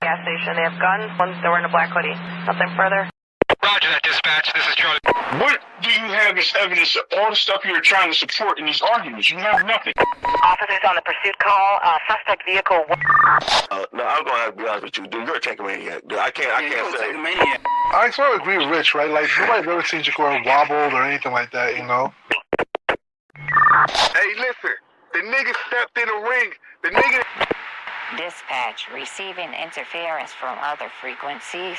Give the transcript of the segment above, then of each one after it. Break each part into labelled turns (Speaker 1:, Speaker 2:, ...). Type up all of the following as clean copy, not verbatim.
Speaker 1: Gas station. They have guns. They're wearing a black hoodie. Nothing further.
Speaker 2: Roger that, dispatch. This is Charlie.
Speaker 3: What do you have as evidence of all the stuff you're trying to support in these arguments? You have nothing.
Speaker 1: Officers on the pursuit call. Suspect vehicle.
Speaker 4: No, I'm gonna have to be honest with you, dude. You're a tankamaniac. Dude, I can't say.
Speaker 5: I sort of agree with Rich, right? Like, nobody's ever seen Shakur wobbled or anything like that, you know?
Speaker 3: Hey, listen. The nigga stepped in the ring. The nigga...
Speaker 6: Dispatch, receiving interference from other frequencies.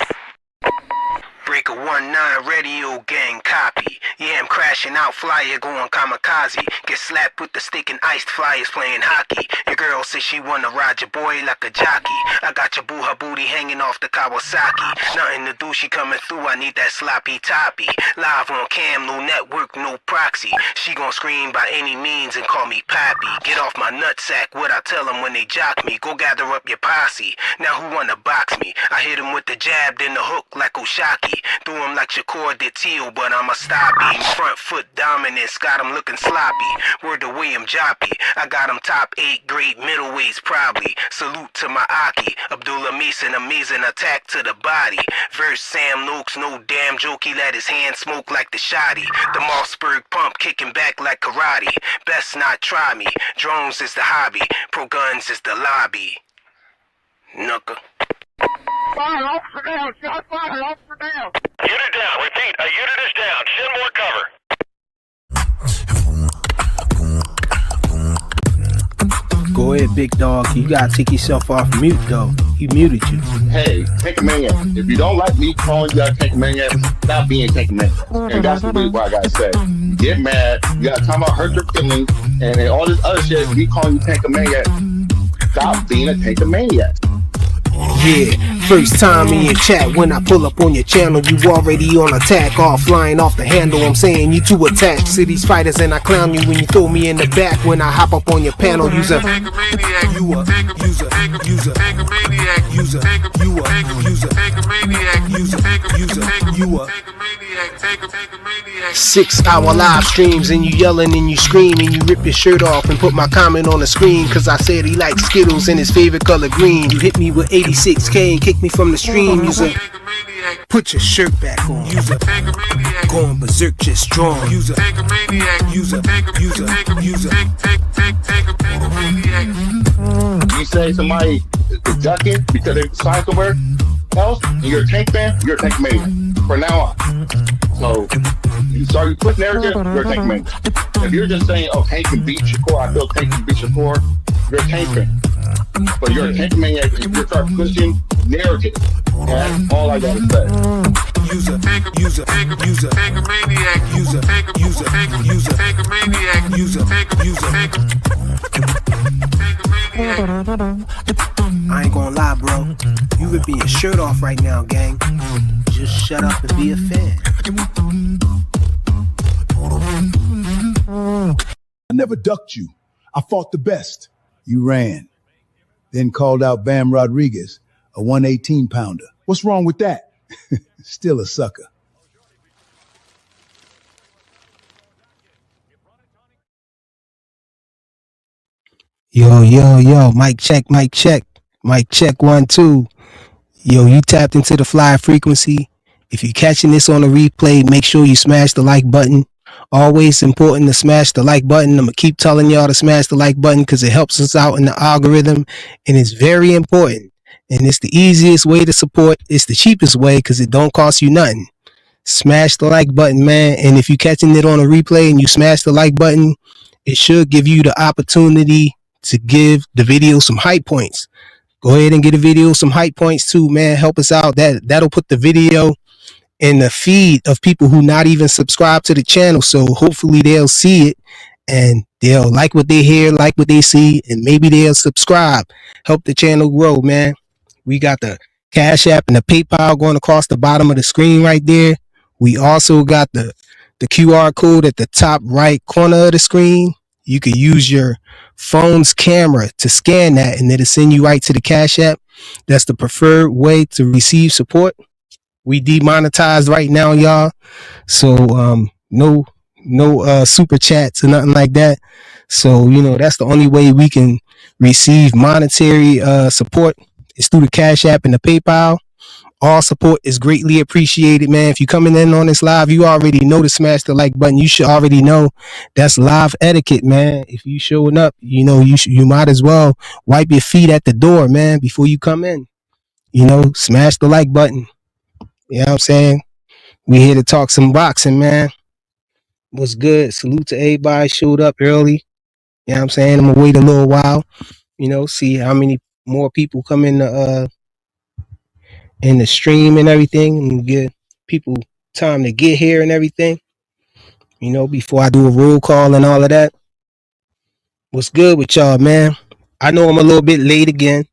Speaker 2: Breaker 19 radio gang copy. Yeah, I'm crashing out, flyer going kamikaze. Get slapped with the stick and iced flyers playing hockey. Your girl says she wanna ride your boy like a jockey. I got your boo, her booty hanging off the Kawasaki. Nothing to do, she coming through, I need that sloppy toppy. Live on cam, no network, no proxy. She gon' scream by any means and call me Pappy. Get off my nutsack, what I tell them when they jock me. Go gather up your posse. Now who wanna box me? I hit him with the jab, then the hook like Oshaki. Threw him like Shakur did Teal, but I'm a stop him. Front foot dominance, got him looking sloppy. Word to William Joppy, I got him top 8 grade middleweights probably. Salute to my Aki, Abdullah Mason, amazing attack to the body. Verse Sam Noakes, no damn joke, he let his hand smoke like the shotty. The Mossberg pump kicking back like karate. Best not try me, drones is the hobby, pro guns is the lobby. Knucker.
Speaker 3: Fire, officer down. Shot fire, officer down.
Speaker 2: Unit down, repeat, a unit is down, send more cover.
Speaker 7: Go ahead, big dog. You gotta take yourself off mute, though. He muted you.
Speaker 8: Hey, Tankamaniac, if you don't like me calling you a Tankamaniac, stop being Tankamaniac. And that's really what I gotta say. You get mad, you gotta talk about hurt your feelings, and then all this other shit, me calling you Tankamaniac. Stop being a Tankamaniac.
Speaker 7: Yeah, first time in your chat. When I pull up on your channel, you already on attack. All flying off the handle, I'm saying you too attached to these fighters, and I clown you when you throw me in the back. When I hop up on your panel, you a
Speaker 3: Tankamaniac.
Speaker 7: you a
Speaker 3: Tankamaniac.
Speaker 7: you a
Speaker 3: Tankamaniac.
Speaker 7: 6-hour live streams, and you yelling and you scream and you rip your shirt off and put my comment on the screen, cause I said he likes Skittles and his favorite color green. You hit me with 86K and kick me from the stream. User, put your shirt back on. User, going berserk just strong. User,
Speaker 8: You say somebody is ducking because they signed somewhere else, and you're a tank fan, you're a Tankamaniac. From now on. So, you start put narrative, you're a Tankamaniac. If you're just saying, oh, Tank can beat Shakur, I feel Tank can beat Shakur, you're a Tank fan. But you're a Tankamaniac if you start pushing narrative. That's all I gotta say.
Speaker 3: Tankamaniac.
Speaker 7: I ain't gonna lie, bro. You ripping your shirt off right now, gang. Just shut up and be a fan.
Speaker 9: I never ducked you. I fought the best. You ran. Then called out Bam Rodriguez, a 118-pounder. What's wrong with that? Still a sucker.
Speaker 7: Yo, mic check, 1 2. Yo, you tapped into the fly frequency. If you're catching this on a replay, make sure you smash the like button. Always important to smash the like button. I'm gonna keep telling y'all to smash the like button because it helps us out in the algorithm, and it's very important. And it's the easiest way to support. It's the cheapest way because it don't cost you nothing. Smash the like button, man. And if you're catching it on a replay and you smash the like button, it should give you the opportunity to give the video some hype points. Go ahead and get a video some hype points too, man. Help us out. That'll put the video in the feed of people who not even subscribe to the channel. So hopefully they'll see it and they'll like what they hear, like what they see, and maybe they'll subscribe. Help the channel grow, man. We got the Cash App and the PayPal going across the bottom of the screen right there. We also got the QR code at the top right corner of the screen. You can use your phone's camera to scan that and it'll send you right to the Cash App. That's the preferred way to receive support. We demonetized right now, y'all. So no super chats or nothing like that. So, that's the only way we can receive monetary support is through the Cash App and the PayPal. All support is greatly appreciated, man. If you're coming in on this live, you already know to smash the like button. You should already know that's live etiquette, man. If you showing up, you might as well wipe your feet at the door, man, before you come in. Smash the like button. You know what I'm saying? We here to talk some boxing, man. What's good? Salute to everybody showed up early. You know what I'm saying? I'm gonna wait a little while, see how many more people come in the stream and everything, and give people time to get here and everything, before I do a roll call and all of that. What's good with y'all, man? I know I'm a little bit late again.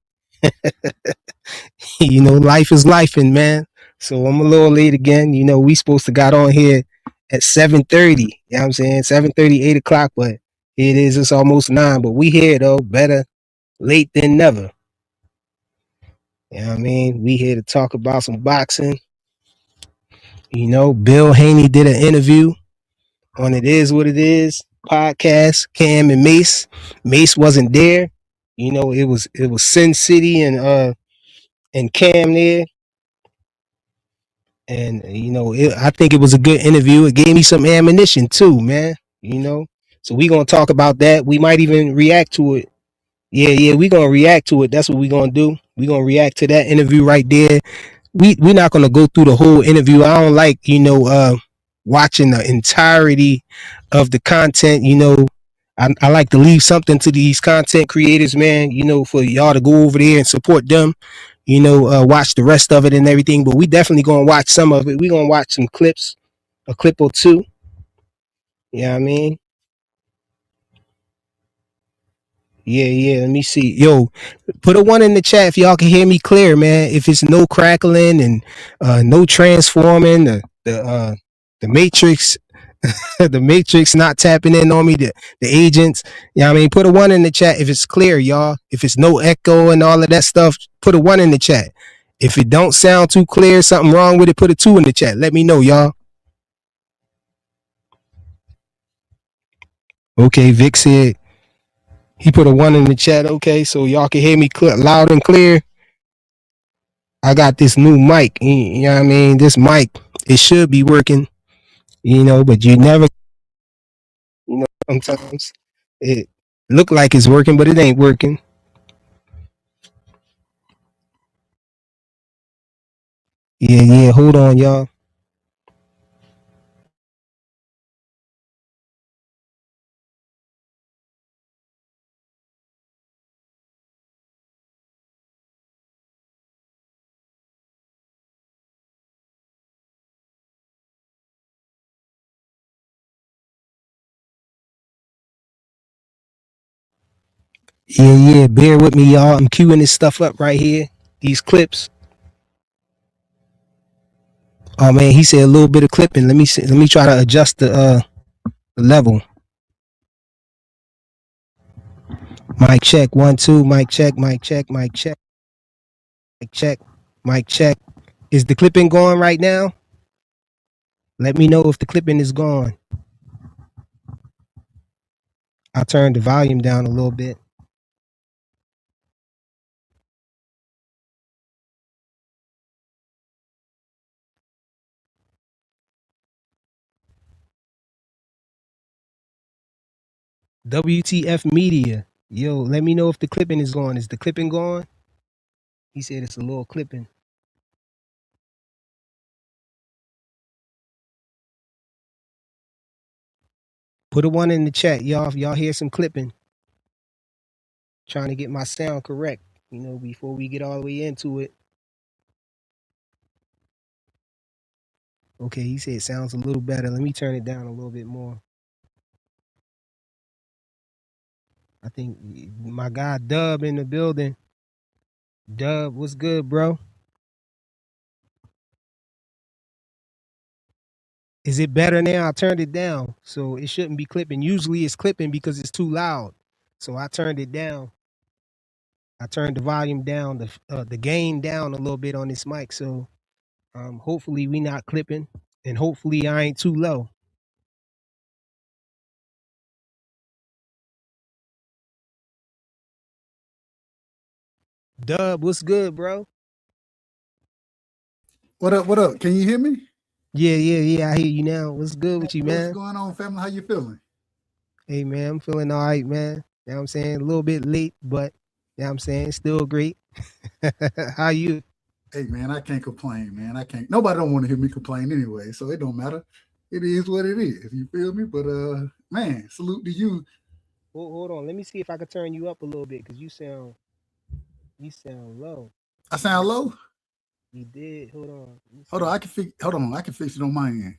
Speaker 7: Life is lifing, man. So I'm a little late again. We supposed to got on here at 7:30. You know what I'm saying? 7:30, 8 o'clock, but it is. It's almost 9. But we here, though. Better late than never. You know what I mean? We here to talk about some boxing. Bill Haney did an interview on It Is What It Is podcast, Cam and Mace. Mace wasn't there. It was Sin City and Cam there. And I think it was a good interview. It gave me some ammunition too, man. So we gonna talk about that. We might even react to it. Yeah, we gonna react to it. That's what we gonna do. We gonna react to that interview right there. We're not gonna go through the whole interview. I don't like watching the entirety of the content. I like to leave something to these content creators, man. For y'all to go over there and support them. Watch the rest of it and everything. But we definitely gonna watch some of it. We gonna watch some clips, a clip or two. You know what I mean? Yeah. Let me see. Yo, put a 1 in the chat if y'all can hear me clear, man. If it's no crackling and no transforming, the matrix, the matrix not tapping in on me, the agents. You know what I mean? Put a 1 in the chat if it's clear, y'all. If it's no echo and all of that stuff, put a 1 in the chat. If it don't sound too clear, something wrong with it, put a 2 in the chat. Let me know, y'all. Okay, Vic said he put a 1 in the chat. Okay, so y'all can hear me loud and clear. I got this new mic. You know what I mean? This mic, it should be working, but you never, sometimes it look like it's working, but it ain't working. Yeah. Hold on, y'all. Yeah. Bear with me, y'all. I'm queuing this stuff up right here. These clips. Oh man, he said a little bit of clipping. Let me see. Let me try to adjust the level. Mic check 1 2. Mic check. Mic check. Mic check. Mic check. Mic check. Is the clipping going right now? Let me know if the clipping is gone. I turned the volume down a little bit. WTF Media. Yo, let me know if the clipping is gone. Is the clipping gone? He said it's a little clipping. Put a one in the chat, y'all. If y'all hear some clipping, trying to get my sound correct, before we get all the way into it. Okay, he said it sounds a little better. Let me turn it down a little bit more. I think my guy Dub in the building. Dub, what's good, bro? Is it better now? I turned it down, so it shouldn't be clipping. Usually it's clipping because it's too loud. So I turned it down. I turned the volume down, the gain down a little bit on this mic. So hopefully we not clipping, and hopefully I ain't too low. Dub, what's good, bro?
Speaker 10: What up? What up? Can you hear me?
Speaker 7: Yeah. I hear you now. What's good with you, man?
Speaker 10: What's going on, family? How you feeling?
Speaker 7: Hey, man, I'm feeling all right, man. You know what I'm saying? A little bit late, but you know what I'm saying? Still great. How you?
Speaker 10: Hey, man, I can't complain, man. I can't. Nobody don't want to hear me complain anyway, so it don't matter. It is what it is. You feel me? But man, salute to you.
Speaker 7: Hold on. Let me see if I can turn you up a little bit because you sound low.
Speaker 10: I sound low?
Speaker 7: You did. Hold on.
Speaker 10: Hold on. I can fix it on my end.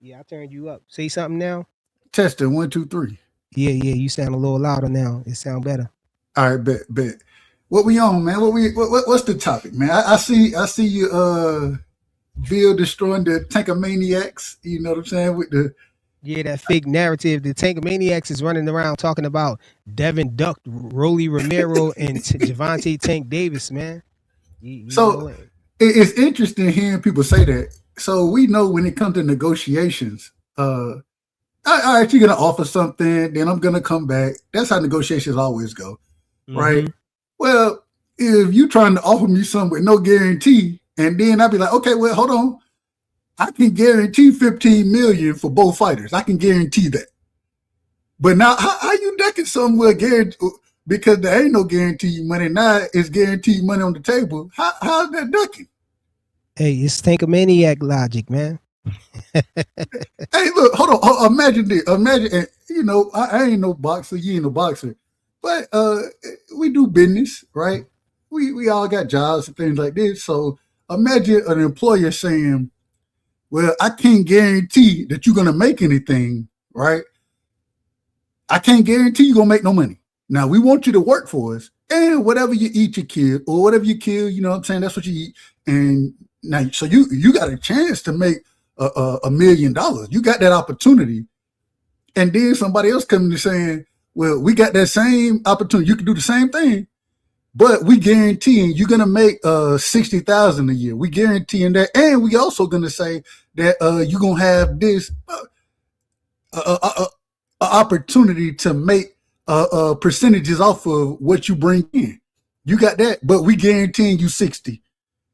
Speaker 7: Yeah, I turned you up. Say something now.
Speaker 10: Testing 1, 2, 3.
Speaker 7: Yeah. You sound a little louder now. It sound better.
Speaker 10: All right, bet. What we on, man? What's the topic, man? I see you Bill destroying the Tankamaniacs. You know what I'm saying? With the
Speaker 7: that fake narrative. The Tankamaniacs is running around talking about Devin Duck, Rolly Romero, and Javante Tank Davis, man.
Speaker 10: So it's interesting hearing people say that. So we know when it comes to negotiations, all right, you're gonna offer something, then I'm gonna come back. That's how negotiations always go, right? Well, if you're trying to offer me something with no guarantee, and then I'd be like, okay, well, hold on, I can guarantee $15 million for both fighters. I can guarantee that. But now, how you ducking somewhere guarantee? Because there ain't no guaranteed money. Now it's guaranteed money on the table. How's that ducking?
Speaker 7: Hey, it's Tankamaniac logic, man.
Speaker 10: Hey, look, hold on. Imagine this. Imagine, I ain't no boxer. You ain't no boxer. But we do business, right? We all got jobs and things like this. So imagine an employer saying, well, I can't guarantee that you're going to make anything, right? I can't guarantee you're going to make no money. Now, we want you to work for us, and whatever you eat, you kill, or whatever you kill, you know what I'm saying? That's what you eat. And now, so you got a chance to make $1 million. You got that opportunity. And then somebody else coming to saying, well, we got that same opportunity. You can do the same thing, but we guaranteeing you're going to make $60,000 a year. We guaranteeing that. And we also going to say that you're going to have this opportunity to make percentages off of what you bring in. You got that, but we guaranteeing you 60.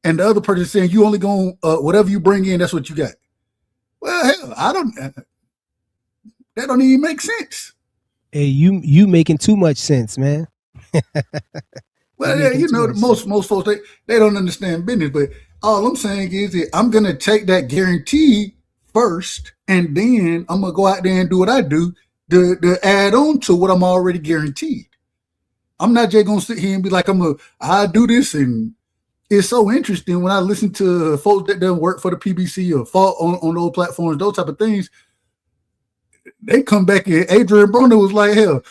Speaker 10: And the other person saying you only going whatever you bring in, that's what you got. Well, hell, that don't even make sense.
Speaker 7: Hey, you making too much sense, man.
Speaker 10: Well, yeah, most folks they don't understand business, but all I'm saying is that I'm gonna take that guarantee first, and then I'm gonna go out there and do what I do to add on to what I'm already guaranteed. I'm not just gonna sit here and be like I do this. And it's so interesting when I listen to folks that don't work for the PBC or fall on those platforms, those type of things. They come back and Adrian Broner was like, hell,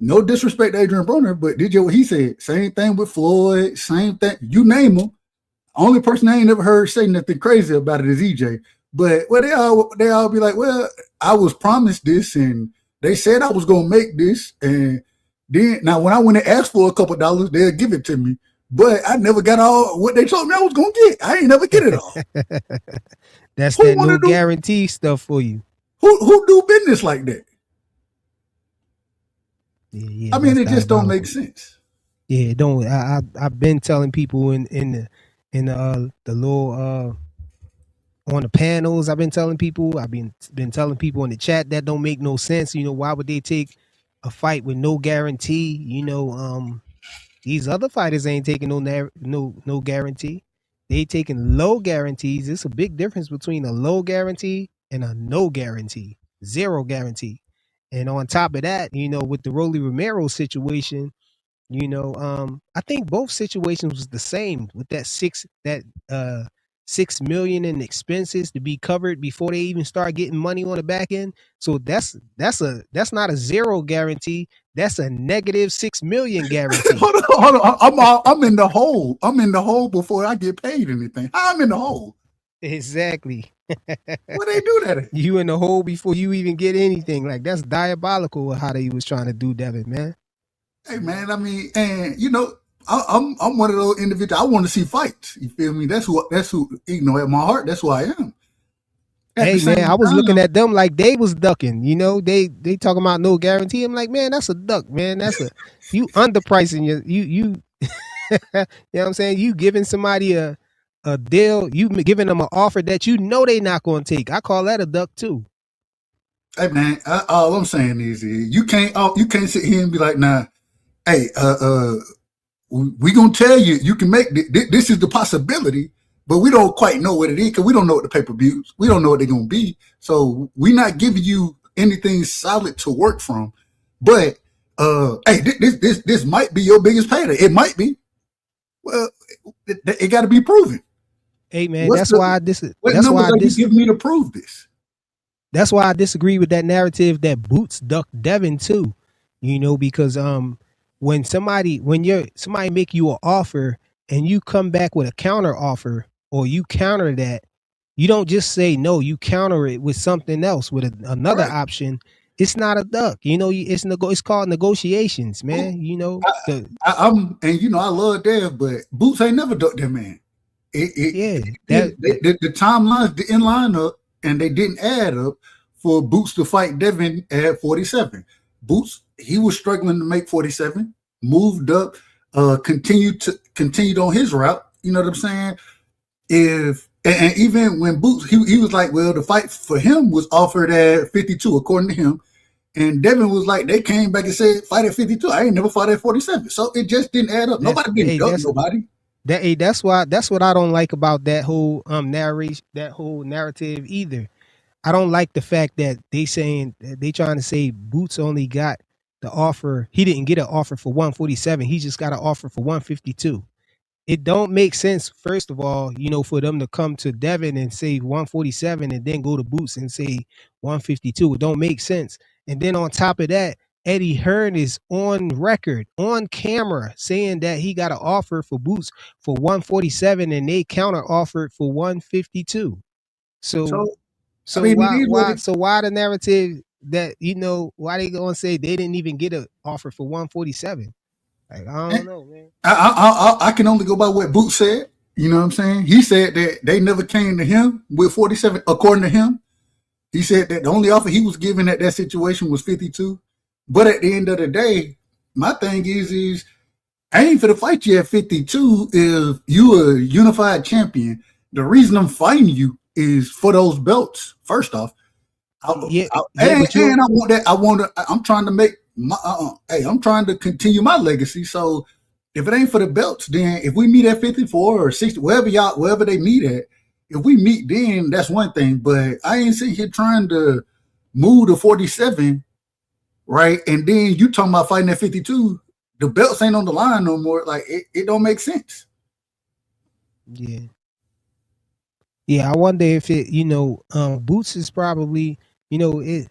Speaker 10: no disrespect to Adrian Broner, but did you what he said? Same thing with Floyd, same thing. You name them. Only person I ain't never heard say nothing crazy about it is EJ. But well, they all be like, well, I was promised this, and they said I was gonna make this, and then now when I went and asked for a couple dollars, they'll give it to me. But I never got all what they told me I was gonna get. I ain't never get it all.
Speaker 7: That's that no guarantee stuff for you.
Speaker 10: Who do business like that? Yeah, I mean, it just don't make sense.
Speaker 7: Yeah, it don't. I've been telling people in the little on the panels. I've been telling people. I've been telling people in the chat that don't make no sense. Why would they take a fight with no guarantee? These other fighters ain't taking no guarantee. They taking low guarantees. It's a big difference between a low guarantee and a no guarantee, zero guarantee. And on top of that, with the Rolly Romero situation, I think both situations was the same with that 6 million in expenses to be covered before they even start getting money on the back end. So that's not a zero guarantee. That's a negative 6 million guarantee.
Speaker 10: Hold on. I'm in the hole. I'm in the hole before I get paid anything. I'm in the hole.
Speaker 7: Exactly.
Speaker 10: What they do that?
Speaker 7: You in the hole before you even get anything. Like, that's diabolical how they was trying to do Devin, man.
Speaker 10: Hey man, I mean, and I'm one of those individuals. I want to see fights. You feel me? That's who. At my heart, that's who I am.
Speaker 7: Hey man, I was looking at them like they was ducking. They talking about no guarantee. I'm like, man, that's a duck, man. You underpricing you. You know what I'm saying? You giving somebody a deal. You giving them an offer that they not going to take. I call that a duck too.
Speaker 10: Hey man, all I'm saying is you can't sit here and be like, nah. Hey, we gonna tell you you can make this is the possibility, but we don't quite know what it is because we don't know what the pay-per-views. We don't know what they're gonna be. So we're not giving you anything solid to work from. But hey, this might be your biggest payday. It might be. Well, it got to be proven.
Speaker 7: Hey man, that's why
Speaker 10: you give me to prove this.
Speaker 7: That's why I disagree with that narrative that Boots ducked Devin too. Because when somebody make you an offer and you come back with a counter offer or you counter that, you don't just say no, you counter it with something else, with another option. It's not a duck. It's called negotiations, man.
Speaker 10: I love Dev, but Boots ain't never ducked that man. The timelines didn't line up and they didn't add up for Boots to fight Devin at 47. Boots, he was struggling to make 47, moved up, continued on his route. You know what I'm saying? And even when Boots, he was like, well, the fight for him was offered at 52, according to him. And Devin was like, they came back and said, fight at 52. I ain't never fought at 47. So it just didn't add up. Nobody didn't duck nobody.
Speaker 7: That's what I don't like about that whole narrative either. I don't like the fact that they trying to say Boots only got the offer. He didn't get an offer for 147. He just got an offer for 152. It don't make sense, first of all, for them to come to Devin and say 147 and then go to Boots and say 152. It don't make sense. And then on top of that, Eddie Hearn is on record, on camera, saying that he got an offer for Boots for 147 and they counter offered for 152. So why the narrative that why they gonna say they didn't even get an offer for 147? Like, I don't know, man.
Speaker 10: I can only go by what Boots said. You know what I'm saying? He said that they never came to him with 47. According to him, he said that the only offer he was given at that situation was 52. But at the end of the day, my thing is I ain't for to fight you at 52 if you a unified champion. The reason I'm fighting you is for those belts. First off, I want that. I'm trying to make my. I'm trying to continue my legacy. So if it ain't for the belts, then if we meet at 54 or 60, wherever they meet at, if we meet then, that's one thing. But I ain't sitting here trying to move to 47, right? And then you talking about fighting at 52. The belts ain't on the line no more. Like it don't make sense.
Speaker 7: Yeah. Yeah, I wonder if it, Boots is probably, it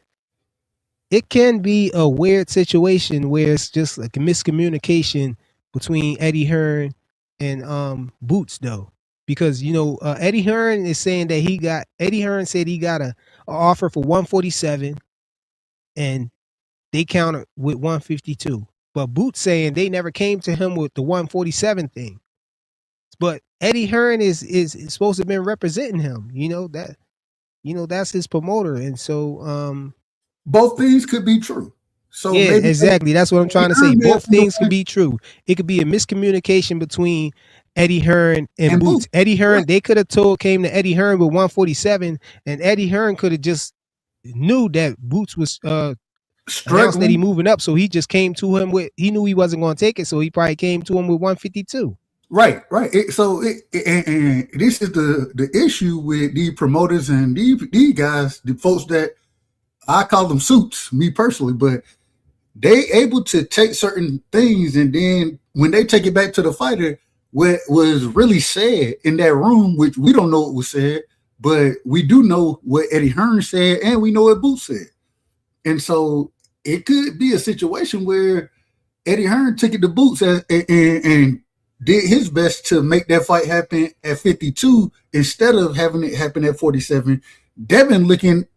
Speaker 7: can be a weird situation where it's just like a miscommunication between Eddie Hearn and Boots though. Because, Eddie Hearn is saying that Eddie Hearn said he got a offer for 147 and they countered with 152. But Boots saying they never came to him with the 147 thing. But Eddie Hearn is supposed to have been representing him. That's his promoter. And so
Speaker 10: both things could be true. So
Speaker 7: yeah, exactly. That's what I'm trying to say. Both things could be true. It could be a miscommunication between Eddie Hearn and Boots. Eddie Hearn, they could have came to Eddie Hearn with 147, and Eddie Hearn could have just knew that Boots was announced that he moving up, so he just came to him he knew he wasn't going to take it, so he probably came to him with 152.
Speaker 10: Right. And this is the issue with these promoters and these guys, the folks that I call them suits, me personally, but they able to take certain things and then when they take it back to the fighter, what was really said in that room, which we don't know what was said, but we do know what Eddie Hearn said and we know what Boots said. And so it could be a situation where Eddie Hearn took it to Boots and did his best to make that fight happen at 52 instead of having it happen at 47. Devin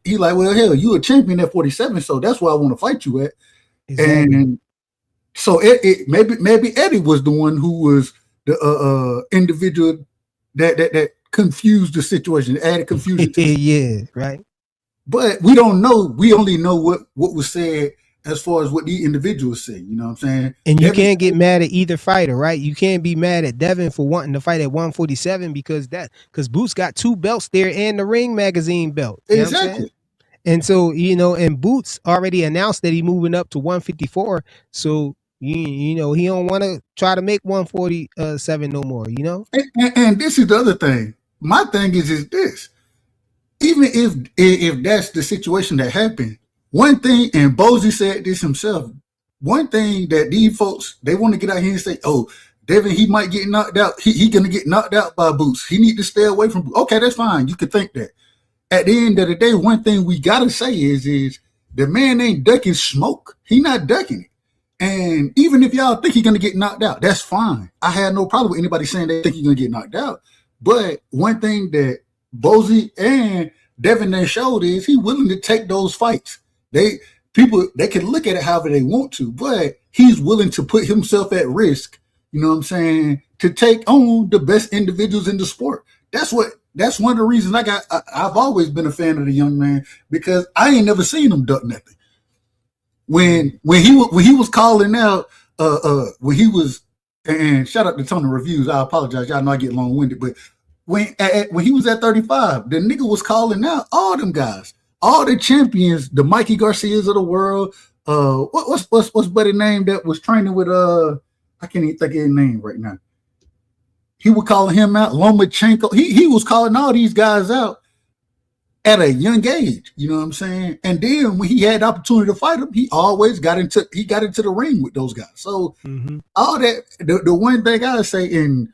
Speaker 10: he like, well, hell, you a champion at 47, so that's where I want to fight you at. Exactly. And so maybe Eddie was the one who was the individual that confused the situation, added confusion.
Speaker 7: Yeah, right.
Speaker 10: But we don't know. We only know what was said as far as what the individuals say. You know what I'm saying?
Speaker 7: And you can't get mad at either fighter, right? You can't be mad at Devin for wanting to fight at 147 because Boots got 2 belts there and the Ring Magazine belt.
Speaker 10: Exactly.
Speaker 7: And so, and Boots already announced that he's moving up to 154. So, he don't want to try to make 147 no more,
Speaker 10: And this is the other thing. My thing is this. Even if that's the situation that happened, one thing, and Bozy said this himself, one thing that these folks, they want to get out here and say, oh, Devin, he might get knocked out. He going to get knocked out by Boots. He need to stay away from Boots. Okay, that's fine. You could think that. At the end of the day, one thing we got to say is the man ain't ducking smoke. He not ducking it. And even if y'all think he's going to get knocked out, that's fine. I had no problem with anybody saying they think he's going to get knocked out. But one thing that Bozy and Devin they showed is he willing to take those fights. They can look at it however they want to, but he's willing to put himself at risk, you know what I'm saying, to take on the best individuals in the sport. That's one of the reasons I've always been a fan of the young man, because I ain't never seen him duck nothing. When he was calling out, when he was, and shout out to Tony Reviews, I apologize, y'all know I get long-winded, but when he was at 35, the nigga was calling out all them guys, all the champions, the Mikey Garcias of the world. What's buddy name that was training with I can't even think of his name right now. He was calling him out, Lomachenko. He was calling all these guys out at a young age, you know what I'm saying? And then when he had the opportunity to fight them, he always got into the ring with those guys. So all that, the one thing I say, and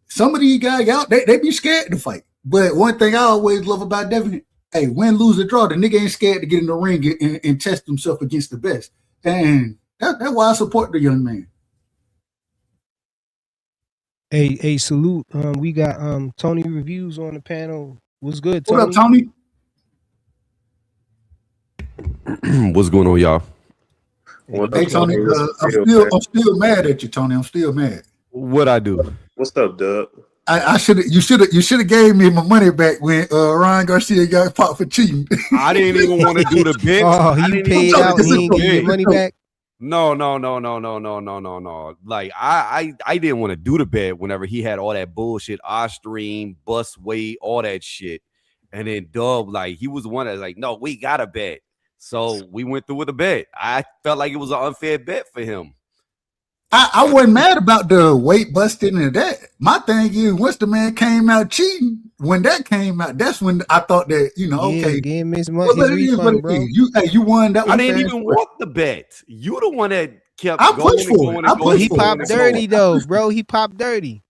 Speaker 10: some of these guys out, they be scared to fight. But one thing I always love about Devin, hey, win, lose, or draw, the nigga ain't scared to get in the ring and test himself against the best. And that's why I support the young man.
Speaker 7: Hey, salute. We got Tony Reviews on the panel. What's good, Tony?
Speaker 10: What up, Tony?
Speaker 11: What's going on, y'all?
Speaker 10: Hey, Tony, I'm still mad at you, Tony. I'm still mad.
Speaker 11: What'd I do?
Speaker 4: What's up, Doug?
Speaker 10: You should have gave me my money back when Ryan Garcia got popped for cheating.
Speaker 11: I didn't even want to do the bit.
Speaker 7: Oh, he paid out. He didn't give you money back.
Speaker 11: No. Like I didn't want to do the bet whenever he had all that bullshit, Ostream, bus weight, all that shit. And then Dub, like, he was the one that's like, no, we got a bet. So we went through with a bet. I felt like it was an unfair bet for him.
Speaker 10: I wasn't mad about the weight busting and that. My thing is, once the man came out cheating, when that came out, that's when I thought that, okay.
Speaker 7: Give him his money, his refund, bro.
Speaker 10: You won that one.
Speaker 11: I didn't even want the bet. You the one that kept
Speaker 10: going.
Speaker 7: But he popped dirty, though, bro. He popped dirty.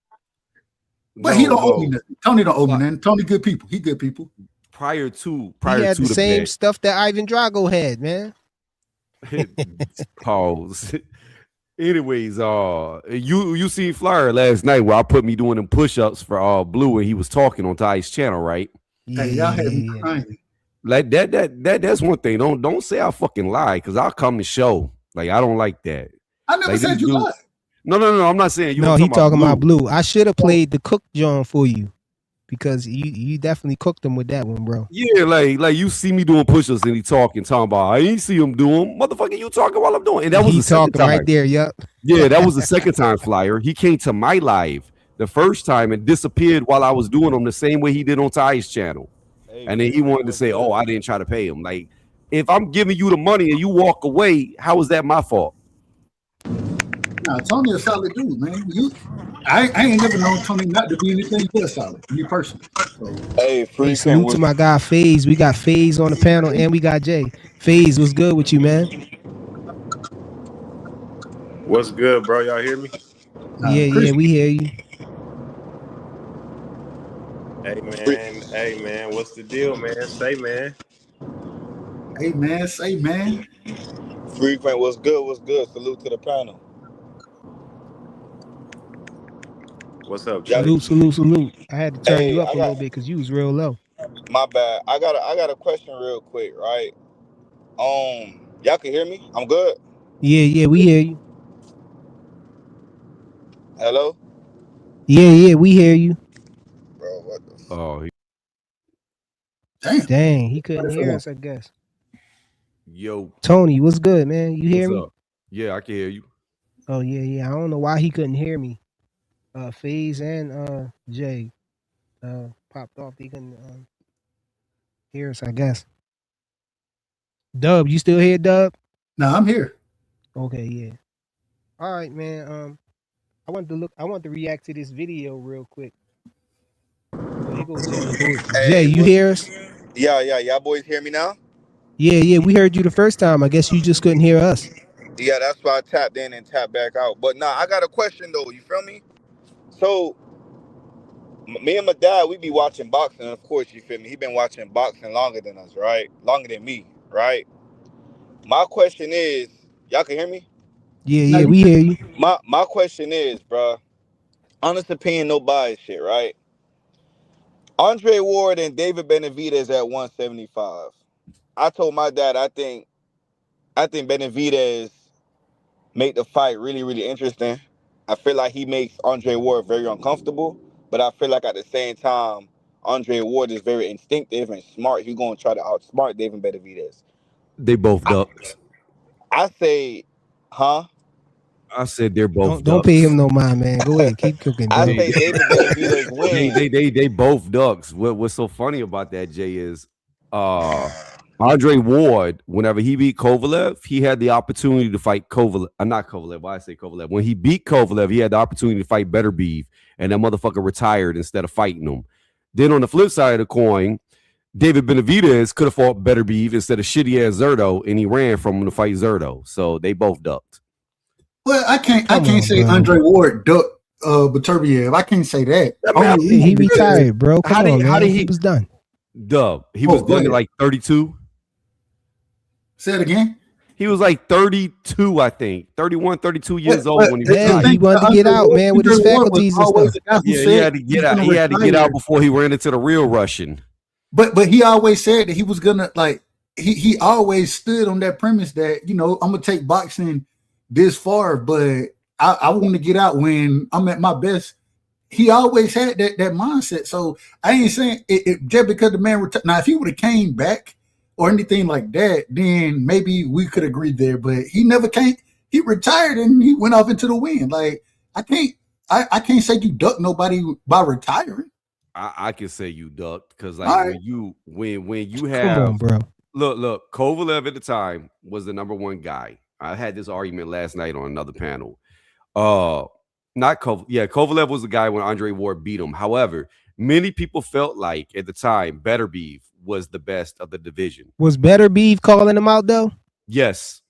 Speaker 10: But he don't owe me nothing. Tony don't owe me nothing. Tony good people. He good people.
Speaker 11: Prior to
Speaker 7: he had the same
Speaker 11: bet.
Speaker 7: stuff that Ivan Drago had, man.
Speaker 11: Pause. Anyways, you seen Flyer last night where I put me doing them push-ups for Blue and he was talking on Ty's channel, right?
Speaker 10: Hey, y'all had me crying.
Speaker 11: Like that's one thing. Don't say I fucking lie, because I'll come to show. Like, I don't like that.
Speaker 10: I never said you lied.
Speaker 11: No, I'm not saying you.
Speaker 7: No, he talking about Blue. I should have played the cook John for you, because you definitely cooked him with that one, bro.
Speaker 11: Yeah, like you see me doing push-ups and he talking about, I ain't see him doing. Motherfucker, you talking while I'm doing. And that was
Speaker 7: he
Speaker 11: the second
Speaker 7: talking
Speaker 11: time.
Speaker 7: right there, yep.
Speaker 11: Yeah, that was the second time, Flyer. He came to my live the first time and disappeared while I was doing them the same way he did on Ty's channel. And then he wanted to say, oh, I didn't try to pay him. Like, if I'm giving you the money and you walk away, how is that my fault?
Speaker 10: Nah, Tony a solid dude, man. I ain't never known Tony not to be anything but solid. Me personally. So,
Speaker 12: Hey,
Speaker 7: Hey,
Speaker 12: Frequent
Speaker 7: salute to
Speaker 12: was
Speaker 7: my guy FaZe. We got FaZe on the panel and we got Jay. FaZe, what's good with you, man?
Speaker 13: What's good, bro? Y'all hear me?
Speaker 7: Yeah, we hear you.
Speaker 13: Hey man, what's the deal, man? Say, man.
Speaker 10: hey man, say man.
Speaker 12: Frequent was good. Was good. Salute to the panel.
Speaker 13: What's up,
Speaker 12: Y'all,
Speaker 13: Jay?
Speaker 7: Salute. I had to turn you
Speaker 12: hey,
Speaker 7: up a little bit because you was real low.
Speaker 12: my bad. I got a question real quick, right? Y'all can hear me? I'm good.
Speaker 7: Yeah, we hear you.
Speaker 12: Hello,
Speaker 7: Yeah, we hear you.
Speaker 12: bro. What the?
Speaker 11: Oh,
Speaker 7: Dang, he couldn't hear us, I guess.
Speaker 11: yo,
Speaker 7: Tony, what's good, man? You hear
Speaker 11: what's
Speaker 7: me?
Speaker 11: up? Yeah, I can hear you.
Speaker 7: Oh, yeah. I don't know why he couldn't hear me. FaZe and Jay popped off. They couldn't hear us, I guess. Dub, you still here, Dub?
Speaker 10: Nah, I'm here.
Speaker 7: Okay, yeah. All right, man. I want to react to this video real quick. Oh, here go Jay. Jay,
Speaker 12: Hey,
Speaker 7: you
Speaker 12: what's?
Speaker 7: hear us?
Speaker 12: Yeah. Y'all boys hear me now?
Speaker 7: Yeah, we heard you the first time. I guess you just couldn't hear us.
Speaker 12: Yeah, that's why I tapped in and tapped back out. But nah, I got a question though. You feel me? So me and my dad, we be watching boxing. Of course, you feel me. He been watching boxing longer than us, right? Longer than me, right? My question is, y'all can hear me?
Speaker 7: Yeah, we hear you.
Speaker 12: My question is, bruh, honest opinion, no bias shit, right? Andre Ward and David Benavidez at 175. I told my dad I think Benavidez make the fight really, really interesting. I feel like he makes Andre Ward very uncomfortable, but I feel like at the same time, Andre Ward is very instinctive and smart. He's gonna try to outsmart David Benavidez.
Speaker 11: They both ducks.
Speaker 12: I say, huh?
Speaker 11: I said they're both
Speaker 7: Don't pay
Speaker 11: ducks.
Speaker 7: him no mind, man. Go ahead, keep cooking,
Speaker 12: I
Speaker 7: Dub.
Speaker 12: say David Benavidez wins.
Speaker 11: They both ducks. What's so funny about that, Jay, is Andre Ward, whenever he beat Kovalev, he had the opportunity to fight Kovalev. Not Kovalev. Why I say Kovalev? When he beat Kovalev, he had the opportunity to fight Better Beef, and that motherfucker retired instead of fighting him. Then on the flip side of the coin, David Benavidez could have fought Better Beef instead of shitty ass Zerto, and he ran from him to fight Zerto. So they both ducked.
Speaker 10: Well, I can't say bro. Andre Ward ducked Beterbiev. I can't say that.
Speaker 7: He retired, bro. How did he was done?
Speaker 11: Dub. He was done at like 32.
Speaker 10: Say it again.
Speaker 11: He was like 32, I think. 31, 32 years old when he retired.
Speaker 7: He wanted to get out, man, with his faculties and stuff.
Speaker 11: Yeah, he had to get out. He had to get out before he ran into the real Russian.
Speaker 10: But he always said that he was gonna like he always stood on that premise that, you know, I'm gonna take boxing this far, but I want to get out when I'm at my best. He always had that mindset. So I ain't saying it just because the man retired. Now, if he would have came back or anything like that, then maybe we could agree there. But he never came. He retired and he went off into the wind. Like I can't say you duck nobody by retiring.
Speaker 11: I can say you ducked because like when you have
Speaker 7: come on, bro.
Speaker 11: Look, Kovalev at the time was the number one guy. I had this argument last night on another panel. Kovalev was the guy when Andre Ward beat him. However, many people felt like at the time Better Beef was the best of the division.
Speaker 7: Was Better Beef calling him out though?
Speaker 11: Yes.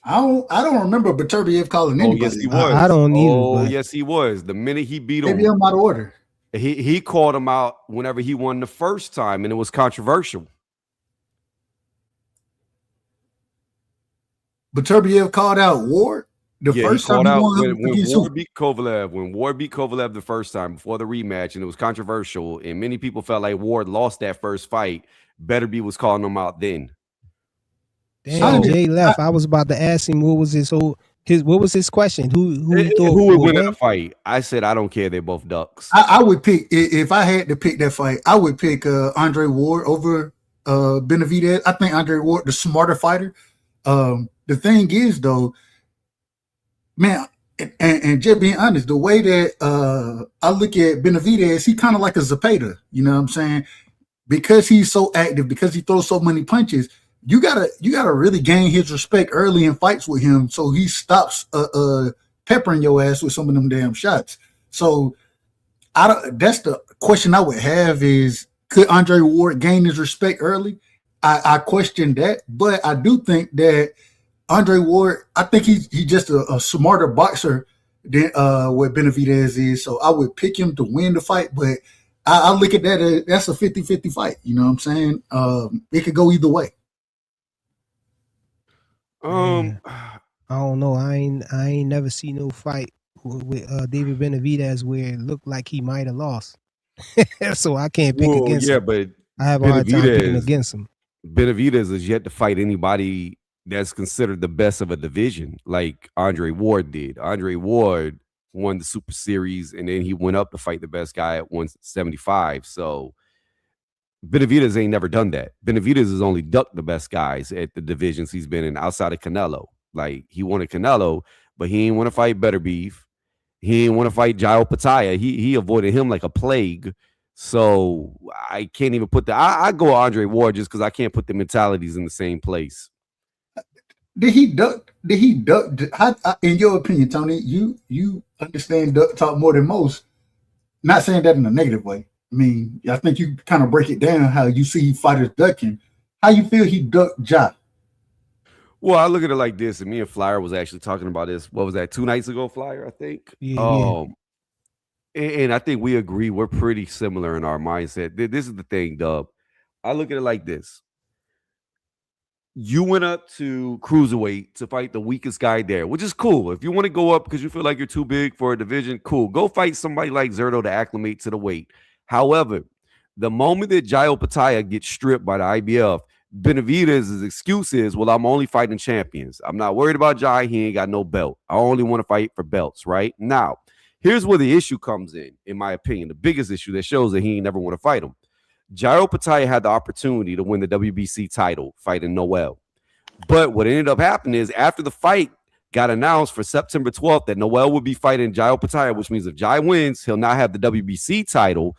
Speaker 10: I don't remember Beterbiev calling anybody.
Speaker 11: Oh, yes, he was.
Speaker 7: I don't either.
Speaker 11: Oh, yes, he was. The minute he beat him,
Speaker 10: maybe I'm out of order.
Speaker 11: He called him out whenever he won the first time, and it was controversial.
Speaker 10: Beterbiev called out Ward the first time
Speaker 11: when Ward beat Kovalev. When Ward beat Kovalev the first time before the rematch, and it was controversial, and many people felt like Ward lost that first fight. Better Be was calling him out then.
Speaker 7: Damn, Jay left. I was about to ask him what was his question? Who
Speaker 11: would win in a fight? I said I don't care. They're both ducks.
Speaker 10: I would pick, if I had to pick that fight, I would pick Andre Ward over Benavidez. I think Andre Ward the smarter fighter. The thing is though, man, and just being honest, the way that I look at Benavidez, he kind of like a Zapata. You know what I'm saying? Because he's so active, because he throws so many punches. you gotta really gain his respect early in fights with him, so he stops peppering your ass with some of them damn shots. So that's the question I would have is, could Andre Ward gain his respect early? I question that, but I do think that Andre Ward, I think he's just a smarter boxer than what Benavidez is. So I would pick him to win the fight, but I look at that as that's a 50-50 fight. You know what I'm saying? It could go either way.
Speaker 7: I don't know. I ain't never seen no fight with David Benavidez where it looked like he might have lost. So I can't pick against him.
Speaker 11: But
Speaker 7: I have a hard time picking against him.
Speaker 11: Benavidez is yet to fight anybody that's considered the best of a division like Andre Ward did. Andre Ward won the Super Series, and then he went up to fight the best guy at 175. So Benavidez ain't never done that. Benavidez has only ducked the best guys at the divisions he's been in outside of Canelo. Like, he wanted Canelo, but he ain't want to fight Better Beef. He ain't want to fight Jairo Pataya. He avoided him like a plague. So I can't even put I go Andre Ward just because I can't put the mentalities in the same place.
Speaker 10: Did he duck? In your opinion, Tony, you understand duck talk more than most. Not saying that in a negative way. I mean, I think you kind of break it down how you see fighters ducking. How you feel he ducked Ja?
Speaker 11: Well, I look at it like this, and me and Flyer was actually talking about this. What was that, 2 nights ago, Flyer, I think?
Speaker 7: Yeah.
Speaker 11: And I think we agree we're pretty similar in our mindset. This is the thing, Dub. I look at it like this. You went up to cruiserweight to fight the weakest guy there, which is cool. If you want to go up because you feel like you're too big for a division, cool. Go fight somebody like Zerto to acclimate to the weight. However, the moment that Jairo Pataya gets stripped by the IBF, Benavidez's excuse is, well, I'm only fighting champions. I'm not worried about Jai. He ain't got no belt. I only want to fight for belts, right? Now, here's where the issue comes in my opinion. The biggest issue that shows that he ain't never want to fight him. Jairo Pataya had the opportunity to win the WBC title fighting Noel. But what ended up happening is after the fight got announced for September 12th that Noel would be fighting Jairo Pataya, which means if Jai wins, he'll not have the WBC title,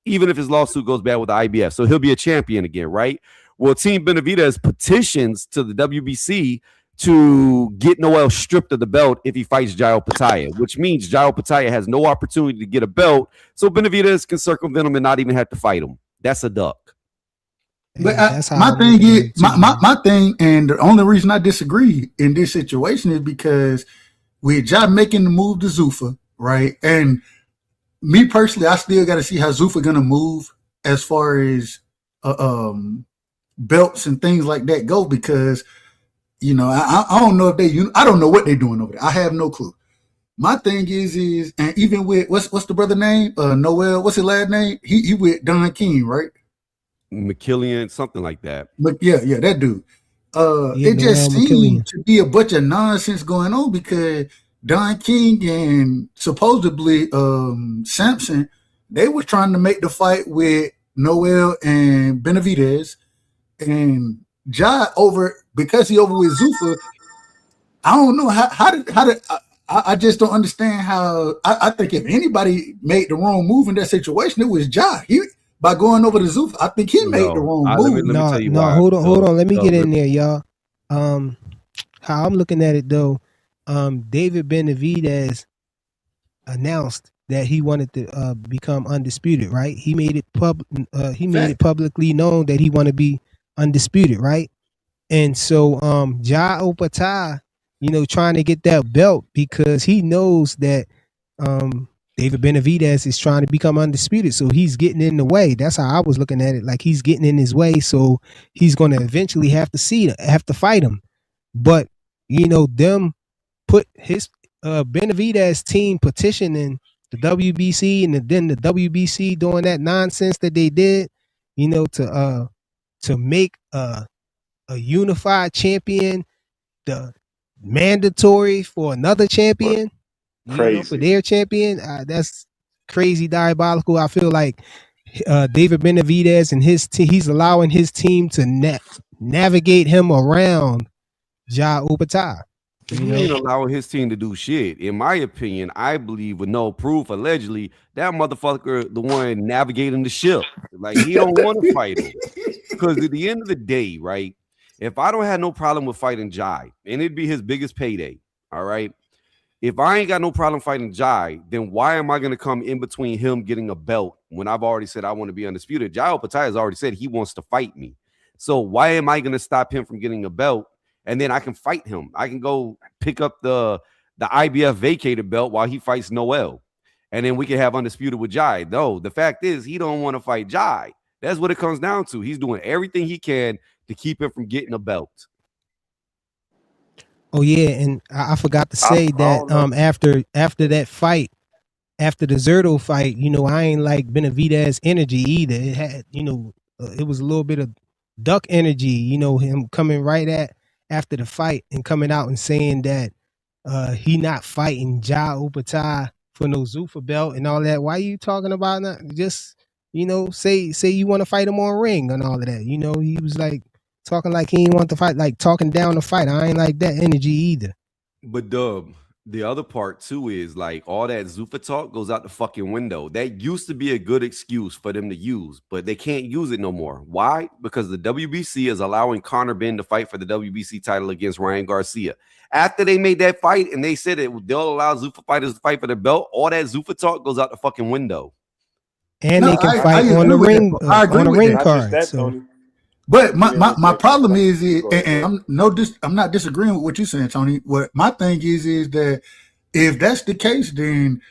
Speaker 11: even if his lawsuit goes bad with the IBF. So he'll be a champion again, right? Well, Team Benavidez petitions to the WBC to get Noel stripped of the belt if he fights Jairo Pataya, which means Jairo Pataya has no opportunity to get a belt, so Benavidez can circumvent him and not even have to fight him. That's a duck.
Speaker 10: But my thing is, my thing, and the only reason I disagree in this situation is because with Ja making the move to Zuffa, right? And me personally, I still got to see how Zuffa gonna move as far as belts and things like that go, because you know I don't know if I don't know what they're doing over there. I have no clue. My thing is, and even with what's the brother name? Noel, what's his last name? He with Don King, right?
Speaker 11: McKillian, something like that.
Speaker 10: But yeah, that dude. It just seemed to be a bunch of nonsense going on because Don King and supposedly Sampson, they were trying to make the fight with Noel and Benavidez, and Ja because he over with Zuffa. I don't know how did I just don't understand how. I think if anybody made the wrong move in that situation, it was Ja. By going over to Zuffa, I think he made the wrong move.
Speaker 7: Let me tell you why. Hold on. Let me get in there, y'all. How I'm looking at it though, David Benavidez announced that he wanted to become undisputed, right? He made it publicly known that he wanted to be undisputed, right? And so Jairo Pataya, trying to get that belt because he knows that David Benavidez is trying to become undisputed, so he's getting in the way. That's how I was looking at it. Like, he's getting in his way, so he's going to eventually have to fight him. But them put his Benavidez team petitioning the WBC, and then the WBC doing that nonsense that they did, to make a unified champion the mandatory for another champion. For their champion, that's crazy, diabolical. I feel like David Benavidez and his team, he's allowing his team to navigate him around Jairo Pataya.
Speaker 11: He ain't allowing his team to do shit. In my opinion, I believe with no proof, allegedly, that motherfucker, the one navigating the ship. Like, he don't want to fight him. Because at the end of the day, right, If I don't have no problem with fighting Jai, and it'd be his biggest payday, all right? If I ain't got no problem fighting Jai, then why am I going to come in between him getting a belt when I've already said I want to be undisputed? Jai Opetaia has already said he wants to fight me. So why am I going to stop him from getting a belt? And then I can fight him. I can go pick up the IBF vacated belt while he fights Noel. And then we can have undisputed with Jai. No, the fact is he don't want to fight Jai. That's what it comes down to. He's doing everything he can to keep him from getting a belt.
Speaker 7: Oh yeah, and I forgot to say that after that fight, after the Zerto fight, I ain't like Benavidez energy either. It had, it was a little bit of duck energy, him coming right after the fight and coming out and saying that he not fighting Ja Opetaia for no Zuffa belt and all that. Why are you talking about that? Just, say you want to fight him on ring and all of that. He was like talking like he didn't want to fight, like talking down the fight. I ain't like that energy either.
Speaker 11: But Dub, the other part too is like all that Zuffa talk goes out the fucking window. That used to be a good excuse for them to use, but they can't use it no more. Why? Because the WBC is allowing Conor Benn to fight for the WBC title against Ryan Garcia. After they made that fight and they said they'll allow Zuffa fighters to fight for the belt, all that Zuffa talk goes out the fucking window.
Speaker 7: And they can fight on the ring, on the ring card. So.
Speaker 10: But my problem is, and I'm not disagreeing with what you're saying, Tony. What my thing is that if that's the case, then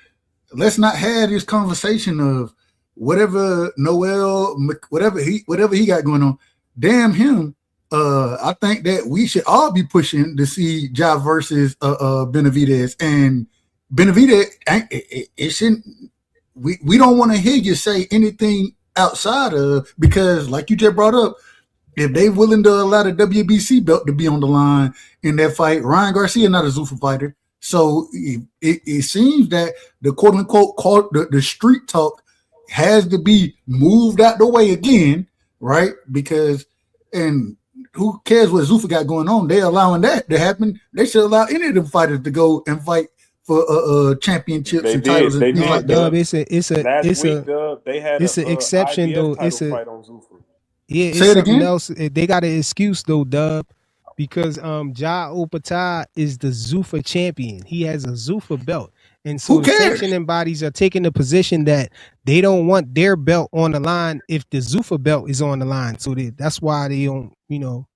Speaker 10: let's not have this conversation of whatever Noel, whatever he got going on. Damn him. I think that we should all be pushing to see Ja versus Benavidez, and Benavidez. It shouldn't. We don't want to hear you say anything outside of, because like you just brought up, if they willing to allow the WBC belt to be on the line in that fight, Ryan Garcia not a Zuffa fighter. So it seems that the quote unquote the street talk has to be moved out the way again, right? Because, and who cares what Zuffa got going on? They're allowing that to happen. They should allow any of them fighters to go and fight for championships and titles.
Speaker 13: They
Speaker 7: did.
Speaker 13: like,
Speaker 7: Dub, it's an exception
Speaker 13: IBF
Speaker 7: though.
Speaker 13: It's a fight on Zuffa.
Speaker 7: Yeah, it's something else. They got an excuse though, Dub, because Ja Opetaia is the Zuffa champion. He has a Zuffa belt. And so the sanctioning bodies are taking the position that they don't want their belt on the line if the Zuffa belt is on the line. So that's why they don't,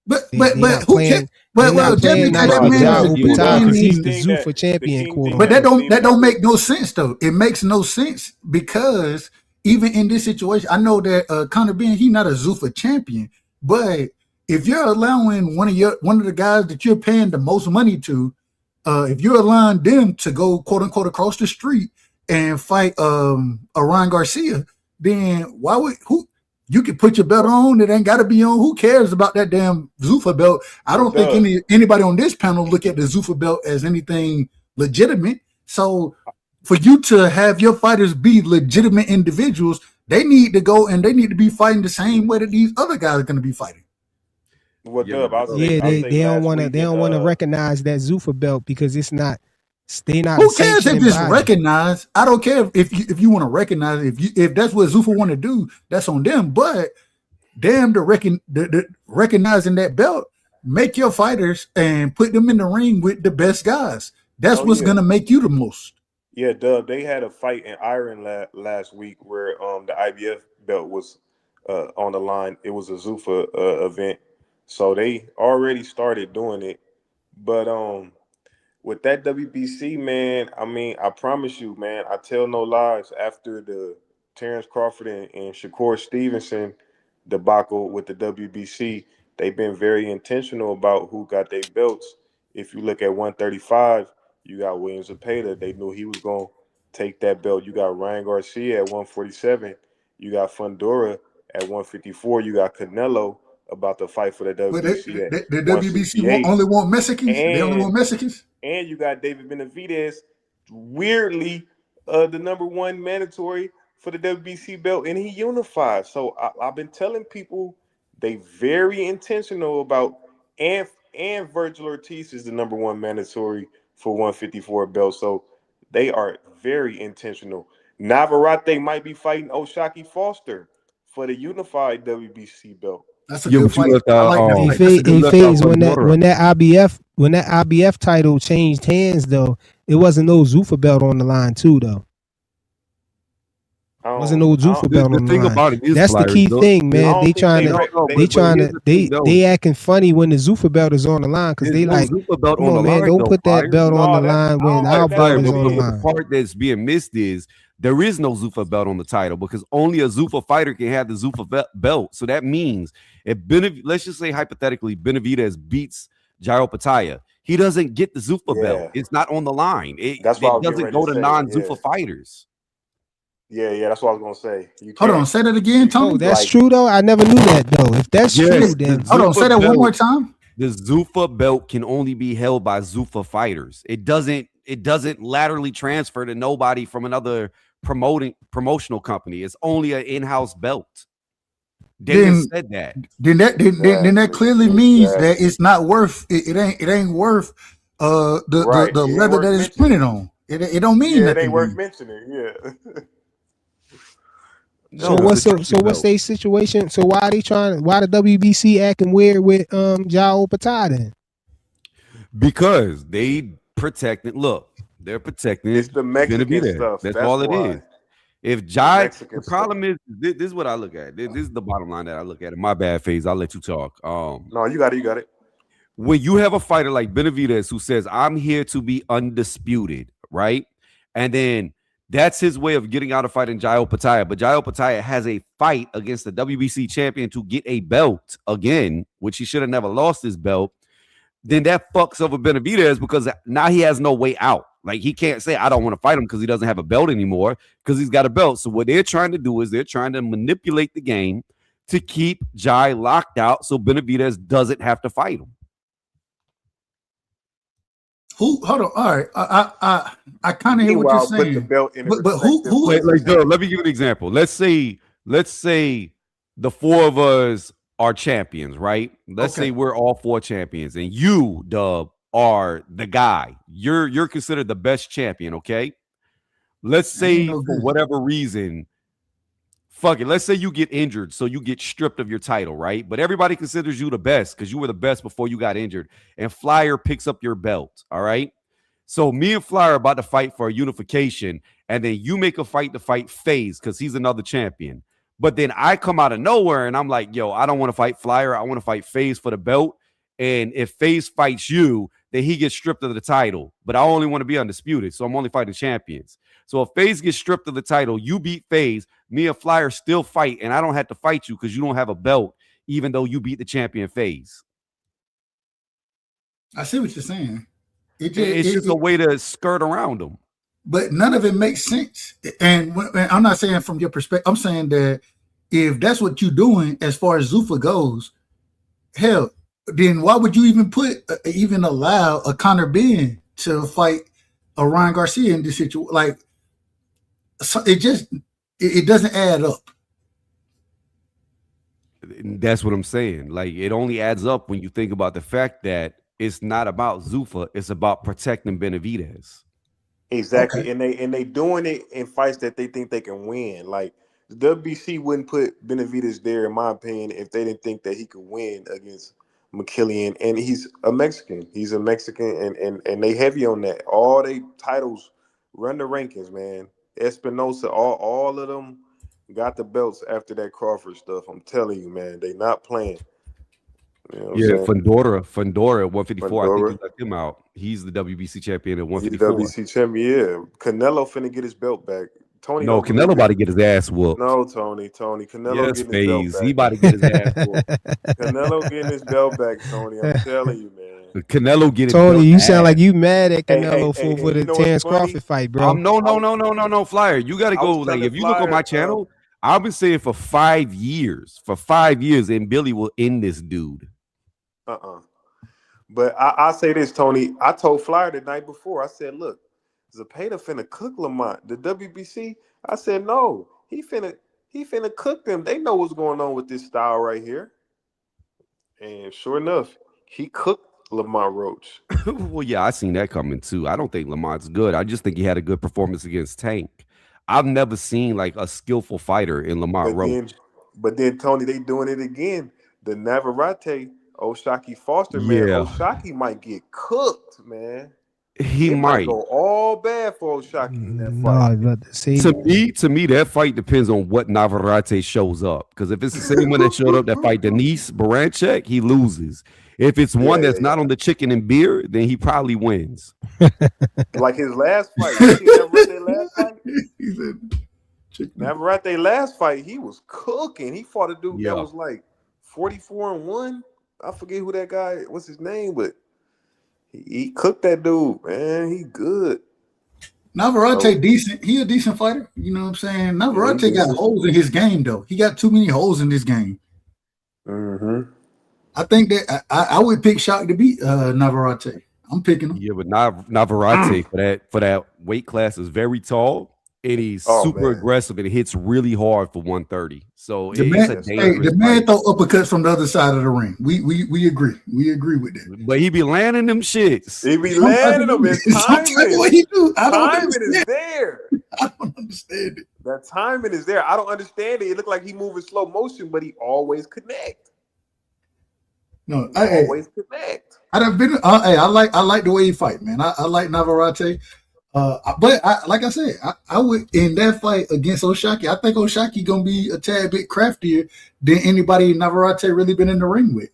Speaker 10: But who cares? Well,
Speaker 7: playing nice with Ja Opetaia because he's the Zuffa champion.
Speaker 10: But that don't make no sense though. It makes no sense because even in this situation, I know that Conor Benn, he's not a Zuffa champion, but if you're allowing one of the guys that you're paying the most money to, if you're allowing them to go quote unquote across the street and fight a Ryan Garcia, then why would you can put your belt on? It ain't got to be on. Who cares about that damn Zuffa belt? I don't think anybody on this panel look at the Zuffa belt as anything legitimate. So for you to have your fighters be legitimate individuals, they need to go and they need to be fighting the same way that these other guys are going to be fighting.
Speaker 13: They
Speaker 7: don't want to recognize that Zuffa belt because it's not. They not.
Speaker 10: Who cares if it's recognized? I don't care if you want to recognize it. If that's what Zuffa want to do, that's on them. But damn, recognizing that belt, make your fighters and put them in the ring with the best guys. That's what's gonna make you the most.
Speaker 13: Yeah, Dub. They had a fight in Ireland last week where the IBF belt was on the line. It was a Zuffa event. So they already started doing it. But with that WBC, man, I mean, I promise you, man, I tell no lies. After the Terrence Crawford and Shakur Stevenson debacle with the WBC, they've been very intentional about who got their belts. If you look at 135, you got William Zepeda. They knew he was going to take that belt. You got Ryan Garcia at 147. You got Fundora at 154. You got Canelo about to fight for the WBC.
Speaker 10: But the WBC only want Mexicans. They only want Mexicans.
Speaker 13: And you got David Benavidez, weirdly, the #1 mandatory for the WBC belt, and he unified. So I've been telling people they very intentional about, and Virgil Ortiz is the #1 mandatory for 154 belt. So they are very intentional. Navarrete might be fighting Oshaki Foster for the unified WBC belt.
Speaker 10: That's a
Speaker 11: Yeah,
Speaker 10: good
Speaker 11: but you
Speaker 10: fight.
Speaker 11: left
Speaker 10: I like that
Speaker 7: Hey,
Speaker 10: fight.
Speaker 11: you left out
Speaker 7: Phase, when
Speaker 11: Fundora.
Speaker 7: that IBF title changed hands though, it wasn't no Zuffa belt on the line too though. Wasn't no Zuffa belt
Speaker 11: The
Speaker 7: on the
Speaker 11: thing
Speaker 7: line.
Speaker 11: about it is,
Speaker 7: That's the
Speaker 11: Flyers,
Speaker 7: key thing,
Speaker 13: I
Speaker 7: man.
Speaker 13: don't
Speaker 7: They
Speaker 13: think
Speaker 7: trying
Speaker 13: they
Speaker 7: to
Speaker 13: re-
Speaker 11: no,
Speaker 13: they
Speaker 7: they
Speaker 11: but
Speaker 7: trying
Speaker 11: here's
Speaker 7: to
Speaker 11: the thing, though.
Speaker 7: they acting funny when the Zuffa belt is on the line because
Speaker 11: There's
Speaker 7: they
Speaker 11: no
Speaker 7: like,
Speaker 11: Zuffa belt
Speaker 7: come
Speaker 11: on the
Speaker 7: on, man,
Speaker 11: line,
Speaker 7: don't
Speaker 11: though,
Speaker 7: put that
Speaker 11: Flyers.
Speaker 7: belt on the
Speaker 13: no, that's
Speaker 7: line
Speaker 13: I
Speaker 7: when
Speaker 13: don't
Speaker 7: our
Speaker 13: think that's
Speaker 7: belt
Speaker 11: Flyer,
Speaker 13: what
Speaker 7: is
Speaker 13: it
Speaker 7: on the
Speaker 11: but the
Speaker 13: is.
Speaker 7: line.
Speaker 11: part that's being missed is there is no Zuffa belt on the title because only a Zuffa fighter can have the Zuffa belt. So that means if let's just say hypothetically Benavidez beats Jairo Pataya, he doesn't get the Zuffa belt.
Speaker 13: Yeah,
Speaker 11: It's not on the line.
Speaker 13: that's what I
Speaker 11: It
Speaker 13: was getting
Speaker 11: doesn't
Speaker 13: ready to
Speaker 11: go to
Speaker 13: say. Yeah,
Speaker 11: non-Zuffa fighters.
Speaker 13: yeah, that's what I was gonna say. You
Speaker 10: Hold on,
Speaker 13: can't.
Speaker 10: say that again,
Speaker 13: You
Speaker 10: Tony.
Speaker 7: Oh, that's
Speaker 13: like
Speaker 7: true though. I never knew that though. If that's true,
Speaker 11: Yes, the
Speaker 7: then
Speaker 10: Hold on, say
Speaker 11: Zuffa
Speaker 10: that one more
Speaker 11: belt.
Speaker 10: time.
Speaker 11: The Zuffa belt can only be held by Zuffa fighters. It doesn't laterally transfer to nobody from another promotional company. It's only an in-house belt. Dana
Speaker 10: Then
Speaker 11: said that.
Speaker 10: then that clearly means that
Speaker 13: exactly.
Speaker 10: it's not worth it ain't worth
Speaker 13: Right.
Speaker 10: the
Speaker 13: It ain't
Speaker 10: leather
Speaker 13: worth
Speaker 10: that it's printed
Speaker 13: mentioning.
Speaker 10: on. It don't mean
Speaker 13: Yeah, it ain't
Speaker 10: nothing
Speaker 13: worth
Speaker 10: then.
Speaker 13: mentioning. Yeah.
Speaker 7: so
Speaker 11: No, it's a trophy
Speaker 7: what's
Speaker 11: belt
Speaker 7: their situation? So why the WBC acting weird with Jao Patah then?
Speaker 11: because they protected. Look, they're
Speaker 13: It's
Speaker 11: protecting
Speaker 13: the Mexican
Speaker 11: Benavidez.
Speaker 13: stuff.
Speaker 11: That's
Speaker 13: That's
Speaker 11: all it
Speaker 13: why.
Speaker 11: is. If
Speaker 13: The
Speaker 11: Jai,
Speaker 13: Mexican
Speaker 11: the
Speaker 13: stuff.
Speaker 11: problem is this is what I look at. This is the bottom line that I look at. In my bad phase, I'll let you talk.
Speaker 13: No, you got it. You got it.
Speaker 11: When you have a fighter like Benavidez who says, I'm here to be undisputed, right? And then that's his way of getting out of fighting Jairo Pataya. But Jairo Pataya has a fight against the WBC champion to get a belt again, which he should have never lost his belt. Then that fucks over Benavidez because now he has no way out. Like he can't say, I don't want to fight him because he doesn't have a belt anymore because he's got a belt. So what they're trying to do is they're trying to manipulate the game to keep Jai locked out so Benavidez doesn't have to fight him.
Speaker 10: Who? Hold on. All right. I kind of hear what you're
Speaker 13: Meanwhile, put the
Speaker 10: saying.
Speaker 13: belt in a
Speaker 10: But who?
Speaker 13: respective
Speaker 11: Like,
Speaker 13: position.
Speaker 11: let me give you an example. Let's say the four of us are champions, right? Let's say we're all four champions, and you, Dub, are the guy. You're considered the best champion, okay? Let's say
Speaker 10: no
Speaker 11: for
Speaker 10: good.
Speaker 11: whatever reason, fuck it. Let's say you get injured, so you get stripped of your title, right? But everybody considers you the best because you were the best before you got injured. And Flyer picks up your belt, all right? So me and Flyer are about to fight for a unification, and then you make a fight to fight FaZe because he's another champion. But then I come out of nowhere and I'm like, yo, I don't want to fight Flyer. I want to fight FaZe for the belt. And if FaZe fights you, then he gets stripped of the title. But I only want to be undisputed, so I'm only fighting champions. So if FaZe gets stripped of the title, you beat FaZe, me and Flyer still fight, and I don't have to fight you because you don't have a belt, even though you beat the champion FaZe.
Speaker 10: I see what you're saying.
Speaker 11: It's just a way to skirt around them.
Speaker 10: But none of it makes sense. And I'm not saying from your perspective. I'm saying that if that's what you're doing as far as Zuffa goes, hell, then why would you even allow a Conor Ben to fight a Ryan Garcia in this situation? Like, so it doesn't add up.
Speaker 11: That's what I'm saying. Like, it only adds up when you think about the fact that it's not about Zuffa, it's about protecting Benavidez.
Speaker 13: Exactly.
Speaker 10: Okay.
Speaker 13: And they doing it in fights that they think they can win. Like the WBC wouldn't put Benavidez there, in my opinion, if they didn't think that he could win against McKillian. And he's a Mexican. He's a Mexican, and they heavy on that. All they titles run the rankings, man. Espinosa, all of them got the belts after that Crawford stuff. I'm telling you, man, they not playing. You know what
Speaker 11: Yeah,
Speaker 13: I'm saying?
Speaker 11: Fundora at 154. I think
Speaker 13: Fundora.
Speaker 11: you left him out. He's the WBC champion at
Speaker 13: He's
Speaker 11: 154.
Speaker 13: WBC champion. Yeah, Canelo finna get his belt back. Tony
Speaker 11: No,
Speaker 13: don't believe
Speaker 11: Canelo
Speaker 13: it.
Speaker 11: about to get his ass whooped.
Speaker 13: No, Tony. Canelo
Speaker 11: Yes,
Speaker 13: getting his belt
Speaker 11: FaZe. He
Speaker 13: back.
Speaker 11: about to get his ass whooped.
Speaker 13: Canelo getting his belt back, Tony. I'm telling you, man.
Speaker 11: Canelo getting
Speaker 7: Tony,
Speaker 11: belt
Speaker 7: you
Speaker 11: ass.
Speaker 7: sound like you mad at Canelo
Speaker 13: Hey,
Speaker 7: for
Speaker 13: you
Speaker 7: the
Speaker 13: know what's
Speaker 7: Terrence
Speaker 13: funny?
Speaker 7: Crawford fight, bro.
Speaker 11: No, Flyer. You got to
Speaker 13: I
Speaker 11: go.
Speaker 13: was
Speaker 11: Like,
Speaker 13: telling
Speaker 11: if you look on my
Speaker 13: Flyer,
Speaker 11: channel, I've been saying for 5 years, and Billy will end this dude.
Speaker 13: But I say this, Tony. I told Flyer the night before. I said, look, Zepeda finna cook Lamont. The WBC. I said, no, he finna cook them. They know what's going on with this style right here. And sure enough, he cooked Lamont Roach.
Speaker 11: Well, yeah, I seen that coming too. I don't think Lamont's good. I just think he had a good performance against Tank. I've never seen like a skillful fighter in Lamont Roach.
Speaker 13: But then, Tony, they doing it again. the Navarrete Oshaki Foster, man,
Speaker 11: Yeah,
Speaker 13: Oshaki might get cooked, man.
Speaker 11: he
Speaker 13: It might
Speaker 11: might.
Speaker 13: go all bad for Oshaki in that
Speaker 7: No,
Speaker 13: fight.
Speaker 7: I was about to say
Speaker 11: To me, that fight depends on what Navarrete shows up. Because if it's the same one that showed up that fight Denise Baranchek, he loses. If it's one that's not on the chicken and beer, then he probably wins.
Speaker 13: Like his last fight. You see Navarrete last fight?
Speaker 10: He said,
Speaker 13: Navarrete last fight, he was cooking. He fought a dude
Speaker 11: Yeah.
Speaker 13: that was like 44-1. I forget who that guy, what's his name, but he cooked that dude, man. He good.
Speaker 10: Navarrete decent. He a decent fighter. You know what I'm saying? Navarrete
Speaker 13: he
Speaker 10: got
Speaker 13: decent.
Speaker 10: holes in his game, though. He got too many holes in this game.
Speaker 13: Mm-hmm.
Speaker 10: I think that I would pick Shock to beat Navarrete. I'm picking him.
Speaker 11: Yeah, but Navarrete for that weight class is very tall. And he's super aggressive and hits really hard for 130. So
Speaker 10: The man throw uppercuts from the other side of the ring. We agree. We agree with that.
Speaker 11: But he be landing them shits.
Speaker 13: He be landing them. His timing.
Speaker 10: What he do? I don't
Speaker 13: timing
Speaker 10: understand.
Speaker 13: is there.
Speaker 10: I don't understand it.
Speaker 13: That timing is there. I don't understand it. It looked like he moving slow motion, but he always connect.
Speaker 10: No,
Speaker 13: always connect.
Speaker 10: I like the way he fight, man. I like Navarrete. But like I said, I would in that fight against Oshaki. I think Oshaki gonna be a tad bit craftier than anybody Navarrete really been in the ring with.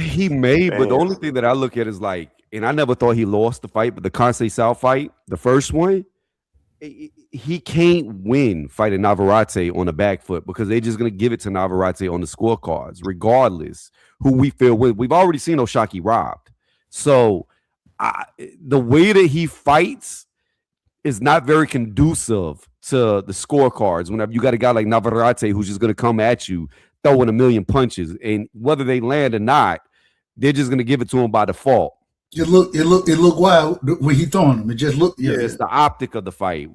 Speaker 11: He may, but the only thing that I look at is like, and I never thought he lost the fight, but the Conceição fight, the first one, he can't win fighting Navarrete on the back foot because they're just gonna give it to Navarrete on the scorecards, regardless who we feel with. We've already seen Oshaki robbed, so. The way that he fights is not very conducive to the scorecards. Whenever you got a guy like Navarrete who's just going to come at you, throwing a million punches, and whether they land or not, they're just going to give it to him by default.
Speaker 10: It look wild when he throwing them. It just look.
Speaker 11: Yeah, it's the optic of the fight,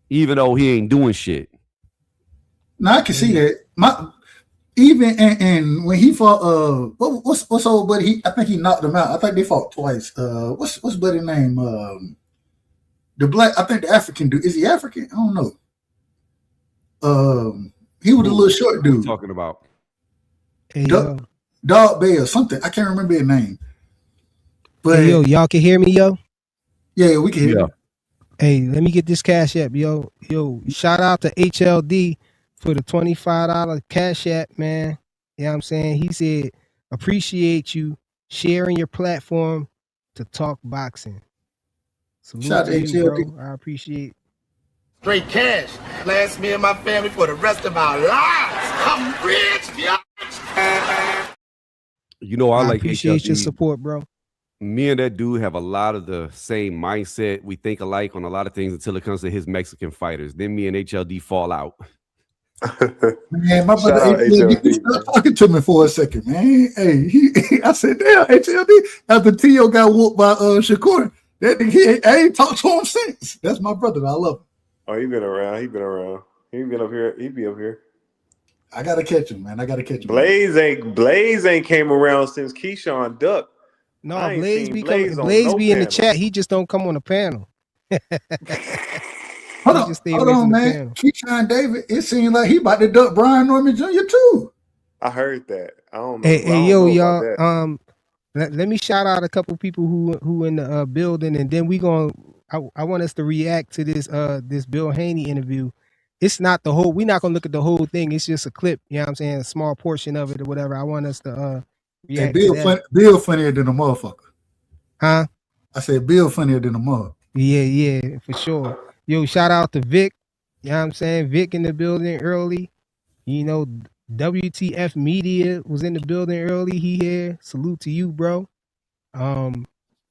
Speaker 11: even though he ain't doing shit.
Speaker 10: Now I can see that. Even and when he fought what's old buddy? I think he knocked him out. I think they fought twice. What's buddy's name? The black, I think the African dude. Is he African? I don't know. He was a little short dude.
Speaker 11: Talking about
Speaker 10: Dog Bay or something. I can't remember his name. But
Speaker 7: hey, yo, y'all can hear me, yo?
Speaker 10: Yeah, we can hear you.
Speaker 7: Hey, let me get this cash app, yo. Yo, shout out to HLD for the $25 cash app, man. You know what I'm saying? He said, appreciate you sharing your platform to talk boxing. Salute
Speaker 10: Shout
Speaker 7: to
Speaker 10: out
Speaker 7: you,
Speaker 10: HLD.
Speaker 7: bro. I appreciate.
Speaker 14: Straight cash. Last me and my family for the rest of our lives. I'm rich, bitch.
Speaker 11: You know, I like
Speaker 7: appreciate
Speaker 11: HLD.
Speaker 7: your support, bro.
Speaker 11: Me and that dude have a lot of the same mindset. We think alike on a lot of things until it comes to his Mexican fighters. Then me and HLD fall out.
Speaker 10: Man, my brother HLD stopped talking to me for a second, man. Hey, I said, damn, HLD, after Tio got whooped by Shakur, that nigga, I ain't talked to him since. That's my brother. I love him.
Speaker 13: Oh, he been around. He been up here. He be up here.
Speaker 10: I gotta catch him, man. I gotta catch him.
Speaker 13: Blaze ain't came around since Keyshawn Duck.
Speaker 7: No, Blaze be in the chat. He just don't come on the panel.
Speaker 10: Hold on, man. Keyshawn David, it seems like he about to duck Brian Norman Jr. too.
Speaker 13: I heard that. I don't know.
Speaker 7: Hey, yo, y'all. Let me shout out a couple people who in the building, and then I want us to react to this Bill Haney interview. It's not the whole. We're not gonna look at the whole thing. It's just a clip. You know what I'm saying? A small portion of it or whatever. I want us to react to that.
Speaker 10: Bill funnier than a motherfucker.
Speaker 7: Huh?
Speaker 10: I said Bill funnier than a mother.
Speaker 7: Yeah, for sure. Yo, shout out to Vic. You know what I'm saying? Vic in the building early. You know, WTF Media was in the building early. He here. Salute to you, bro. Let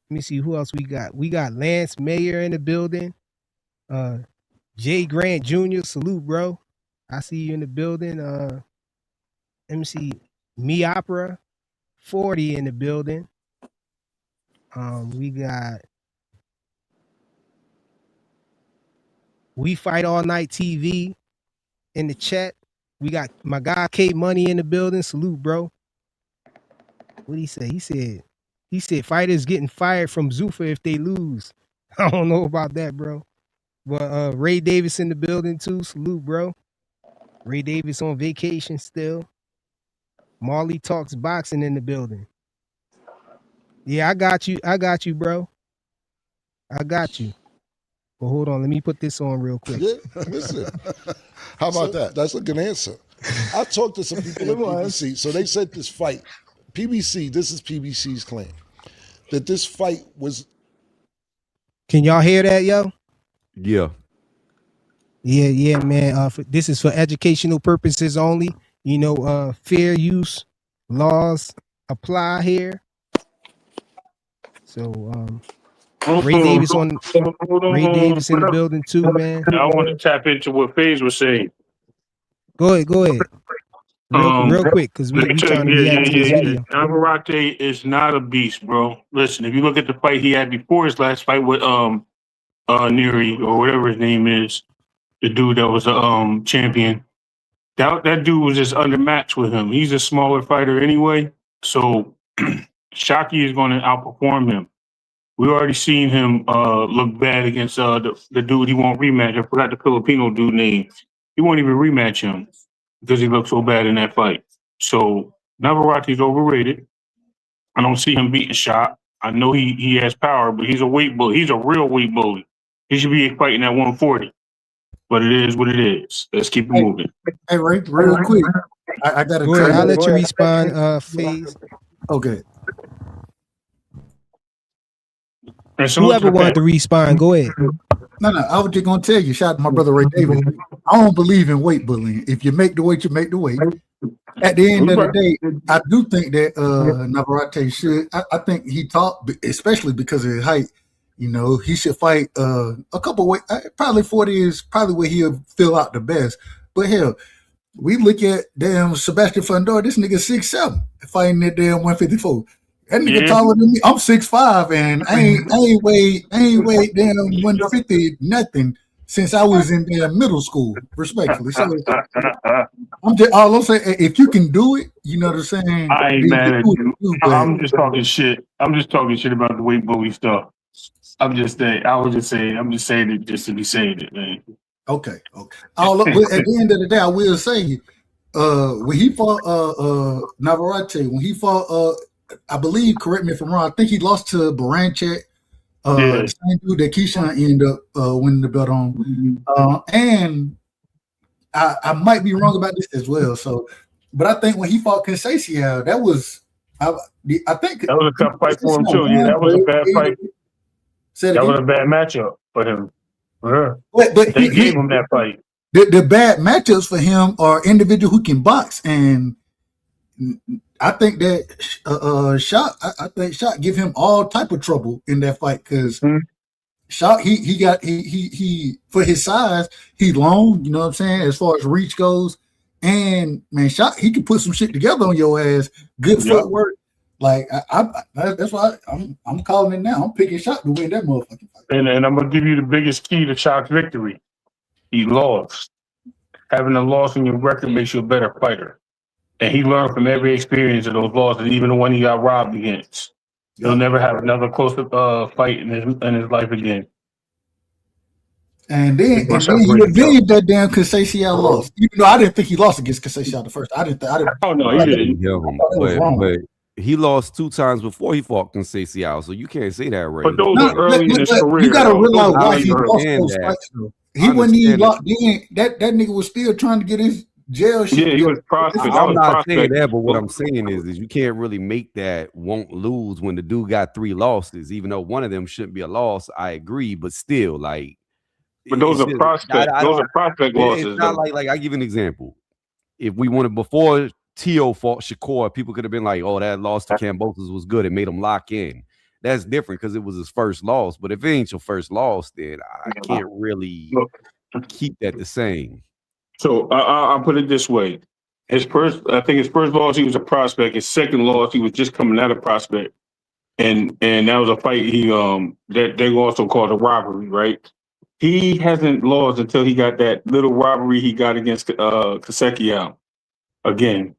Speaker 7: me see who else we got. We got Lance Mayer in the building. Jay Grant Jr. Salute, bro. I see you in the building. Let me see. Me Opera 40 in the building. We got We Fight All Night TV in the chat. We got my guy K Money in the building. Salute, bro. What did he say? He said fighters getting fired from Zuffa if they lose. I don't know about that, bro. But Ray Davis in the building too. Salute, bro. Ray Davis on vacation still. Marley talks boxing in the building. Yeah, I got you. I got you, bro. I got you. But hold on, let me put this on real quick.
Speaker 15: Yeah, listen. How about that? That's a good answer. I talked to some people at PBC. So they said this fight, PBC, this is PBC's claim, that this fight was.
Speaker 7: Can y'all hear that, yo?
Speaker 11: Yeah.
Speaker 7: Yeah, man. This is for educational purposes only. You know, fair use laws apply here. So, Ray Davis Ray Davis in the building too, man.
Speaker 3: I want to tap into what FaZe was saying.
Speaker 7: Go ahead. Real quick, because we trying to react to this video.
Speaker 3: Navarrete is not a beast, bro. Listen, if you look at the fight he had before his last fight with Neri or whatever his name is, the dude that was a champion, that dude was just undermatched with him. He's a smaller fighter anyway, so Shockey is going to outperform him. We already seen him look bad against the dude he won't rematch. I forgot the Filipino dude name. He won't even rematch him because he looked so bad in that fight. So Navarrete's overrated. I don't see him beating Shot. I know he has power, but he's a weight bully. He's a real weight bully. He should be fighting at 140. But it is what it is. Let's keep it moving.
Speaker 10: Hey, Ray, real quick. I got to
Speaker 7: go ahead. I'll let you respond, FaZe.
Speaker 10: Okay.
Speaker 7: Whoever wanted to respond, go ahead.
Speaker 10: No, I was just gonna tell you, shout out to my brother Ray Davis. I don't believe in weight bullying. If you make the weight, you make the weight. At the end of the day, I do think that Navarrete should. I think he taught, especially because of his height. You know, he should fight a couple weight. Probably 40 is probably where he'll fill out the best. But hell, we look at damn Sebastian Fundora. This nigga 6'7", fighting at damn 154. That nigga taller than me. I'm 6'5", and I ain't weighed damn 150 nothing since I was in damn middle school. Respectfully, so I'm just all I'm saying. If you can do it, you know what I'm saying.
Speaker 3: I ain't mad at you. I'm just talking shit. I'm just talking shit about the weight bully stuff. I'm just saying. I'm just saying it just to be saying it, man.
Speaker 10: Okay. At the end of the day, I will say, when he fought Navarrete, when he fought I believe, correct me if I'm wrong, I think he lost to Baranchek, the same dude that Keyshawn ended up winning the belt on. And I might be wrong about this as well. So, but I think when he fought Conceição, that was, I think
Speaker 3: that was a tough fight for him too. Yeah, that was a bad fight. That was a bad matchup for him. But they gave him that fight.
Speaker 10: The bad matchups for him are individuals who can box, and I think that Shot give him all type of trouble in that fight because Shot he for his size, he's long, you know what I'm saying, as far as reach goes. And man, Shot, he can put some shit together on your ass. Good footwork. Like that's why I'm calling it now. I'm picking Shot to win that motherfucking fight.
Speaker 3: And I'm gonna give you the biggest key to Shot's victory. He lost. Having a loss in your record makes you a better fighter. And he learned from every experience of those losses, even the one he got robbed against. He'll never have another close fight in his life again.
Speaker 10: And then he avenged that damn Conceição loss. Even though I didn't think he lost against Conceição the first. I didn't.
Speaker 3: Oh no, he didn't.
Speaker 11: But he lost 2 times before he fought Conceição, so you can't say that right.
Speaker 3: But those are early in his career.
Speaker 10: You got to realize why he lost those fights. He wasn't even locked in. That nigga was still trying to get his jail shit.
Speaker 3: Yeah, he was prospect.
Speaker 11: I'm not saying that, but what I'm saying is you can't really make that won't lose when the dude got 3 losses, even though one of them shouldn't be a loss. I agree, but still, like.
Speaker 3: But those are prospect. Those are prospect losses.
Speaker 11: It's not like I give an example. If we wanted before Tio fought Shakur, people could have been like, "Oh, that loss to Kambosos was good. It made him lock in." That's different because it was his first loss. But if it ain't your first loss, then I can't really keep that the same.
Speaker 3: So I'll put it this way: his first loss, he was a prospect. His second loss, he was just coming out of prospect, and that was a fight that they also called a robbery, right? He hasn't lost until he got that little robbery he got against Conceição again.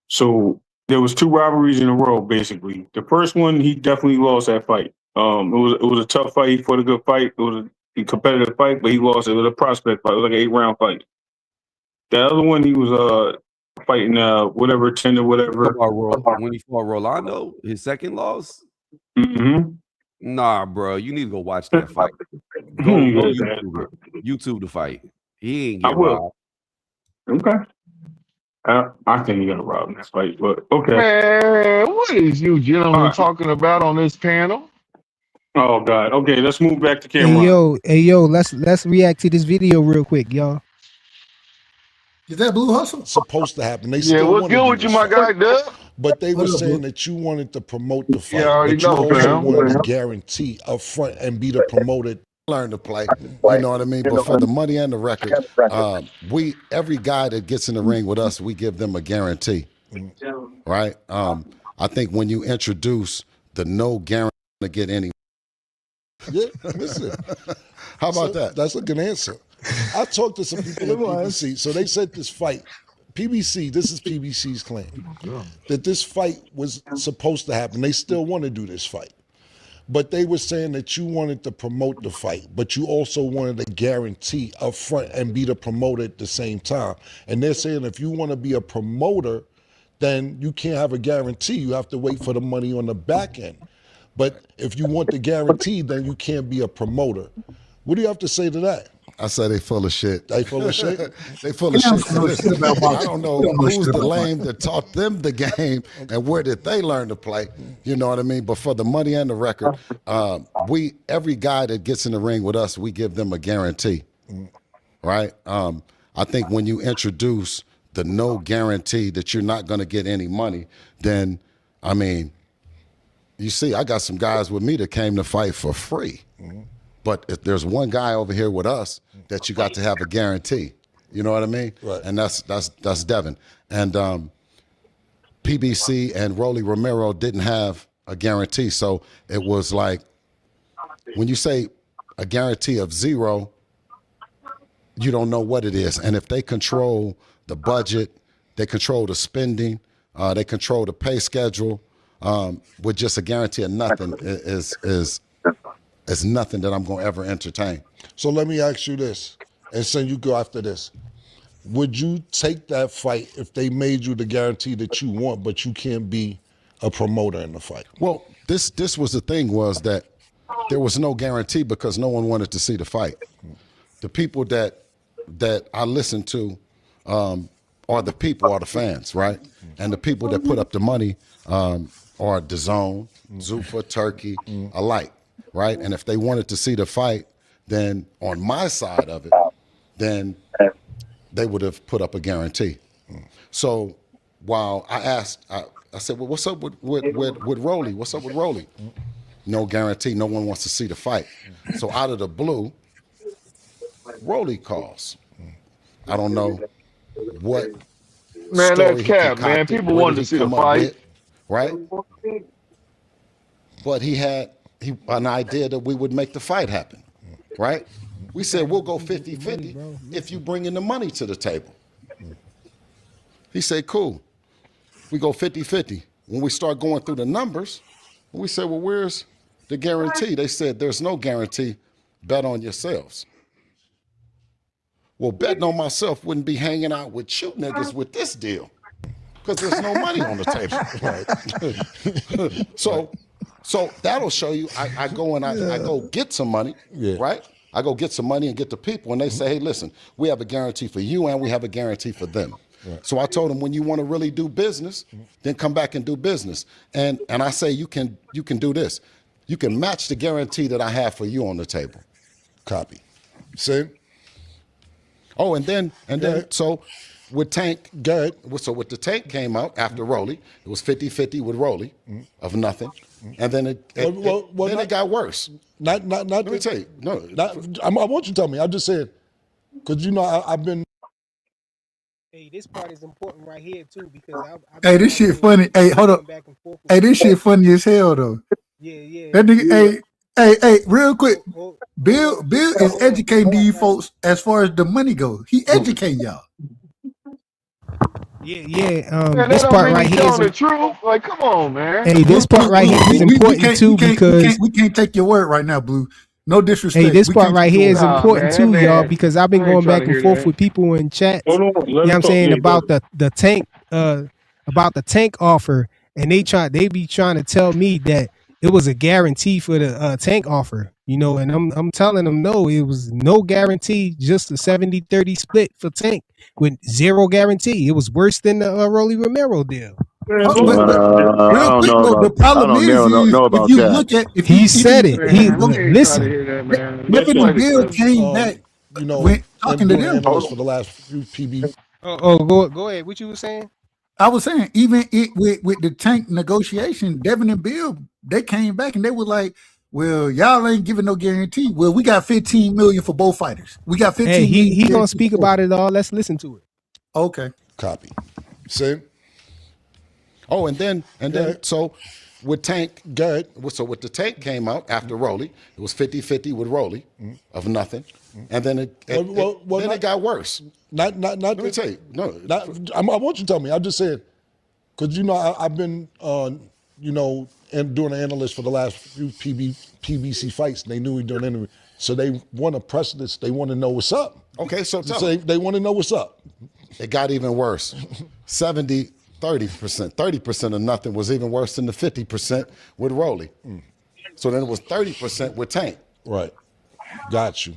Speaker 3: So there was 2 robberies in a row, basically. The first one, he definitely lost that fight. It was a tough fight. He fought a good fight. It was a competitive fight, but he lost. It was a prospect fight. It was like an 8-round fight. The other one, he was fighting whatever tender, whatever.
Speaker 11: When he fought Rolando, his second loss.
Speaker 3: Mm-hmm.
Speaker 11: Nah, bro, you need to go watch that fight. Go YouTube it. YouTube the fight. He ain't
Speaker 3: I
Speaker 11: get
Speaker 3: will.
Speaker 11: robbed.
Speaker 3: Okay. I think he got robbed in that fight, but okay.
Speaker 16: Man, what is you gentlemen talking about on this panel?
Speaker 3: Oh God. Okay, let's move back to Cameron.
Speaker 7: Hey yo, let's react to this video real quick, y'all.
Speaker 10: Is that Blue Hustle?
Speaker 15: Supposed to happen. They
Speaker 16: Yeah,
Speaker 15: still
Speaker 16: what's
Speaker 15: want to
Speaker 16: good
Speaker 15: do
Speaker 16: with you,
Speaker 15: this
Speaker 16: my
Speaker 15: fight.
Speaker 16: guy, Dub?
Speaker 15: But they were
Speaker 10: What up,
Speaker 15: saying
Speaker 10: bro?
Speaker 15: that you wanted to promote the fight,
Speaker 16: Yeah, I already
Speaker 15: but you
Speaker 16: know,
Speaker 15: also
Speaker 16: fam.
Speaker 15: wanted to guarantee up front and be the promoted.
Speaker 17: Learn to play, you know what I mean? But for the money and the record, every guy that gets in the ring with us, we give them a guarantee, right? I think when you introduce the no guarantee to get any.
Speaker 15: Yeah, listen.
Speaker 17: How about that?
Speaker 15: That's a good answer. I talked to some people at PBC, so they said this fight, PBC, this is PBC's claim, that this fight was supposed to happen. They still want to do this fight. But they were saying that you wanted to promote the fight, but you also wanted a guarantee up front and be the promoter at the same time. And they're saying if you want to be a promoter, then you can't have a guarantee. You have to wait for the money on the back end. But if you want the guarantee, then you can't be a promoter. What do you have to say to that?
Speaker 17: I say they full of shit.
Speaker 15: They full of shit?
Speaker 17: They full of shit. Listen, I don't know who's the lame that taught them the game and where did they learn to play. You know what I mean? But for the money and the record, every guy that gets in the ring with us, we give them a guarantee, right? I think when you introduce the no guarantee that you're not going to get any money, then, I mean, you see, I got some guys with me that came to fight for free. But if there's one guy over here with us that you got to have a guarantee, you know what I mean?
Speaker 15: Right.
Speaker 17: And that's Devin. And PBC and Rolly Romero didn't have a guarantee. So it was like, when you say a guarantee of zero, you don't know what it is. And if they control the budget, they control the spending, they control the pay schedule, with just a guarantee of nothing is nothing that I'm going to ever entertain.
Speaker 15: So let me ask you this, and send you go after this. Would you take that fight if they made you the guarantee that you want, but you can't be a promoter in the fight?
Speaker 17: Well, this was the thing, was that there was no guarantee because no one wanted to see the fight. The people that I listen to are the fans, right? And the people that put up the money are DAZN, Zuffa, Turkey, alike. Right? And if they wanted to see the fight, then on my side of it, then they would have put up a guarantee. So while I asked, I said, well, what's up with Rolly? What's up with Rolly? No guarantee. No one wants to see the fight. So out of the blue, Rolly calls. I don't know what
Speaker 16: Man,
Speaker 17: story
Speaker 16: that's
Speaker 17: he
Speaker 16: cap, man.
Speaker 17: concocted,
Speaker 16: People
Speaker 17: where
Speaker 16: wanted
Speaker 17: did
Speaker 16: to
Speaker 17: he
Speaker 16: see the
Speaker 17: come up
Speaker 16: fight.
Speaker 17: with, right? But he had an idea that we would make the fight happen, right? We said, we'll go 50-50 if you bring in the money to the table. He said, cool. We go 50-50. When we start going through the numbers, we said, well, where's the guarantee? They said, there's no guarantee. Bet on yourselves. Well, betting on myself wouldn't be hanging out with you niggas with this deal because there's no money on the table. Right? So that'll show you, I go and I go get some money, right? I go get some money and get the people, and they say, hey, listen, we have a guarantee for you and we have a guarantee for them. Right. So I told them, when you want to really do business, then come back and do business. And I say, you can do this. You can match the guarantee that I have for you on the table.
Speaker 15: Copy. See?
Speaker 17: Oh, and then so with Tank, so with the Tank came out after Rolly, it was 50-50 with Rolly of nothing. And then it got worse.
Speaker 15: Let me
Speaker 17: tell you. No,
Speaker 15: I want you to tell me. I'm just saying, because you know I've been.
Speaker 7: Hey, this part is important right here too, because
Speaker 10: hey, this shit funny. Hey, hold up. Hey, this shit funny as hell though.
Speaker 7: Yeah.
Speaker 10: That nigga, hey, real quick. Bill is educating these folks as far as the money goes. He educating y'all.
Speaker 7: Yeah.
Speaker 16: Man,
Speaker 7: This part right here is
Speaker 16: the truth. Like, come on, man.
Speaker 7: Hey, this part right here is important too, because
Speaker 10: we can't take your word right now, Blue. No disrespect.
Speaker 7: Hey, this
Speaker 10: We
Speaker 7: part
Speaker 10: can't
Speaker 7: right
Speaker 10: just
Speaker 7: here
Speaker 10: do
Speaker 7: is
Speaker 10: it.
Speaker 7: important too, y'all, because I've been
Speaker 16: I ain't
Speaker 7: going
Speaker 16: trying
Speaker 7: back
Speaker 16: to
Speaker 7: and
Speaker 16: hear
Speaker 7: forth
Speaker 16: that.
Speaker 7: with people in chats.
Speaker 3: Hold on,
Speaker 7: You know what I'm saying about the tank about the tank offer, and they be trying to tell me that it was a guarantee for the tank offer, you know, and I'm telling them no, it was no guarantee, just a 70-30 split for tank with zero guarantee. It was worse than the Rolly Romero deal.
Speaker 10: But
Speaker 16: I
Speaker 10: real
Speaker 16: don't
Speaker 10: quick
Speaker 16: know
Speaker 10: though, the
Speaker 16: about. I
Speaker 10: problem
Speaker 16: don't
Speaker 10: is
Speaker 16: know
Speaker 10: if
Speaker 16: about
Speaker 10: you
Speaker 16: that.
Speaker 10: look at if you
Speaker 7: He said it.
Speaker 10: even
Speaker 7: He
Speaker 10: look
Speaker 16: I ain't trying to
Speaker 7: listen.
Speaker 16: hear that, man.
Speaker 10: Devin
Speaker 16: Play
Speaker 10: and
Speaker 16: the
Speaker 10: Bill
Speaker 16: clip.
Speaker 10: came back
Speaker 15: You know,
Speaker 10: when
Speaker 15: and
Speaker 10: talking to
Speaker 15: doing
Speaker 10: them.
Speaker 15: analysts for the last few PB.
Speaker 7: Go ahead. What you were saying?
Speaker 10: I was saying, even with the tank negotiation, Devin and Bill, they came back and they were like, well, y'all ain't giving no guarantee. Well, we got 15 million for both fighters. We got
Speaker 7: Hey,
Speaker 10: 15 million.
Speaker 7: he gonna
Speaker 10: guaranteed
Speaker 7: speak
Speaker 10: for both.
Speaker 7: about it all. Let's listen to it.
Speaker 10: Okay.
Speaker 15: Copy. Same.
Speaker 17: Oh, and then so with Tank,
Speaker 15: good.
Speaker 17: So with the Tank came out after Rolly, it was 50-50 with Rolly of nothing, and then it got worse.
Speaker 15: Not.
Speaker 17: Let me tell you,
Speaker 15: I want you to tell me. I'm just saying, because you know I've been you know and doing an analyst for the last few PBC fights, and they knew we were doing an interview, so they want to press this. They want to know what's up.
Speaker 17: Okay, so
Speaker 15: they want to know what's up.
Speaker 17: It got even worse. 30%. 30% of nothing was even worse than the 50% with Rolly. So then it was 30% with Tank.
Speaker 15: Right. Got you.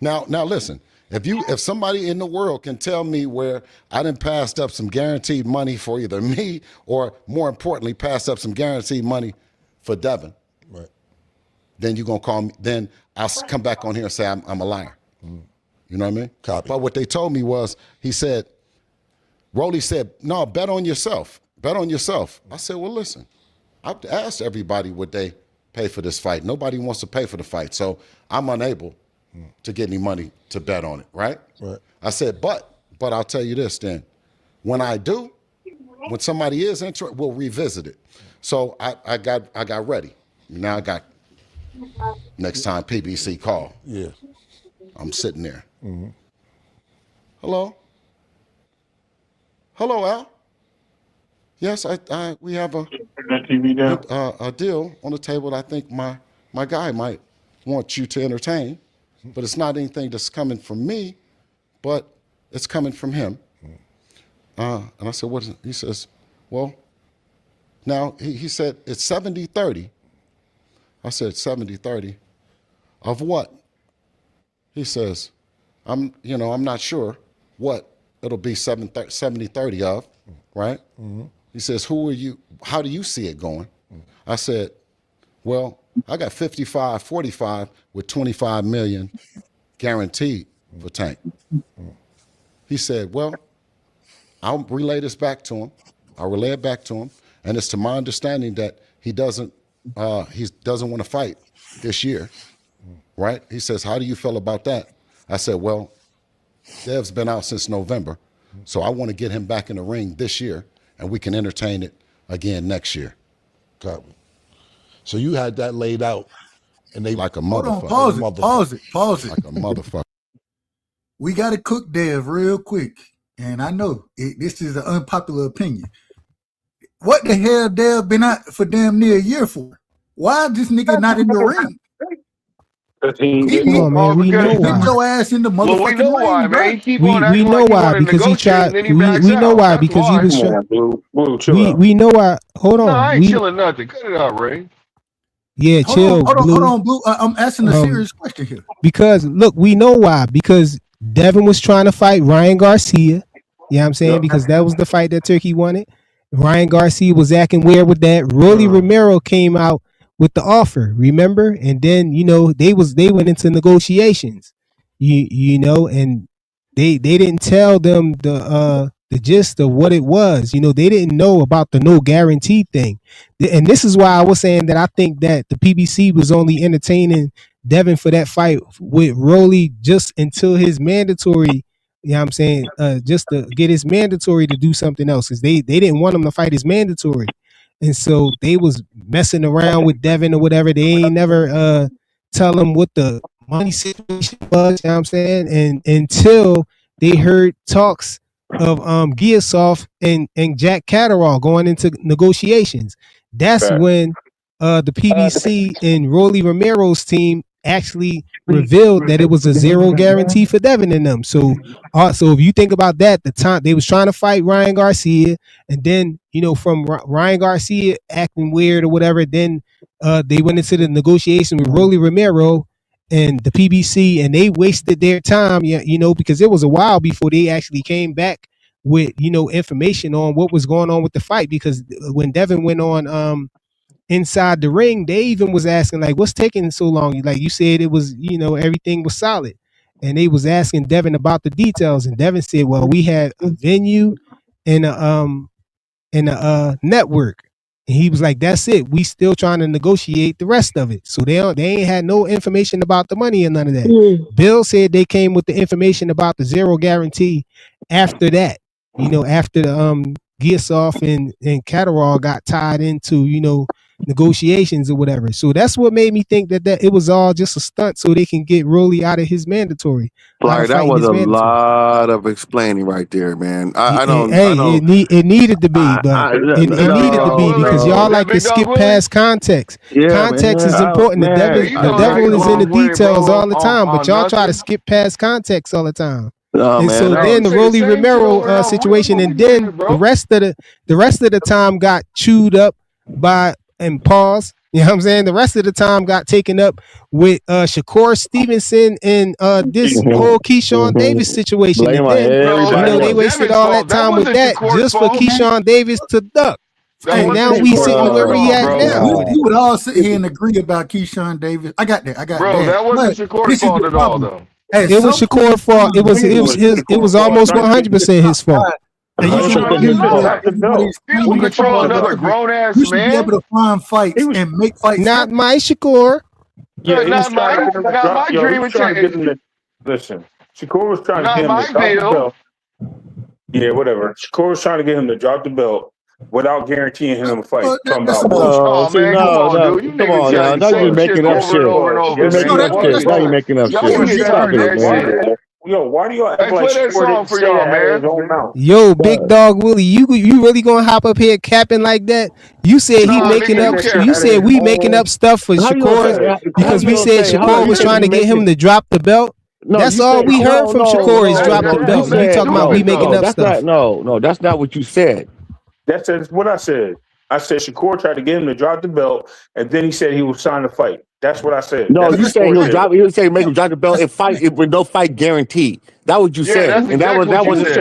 Speaker 17: Now listen. If somebody in the world can tell me where I done passed up some guaranteed money for either me or, more importantly, passed up some guaranteed money for Devin,
Speaker 15: right?
Speaker 17: Then you're gonna call me. Then I'll come back on here and say I'm a liar. You know what I mean?
Speaker 15: Copy.
Speaker 17: But what they told me was, Rolly said, no, bet on yourself. Bet on yourself. I said, well, listen, I've asked everybody would they pay for this fight. Nobody wants to pay for the fight, so I'm unable to get any money to bet on it, right?
Speaker 15: Right.
Speaker 17: I said, but I'll tell you this then. When I do, when somebody is interested, we'll revisit it. So I got ready. Now I got next time PBC call.
Speaker 15: Yeah.
Speaker 17: I'm sitting there. Hello, Al. Yes, we have a deal on the table that I think my guy might want you to entertain, but it's not anything that's coming from me, but it's coming from him. And I said, what is it? He says, well, now he said it's 70-30. I said 70-30 of what? He says, I'm not sure what it'll be 70-30 of, right? He says, who are you? How do you see it going? I said, well, I got 55-45 with 25 million guaranteed for Tank. He said, well, I'll relay this back to him. I'll relay it back to him, and it's to my understanding that he doesn't want to fight this year, right? He says, how do you feel about that? I said, well, Dev's been out since November, so I want to get him back in the ring this year, and we can entertain it again next year.
Speaker 15: Copy. So you had that laid out, and they
Speaker 17: like a
Speaker 10: Hold
Speaker 17: motherfucker.
Speaker 10: on, pause it.
Speaker 17: Like a motherfucker.
Speaker 10: We got to cook Dev real quick. And I know this is an unpopular opinion. What the hell Dev been out for damn near a year for? Why is this nigga not in the ring?
Speaker 7: Come on, man. We know
Speaker 10: Get
Speaker 7: why.
Speaker 10: your ass in the motherfucking
Speaker 16: Well, we know why,
Speaker 10: ring,
Speaker 16: man.
Speaker 10: bro.
Speaker 16: He keep on acting
Speaker 7: We know
Speaker 16: like he
Speaker 7: why
Speaker 16: want to
Speaker 7: because he
Speaker 16: negotiate,
Speaker 7: tried.
Speaker 16: and then he backs
Speaker 7: We know
Speaker 16: out.
Speaker 7: why
Speaker 16: That's
Speaker 7: because he
Speaker 16: why.
Speaker 7: was.
Speaker 3: Come on, dude. Whoa, chill out.
Speaker 7: We know why. Hold
Speaker 16: No,
Speaker 7: on.
Speaker 16: I ain't chilling nothing. Cut it out, Ray.
Speaker 7: Yeah, chill, Blue.
Speaker 10: Hold on, Blue. I'm asking a serious question here.
Speaker 7: Because look, we know why. Because Devin was trying to fight Ryan Garcia. You know what I'm saying? Because that was the fight that Turkey wanted. Ryan Garcia was acting weird with that. Rolly Romero came out with the offer, remember? And then, they went into negotiations. You know, and they didn't tell them the gist of what it was. They didn't know about the no guarantee thing. And this is why I was saying that I think that the PBC was only entertaining Devin for that fight with Rolly just until his mandatory, you know what I'm saying, just to get his mandatory to do something else, because they didn't want him to fight his mandatory. And so they was messing around with Devin or whatever. They ain't never tell him what the money situation was, you know what I'm saying? And until they heard talks of Giasoff and Jack Caterall going into negotiations. That's when the PBC and Rolly Romero's team actually revealed that it was a zero guarantee for Devin and them. So if you think about that, the time they was trying to fight Ryan Garcia, and then from Ryan Garcia acting weird or whatever, then they went into the negotiation with Rolly Romero and the PBC, and they wasted their time, because it was a while before they actually came back with information on what was going on with the fight. Because when Devin went on inside the ring, they even was asking like, what's taking so long? Like you said, it was everything was solid, and they was asking Devin about the details, and Devin said, well, we had a venue and a network. And he was like, that's it. We still trying to negotiate the rest of it. So they ain't had no information about the money and none of that. Bill said they came with the information about the zero guarantee after that. After the Gearsoft and Caterall got tied into, negotiations or whatever. So that's what made me think that it was all just a stunt so they can get Rolly out of his mandatory.
Speaker 4: Like that was a lot of explaining right there, man. I don't.
Speaker 7: It needed to be, but it needed to be because y'all like to skip past context. Context is important. The devil is in the details all the time, but y'all try to skip past context all the time. And so then the Rolly Romero situation, and then the rest of the time got chewed up by and pause. You know what I'm saying? The rest of the time got taken up with Shakur Stevenson and this whole Keyshawn Davis situation. And then, they wasted all that time with that just for Keyshawn Davis to duck. And now we sitting where we at now.
Speaker 10: We would all sit here and agree about Keyshawn Davis. I got that.
Speaker 16: Bro, that wasn't Shakur's fault at all, though.
Speaker 7: It was Shakur's fault. It was almost 100% his fault.
Speaker 10: And you
Speaker 16: should control another grown ass man.
Speaker 10: You should be able to find fights and make fights.
Speaker 7: Not my Shakur.
Speaker 16: Yeah, not my dream of change.
Speaker 3: Listen, Shakur was trying to get him to drop the belt. Yeah, whatever. Shakur was trying to get him to drop the belt without guaranteeing him a fight.
Speaker 16: Come on, now. Now you're making up shit.
Speaker 3: Now you're making up shit. Stop it, man. Yo, why do y'all act like Shakur for y'all, man?
Speaker 7: Yo, Big Dog Willie, you really gonna hop up here capping like that? You said he making up. You said we making up stuff for Shakur because we said Shakur was trying to get him to drop the belt. That's all we heard from Shakur is drop the belt. You talking about we making up stuff?
Speaker 4: No, that's not what you said.
Speaker 3: That's what I said. I said Shakur tried to get him to drop the belt, and then he said he was trying to fight. That's what I said.
Speaker 4: No, you said he was saying make him drop the belt and fight with no fight guaranteed. That's what you said.
Speaker 16: That's
Speaker 4: and that was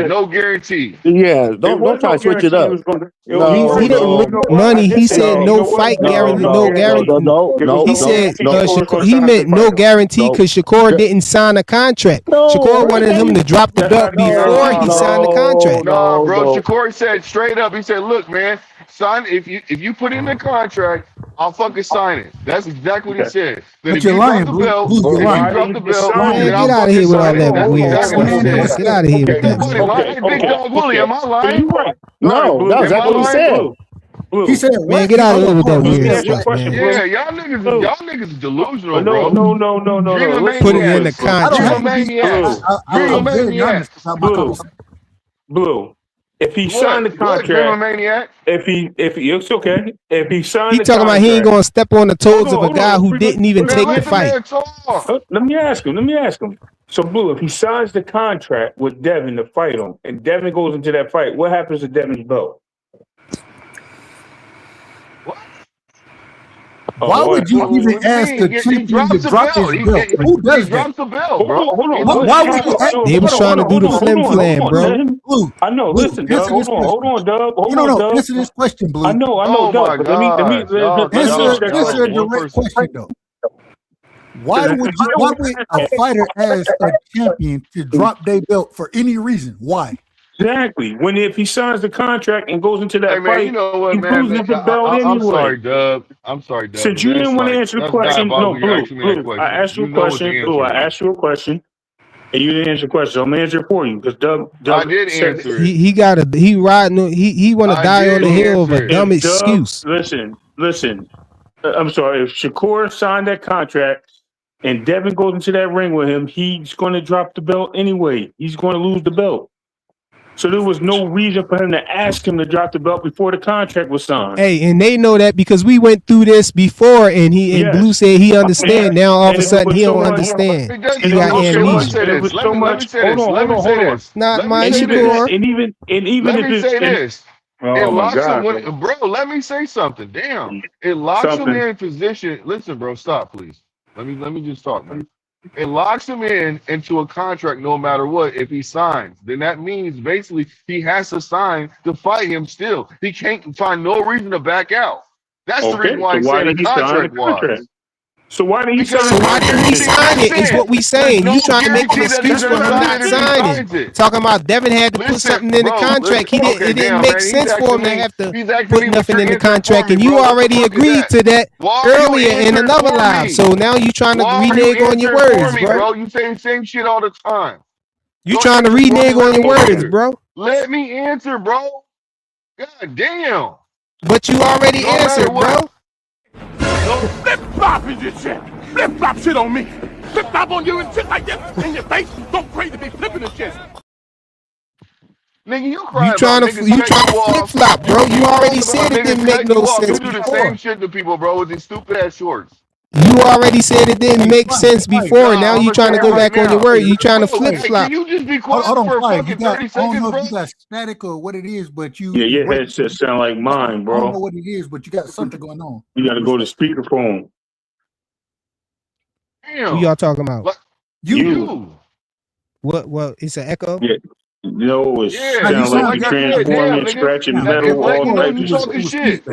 Speaker 16: no guarantee.
Speaker 4: Yeah, don't try to switch it up.
Speaker 7: He didn't look money. He said no fight guarantee. No guarantee. He said he meant no guarantee because Shakur didn't sign a contract. Shakur wanted him to drop the belt before he signed the contract.
Speaker 16: No, bro. Shakur said straight up. He said, "Look, man, sign if you put in the contract, I'll fucking sign it." That's exactly what he said.
Speaker 10: But you're lying, Blue.
Speaker 7: Get out of here with all that weird stuff. Get out of here with that.
Speaker 16: Big Dog Willie, am I lying?
Speaker 4: No, that's exactly what he said.
Speaker 10: He said,
Speaker 7: "Man, get out of here with that weird stuff, man."
Speaker 16: Yeah, y'all niggas is delusional, bro.
Speaker 3: No.
Speaker 7: Put it in the contract.
Speaker 3: Blue. If he signed the contract, if he it's okay. If he signed,
Speaker 7: he talking about he ain't gonna step on the toes of a guy who didn't even take the fight.
Speaker 3: Let me ask him. So, Blue, if he signs the contract with Devin to fight him, and Devin goes into that fight, what happens to Devin's belt?
Speaker 10: Why would you even ask the champion to drop his belt? Who does that?
Speaker 16: The belt, bro.
Speaker 3: Hold on.
Speaker 10: Why would you ask?
Speaker 7: They was trying to do the flim, bro.
Speaker 3: I know. Listen, Dub. Hold on, Dub.
Speaker 10: No. Answer this question, Blue.
Speaker 3: I know, Dub. Let me
Speaker 10: answer a direct question, though. Why would a fighter ask a champion to drop their belt for any reason? Why?
Speaker 3: Exactly. If he signs the contract and goes into that fight,
Speaker 16: you know what,
Speaker 3: he loses the belt anyway.
Speaker 16: I'm sorry, Dub.
Speaker 3: Since you didn't want to answer the question, no, Blue. I asked you a question. And you didn't answer the question. So I'm gonna answer it for you because Dub
Speaker 16: I did answer it.
Speaker 3: He
Speaker 7: want to die on the hill of a dumb excuse.
Speaker 3: Listen. I'm sorry. If Shakur signed that contract and Devin goes into that ring with him, he's going to drop the belt anyway. He's going to lose the belt. So there was no reason for him to ask him to drop the belt before the contract was signed.
Speaker 7: Hey, and they know that because we went through this before, and Blue said he understand. Now all of a sudden he don't understand. He got amnesia.
Speaker 3: Let me say this. Hold on.
Speaker 7: Not
Speaker 3: Let
Speaker 7: my
Speaker 3: me say this.
Speaker 7: Shakur.
Speaker 3: And even
Speaker 16: Let
Speaker 3: if
Speaker 16: me
Speaker 3: it's
Speaker 16: say this.
Speaker 3: oh
Speaker 16: It
Speaker 3: my
Speaker 16: locks
Speaker 3: God,
Speaker 16: him bro. Let me say something. Damn. It locks him in position. Listen, bro, stop, please. Let me just talk, man. It locks him into a contract no matter what if he signs. Then that means basically he has to sign to fight him still. He can't find no reason to back out. That's the reason why he's saying the contract was.
Speaker 3: So why did he
Speaker 7: sign it? Is what we saying. You trying to make an excuse for him not signing. Talking about Devin had to put something in the contract. It didn't make sense for him to have to put nothing in the contract. And you already agreed to that earlier in another live. So now you trying to renege on your words, bro.
Speaker 16: You say the same shit all the time.
Speaker 7: You trying to renege on your words, bro.
Speaker 16: Let me answer, bro. God damn.
Speaker 7: But you already answered, bro.
Speaker 14: Flip flop is your shit. Flip flop shit on me. Flip flop on you and shit like this in your face. Don't crazy to be flipping the shit.
Speaker 16: Nigga, you crying
Speaker 7: trying to flip flop, bro. You already said it didn't make no sense.
Speaker 16: You do the same shit to people, bro, with these stupid ass shorts.
Speaker 7: You already said it didn't make sense before. Now you trying to go back on your word. You trying to flip flop.
Speaker 16: Can you just be quiet for fucking 30 seconds,
Speaker 10: I don't know
Speaker 16: bro?
Speaker 10: if you got static or what it is, but you.
Speaker 3: Yeah, your headset sound like mine, bro.
Speaker 10: I don't know what it is, but you got something going on.
Speaker 3: You got to go to speakerphone.
Speaker 16: Damn.
Speaker 7: Who y'all talking about?
Speaker 16: You.
Speaker 7: What? Well, it's an echo.
Speaker 3: Yeah. No, it sounds like you transforming, scratching metal, all types of
Speaker 16: talking shit.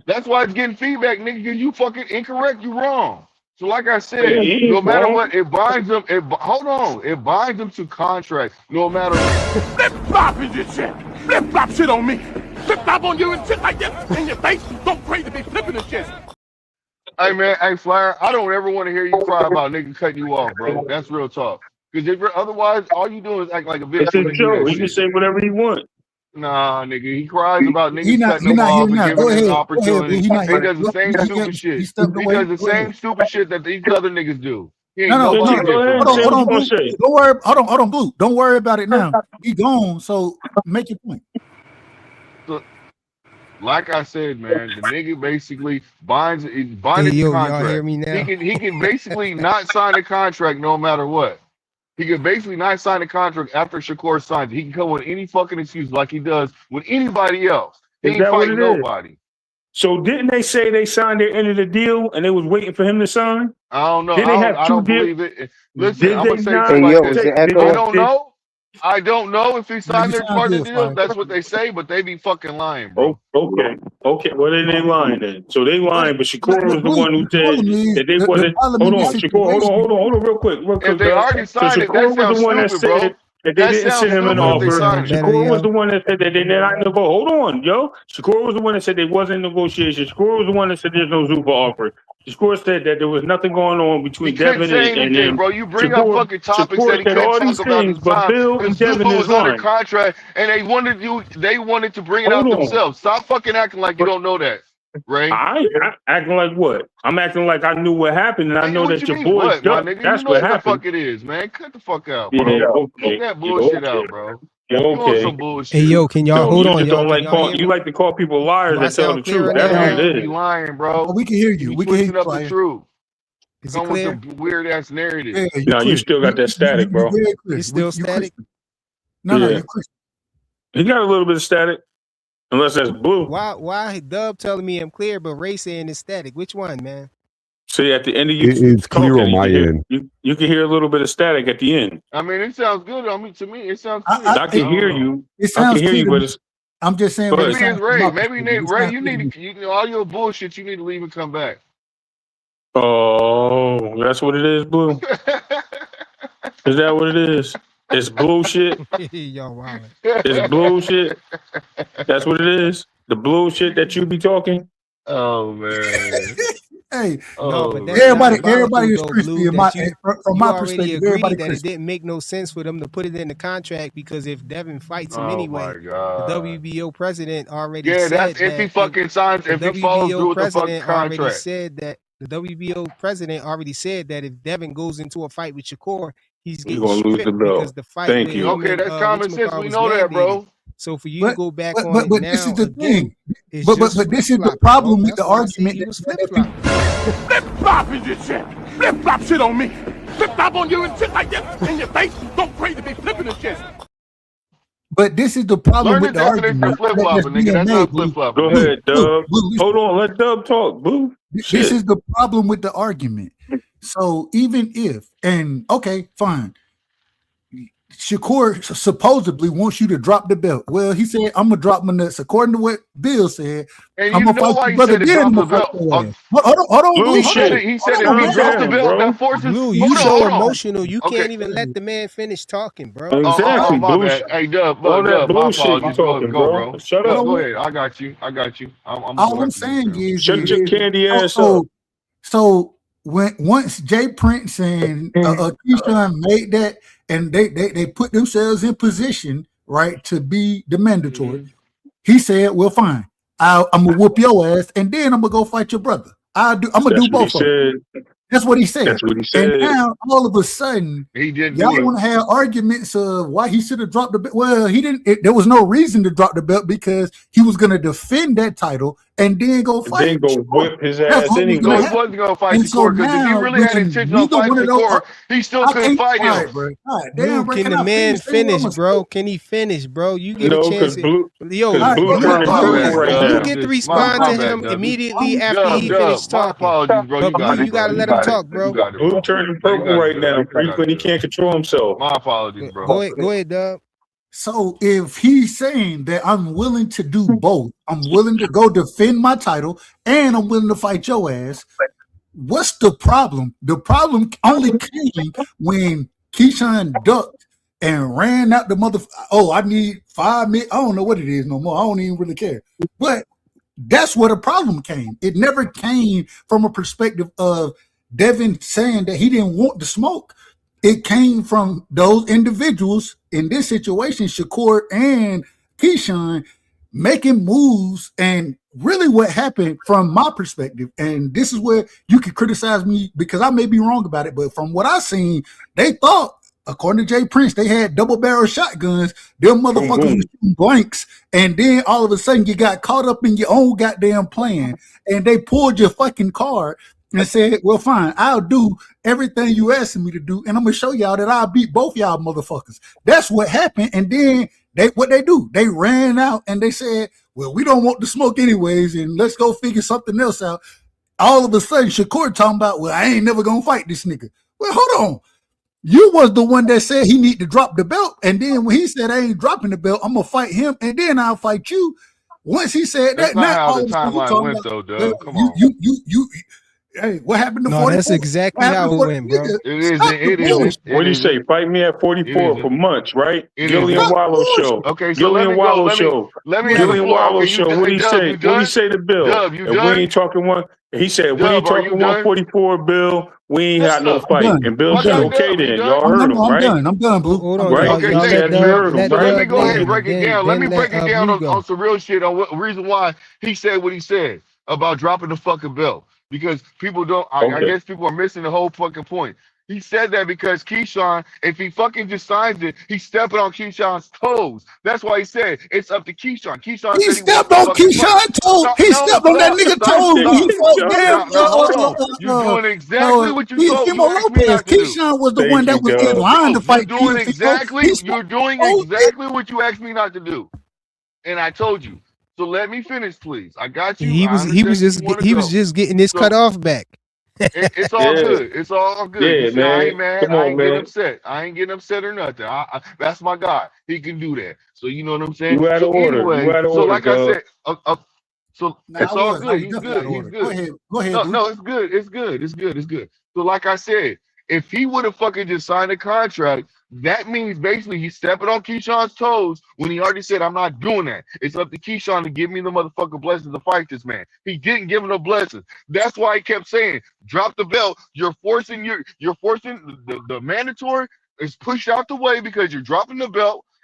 Speaker 16: That's why it's getting feedback, nigga, because you fucking incorrect, you wrong. So like I said, no matter what, it binds them, hold on, it binds them to contracts, no matter what.
Speaker 14: Flip flop is your shit. Flip flop shit on me. Flip flop on you and shit like this in your face. Don't crazy to be flipping the shit.
Speaker 16: Hey man, hey Flyer, I don't ever want to hear you cry about nigga cutting you off, bro. That's real talk. Because otherwise, all you do is act like a bitch.
Speaker 3: It's a show. He can say whatever he wants.
Speaker 16: Nah, nigga, he cries about niggas cutting him off and giving him an opportunity. He does the same stupid shit. He does the same stupid shit that these other niggas do. He ain't
Speaker 10: No. Hold on, Blue. Don't worry. Hold on, Blue. Don't worry about it now. He gone. So make your point.
Speaker 16: So, like I said, man, the nigga basically binds the contract.
Speaker 7: Y'all hear me now?
Speaker 16: He can basically not sign the contract no matter what. He could basically not sign the contract after Shakur signs it. He can come with any fucking excuse like he does with anybody else. He ain't fighting nobody.
Speaker 3: So didn't they say they signed their end of the deal and they was waiting for him to sign?
Speaker 16: I don't know.
Speaker 3: Did they have
Speaker 16: I don't believe it. Listen, I'm gonna say
Speaker 3: something
Speaker 16: like this. I don't know. I don't know if he signed their part of the deal. That's what they say, but they be fucking lying, bro.
Speaker 3: Okay. Well, then they lying then. So they lying, but Shakur was the one who said that they wasn't. Hold on, Shakur. Hold on, real quick.
Speaker 16: If they already signed it, that sounds stupid, bro.
Speaker 3: That they didn't send him an offer. Shakur was the one that said that they're not negotiating. Hold on, yo. Shakur was the one that said they wasn't in negotiation. Shakur was the one that said there's no Zupa offer. Shakur said that there was nothing going on between Devin and him.
Speaker 16: Bro, you bring up fucking topics that he can't talk about in
Speaker 3: but
Speaker 16: time.
Speaker 3: Bill and Devin
Speaker 16: Zupa
Speaker 3: is
Speaker 16: was under
Speaker 3: lying.
Speaker 16: contract, and they wanted to bring it out themselves. Stop fucking acting like you don't know that, Ray.
Speaker 3: I acting like what? I'm acting like I knew what happened, and I know that your boys ducked. That's what happened.
Speaker 16: The fuck it is, man. Cut the fuck out,
Speaker 3: Yeah,
Speaker 16: bro.
Speaker 3: okay.
Speaker 16: Cut that bullshit out, bro.
Speaker 3: Yeah, okay.
Speaker 16: Some bullshit.
Speaker 7: Hey, yo, can y'all hold on?
Speaker 3: Don't like you like to call people liars that tell the truth. That's what it is.
Speaker 16: You lying, bro.
Speaker 10: Oh, we can hear you. We can hear you.
Speaker 16: Up the truth.
Speaker 7: Is it clear?
Speaker 16: With the weird ass narrative.
Speaker 10: Yeah,
Speaker 3: no, you still got that static, bro.
Speaker 7: You still static?
Speaker 10: No, you're Christian.
Speaker 3: He got a little bit of static. Unless that's Blue.
Speaker 7: Why Dub telling me I'm clear, but Ray saying it's static? Which one, man?
Speaker 3: See, at the end of you,
Speaker 11: it's clear on my end.
Speaker 3: You can hear a little bit of static at the end.
Speaker 16: I mean, it sounds good. I mean, to me, it sounds good.
Speaker 3: I can hear you.
Speaker 10: I can
Speaker 3: hear you, but it's.
Speaker 10: I'm just saying.
Speaker 16: Maybe it's Ray. Maybe Ray, you need to, all your bullshit. You need to leave and come back.
Speaker 3: Oh, that's what it is, Blue. Is that what it is? It's bullshit.
Speaker 7: Y'all wild.
Speaker 3: It's bullshit. That's what it is. The bullshit that you be talking.
Speaker 16: Oh man.
Speaker 10: Hey,
Speaker 7: no, but
Speaker 10: everybody is crispy. From my perspective, everybody
Speaker 7: that it didn't make no sense for them to put it in the contract because if Devin fights him anyway, the WBO president already said
Speaker 16: that's if he fucking signs, if he follows through with the fucking contract.
Speaker 7: Already said that The WBO president already said that if Devin goes into a fight with Shakur, he's
Speaker 3: You're
Speaker 7: getting
Speaker 3: gonna lose the
Speaker 7: stripped because
Speaker 3: belt.
Speaker 7: the fight
Speaker 3: Thank
Speaker 7: with
Speaker 3: you.
Speaker 7: him
Speaker 16: Okay,
Speaker 7: and
Speaker 16: that's common sense.
Speaker 7: Richmond
Speaker 16: We
Speaker 7: was
Speaker 16: know that,
Speaker 7: mandated.
Speaker 16: bro.
Speaker 7: So for you to go back on
Speaker 10: But
Speaker 7: it
Speaker 10: this is
Speaker 7: now
Speaker 10: the
Speaker 7: again
Speaker 10: thing.
Speaker 7: is
Speaker 10: But
Speaker 7: just
Speaker 10: this is the
Speaker 7: flip-flopping,
Speaker 10: problem
Speaker 7: bro.
Speaker 10: with
Speaker 7: That's
Speaker 10: the
Speaker 7: why I say
Speaker 10: argument
Speaker 7: he was
Speaker 10: that people.
Speaker 7: flip-flopping.
Speaker 14: Flip-flop is this shit. Flip-flop shit on me. Flip-flop on you and shit like this in your face. Don't pray to be flipping the shit.
Speaker 10: But this is the problem
Speaker 16: Learn the
Speaker 10: with the
Speaker 16: definition of
Speaker 10: argument
Speaker 16: flip
Speaker 10: that's
Speaker 16: flopping, nigga.
Speaker 10: being
Speaker 16: That's
Speaker 10: made.
Speaker 16: not flip flopping,
Speaker 3: Go
Speaker 16: nigga.
Speaker 3: ahead, Dub.
Speaker 10: Listen.
Speaker 3: Hold on, let Dub talk, boo.
Speaker 10: This
Speaker 3: Shit.
Speaker 10: is the problem with the argument. So even if, and okay, fine. Shakur supposedly wants you to drop the belt. Well, he said, I'm gonna drop my nuts. According to what Bill said,
Speaker 16: And
Speaker 10: I'm
Speaker 16: you
Speaker 10: gonna
Speaker 16: know
Speaker 10: fight
Speaker 16: why
Speaker 10: your
Speaker 16: he
Speaker 10: brother,
Speaker 16: said to
Speaker 10: then
Speaker 16: drop
Speaker 10: I'm
Speaker 16: the
Speaker 10: gonna fight
Speaker 16: belt.
Speaker 10: your ass. Hold on,
Speaker 3: Blue
Speaker 10: Blue.
Speaker 16: He
Speaker 10: Hold
Speaker 16: said
Speaker 10: on.
Speaker 16: it. He said if
Speaker 10: Hold
Speaker 16: he
Speaker 10: on,
Speaker 16: dropped the
Speaker 10: man.
Speaker 16: belt,
Speaker 3: bro.
Speaker 16: that forces.
Speaker 7: Blue, you
Speaker 16: Hold on,
Speaker 7: so
Speaker 16: hold on.
Speaker 7: emotional. You
Speaker 16: Okay.
Speaker 7: can't even let the man finish talking, bro.
Speaker 3: Exactly,
Speaker 16: My
Speaker 3: Blue.
Speaker 16: bad. Hey, Dub,
Speaker 3: All
Speaker 16: look,
Speaker 3: that
Speaker 16: Dub, my
Speaker 3: bullshit you
Speaker 16: apologies. Go,
Speaker 3: talking,
Speaker 16: go,
Speaker 3: bro.
Speaker 16: bro.
Speaker 3: Shut
Speaker 10: You
Speaker 16: Go,
Speaker 3: up.
Speaker 10: know
Speaker 16: go
Speaker 10: what?
Speaker 16: ahead. I got you. I'm gonna
Speaker 10: All
Speaker 16: go
Speaker 10: I'm
Speaker 16: after you,
Speaker 10: saying
Speaker 16: fam.
Speaker 3: Shut
Speaker 10: is
Speaker 3: your candy ass up.
Speaker 10: so when once Jay Prince and Keyshawn made that, and they put themselves in position, right, to be the mandatory. He said, "Well, fine. I'm gonna whoop your ass, and then I'm gonna go fight your brother. I'm gonna do
Speaker 3: That's what he
Speaker 10: both of them."
Speaker 3: said.
Speaker 10: That's what he said.
Speaker 3: That's what he
Speaker 10: And
Speaker 3: said.
Speaker 10: now all of a sudden,
Speaker 16: He didn't
Speaker 10: y'all
Speaker 16: do it.
Speaker 10: want to have arguments of why he should have dropped the belt. Well, he didn't. There was no reason to drop the belt because he was going to defend that title and then go
Speaker 3: And then
Speaker 10: fight
Speaker 3: go
Speaker 10: Shakur.
Speaker 3: whip his
Speaker 10: That's
Speaker 3: ass
Speaker 10: what was
Speaker 16: No,
Speaker 10: going
Speaker 3: anyway.
Speaker 10: to
Speaker 16: he
Speaker 10: happen.
Speaker 16: wasn't gonna fight
Speaker 10: And so
Speaker 16: Shakur because if he
Speaker 10: now,
Speaker 16: really had
Speaker 10: when
Speaker 16: intention on
Speaker 10: neither
Speaker 16: fighting
Speaker 10: one of those,
Speaker 16: Shakur, he still
Speaker 10: I
Speaker 16: couldn't
Speaker 10: can't.
Speaker 16: fight
Speaker 10: All
Speaker 16: him.
Speaker 10: right, bro. All right,
Speaker 7: Blue,
Speaker 10: damn, bro.
Speaker 7: can
Speaker 10: Can
Speaker 7: the
Speaker 10: I
Speaker 7: man
Speaker 10: finish? Say what I'm
Speaker 7: finish,
Speaker 10: gonna
Speaker 7: bro?
Speaker 10: say?
Speaker 7: Can he finish, bro? You get a
Speaker 3: No,
Speaker 7: chance
Speaker 3: because
Speaker 7: to,
Speaker 3: Blue,
Speaker 7: yo,
Speaker 3: because
Speaker 10: All right,
Speaker 3: Blue
Speaker 10: go
Speaker 7: you
Speaker 10: ahead.
Speaker 3: turning
Speaker 16: My
Speaker 10: Go
Speaker 3: purple
Speaker 10: ahead.
Speaker 16: bad,
Speaker 3: right
Speaker 7: you
Speaker 16: Dub.
Speaker 3: now.
Speaker 7: get to
Speaker 16: My
Speaker 7: respond to
Speaker 16: bad,
Speaker 7: him
Speaker 16: Dub.
Speaker 7: immediately after he
Speaker 16: Dub.
Speaker 7: finished
Speaker 16: My
Speaker 7: talking.
Speaker 16: apologies, bro. You
Speaker 7: But
Speaker 16: got
Speaker 7: Blue,
Speaker 16: it,
Speaker 7: you
Speaker 16: bro.
Speaker 7: gotta
Speaker 16: You
Speaker 7: let him
Speaker 16: got it.
Speaker 7: talk,
Speaker 16: You
Speaker 7: bro.
Speaker 16: got it,
Speaker 3: Blue
Speaker 16: bro.
Speaker 3: turning
Speaker 16: Yeah, you
Speaker 3: purple
Speaker 16: got it,
Speaker 3: right
Speaker 16: Dub.
Speaker 3: now.
Speaker 16: You got
Speaker 3: Frequent,
Speaker 16: it,
Speaker 3: he
Speaker 16: Dub.
Speaker 3: can't control himself.
Speaker 16: My apologies, bro.
Speaker 7: Go ahead, Dub.
Speaker 10: So if he's saying that I'm willing to do both, I'm willing to go defend my title and I'm willing to fight your ass, what's the problem? The problem only came when Keyshawn ducked and ran out the mother. Oh, I need 5 minutes. I don't know what it is no more. I don't even really care. But that's where the problem came. It never came from a perspective of Devin saying that he didn't want the smoke. It came from those individuals in this situation, Shakur and Keyshawn, making moves. And really what happened from my perspective, and this is where you can criticize me because I may be wrong about it, but from what I seen, they thought, according to Jay Prince, they had double barrel shotguns. Them
Speaker 3: Boom,
Speaker 10: motherfuckers
Speaker 3: boom.
Speaker 10: was shooting blanks, and then all of a sudden you got caught up in your own goddamn plan, and they pulled your fucking card and said, "Well, fine, I'll do everything you asking me to do, and I'm gonna show y'all that I'll beat both y'all motherfuckers." That's what happened, and then what they do, they ran out and they said, "Well, we don't want the smoke anyways, and let's go figure something else out." All of a sudden, Shakur talking about, "Well, I ain't never gonna fight this nigga." Well, hold on. You was the one that said he need to drop the belt, and then when he said I ain't dropping the belt, I'm gonna fight him, and then I'll fight you. Once he said
Speaker 16: That's
Speaker 10: that,
Speaker 16: not
Speaker 10: now
Speaker 16: how the
Speaker 10: all of a sudden you
Speaker 16: timeline
Speaker 10: talking
Speaker 16: went,
Speaker 10: about,
Speaker 16: though,
Speaker 10: well,
Speaker 16: Dub. Come on.
Speaker 10: you. Hey, what happened to
Speaker 7: No, that's
Speaker 10: 44? What
Speaker 7: exactly
Speaker 10: happened
Speaker 7: how
Speaker 10: to
Speaker 7: it
Speaker 10: 40?
Speaker 7: went, bro.
Speaker 10: Nigga,
Speaker 16: It
Speaker 10: stop
Speaker 16: isn't.
Speaker 10: the
Speaker 16: It
Speaker 10: bullshit.
Speaker 16: isn't.
Speaker 3: What
Speaker 16: It
Speaker 3: do you say?
Speaker 16: isn't.
Speaker 3: Fight me at
Speaker 16: It
Speaker 3: 44
Speaker 16: isn't.
Speaker 3: for months, right?
Speaker 16: It
Speaker 3: Gillian
Speaker 16: isn't.
Speaker 10: Stop the
Speaker 3: Wallow
Speaker 10: bullshit.
Speaker 3: show.
Speaker 16: Okay, so let
Speaker 3: Gillian
Speaker 16: me go.
Speaker 3: Wallow show.
Speaker 16: Let me ask
Speaker 3: Gillian
Speaker 16: you.
Speaker 3: Wallow
Speaker 16: Okay, you
Speaker 3: show. What do
Speaker 16: hey
Speaker 3: you
Speaker 16: Dub,
Speaker 3: say?
Speaker 16: you
Speaker 3: What do you
Speaker 16: done?
Speaker 3: say to Bill?
Speaker 16: Dub, you
Speaker 3: And we
Speaker 16: done?
Speaker 3: ain't talking one. He said, we ain't
Speaker 16: Dub, are you
Speaker 3: talking
Speaker 16: done?
Speaker 3: 144, Bill. We ain't
Speaker 10: Yes,
Speaker 3: had no
Speaker 10: sir. I'm
Speaker 3: fight.
Speaker 10: done.
Speaker 3: And Bill
Speaker 10: I'm
Speaker 3: said,
Speaker 16: Okay,
Speaker 10: done.
Speaker 3: okay
Speaker 16: Dub, you
Speaker 3: then.
Speaker 16: done?
Speaker 3: Y'all heard him,
Speaker 10: I'm
Speaker 3: right?
Speaker 10: done. I'm done, Blue.
Speaker 7: Hold
Speaker 10: I'm
Speaker 7: on,
Speaker 10: done.
Speaker 3: Right?
Speaker 16: Okay,
Speaker 3: He
Speaker 7: y'all
Speaker 16: thanks,
Speaker 3: said,
Speaker 7: let
Speaker 3: you
Speaker 16: fam.
Speaker 3: heard him,
Speaker 16: So
Speaker 7: let
Speaker 16: let
Speaker 3: right?
Speaker 16: me
Speaker 7: Dub
Speaker 16: go ahead and
Speaker 7: land,
Speaker 16: break
Speaker 7: and
Speaker 16: it down. Let me
Speaker 7: then
Speaker 16: break
Speaker 7: let
Speaker 16: it down
Speaker 7: Blue go.
Speaker 16: on some real shit on reason why he said what he said about dropping the fucking belt. Because people don't, I
Speaker 3: Okay.
Speaker 16: guess people are missing the whole fucking point. He said that because Keyshawn, if he fucking just signs it, he's stepping on Keyshawn's toes. That's why he said it's up to Keyshawn. Keyshawn
Speaker 10: He
Speaker 16: said he wants
Speaker 10: stepped
Speaker 16: to
Speaker 10: on
Speaker 16: fucking fight.
Speaker 10: Keyshawn's toes.
Speaker 16: No,
Speaker 10: He
Speaker 16: no,
Speaker 10: stepped on that
Speaker 16: stop,
Speaker 10: nigga
Speaker 16: stop,
Speaker 10: toes when he
Speaker 16: stop.
Speaker 10: fought damn
Speaker 16: Now hold on. You're doing exactly what you told you asked me
Speaker 10: Lopez.
Speaker 16: not to do.
Speaker 10: Keyshawn was the one
Speaker 3: Thank you,
Speaker 10: that was in
Speaker 3: Dub.
Speaker 10: line
Speaker 16: No,
Speaker 10: to fight Teofimo. He
Speaker 16: you're
Speaker 10: stepped
Speaker 16: doing
Speaker 10: on it.
Speaker 16: exactly what you asked me not to do. And I told you. So let me finish, please. I got you.
Speaker 7: He
Speaker 16: I
Speaker 7: was he was
Speaker 16: understand you
Speaker 7: just
Speaker 16: want to
Speaker 7: he was
Speaker 16: go.
Speaker 7: just getting his cut
Speaker 16: So
Speaker 7: off back.
Speaker 16: it's all
Speaker 3: Yeah.
Speaker 16: good. It's all good. You
Speaker 3: Yeah,
Speaker 16: see, I
Speaker 3: man.
Speaker 16: ain't mad.
Speaker 3: Come
Speaker 16: I
Speaker 3: on,
Speaker 16: ain't getting
Speaker 3: man.
Speaker 16: upset. I ain't getting upset or nothing. That's my guy. He can do that. So you know what I'm saying.
Speaker 3: You out
Speaker 16: So
Speaker 3: of order. You
Speaker 16: anyway,
Speaker 3: out of
Speaker 16: so
Speaker 3: order,
Speaker 16: like I
Speaker 3: Dub.
Speaker 16: said, so
Speaker 10: Nah,
Speaker 16: it's
Speaker 10: I
Speaker 16: all
Speaker 10: was
Speaker 16: good. He's
Speaker 10: definitely out
Speaker 16: good.
Speaker 10: of
Speaker 16: He's
Speaker 10: order. Go
Speaker 16: good.
Speaker 10: ahead. Go ahead,
Speaker 16: No,
Speaker 10: Blue.
Speaker 16: no, it's good. It's good. It's good. It's good. So like I said, if he would have fucking just signed a contract, that means basically he's stepping on Keyshawn's toes when he already said, I'm not doing that. It's up to Keyshawn to give me the motherfucking blessings to fight this man. He didn't give him no blessings. That's why he kept saying, drop the belt. You're forcing the mandatory is pushed out the way because you're dropping the belt.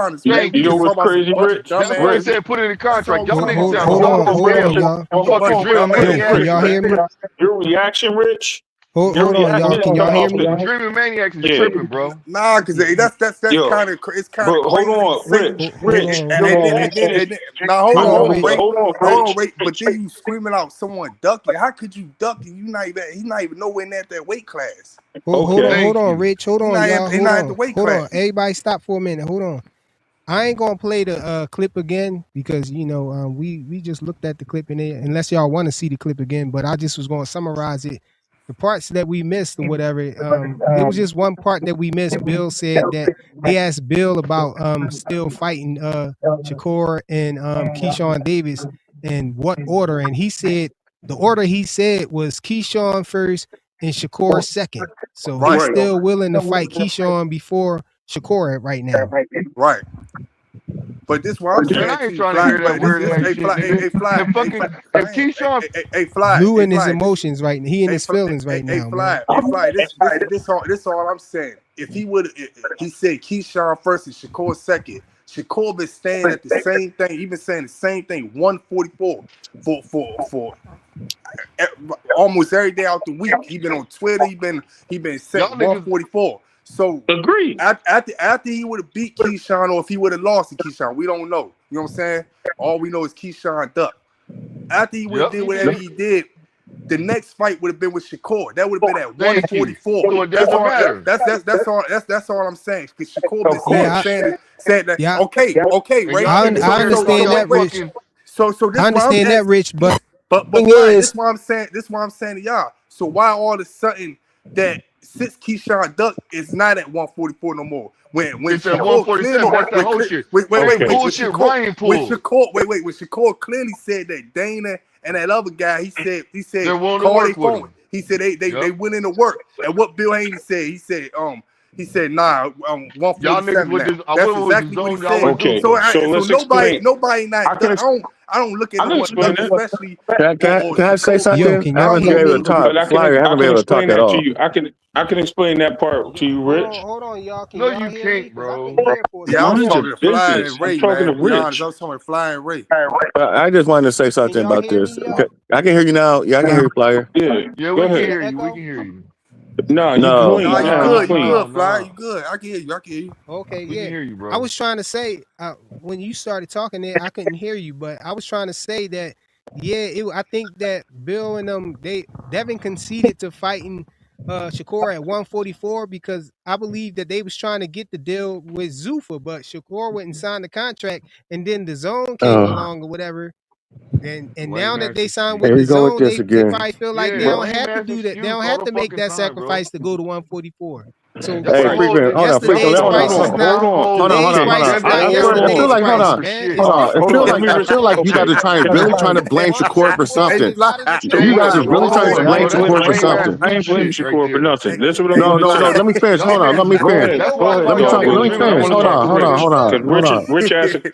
Speaker 14: honest, man.
Speaker 16: Thank
Speaker 14: We
Speaker 16: you.
Speaker 14: just talk about some bunch of
Speaker 16: That's why I
Speaker 14: dumbass.
Speaker 16: said put it in the contract. Y'all
Speaker 14: That's
Speaker 16: niggas
Speaker 14: all.
Speaker 16: sound
Speaker 7: Hold
Speaker 16: dumb
Speaker 7: on,
Speaker 16: as
Speaker 7: hold on,
Speaker 16: hell.
Speaker 7: y'all.
Speaker 16: You fucking dreaming
Speaker 7: Hey, can
Speaker 16: maniacs.
Speaker 7: y'all hear me?
Speaker 3: Your reaction, Rich.
Speaker 7: Hold
Speaker 3: Your
Speaker 7: on, y'all.
Speaker 3: reaction
Speaker 7: Can y'all hear me?
Speaker 16: Dreaming maniacs is
Speaker 3: Yeah.
Speaker 16: tripping, bro.
Speaker 14: Nah, cause that's
Speaker 3: Yo,
Speaker 14: kind of it's kind of
Speaker 3: but hold
Speaker 14: crazy to
Speaker 3: on,
Speaker 14: say.
Speaker 3: Rich.
Speaker 7: Hold
Speaker 3: Rich,
Speaker 7: on,
Speaker 3: your
Speaker 7: hold on.
Speaker 3: reaction is.
Speaker 14: Now hold
Speaker 7: Hold on,
Speaker 14: on,
Speaker 7: Rich.
Speaker 14: wait,
Speaker 3: Hold on,
Speaker 14: hold on,
Speaker 3: Rich.
Speaker 14: wait. But then you screaming out someone ducking. How could you duck and he's not even nowhere near that weight class.
Speaker 7: Hold on,
Speaker 3: Okay.
Speaker 7: hold
Speaker 16: Thank
Speaker 7: on,
Speaker 16: you.
Speaker 7: Rich. Hold
Speaker 14: He's
Speaker 7: on, y'all.
Speaker 14: he's
Speaker 7: Hold
Speaker 14: not at the
Speaker 7: on.
Speaker 14: weight
Speaker 7: Hold
Speaker 14: class.
Speaker 7: on. Everybody stop for a minute. Hold on. I ain't gonna play the clip again because we just looked at the clip in it. Unless y'all want to see the clip again, but I just was gonna summarize it. The parts that we missed or whatever, it was just one part that we missed. Bill said that they asked Bill about still fighting Shakur and Keyshawn Davis, and what order. And he said the order he said was Keyshawn first and Shakur second. So he's still willing to fight Keyshawn before Shakur right now.
Speaker 14: Right. But this what I'm saying
Speaker 16: Man, I
Speaker 14: to
Speaker 16: ain't
Speaker 14: you,
Speaker 16: trying to
Speaker 14: Fly.
Speaker 16: hear that
Speaker 14: But
Speaker 16: weird
Speaker 14: this,
Speaker 16: ass
Speaker 14: hey,
Speaker 16: shit,
Speaker 14: Fly,
Speaker 16: nigga.
Speaker 14: hey, Fly,
Speaker 16: If fucking if Keyshawn
Speaker 14: hey, Fly,
Speaker 7: Blue
Speaker 14: hey,
Speaker 7: in his
Speaker 14: Fly,
Speaker 7: emotions right now. He in his feelings right
Speaker 14: hey,
Speaker 7: now,
Speaker 14: Fly,
Speaker 7: man.
Speaker 14: hey, Fly. This all I'm saying. If he would, he said Keyshawn first and Shakur second. Shakur been staying at the same thing. He been saying the same thing. 144 for almost every day out the week. He been on Twitter. He been saying
Speaker 16: y'all niggas
Speaker 14: 144. So
Speaker 3: Agreed.
Speaker 14: After he would have beat Keyshawn, or if he would have lost to Keyshawn, we don't know. You know what I'm saying? All we know is Keyshawn ducked. After he would have did whatever he did, the next fight would have been with Shakur. That would have been at
Speaker 16: Thank you.
Speaker 14: 144.
Speaker 16: So it doesn't matter.
Speaker 14: That's all I'm saying. Because Shakur been saying that.
Speaker 7: Yeah.
Speaker 14: Okay,
Speaker 16: And
Speaker 14: Ray.
Speaker 16: y'all
Speaker 7: I
Speaker 16: niggas over here
Speaker 7: understand
Speaker 16: talking
Speaker 7: that,
Speaker 16: about
Speaker 7: Rich.
Speaker 16: fucking
Speaker 14: So this
Speaker 7: I
Speaker 14: is why I'm
Speaker 7: understand that, Rich, but
Speaker 14: But
Speaker 7: thing
Speaker 14: Fly,
Speaker 7: is,
Speaker 14: this is why I'm saying. This is why I'm saying to y'all. So why all of a sudden that since Keyshawn Duck is not at 144 no more? When
Speaker 16: it's at
Speaker 14: Shakur clearly
Speaker 16: 147. That's that whole shit.
Speaker 14: wait,
Speaker 16: That
Speaker 14: when
Speaker 16: bullshit Ryan pulled.
Speaker 14: Shakur clearly said that Dana and that other guy, he said
Speaker 16: They're willing to
Speaker 14: call their
Speaker 16: work with
Speaker 14: phone.
Speaker 16: him.
Speaker 14: He said they
Speaker 16: Yep.
Speaker 14: went into work. And what Bill Haney said, he said nah,
Speaker 16: Y'all niggas
Speaker 14: 147
Speaker 16: with
Speaker 14: now.
Speaker 16: this, I
Speaker 14: That's
Speaker 16: went with the
Speaker 14: exactly what he
Speaker 16: zone y'all with
Speaker 14: said.
Speaker 3: Okay, so let's explain.
Speaker 14: Nobody not.
Speaker 3: I can
Speaker 14: I don't look at
Speaker 3: I
Speaker 14: no
Speaker 3: can
Speaker 14: one
Speaker 3: explain
Speaker 14: duck,
Speaker 3: it.
Speaker 14: especially.
Speaker 4: Can I say something?
Speaker 7: yo, can
Speaker 4: I
Speaker 7: y'all
Speaker 4: haven't been
Speaker 7: hear
Speaker 4: able to
Speaker 7: me?
Speaker 4: talk.
Speaker 3: But
Speaker 4: Flyer, I haven't been able to talk
Speaker 3: explain
Speaker 4: at
Speaker 3: that to
Speaker 4: all.
Speaker 3: you. I can explain that part to you, Rich.
Speaker 7: Hold on, y'all. Can
Speaker 16: No,
Speaker 7: y'all
Speaker 16: you
Speaker 7: hear me?
Speaker 16: can't,
Speaker 7: Because I've been
Speaker 16: bro.
Speaker 7: here for a
Speaker 14: Yeah, I was
Speaker 3: Mind your
Speaker 14: talking to Fly
Speaker 3: business.
Speaker 14: and
Speaker 3: I'm
Speaker 14: Ray,
Speaker 3: talking
Speaker 14: man.
Speaker 3: to
Speaker 14: To be honest,
Speaker 3: Rich.
Speaker 14: I was talking to Fly and Ray.
Speaker 4: I just wanted to say
Speaker 7: Can
Speaker 4: something
Speaker 7: y'all
Speaker 4: about
Speaker 7: hear
Speaker 4: this.
Speaker 7: me, y'all?
Speaker 4: I can hear you now. Yeah, I can hear you, Flyer.
Speaker 3: Yeah,
Speaker 16: Yeah,
Speaker 3: go
Speaker 16: we can
Speaker 3: ahead.
Speaker 16: hear you. We
Speaker 7: Echo?
Speaker 16: can hear you.
Speaker 3: Nah, you
Speaker 4: No.
Speaker 3: clean.
Speaker 14: Nah, you
Speaker 3: Nah, you
Speaker 14: good. You
Speaker 3: clean.
Speaker 14: good, Fly.
Speaker 16: Nah.
Speaker 14: You good. I can hear you. I can hear you.
Speaker 7: Okay,
Speaker 16: We can
Speaker 7: yeah.
Speaker 16: hear you,
Speaker 7: I
Speaker 16: bro.
Speaker 7: was trying to say when you started talking there, I couldn't hear you, but I was trying to say that I think that Bill and Devin conceded to fighting Shakur at 144 because I believe that they was trying to get the deal with Zuffa, but Shakur went and signed the contract, and then the zone came along or whatever. And now
Speaker 16: Lame
Speaker 7: that
Speaker 16: ass
Speaker 7: they signed
Speaker 16: excuse.
Speaker 7: with
Speaker 4: Here
Speaker 7: the
Speaker 4: you go with
Speaker 7: zone,
Speaker 4: this
Speaker 7: they
Speaker 4: again.
Speaker 7: probably feel like they
Speaker 16: Yeah,
Speaker 7: don't
Speaker 16: lame
Speaker 7: have to
Speaker 16: ass
Speaker 7: do that. They
Speaker 16: excuse
Speaker 7: don't
Speaker 16: all
Speaker 7: have
Speaker 16: the
Speaker 7: to make
Speaker 16: fucking
Speaker 7: that
Speaker 16: time, bro.
Speaker 7: sacrifice to go to 144. So
Speaker 16: Y'all
Speaker 4: Hey,
Speaker 16: want
Speaker 4: frequent. Hold on, frequent.
Speaker 7: yesterday's
Speaker 4: Hold
Speaker 7: price
Speaker 4: on.
Speaker 7: is not
Speaker 3: Hold on.
Speaker 7: today's
Speaker 3: Okay.
Speaker 7: price is
Speaker 16: Devin,
Speaker 7: not
Speaker 16: all
Speaker 4: It
Speaker 16: the
Speaker 4: feel
Speaker 7: yesterday's
Speaker 16: whole
Speaker 4: like, hold
Speaker 7: price,
Speaker 4: on.
Speaker 16: for
Speaker 7: man.
Speaker 16: shit.
Speaker 7: It's
Speaker 4: Hold on.
Speaker 7: different
Speaker 4: It feel
Speaker 3: Hold on.
Speaker 4: like,
Speaker 7: now.
Speaker 4: I feel like you guys are really trying to blame Shakur for something. You guys are really trying to blame
Speaker 16: Bro, that's
Speaker 4: Shakur for
Speaker 16: lame ass
Speaker 4: something.
Speaker 3: I ain't blaming
Speaker 16: bullshit right
Speaker 3: Shakur for
Speaker 16: there.
Speaker 3: nothing. This is what I'm
Speaker 4: No,
Speaker 3: going to
Speaker 4: no, no.
Speaker 3: say.
Speaker 4: Let me finish.
Speaker 16: Y'all
Speaker 4: Hold on. Let
Speaker 16: niggas
Speaker 4: me
Speaker 16: is
Speaker 3: Go
Speaker 4: finish.
Speaker 3: ahead.
Speaker 16: that's
Speaker 3: Go
Speaker 16: why
Speaker 3: ahead,
Speaker 4: Let me
Speaker 16: y'all
Speaker 3: dog.
Speaker 4: talk. Let
Speaker 16: niggas
Speaker 4: me
Speaker 3: Willie.
Speaker 16: really
Speaker 3: I
Speaker 4: finish.
Speaker 3: want to
Speaker 4: Hold
Speaker 3: talk
Speaker 4: on.
Speaker 3: to
Speaker 4: Hold on.
Speaker 3: Rich
Speaker 4: Hold on. Hold
Speaker 3: because
Speaker 4: on.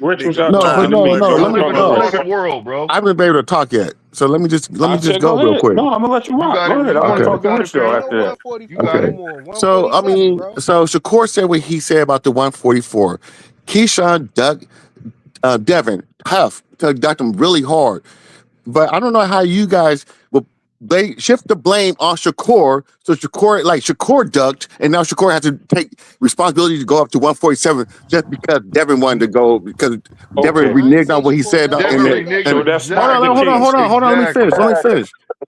Speaker 3: Rich was out
Speaker 4: No,
Speaker 3: talking
Speaker 4: but
Speaker 3: to
Speaker 4: no,
Speaker 3: me.
Speaker 4: no.
Speaker 3: So
Speaker 16: y'all
Speaker 4: Let
Speaker 3: I'm
Speaker 4: me
Speaker 16: live
Speaker 3: talking
Speaker 16: in a
Speaker 3: to
Speaker 4: no.
Speaker 3: Rich.
Speaker 16: fucking world, bro.
Speaker 4: I haven't been able to talk yet. So let me just
Speaker 3: I said,
Speaker 4: go
Speaker 3: go
Speaker 4: real
Speaker 3: ahead.
Speaker 4: quick.
Speaker 3: No, I'm gonna let you
Speaker 16: You
Speaker 3: rock.
Speaker 16: got
Speaker 3: Go
Speaker 16: it.
Speaker 3: ahead. I
Speaker 16: You
Speaker 3: want to
Speaker 16: got
Speaker 3: talk
Speaker 16: it.
Speaker 3: to
Speaker 16: You got
Speaker 3: Rich
Speaker 16: it,
Speaker 3: though
Speaker 7: Ain't
Speaker 16: King.
Speaker 7: no
Speaker 3: after that.
Speaker 7: 144 no
Speaker 4: Okay.
Speaker 7: more.
Speaker 4: So I
Speaker 7: 147,
Speaker 4: mean,
Speaker 7: bro.
Speaker 4: so Shakur said what he said about the 144. Keyshawn Doug Devin Huff ducked him really hard. But I don't know how you guys will they shift the blame on Shakur. So Shakur ducked, and now Shakur has to take responsibility to go up to 147 just because Devin wanted to go because Devin
Speaker 3: Okay.
Speaker 7: I ain't
Speaker 4: reneged
Speaker 7: say
Speaker 4: on what he
Speaker 7: Shakur
Speaker 4: said.
Speaker 7: ducked.
Speaker 16: Devin
Speaker 7: I
Speaker 3: And
Speaker 7: said
Speaker 3: that,
Speaker 7: that
Speaker 16: reneged
Speaker 3: so
Speaker 16: on
Speaker 3: that's
Speaker 7: Shakur.
Speaker 3: not the
Speaker 16: exactly.
Speaker 3: case.
Speaker 4: Hold on. Let me finish.
Speaker 16: Exactly.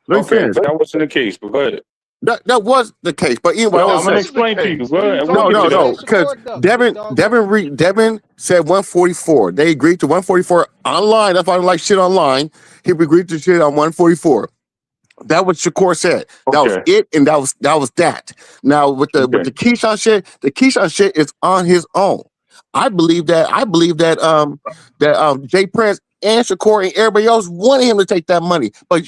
Speaker 4: Let me
Speaker 3: Okay,
Speaker 4: finish.
Speaker 3: that wasn't the case. But go ahead.
Speaker 4: That was the case. But anyway,
Speaker 3: No,
Speaker 16: That
Speaker 3: I'm gonna
Speaker 16: wasn't the
Speaker 3: explain to you.
Speaker 16: case.
Speaker 3: Go
Speaker 16: What are you
Speaker 3: ahead. We'll
Speaker 16: talking
Speaker 3: get to
Speaker 7: I
Speaker 3: that.
Speaker 7: said
Speaker 16: about?
Speaker 4: because
Speaker 7: Shakur ducked, big dog. Go ahead.
Speaker 4: Devin said 144. They agreed to 144 online. That's why I don't like shit online. He agreed to shit on 144. That was Shakur said. That was
Speaker 3: Okay.
Speaker 4: it, and that was that. Now with the
Speaker 3: Okay.
Speaker 4: the Keyshawn shit is on his own. I believe that. Jay Prince and Shakur and everybody else wanted him to take that money, but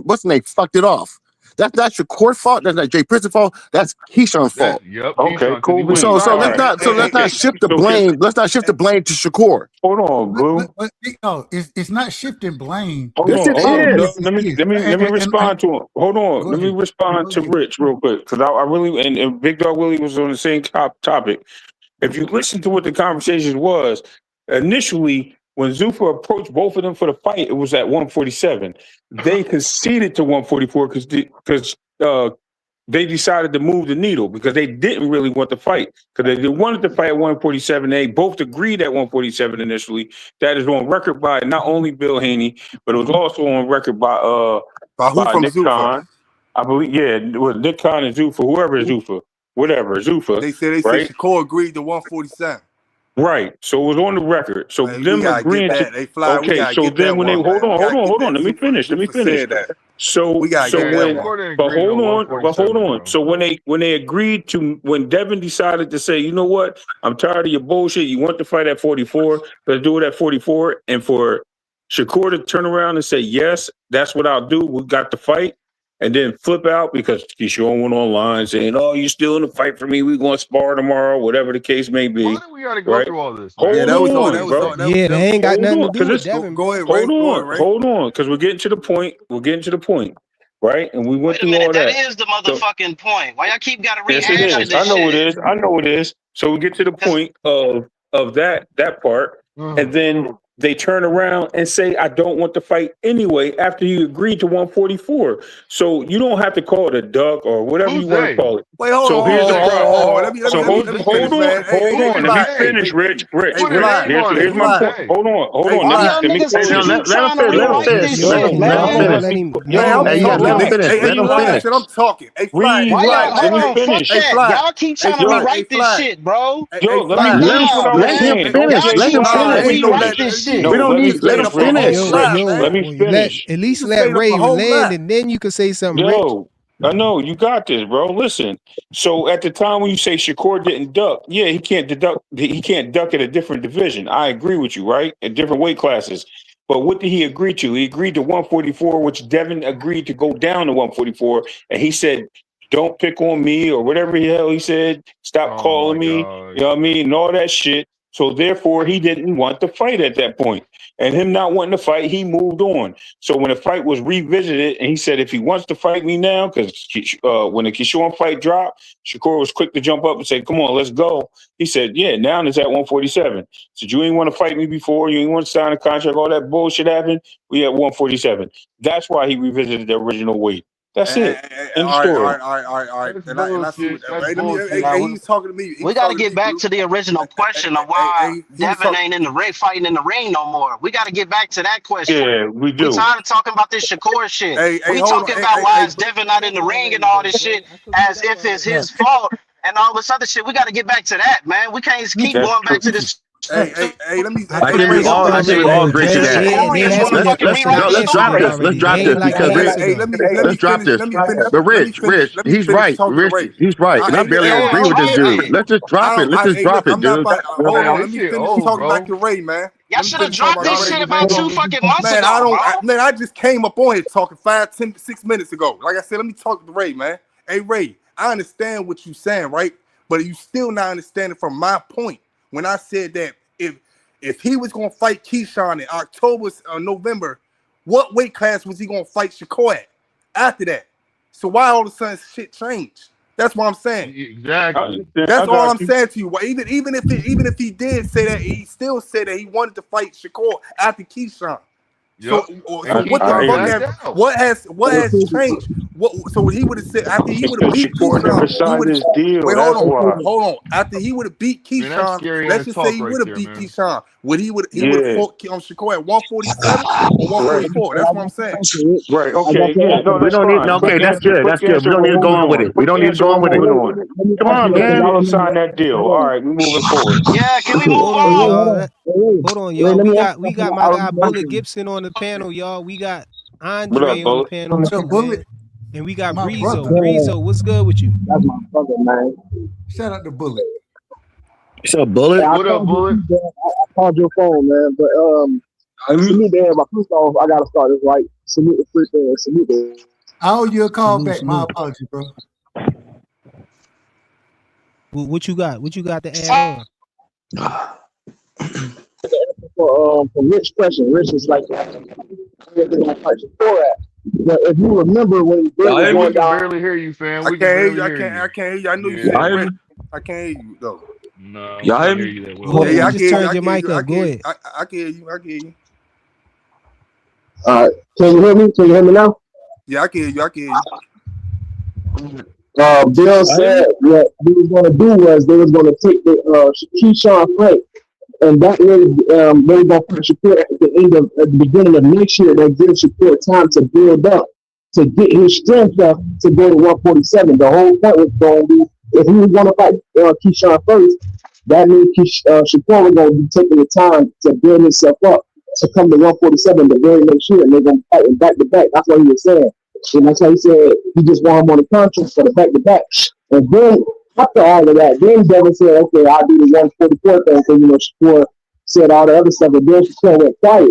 Speaker 4: what's the name fucked it off. That's not Shakur's fault. That's not Jay Prince's fault. That's Keyshawn's fault.
Speaker 3: Okay.
Speaker 16: Keyshawn, because he
Speaker 3: Cool
Speaker 16: wouldn't
Speaker 3: beans.
Speaker 4: So
Speaker 3: All
Speaker 16: sign
Speaker 4: let's
Speaker 3: right.
Speaker 16: that.
Speaker 4: not shift the
Speaker 3: So can
Speaker 4: blame. Let's not shift the blame to Shakur.
Speaker 3: hold on, Blue.
Speaker 10: No, it's not shifting blame.
Speaker 3: Hold
Speaker 4: Yes,
Speaker 3: on,
Speaker 4: it
Speaker 3: hold on,
Speaker 4: is.
Speaker 3: Doug. Let me
Speaker 10: And
Speaker 3: respond to him. Hold on.
Speaker 10: go
Speaker 3: Let me
Speaker 10: ahead.
Speaker 3: respond
Speaker 10: Go
Speaker 3: to
Speaker 10: ahead.
Speaker 3: Rich real quick because I really and Big Dog Willie was on the same topic. If you listen to what the conversation was initially, when Zuffa approached both of them for the fight, it was at 147. They conceded to 144 because they decided to move the needle because they didn't really want to fight. Because they wanted to fight at 147. They both agreed at 147 initially. That is on record by not only Bill Haney, but it was also on record by
Speaker 14: Who from
Speaker 3: Nick
Speaker 14: Zuffa?
Speaker 3: Khan. I believe, yeah, it was Nick Khan and Zuffa, whoever is Zuffa, whatever, Zuffa,
Speaker 14: They said
Speaker 3: right?
Speaker 14: Shakur agreed to 147.
Speaker 3: Right. So it was on the record. So
Speaker 14: Man, we
Speaker 3: them
Speaker 14: gotta get
Speaker 3: agreeing to
Speaker 14: that. They fly. We
Speaker 3: okay.
Speaker 14: gotta
Speaker 3: So
Speaker 14: get
Speaker 3: then
Speaker 14: that
Speaker 3: when they
Speaker 14: one, man. We gotta get
Speaker 3: hold on.
Speaker 14: that.
Speaker 3: Let me finish.
Speaker 14: Zuffa said that. We gotta
Speaker 3: So
Speaker 14: get that
Speaker 3: when
Speaker 14: one.
Speaker 16: Shakur didn't
Speaker 3: but
Speaker 16: agree to no
Speaker 3: hold
Speaker 16: 147,
Speaker 3: on.
Speaker 16: bro.
Speaker 3: So when they agreed to when Devin decided to say, you know what, I'm tired of your bullshit. You want to fight at 44, let's do it at 44. And for Shakur to turn around and say, yes, that's what I'll do. We got the fight. And then flip out because Keyshawn went online saying, oh, you still in the fight for me. We're going to spar tomorrow, whatever the case may be.
Speaker 16: Why do we got to go
Speaker 3: right?
Speaker 16: through all this,
Speaker 3: Hold
Speaker 16: man?
Speaker 14: that was all. That
Speaker 3: on,
Speaker 14: was
Speaker 3: bro.
Speaker 14: all. That
Speaker 7: Yeah,
Speaker 14: was,
Speaker 7: they ain't got
Speaker 3: Hold
Speaker 7: nothing
Speaker 3: on,
Speaker 7: to do with
Speaker 3: 'cause
Speaker 7: Devin.
Speaker 14: go ahead, Ray.
Speaker 3: Hold on, because we're getting to the point. We're getting to the point, right? And we went
Speaker 18: Wait a
Speaker 3: through
Speaker 18: minute,
Speaker 3: all
Speaker 18: that
Speaker 3: that.
Speaker 18: is the motherfucking point. Why y'all keep gotta
Speaker 3: Yes, it
Speaker 18: rehash
Speaker 3: is.
Speaker 18: this
Speaker 3: I know it
Speaker 18: shit?
Speaker 3: is. I know it is. So we get to the point of that part, and then they turn around and say, "I don't want to fight anyway." After you agreed to 144, so you don't have to call it a duck or whatever
Speaker 16: Who's
Speaker 3: you want to
Speaker 16: they?
Speaker 3: call it.
Speaker 14: Wait, hold
Speaker 3: So
Speaker 14: on,
Speaker 3: here's the problem.
Speaker 14: Let me
Speaker 3: So
Speaker 14: finish, man.
Speaker 3: hold on. Let me finish, Rich.
Speaker 16: Put a
Speaker 14: Fly.
Speaker 16: name on it.
Speaker 3: Here's my
Speaker 16: Who's
Speaker 3: point.
Speaker 16: they?
Speaker 3: Hold on.
Speaker 18: Why y'all
Speaker 3: Let me
Speaker 18: niggas
Speaker 3: finish.
Speaker 18: keep trying to rewrite this shit,
Speaker 7: Yo,
Speaker 18: man?
Speaker 7: let him
Speaker 14: I'm talking.
Speaker 7: let him
Speaker 14: Fly. Shit, I'm talking. Hey, Fly.
Speaker 18: Why y'all
Speaker 3: Let
Speaker 18: hold
Speaker 3: me
Speaker 18: on, fuck
Speaker 3: finish.
Speaker 14: Hey,
Speaker 18: that.
Speaker 14: Fly.
Speaker 18: Y'all keep
Speaker 14: Hey,
Speaker 18: trying to
Speaker 14: Fly. Hey,
Speaker 18: rewrite this
Speaker 14: Fly.
Speaker 18: shit, bro.
Speaker 3: Yo, let me
Speaker 14: Fly.
Speaker 3: finish what I was
Speaker 18: Man.
Speaker 3: saying.
Speaker 18: Y'all keep trying to
Speaker 14: Ain't no
Speaker 18: rewrite
Speaker 14: let.
Speaker 18: this shit.
Speaker 3: No, let me
Speaker 14: Straight
Speaker 3: finish,
Speaker 14: up a whole
Speaker 3: Rich.
Speaker 14: lie, man.
Speaker 3: Let me finish.
Speaker 7: at least
Speaker 14: You
Speaker 7: let
Speaker 14: made up
Speaker 7: Ray
Speaker 14: a whole
Speaker 7: land,
Speaker 14: lie.
Speaker 7: and then you can say something, Rich.
Speaker 3: Yo, I know you got this, bro. Listen. So at the time when you say Shakur didn't duck, yeah, he can't deduct. He can't duck at a different division. I agree with you, right? At different weight classes. But what did he agree to? He agreed to 144, which Devin agreed to go down to 144, and he said, "Don't pick on me" or whatever the hell he said. Stop
Speaker 16: Oh
Speaker 3: calling
Speaker 16: my
Speaker 3: me.
Speaker 16: god.
Speaker 3: You know what I mean? And all that shit. So therefore, he didn't want to fight at that point. And him not wanting to fight, he moved on. So when the fight was revisited, and he said if he wants to fight me now, because when the Keyshawn fight dropped, Shakur was quick to jump up and say, "Come on, let's go." He said, "Yeah, now it's at 147." Said, "You ain't want to fight me before. You ain't want to sign a contract. All that bullshit happened. We at 147." That's why he revisited the original weight. That's it. End of
Speaker 14: All
Speaker 3: story.
Speaker 14: right.
Speaker 16: That's
Speaker 14: And I see what.
Speaker 16: bullshit. That's
Speaker 14: Hey,
Speaker 16: bullshit.
Speaker 14: he's talking to me.
Speaker 18: We
Speaker 14: He's
Speaker 18: got to
Speaker 14: talking to
Speaker 18: get
Speaker 14: me,
Speaker 18: back
Speaker 14: Blue.
Speaker 18: to the original question of why
Speaker 14: He was
Speaker 18: Devin
Speaker 14: talking.
Speaker 18: ain't in the ring fighting in the ring no more. We got to get back to that question.
Speaker 3: Yeah, we
Speaker 18: We
Speaker 3: do.
Speaker 18: tired of talking about this Shakur shit.
Speaker 14: Hey,
Speaker 18: We
Speaker 14: hold on.
Speaker 18: talking about why is Devin not in the ring and all this shit as if it's his fault and all this other shit. We got to get back to that, man. We can't keep
Speaker 3: That's
Speaker 18: going
Speaker 3: true.
Speaker 18: back to this.
Speaker 14: Let me.
Speaker 7: I
Speaker 14: Hey,
Speaker 7: think
Speaker 14: Ray, hold on.
Speaker 7: we all agree to that.
Speaker 18: Notorious
Speaker 7: They
Speaker 18: want to fucking rewrite the story.
Speaker 7: already. They ain't like
Speaker 14: Hey,
Speaker 7: that answer
Speaker 14: let
Speaker 7: though.
Speaker 14: me finish. Let me finish.
Speaker 4: But Rich,
Speaker 14: Let me finish talking to Ray.
Speaker 4: he's right, and I barely
Speaker 18: Yeah,
Speaker 4: agree with this
Speaker 18: drop
Speaker 4: dude.
Speaker 18: it.
Speaker 4: Let's just drop it. Let's just
Speaker 14: Hey, look,
Speaker 4: drop it,
Speaker 14: I'm not
Speaker 4: dude.
Speaker 14: about. Hold
Speaker 16: Man,
Speaker 14: on.
Speaker 16: this
Speaker 14: Let me
Speaker 16: shit
Speaker 14: finish
Speaker 16: old,
Speaker 14: talking back
Speaker 16: bro.
Speaker 14: to Ray, man.
Speaker 18: Y'all
Speaker 14: Let me
Speaker 18: should have
Speaker 14: finish talking
Speaker 18: dropped
Speaker 14: about
Speaker 18: this
Speaker 14: to Ray.
Speaker 18: shit about 2 fucking months
Speaker 14: Man,
Speaker 18: ago, bro.
Speaker 14: I just came up on here talking 6 minutes ago. Like I said, let me talk to Ray, man. Hey, Ray, I understand what you're saying, right? But you still not understanding from my point when I said that if he was gonna fight Keyshawn in October or November, what weight class was he gonna fight Shakur at after that? So why all of a sudden shit changed? That's what I'm saying.
Speaker 16: Exactly.
Speaker 14: That's all I'm saying to you. Well, even if he did say that, he still said that he wanted to fight Shakur after Keyshawn. So,
Speaker 16: Yep.
Speaker 14: so
Speaker 16: And
Speaker 14: what the
Speaker 16: Keyshawn
Speaker 14: fuck
Speaker 16: backed out.
Speaker 14: what has changed? So he would have said after he would have
Speaker 3: Because
Speaker 14: beat
Speaker 3: Shakur never
Speaker 14: Keyshawn, he
Speaker 3: signed
Speaker 14: would have
Speaker 3: his deal.
Speaker 14: wait,
Speaker 3: That's why.
Speaker 14: hold on. After he would have beat
Speaker 16: Man, that's
Speaker 14: Keyshawn,
Speaker 16: scary
Speaker 14: let's
Speaker 16: ass
Speaker 14: just say
Speaker 16: talk
Speaker 14: he
Speaker 16: right
Speaker 14: would have
Speaker 16: there,
Speaker 14: beat
Speaker 16: man.
Speaker 14: Keyshawn. He would have
Speaker 3: Yeah.
Speaker 14: fought Shakur at 147 or
Speaker 3: Right.
Speaker 14: 144. That's what I'm saying.
Speaker 3: Right. Okay. Yeah. No,
Speaker 4: We
Speaker 3: that's
Speaker 4: don't need.
Speaker 3: fine.
Speaker 4: Okay,
Speaker 3: Quick
Speaker 4: that's
Speaker 3: answer.
Speaker 4: good.
Speaker 3: Quick
Speaker 4: That's good. We
Speaker 3: answer.
Speaker 4: don't
Speaker 3: We're
Speaker 4: need to go
Speaker 3: moving
Speaker 4: on with
Speaker 3: on.
Speaker 4: it. We
Speaker 3: Quick
Speaker 4: don't need to
Speaker 3: answer.
Speaker 4: go
Speaker 3: We're
Speaker 4: on with it.
Speaker 3: moving on.
Speaker 4: Come on,
Speaker 3: Because
Speaker 4: man.
Speaker 3: y'all signed that deal. All right, we're moving forward.
Speaker 18: Yeah, can we move
Speaker 7: Hold on,
Speaker 18: on?
Speaker 7: y'all. Hold on, y'all. We got my guy Bullet Gibson on the panel, y'all. We got
Speaker 3: What up,
Speaker 7: Andre on the
Speaker 3: Bullet?
Speaker 7: panel
Speaker 10: What's
Speaker 7: too,
Speaker 10: up, Bullet?
Speaker 7: man. And we got
Speaker 10: My
Speaker 7: Breezo.
Speaker 10: brother.
Speaker 7: Breezo, what's good with you?
Speaker 19: That's my brother, man.
Speaker 10: Shout out to Bullet.
Speaker 4: So, Bullet.
Speaker 19: Yeah,
Speaker 16: What up, Bullet?
Speaker 19: I called your phone, man. But salute to everybody. First off, I gotta start this right. Salute the freaking salute the
Speaker 10: I owe you a call
Speaker 7: Salute,
Speaker 10: back. My
Speaker 7: salute.
Speaker 10: apology, bro.
Speaker 7: What you got? What you got to add on?
Speaker 19: for Rich question. Rich is like they're gonna fight Shakur at. But if you remember when he did was
Speaker 16: We
Speaker 19: going
Speaker 16: can
Speaker 19: down,
Speaker 16: barely hear you, fam.
Speaker 14: I
Speaker 16: We
Speaker 14: can't
Speaker 16: can
Speaker 14: hear you.
Speaker 16: barely
Speaker 14: I
Speaker 16: hear you.
Speaker 14: can't hear you. I know you
Speaker 16: Yeah.
Speaker 14: said Rich. I can't hear you though.
Speaker 16: No, we can't hear you that well.
Speaker 7: Go ahead.
Speaker 14: Yeah,
Speaker 7: You
Speaker 14: I
Speaker 7: just
Speaker 14: can.
Speaker 7: turned your mic up. Go ahead.
Speaker 14: I can hear you. I can hear you.
Speaker 19: can you hear me? Can you hear me now?
Speaker 14: Yeah, I can hear you. I can hear you.
Speaker 19: Bill said what they was going to do was they was going to take the Keyshawn fight, and that way they were going to put Shakur at the beginning of next year. That gives Shakur time to build up, to get his strength up to go to 147. The whole point was going to be if he was going to fight Keyshawn first, that means Shakur was going to be taking the time to build himself up to come to 147 the very next year, and they're going to fight him back to back. That's what he was saying. And that's why he said he just want him on the contract for the back to back. And then after all of that, then Devin said, okay, I'll do the 144 thing because Shakur said all the other stuff, and then Shakur went quiet.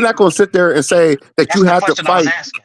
Speaker 4: we're not going to sit there and say that
Speaker 18: That's
Speaker 4: you
Speaker 18: the
Speaker 4: have to
Speaker 18: question I was
Speaker 4: fight.
Speaker 18: asking.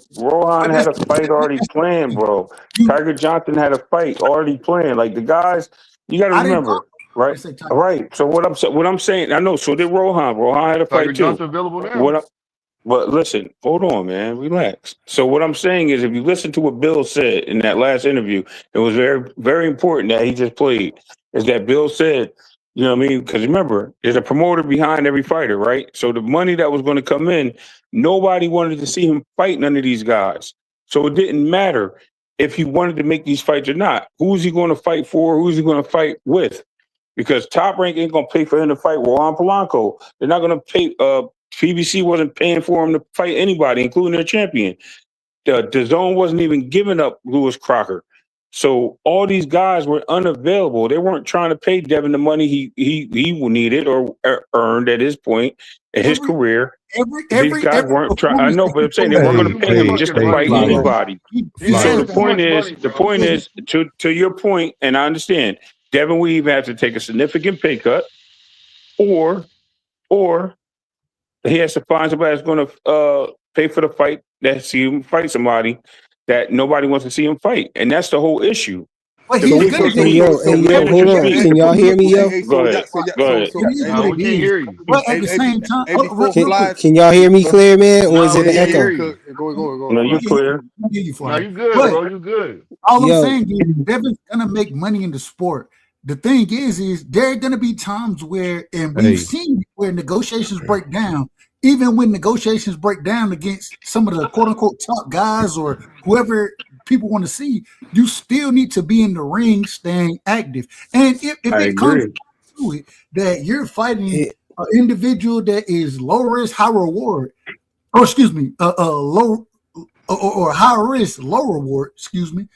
Speaker 3: fight. Rohan had a fight already planned, bro. Tiger Johnson had a fight already planned. Like the guys, you got to remember. Right. All right. So what I'm saying, I know. So did Rohan. Rohan had a
Speaker 16: Tiger
Speaker 3: fight too.
Speaker 16: Johnson available now.
Speaker 3: What? But listen, hold on, man, relax. So what I'm saying is, if you listen to what Bill said in that last interview, it was very, very important that he just played. Is that Bill said, you know what I mean? Because remember, there's a promoter behind every fighter, right? So the money that was going to come in, nobody wanted to see him fight none of these guys. So it didn't matter if he wanted to make these fights or not. Who's he going to fight for? Who's he going to fight with? Because Top Rank ain't going to pay for him to fight Juan Polanco. They're not going to pay. PBC wasn't paying for him to fight anybody, including their champion. The zone wasn't even giving up Lewis Crocker. So all these guys were unavailable. They weren't trying to pay Devin the money he needed or earned at his point in his career. These guys weren't trying. I know, but I'm saying they weren't going to pay him just to fight anybody. So the point is to your point, and I understand Devin will either have to take a significant pay cut, or he has to find somebody that's going to pay for the fight, that see him fight somebody that nobody wants to see him fight, and that's the whole issue.
Speaker 10: But
Speaker 3: The
Speaker 10: he's
Speaker 3: people
Speaker 10: gonna
Speaker 3: speak,
Speaker 10: do
Speaker 3: the
Speaker 10: it.
Speaker 3: manager
Speaker 7: hold on.
Speaker 3: speak.
Speaker 7: Can y'all hear me, yo?
Speaker 3: Go ahead. Go ahead.
Speaker 16: No, we can't hear you.
Speaker 10: But at the same time,
Speaker 7: Can y'all hear me clear, man, or
Speaker 16: No,
Speaker 7: is it
Speaker 16: we
Speaker 7: an
Speaker 16: can't
Speaker 7: echo?
Speaker 16: hear you.
Speaker 3: No, you're clear.
Speaker 16: No, you good,
Speaker 10: But
Speaker 16: bro. You good.
Speaker 10: all I'm
Speaker 7: Yo.
Speaker 10: saying is Devin's gonna make money in the sport. The thing is there are gonna be times where, and we've seen where negotiations break down. Even when negotiations break down against some of the quote unquote top guys or whoever people want to see, you still need to be in the ring staying active. And if
Speaker 3: I
Speaker 10: it comes
Speaker 3: agree.
Speaker 10: to it that you're fighting an individual that is low risk, high reward, or excuse me, low or high risk, low reward, excuse me,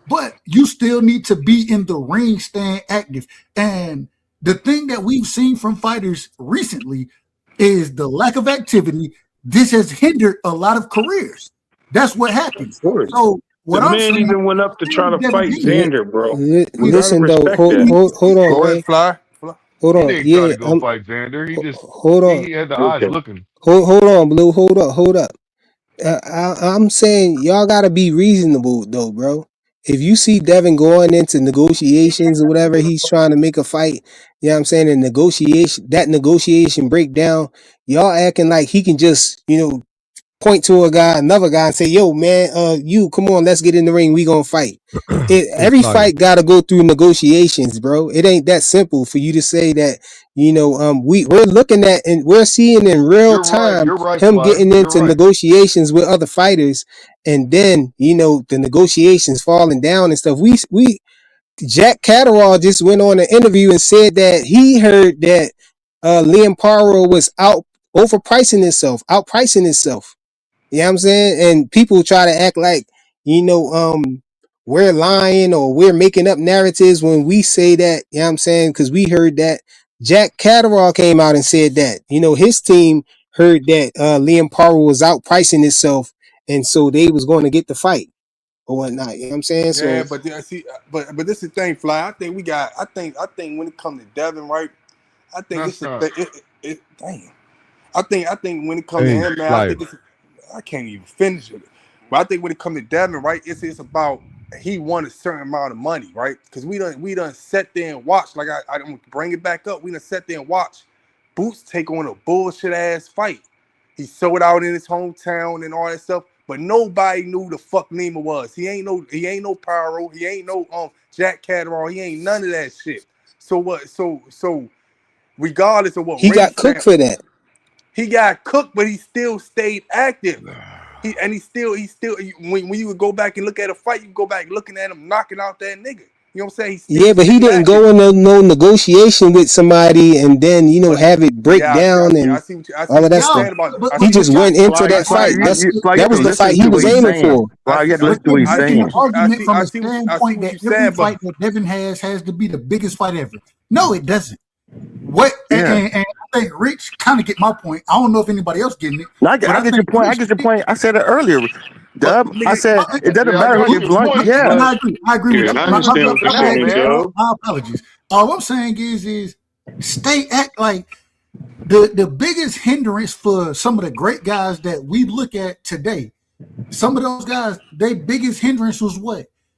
Speaker 10: but you still need to be in the ring staying active. And the thing that we've seen from fighters recently is the lack of activity. This has hindered a lot of careers. That's what happens. So what
Speaker 3: The
Speaker 10: I'm
Speaker 3: man
Speaker 10: saying,
Speaker 3: even went up to try to
Speaker 10: Devin
Speaker 3: fight
Speaker 10: Haney,
Speaker 3: Xander, bro. You gotta
Speaker 7: Listen though,
Speaker 3: respect that.
Speaker 7: hold on,
Speaker 14: Go
Speaker 7: man.
Speaker 14: ahead, Fly.
Speaker 7: Hold
Speaker 16: He
Speaker 7: on.
Speaker 16: didn't try
Speaker 7: Yeah,
Speaker 16: to go fight Xander. He just
Speaker 7: hold on.
Speaker 16: he had the odds looking.
Speaker 7: Hold on, Blue. Hold up. I'm saying y'all gotta be reasonable though, bro. If you see Devin going into negotiations or whatever, he's trying to make a fight, you know what I'm saying, and negotiation breakdown, y'all acting like he can just, point to another guy and say, yo, man, you come on, let's get in the ring, we gonna fight. Every fight gotta go through negotiations, bro. It ain't that simple for you to say that, we're looking at and we're seeing in real time
Speaker 16: You're right,
Speaker 7: him
Speaker 16: Fly.
Speaker 7: getting
Speaker 16: You're
Speaker 7: into
Speaker 16: right.
Speaker 7: negotiations with other fighters, and then the negotiations falling down and stuff. We Jack Caterall just went on an interview and said that he heard that Liam Paro was outpricing himself. You know what I'm saying? And people try to act like, we're lying or we're making up narratives when we say that, you know what I'm saying? Because we heard that Jack Caterall came out and said that, his team heard that Liam Paro was outpricing himself, and so they was going to get the fight or whatnot. You know what I'm saying?
Speaker 14: Yeah,
Speaker 7: So
Speaker 14: but see, but this is the thing, Fly. I think I think when it comes to Devin, right? I think it's a damn. I think when it comes to him, man, I think it's I can't even finish it. But I think when it comes to Devin, right, it's about he won a certain amount of money, right? Because we done sat there and watched, like I don't bring it back up. We done sat there and watched Boots take on a bullshit ass fight. He sold out in his hometown and all that stuff, but nobody knew the fuck Nima was. He ain't no Pyro. He ain't no Jack Caterall. He ain't none of that shit. So what? So regardless of what
Speaker 7: he got
Speaker 14: race
Speaker 7: cooked for that.
Speaker 14: he got cooked, but he still stayed active. He still when you would go back and look at a fight, you go back looking at him knocking out that nigga. You know what I'm saying? He still
Speaker 7: Yeah, but he didn't go in no negotiation with somebody and then have it break down and all of that stuff. He just went into that fight. That was the fight he was aiming for.
Speaker 10: I see an argument from a standpoint that every fight that Devin has to be the biggest fight ever. No, it doesn't. And I think Rich kind of get my point. I don't know if anybody else getting it.
Speaker 4: No, I get your point. I get your point. I said it earlier, Dub. I said it doesn't matter who you blunt. Yeah,
Speaker 10: I agree with you.
Speaker 3: I understand what you're saying, Joe.
Speaker 10: My apologies. All I'm saying is stay like the biggest hindrance for some of the great guys that we look at today. Some of those guys, their biggest hindrance was what?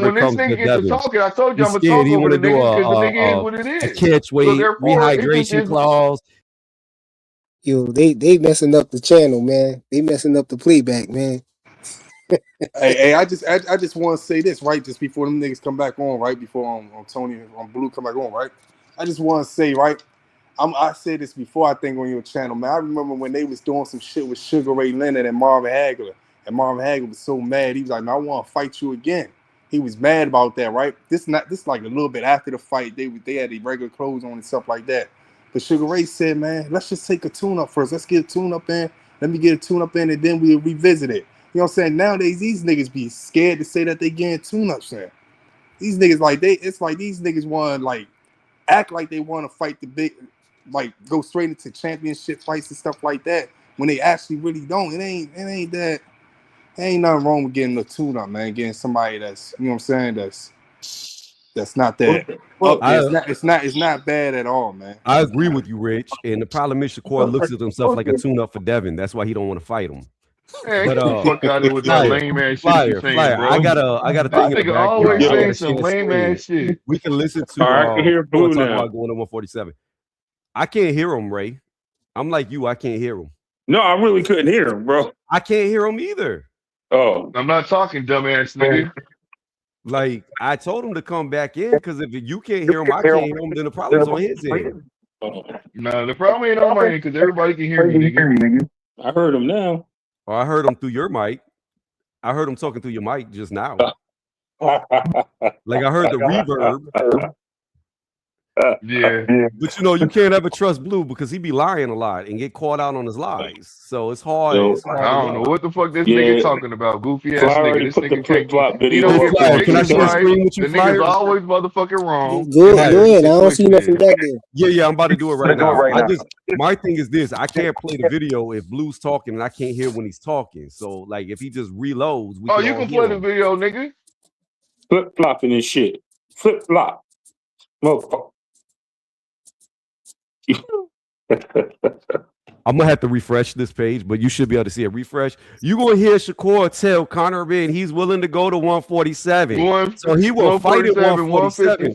Speaker 11: whatever
Speaker 16: when this
Speaker 11: comes
Speaker 16: nigga
Speaker 11: to
Speaker 16: get to
Speaker 11: Devin.
Speaker 16: talking, I told you
Speaker 11: He's
Speaker 16: I'm gonna
Speaker 11: scared.
Speaker 16: talk
Speaker 11: He
Speaker 16: over
Speaker 11: want
Speaker 16: the
Speaker 11: to do
Speaker 16: nigga because the nigga is what it
Speaker 11: a
Speaker 16: is.
Speaker 11: catch
Speaker 16: So
Speaker 11: weight
Speaker 16: therefore,
Speaker 11: rehydration clause.
Speaker 7: Yo, they messing up the channel, man. They messing up the playback, man.
Speaker 14: Hey, I just want to say this right, just before them niggas come back on, right before Tony on Blue come back on, right. I just want to say, right, I said this before, I think, on your channel, man. I remember when they was doing some shit with Sugar Ray Leonard and Marvin Hagler, and Marvin Hagler was so mad. He was like, "Man, I want to fight you again." He was mad about that, right? This like a little bit after the fight. They had the regular clothes on and stuff like that. But Sugar Ray said, man, let's just take a tune-up first. Let's get a tune-up in. Let me get a tune-up in, and then we'll revisit it. You know what I'm saying? Nowadays, these niggas be scared to say that they getting tune-ups in. These niggas, like, it's like these niggas want to, like, act like they want to fight the big, like, go straight into championship fights and stuff like that when they actually really don't. It ain't that. Ain't nothing wrong with getting a tune-up, man. Getting somebody that's, you know what I'm saying, that's not that up there. It's not bad at all, man.
Speaker 11: I agree with you, Rich. And the problem is Shakur looks at himself like a tune-up for Devin. That's why he don't want to fight him.
Speaker 16: Man, get the fuck out of here with that lame ass shit you saying, bro.
Speaker 11: I got a thing in the
Speaker 16: nigga always
Speaker 11: background.
Speaker 16: saying some lame ass shit.
Speaker 11: We can listen to.
Speaker 3: I can hear Blue now.
Speaker 11: About going to 147. I can't hear him, Ray. I'm like you. I can't hear him.
Speaker 3: No, I really couldn't hear him, bro.
Speaker 11: I can't hear him either.
Speaker 3: Oh,
Speaker 16: I'm not talking, dumbass nigga.
Speaker 11: Like, I told him to come back in because if you can't hear him, I can't hear him, then the problem's on his end.
Speaker 16: No, the problem ain't on my end because everybody can hear me, nigga.
Speaker 3: I heard him now.
Speaker 11: Oh, I heard him through your mic. I heard him talking through your mic just now. Like I heard the reverb.
Speaker 16: Yeah.
Speaker 11: But you know, you can't ever trust Blue because he be lying a lot and get caught out on his lies. So it's hard.
Speaker 16: I don't know what the fuck this nigga talking about. Goofy ass nigga. This nigga can't. He don't get the
Speaker 11: Can I share
Speaker 16: right.
Speaker 11: screen with you?
Speaker 16: The nigga's always motherfucking wrong.
Speaker 7: Go ahead. I don't see nothing back there.
Speaker 11: Yeah, I'm about to do it right now. My thing is this: I can't play the video if Blue's talking and I can't hear when he's talking. So, like, if he just reloads,
Speaker 16: you can play the video, nigga.
Speaker 3: Flip flopping and shit. Flip flop, motherfucker.
Speaker 11: I'm gonna have to refresh this page, but you should be able to see a refresh. You gonna hear Shakur tell Conor Ben he's willing to go to 147. So he will fight at 147. He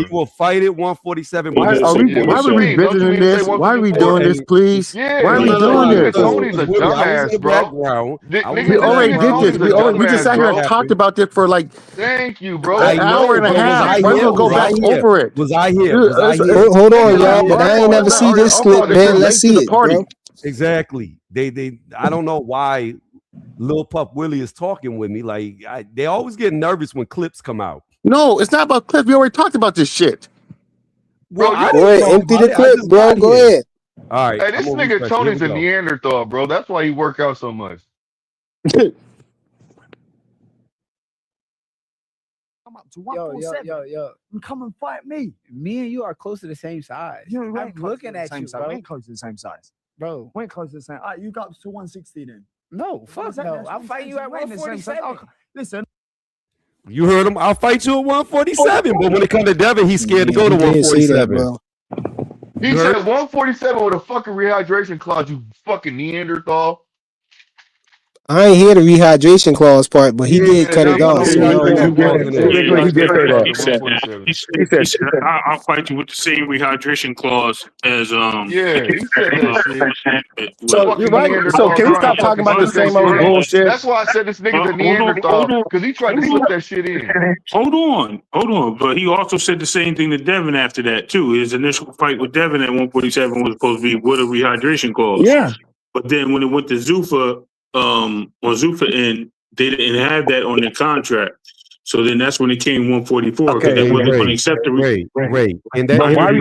Speaker 11: will fight at 147.
Speaker 4: Why are we revisiting this? Why are we doing this, please?
Speaker 16: Yeah,
Speaker 4: why are we doing this?
Speaker 16: Tony's a dumbass, bro.
Speaker 4: We already did this. We just sat here and talked about this for like
Speaker 16: thank you, bro.
Speaker 4: an hour and a half. We're gonna go back over it.
Speaker 11: Was I here?
Speaker 7: Hold on, y'all. But I ain't never see this clip, man. Let's see it, bro.
Speaker 11: Exactly. They I don't know why Lil Pup Willie is talking with me. Like they always get nervous when clips come out.
Speaker 4: No, it's not about clips. We already talked about this shit.
Speaker 16: Bro,
Speaker 7: go ahead, empty the clip, bro. Go ahead.
Speaker 11: All right.
Speaker 16: Hey, this nigga Tony's a Neanderthal, bro. That's why he work out so much.
Speaker 20: Yo. Come and fight me. Me and you are close to the same size. I'm looking at you, bro.
Speaker 21: We ain't close to the same size.
Speaker 20: Bro.
Speaker 21: We ain't close to the same. All right, you got up to 160 then.
Speaker 20: No, fuck no. I'll fight you at 147.
Speaker 21: Listen.
Speaker 11: You heard him. I'll fight you at 147. But when it comes to Devin, he's scared to go to 147.
Speaker 16: He said 147 with a fucking rehydration clause, you fucking Neanderthal.
Speaker 7: I ain't hear the rehydration clause part, but he did cut it off.
Speaker 3: He said, I'll fight you with the same rehydration clause as
Speaker 16: Yeah, he said that shit.
Speaker 4: So you're right. So can we stop talking about the same old bullshit?
Speaker 16: That's why I said this nigga's a Neanderthal, because he tried to slip that shit in.
Speaker 3: Hold on. But he also said the same thing to Devin after that too. His initial fight with Devin at 147 was supposed to be with a rehydration clause.
Speaker 4: Yeah.
Speaker 3: But then when it went to Zuffa, on Zuffa end, they didn't have that on their contract. So then that's when it came 144 because they wasn't going to accept the
Speaker 11: Ray. And
Speaker 4: why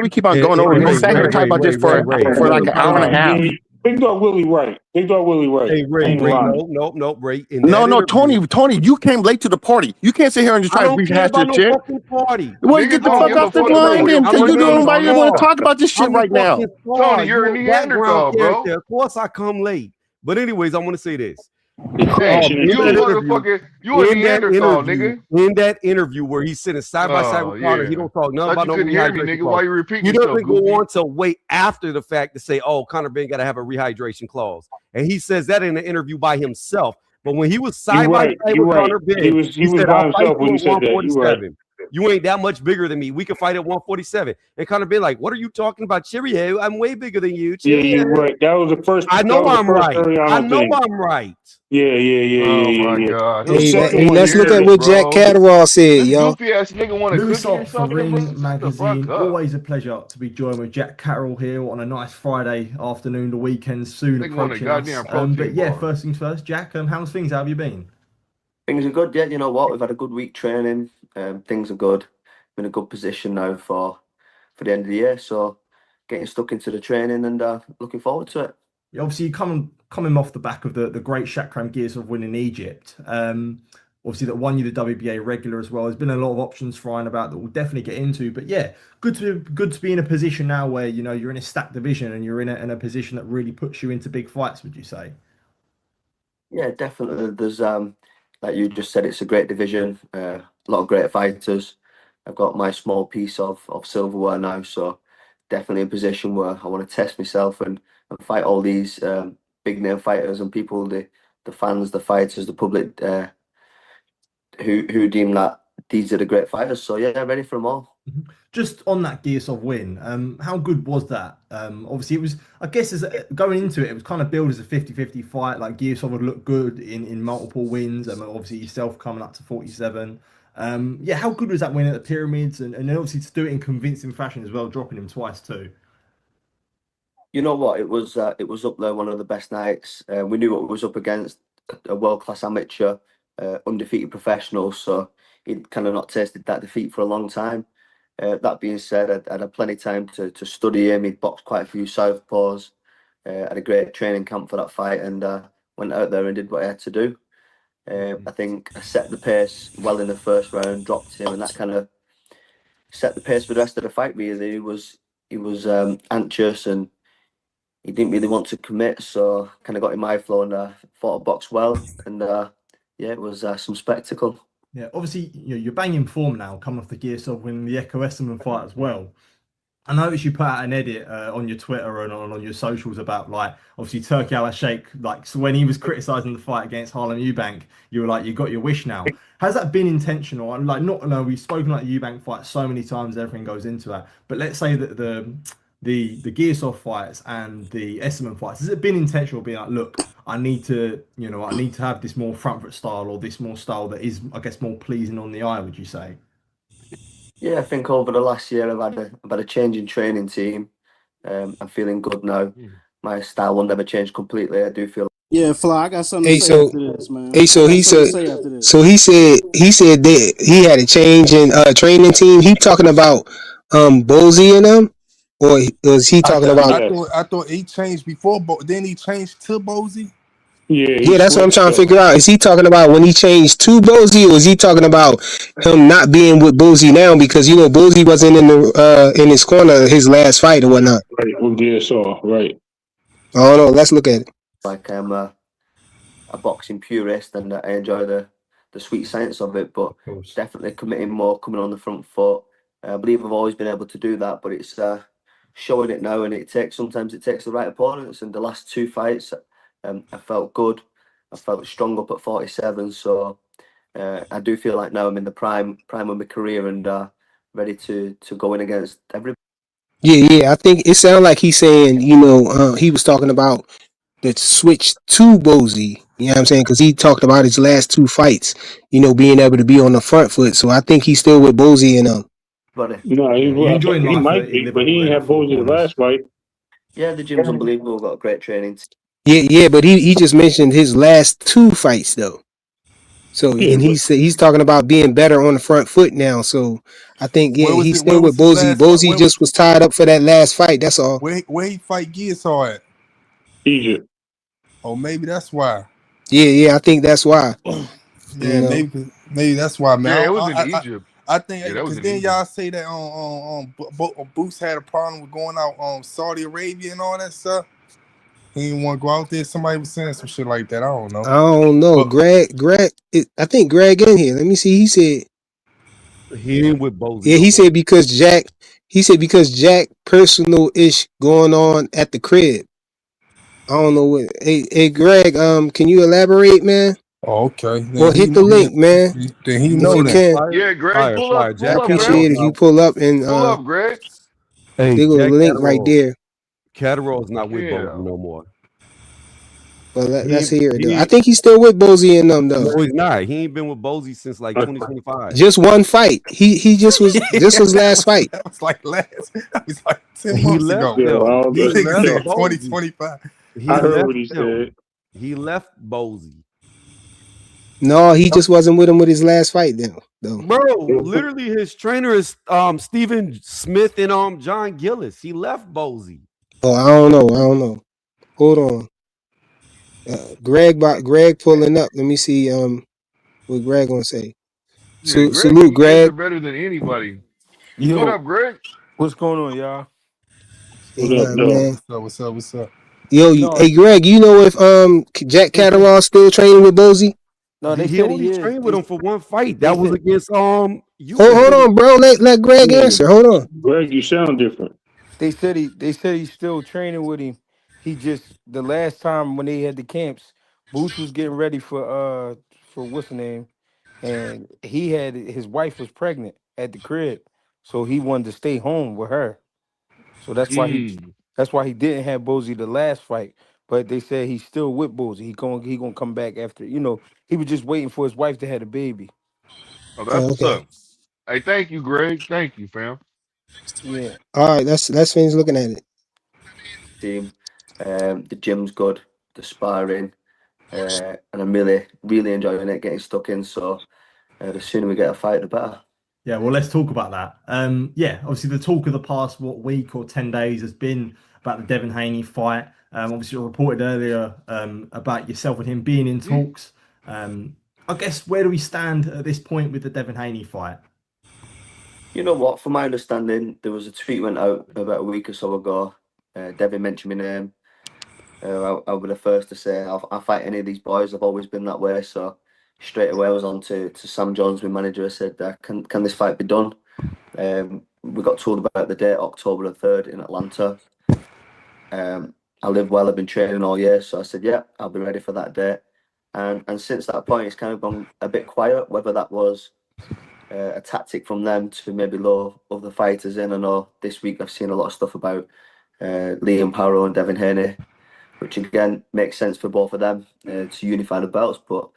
Speaker 4: we keep on going over? We sat here talking about this for like an hour and a half.
Speaker 3: Big Dog Willie right.
Speaker 11: Hey, Ray, no, Ray.
Speaker 4: No, Tony, you came late to the party. You can't sit here and just try to rehash this shit.
Speaker 11: Party.
Speaker 4: Well, get the fuck off the line then, because you don't nobody want to talk about this shit right now.
Speaker 16: Tony, you're a Neanderthal, bro.
Speaker 11: Of course I come late. But anyways, I want to say this.
Speaker 16: You a Neanderthal, nigga.
Speaker 11: In that interview where he's sitting side by side with Conor, he don't talk nothing about no rehydration clause.
Speaker 16: Why you repeating
Speaker 11: He
Speaker 16: yourself,
Speaker 11: doesn't go on to wait after the fact to say, oh, Conor Ben got to have a rehydration clause. And he says that in the interview by himself. But when he was side by side with Conor Ben, he said, I'll fight you at 147. You ain't that much bigger than me. We can fight at 147. And Conor Ben like, what are you talking about? Cheerio, I'm way bigger than you. Cheerio.
Speaker 3: Yeah, you're right. That was the first.
Speaker 11: I know I'm right. I'm right.
Speaker 3: Yeah.
Speaker 16: Oh my God.
Speaker 7: Hey, let's look at what Jack Caterall said, y'all.
Speaker 16: Goofy ass nigga want to
Speaker 21: Louis for Ring Magazine. Always a pleasure to be joined with Jack Caterall here on a nice Friday afternoon. The weekend's soon approaching us. But yeah, first things first, Jack. How's things? How have you been?
Speaker 22: Things are good, yeah. You know what? We've had a good week training. Things are good. We're in a good position now for the end of the year. So, getting stuck into the training and looking forward to it.
Speaker 21: Obviously, coming off the back of the great Shakram Girsov win in Egypt, obviously that won you the WBA regular as well. There's been a lot of options flying about that we'll definitely get into. But yeah, good to be in a position now where you're in a stacked division and you're in a position that really puts you into big fights. Would you say?
Speaker 22: Yeah, definitely. There's like you just said, it's a great division. A lot of great fighters. I've got my small piece of silverware now, so definitely a position where I want to test myself and fight all these big name fighters and people, the fans, the fighters, the public, who deem that these are the great fighters. So yeah, ready for them all.
Speaker 21: Just on that Girsov win, how good was that? Obviously, it was, I guess, going into it, it was kind of billed as a 50-50 fight. Like Girsov would look good in multiple wins, and obviously yourself coming up to 47. Yeah, how good was that win at the Pyramids, and then obviously to do it in convincing fashion as well, dropping him twice too.
Speaker 22: You know what? It was up there, one of the best nights. We knew what we was up against, a world-class amateur, undefeated professional. So he'd kind of not tasted that defeat for a long time. That being said, I had plenty of time to study him. He'd boxed quite a few southpaws. Had a great training camp for that fight, and went out there and did what I had to do. I think I set the pace well in the first round, dropped him, and that kind of set the pace for the rest of the fight. Really, he was anxious and he didn't really want to commit, so kind of got in my flow and fought a box well, and yeah, it was some spectacle.
Speaker 21: Yeah, obviously, you're banging form now, coming off the Girsov winning the Echo Esserman fight as well. I noticed you put out an edit on your Twitter and on your socials about, like, obviously Turki Al-Sheikh, like, so when he was criticising the fight against Harlem Eubank, you were like, you got your wish now. Has that been intentional? And like, we've spoken like the Eubank fight so many times, everything goes into that. But let's say that the Girsov fights and the Esserman fights, has it been intentional being like, look, I need to have this more front foot style, or this more style that is, I guess, more pleasing on the eye, would you say?
Speaker 22: Yeah, I think over the last year I've had a change in training team. I'm feeling good now. My style will never change completely. I do feel.
Speaker 1: Yeah, Fly, I got something to say after this, man.
Speaker 7: So he said that he had a change in training team. He talking about Bozy and them, or was he talking about?
Speaker 14: I thought he changed before, but then he changed to Bozy.
Speaker 7: Yeah, that's what I'm trying to figure out. Is he talking about when he changed to Bozy, or is he talking about him not being with Bozy now because Bozy wasn't in his corner his last fight or whatnot?
Speaker 3: Right, with DSR, right.
Speaker 7: I don't know. Let's look at it.
Speaker 22: Like I'm a boxing purist, and I enjoy the sweet science of it, but definitely committing more, coming on the front foot. I believe I've always been able to do that, but it's showing it now, and sometimes it takes the right opponents. And the last two fights, I felt good. I felt strong up at 47, so I do feel like now I'm in the prime of my career and ready to go in against everybody.
Speaker 7: Yeah. I think it sounded like he's saying, he was talking about the switch to Bozy. You know what I'm saying? Because he talked about his last two fights, being able to be on the front foot. So I think he's still with Bozy and
Speaker 3: No, he might be, but he didn't have Bozy the last fight.
Speaker 22: Yeah, the gym's unbelievable. Got a great training team.
Speaker 7: Yeah, but he just mentioned his last two fights though. So and he's talking about being better on the front foot now. So I think he's still with Bozy. Bozy just was tied up for that last fight. That's all.
Speaker 14: Where he fight Girsov at?
Speaker 3: Egypt.
Speaker 14: Oh, maybe that's why.
Speaker 7: Yeah, I think that's why.
Speaker 14: Yeah, maybe that's why, man.
Speaker 16: Yeah, it was in Egypt.
Speaker 14: I think because then y'all say that on Boots had a problem with going out on Saudi Arabia and all that stuff. He didn't want to go out there. Somebody was saying some shit like that. I don't know.
Speaker 7: Greg. I think Greg in here. Let me see. He said
Speaker 11: he ain't with Bozy.
Speaker 7: Yeah, he said because Jack personal ish going on at the crib. I don't know what. Hey, Greg. Can you elaborate, man?
Speaker 14: Oh, okay.
Speaker 7: Well, hit the link, man.
Speaker 14: Then he know that.
Speaker 16: Yeah, Greg, pull up.
Speaker 7: I appreciate if you pull up and
Speaker 16: pull up, Greg.
Speaker 11: Hey,
Speaker 7: there goes the link right there.
Speaker 11: Caterall is not with Bozy no more.
Speaker 7: Well, let's hear it. I think he's still with Bozy and them though.
Speaker 11: No, he's not. He ain't been with Bozy since like 2025.
Speaker 7: Just one fight. He just was. This was last fight.
Speaker 14: That was like 10 months ago.
Speaker 11: He
Speaker 14: left 2025.
Speaker 3: I heard what he said.
Speaker 11: He left Bozy.
Speaker 7: No, he just wasn't with him with his last fight then. though.
Speaker 11: Bro, literally his trainer is Stephen Smith and John Gillis. He left Bozy.
Speaker 7: Oh, I don't know. Hold on. Greg pulling up. Let me see what Greg gonna say.
Speaker 16: Yeah, Greg
Speaker 7: Salute,
Speaker 16: can answer
Speaker 7: Greg.
Speaker 16: better than anybody. What
Speaker 2: Yo,
Speaker 16: up, Greg?
Speaker 2: what's going on, y'all?
Speaker 7: Ain't nothing, man.
Speaker 2: What's up?
Speaker 7: Yo,
Speaker 2: No,
Speaker 7: hey Greg, you know if Jack
Speaker 2: they said
Speaker 7: Caterall still training with Bozy?
Speaker 2: no. They
Speaker 11: He
Speaker 2: said
Speaker 11: only
Speaker 2: he is.
Speaker 11: trained with him for one fight.
Speaker 2: They
Speaker 11: That was
Speaker 2: said
Speaker 11: against
Speaker 7: Hold
Speaker 11: Eubank.
Speaker 7: on, bro. Let Greg
Speaker 3: Yeah,
Speaker 7: answer. Hold on.
Speaker 3: Greg, you sound different.
Speaker 2: they said he's still training with him. He just the last time when they had the camps, Boost was getting ready for what's the name, and he had his wife was pregnant at the crib, so he wanted to stay home with her. So that's why he didn't have Bozy the last fight. But they said he's still with Bozy. He gonna come back after. He was just waiting for his wife to have a baby.
Speaker 16: Oh, that's
Speaker 7: Oh,
Speaker 16: what's
Speaker 7: okay.
Speaker 16: up. Hey, thank you, Greg. Thank you, fam.
Speaker 2: Yeah.
Speaker 7: All right, that's Finn's looking at it.
Speaker 22: Team. The gym's good, the sparring, and I'm really enjoying it, getting stuck in. So the sooner we get a fight, the better.
Speaker 21: Yeah, well, let's talk about that. Yeah, obviously the talk of the past week or 10 days has been about the Devin Haney fight. Obviously, I reported earlier about yourself and him being in talks. I guess where do we stand at this point with the Devin Haney fight?
Speaker 22: You know what? From my understanding, there was a tweet went out about a week or so ago. Devin mentioned my name. I'll be the first to say I'll fight any of these boys. I've always been that way. So straight away, I was on to Sam Jones, my manager. I said, "Can this fight be done?" We got told about the date, October the 3rd in Atlanta. I live well. I've been training all year, so I said, "Yeah, I'll be ready for that date." And since that point, it's kind of gone a bit quiet. Whether that was a tactic from them to maybe lure other fighters in. I know this week I've seen a lot of stuff about Liam Parrow and Devin Haney, which again makes sense for both of them to unify the belts. But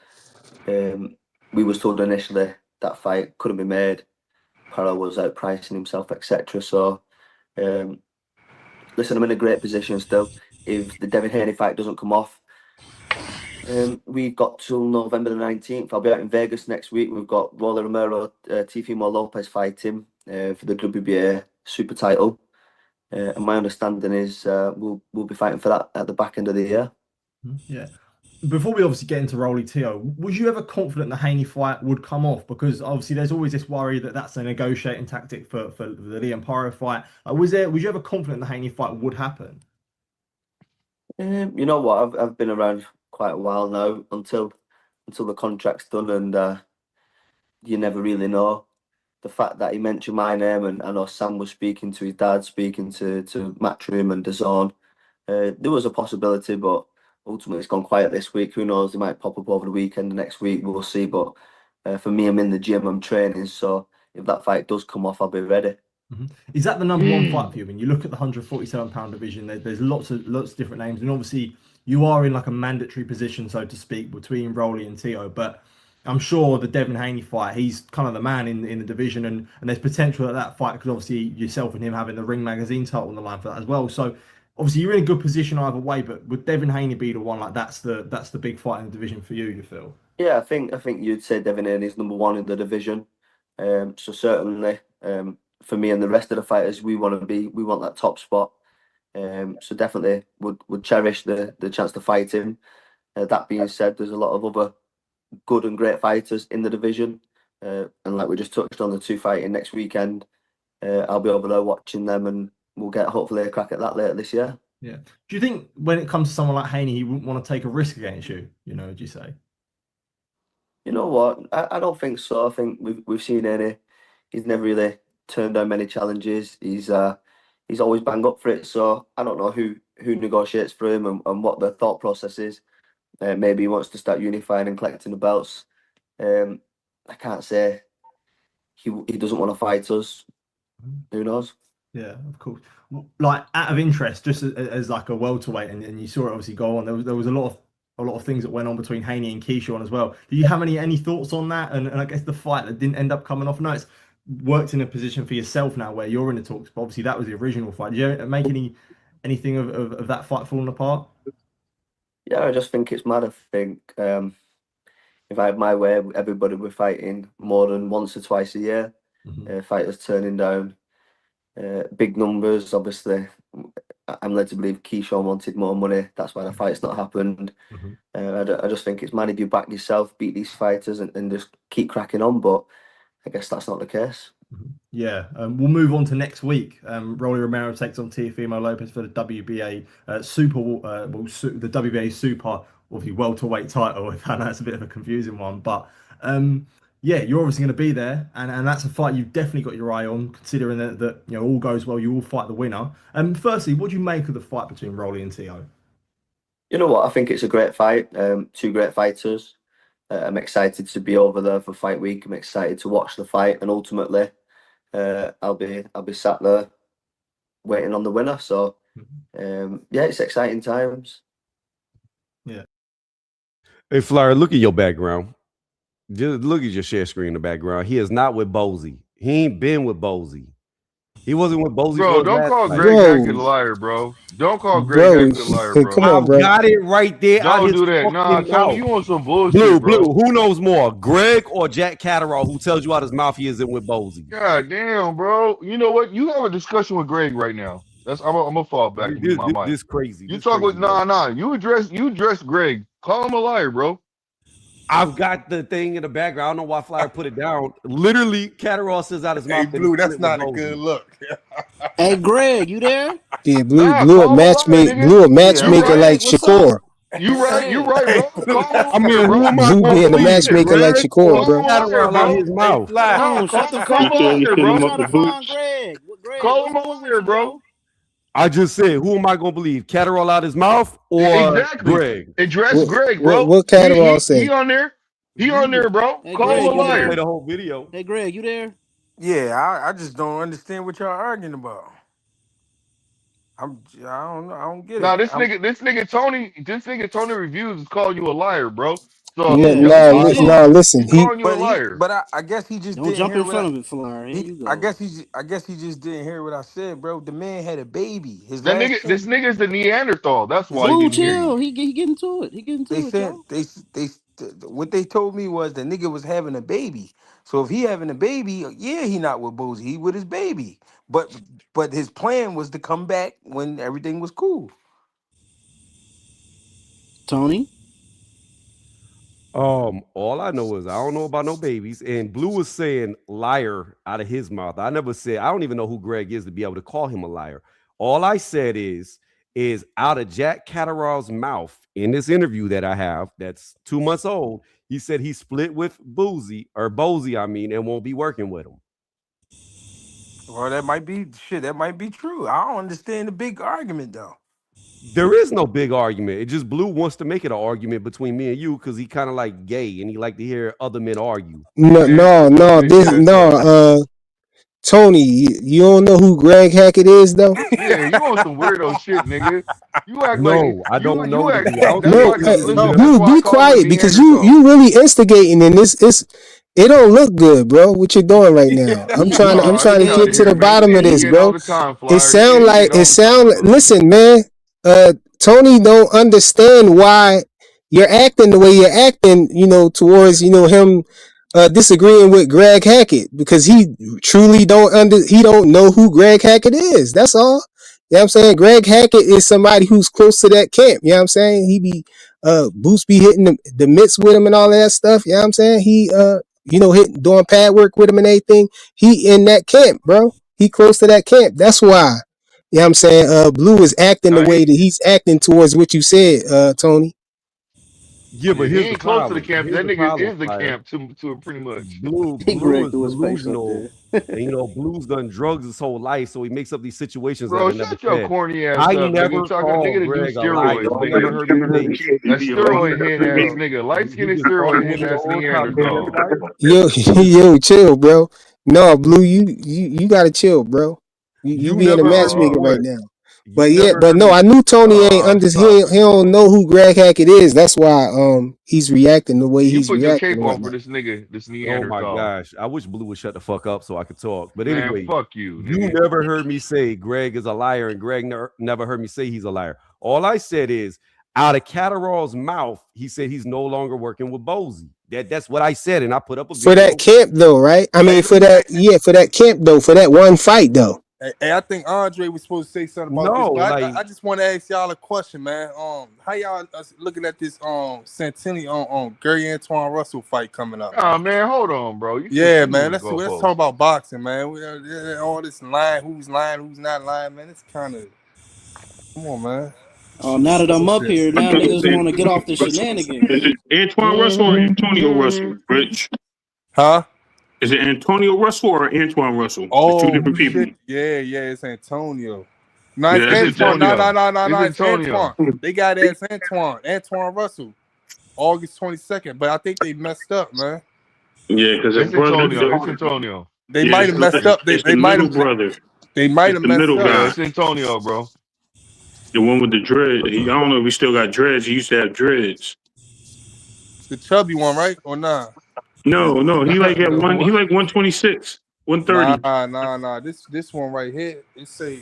Speaker 22: we was told initially that fight couldn't be made. Parrow was outpricing himself, etc. So listen, I'm in a great position still. If the Devin Haney fight doesn't come off, we've got till November the 19th. I'll be out in Vegas next week. We've got Roller Romero, Tifimo Lopez fighting for the WBA super title. And my understanding is we'll be fighting for that at the back end of the year.
Speaker 21: Yeah. Before we obviously get into Rolly Tio, was you ever confident the Haney fight would come off? Because obviously there's always this worry that that's a negotiating tactic for the Liam Parrow fight. Was you ever confident the Haney fight would happen?
Speaker 22: You know what? I've been around quite a while now until the contract's done, and you never really know. The fact that he mentioned my name, and I know Sam was speaking to his dad, speaking to Matchroom and DAZN. There was a possibility, but ultimately it's gone quiet this week. Who knows? They might pop up over the weekend, the next week, we'll see. But for me, I'm in the gym, I'm training, so if that fight does come off, I'll be ready.
Speaker 21: Is that the number one fight for you? When you look at the 147-pound division, there's lots of different names, and obviously you are in like a mandatory position, so to speak, between Rolly and Tio. But I'm sure the Devin Haney fight, he's kind of the man in the division, and there's potential at that fight because obviously yourself and him having the Ring Magazine title on the line for that as well. So obviously you're in a good position either way. But would Devin Haney be the one, like that's the big fight in the division for you feel?
Speaker 22: Yeah, I think you'd say Devin Haney's number one in the division. So certainly, for me and the rest of the fighters, we want that top spot. So definitely would cherish the chance to fight him. That being said, there's a lot of other good and great fighters in the division, and like we just touched on, the two fighting next weekend. I'll be over there watching them, and we'll get hopefully a crack at that later this year.
Speaker 21: Yeah. Do you think when it comes to someone like Haney, he wouldn't want to take a risk against you? Do you say?
Speaker 22: You know what? I don't think so. I think we've seen Haney. He's never really turned down many challenges. He's always bang up for it. So I don't know who negotiates for him and what the thought process is. Maybe he wants to start unifying and collecting the belts. I can't say he doesn't want to fight us. Who knows?
Speaker 21: Yeah, of course. Like out of interest, just as like a welterweight, and you saw it obviously go on. There was a lot of things that went on between Haney and Keyshawn as well. Do you have any thoughts on that? And I guess the fight that didn't end up coming off. No, it's worked in a position for yourself now where you're in the talks. But obviously that was the original fight. Did you make anything of that fight falling apart?
Speaker 22: Yeah, I just think it's mad. I think if I had my way, everybody would be fighting more than once or twice a year. Fighters turning down big numbers. Obviously, I'm led to believe Keyshawn wanted more money. That's why the fight's not happened. I just think it's man, if you back yourself, beat these fighters, and just keep cracking on. But I guess that's not the case.
Speaker 21: Yeah, we'll move on to next week. Rolly Romero takes on Teofimo Lopez for the WBA the WBA Super, obviously welterweight title. I know it's a bit of a confusing one, but yeah, you're obviously going to be there, and that's a fight you've definitely got your eye on. Considering that all goes well, you will fight the winner. Firstly, what do you make of the fight between Rolly and Teo?
Speaker 22: You know what? I think it's a great fight. Two great fighters. I'm excited to be over there for fight week. I'm excited to watch the fight, and ultimately, I'll be sat there waiting on the winner. So, yeah, it's exciting times.
Speaker 21: Yeah.
Speaker 11: Hey, Flyer, look at your background. Just look at your share screen in the background. He is not with Bozy. He ain't been with Bozy. He wasn't with Bozy.
Speaker 16: Bro, don't call Greg Hackett a liar, bro. Don't call Greg Hackett a liar, bro.
Speaker 11: Come on, bro. I got it right there.
Speaker 16: Don't do that. Nah, Tony, you want some bullshit,
Speaker 11: Blue,
Speaker 16: bro.
Speaker 11: who knows more, Greg or Jack Caterall, who tells you out his mouth he isn't with Bozy?
Speaker 16: God damn, bro. You know what? You have a discussion with Greg right now. I'm gonna fall back and mute my mic.
Speaker 11: This crazy.
Speaker 16: You talk with You address Greg. Call him a liar, bro.
Speaker 11: I've got the thing in the background. I don't know why Flyer put it down. Literally, Caterall says out his mouth.
Speaker 14: Hey, Blue, that's not a good look.
Speaker 1: Hey, Greg, you there?
Speaker 7: Yeah, Blue a matchmaker like Shakur.
Speaker 16: You right, bro.
Speaker 11: I mean, who am I
Speaker 7: Blue being a matchmaker like Shakur, bro.
Speaker 11: Caterall out his mouth.
Speaker 1: Shut the fuck up.
Speaker 16: Call him over here, bro.
Speaker 11: I just said, who am I gonna believe? Caterall out his mouth or Greg?
Speaker 16: Address Greg, bro.
Speaker 7: What Caterall say?
Speaker 16: He on there. He on there, bro.
Speaker 1: Hey,
Speaker 16: Call
Speaker 1: Greg,
Speaker 16: him a liar.
Speaker 11: Play the whole video.
Speaker 1: Hey, Greg, you there?
Speaker 2: Yeah, I just don't understand what y'all arguing about. I don't get it.
Speaker 16: Nah, this nigga Tony Reviews is calling you a liar, bro. So
Speaker 7: listen.
Speaker 16: He's calling you a liar.
Speaker 2: But I guess he just
Speaker 1: don't
Speaker 2: didn't
Speaker 1: jump
Speaker 2: hear
Speaker 1: in front of it, Flyer. Here you go.
Speaker 2: I guess he just didn't hear what I said, bro. The man had a baby.
Speaker 16: This nigga's the Neanderthal. That's why
Speaker 1: Blue,
Speaker 16: he didn't hear
Speaker 1: chill.
Speaker 16: you.
Speaker 1: He getting to it. He getting to it.
Speaker 2: They what they told me was the nigga was having a baby. So if he having a baby, yeah, he not with Boozy. He with his baby. But his plan was to come back when everything was cool.
Speaker 1: Tony?
Speaker 11: All I know is I don't know about no babies. And Blue was saying liar out of his mouth. I never said, I don't even know who Greg is to be able to call him a liar. All I said is out of Jack Caterall's mouth in this interview that I have that's 2 months old, he said he split with Bozy, and won't be working with him.
Speaker 2: Well, that might be true. I don't understand the big argument though.
Speaker 11: There is no big argument. It just Blue wants to make it an argument between me and you because he kind of like gay and he like to hear other men argue.
Speaker 7: Tony, you don't know who Greg Hackett is, though?
Speaker 16: Yeah, you on some weirdo shit, nigga. You act
Speaker 11: I don't know.
Speaker 7: Blue, be quiet because you really instigating in this. It don't look good, bro. What you're doing right now? I'm trying to get to the bottom of this, bro. Listen, man. Tony don't understand why you're acting the way you're acting, towards, him disagreeing with Greg Hackett because he truly don't know who Greg Hackett is. That's all. You know what I'm saying? Greg Hackett is somebody who's close to that camp. You know what I'm saying? He be Boost be hitting the mitts with him and all of that stuff. You know what I'm saying? He doing pad work with him and everything. He in that camp, bro. He close to that camp. That's why. You know what I'm saying? Blue is acting the way that he's acting towards what you said, Tony.
Speaker 11: Yeah, but
Speaker 16: he ain't close to the camp. That nigga is the camp to pretty much.
Speaker 11: Blue is delusional. And, Blue's done drugs his whole life, so he makes up these situations.
Speaker 16: Bro, shut your corny ass up. Nigga talking nigga to do steroids. Nigga heard me say that steroid head ass nigga, light skinned steroid head ass Neanderthal.
Speaker 7: Yo, chill, bro. No, Blue, you gotta chill, bro. You being a matchmaker right now. But no, I knew Tony ain't he don't know who Greg Hackett is. That's why he's reacting the way he's reacting.
Speaker 16: You put your cape on for this nigga, this Neanderthal.
Speaker 11: Oh my gosh. I wish Blue would shut the fuck up so I could talk. But anyway,
Speaker 16: man, fuck you.
Speaker 11: You never heard me say Greg is a liar, and Greg never heard me say he's a liar. All I said is Out of Caterall's mouth, he said he's no longer working with Bozy. That's what I said, and I put up a video.
Speaker 7: For that camp though, right? I mean, for that camp though, for that one fight though.
Speaker 14: Hey, I think Andre was supposed to say something about this, but I just want to ask y'all a question, man. How y'all looking at this Santini Gary Antoine Russell fight coming up?
Speaker 16: Oh man, hold on, bro.
Speaker 14: Man. Let's talk about boxing, man. All this who's lying, who's not lying, man. It's kind of come on, man.
Speaker 1: Oh, now that I'm up here, now niggas want to get off the shenanigans.
Speaker 3: Is it Antoine Russell or Antonio Russell, Rich?
Speaker 14: Huh?
Speaker 3: Is it Antonio Russell or Antoine Russell?
Speaker 14: Oh,
Speaker 3: it's two different people.
Speaker 14: Yeah, it's Antonio. No, it's Antoine. No, it's Antoine. They got it as Antoine Russell, August 22nd. But I think they messed up, man.
Speaker 3: Yeah, because
Speaker 16: it's Antonio.
Speaker 14: They might have messed up. They might have
Speaker 3: brother.
Speaker 14: They might have messed up.
Speaker 3: Guy.
Speaker 16: It's Antonio, bro.
Speaker 3: The one with the dread. I don't know if he still got dreads. He used to have dreads.
Speaker 14: The chubby one, right? Or nah?
Speaker 3: No. He like at one. He like 126, 130.
Speaker 14: Nah. This one right here. It say.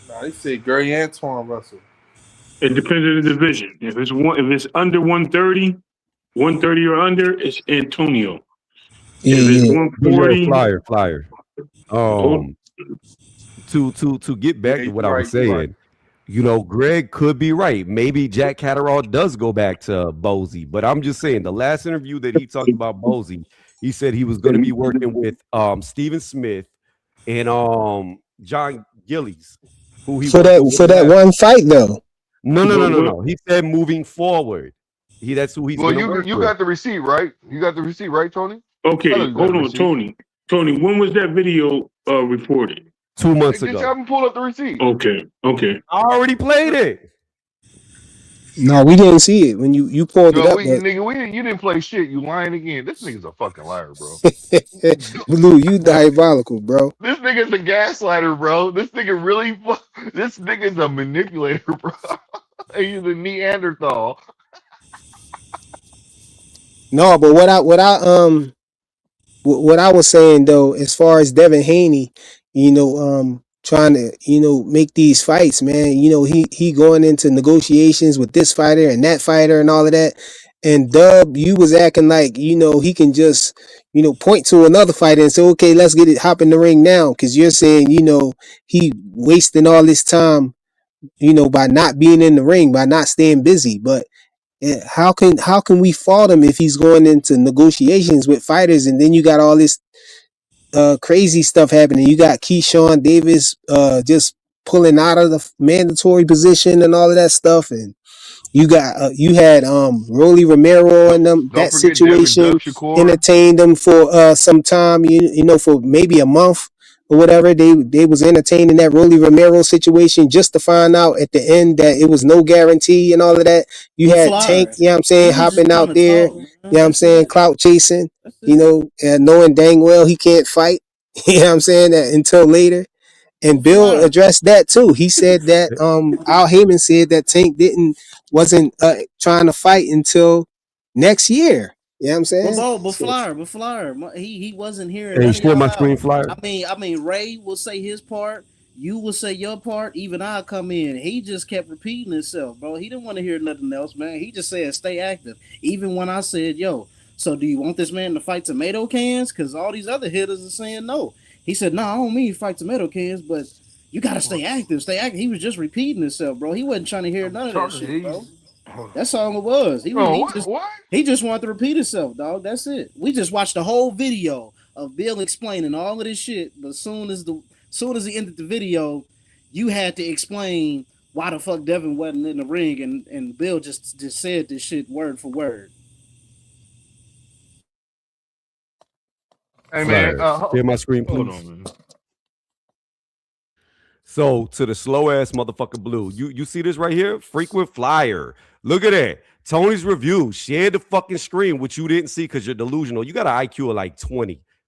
Speaker 14: Nah, they say Gary Antoine Russell.
Speaker 3: It depends on the division. If it's under 130, 130 or under, it's Antonio. If it's 140,
Speaker 11: flyer. To get back to what I was saying, Greg could be right. Maybe Jack Caterall does go back to Bozy, but I'm just saying the last interview that he talked about Bozy, he said he was going to be working with Stephen Smith and John Gillies, who he
Speaker 7: for that one fight though.
Speaker 11: No. He said moving forward. That's who he's going to work with.
Speaker 16: You got the receipt, right? You got the receipt, right, Tony?
Speaker 3: Okay, hold on, Tony. Tony, when was that video reported?
Speaker 11: 2 months ago.
Speaker 16: Just have him pull up the receipt.
Speaker 3: Okay.
Speaker 11: I already played it.
Speaker 7: No, we didn't see it when you pulled it up.
Speaker 16: Nigga, you didn't play shit. You lying again. This nigga's a fucking liar, bro.
Speaker 7: Blue, you diabolical, bro.
Speaker 16: This nigga's a gaslighter, bro. This nigga's a manipulator, bro. He's a Neanderthal.
Speaker 7: No, but what I was saying though, as far as Devin Haney, trying to, make these fights, man. He going into negotiations with this fighter and that fighter and all of that. And Dub, you was acting like, he can just, point to another fighter and say, okay, let's hop in the ring now. Cause you're saying, he wasting all this time, by not being in the ring, by not staying busy. But how can we fault him if he's going into negotiations with fighters and then you got all this crazy stuff happening? You got Keyshawn Davis just pulling out of the mandatory position and all of that stuff, and you had Rolly Romero and them. That situation entertained them for some time, for maybe a month or whatever. They was entertaining that Rolly Romero situation just to find out at the end that it was no guarantee and all of that. You had Tank, hopping out there, clout chasing, knowing dang well he can't fight, until later. And Bill addressed that too. He said that Al Heyman said that Tank wasn't trying to fight until next year. You know what I'm saying?
Speaker 1: But Flyer, he wasn't here.
Speaker 11: Hey, share my screen, Flyer.
Speaker 1: I mean, Ray will say his part. You will say your part. Even I'll come in. He just kept repeating himself, bro. He didn't want to hear nothing else, man. He just said stay active. Even when I said, yo, so do you want this man to fight tomato cans? Because all these other hitters are saying no. He said, no, I don't mean fight tomato cans, but you got to stay active. Stay active. He was just repeating himself, bro. He wasn't trying to hear none of that shit, bro. That's all it was. He just wanted to repeat himself, dog. That's it. We just watched the whole video of Bill explaining all of this shit. But as soon as he ended the video, you had to explain why the fuck Devin wasn't in the ring, and Bill just said this shit word for word.
Speaker 16: Hey man,
Speaker 11: share my screen, please. Hold on, man. So to the slow ass motherfucker Blue, you see this right here? Frequent flyer. Look at that. Tony's review. Share the fucking screen, which you didn't see because you're delusional. You got an IQ of like 20.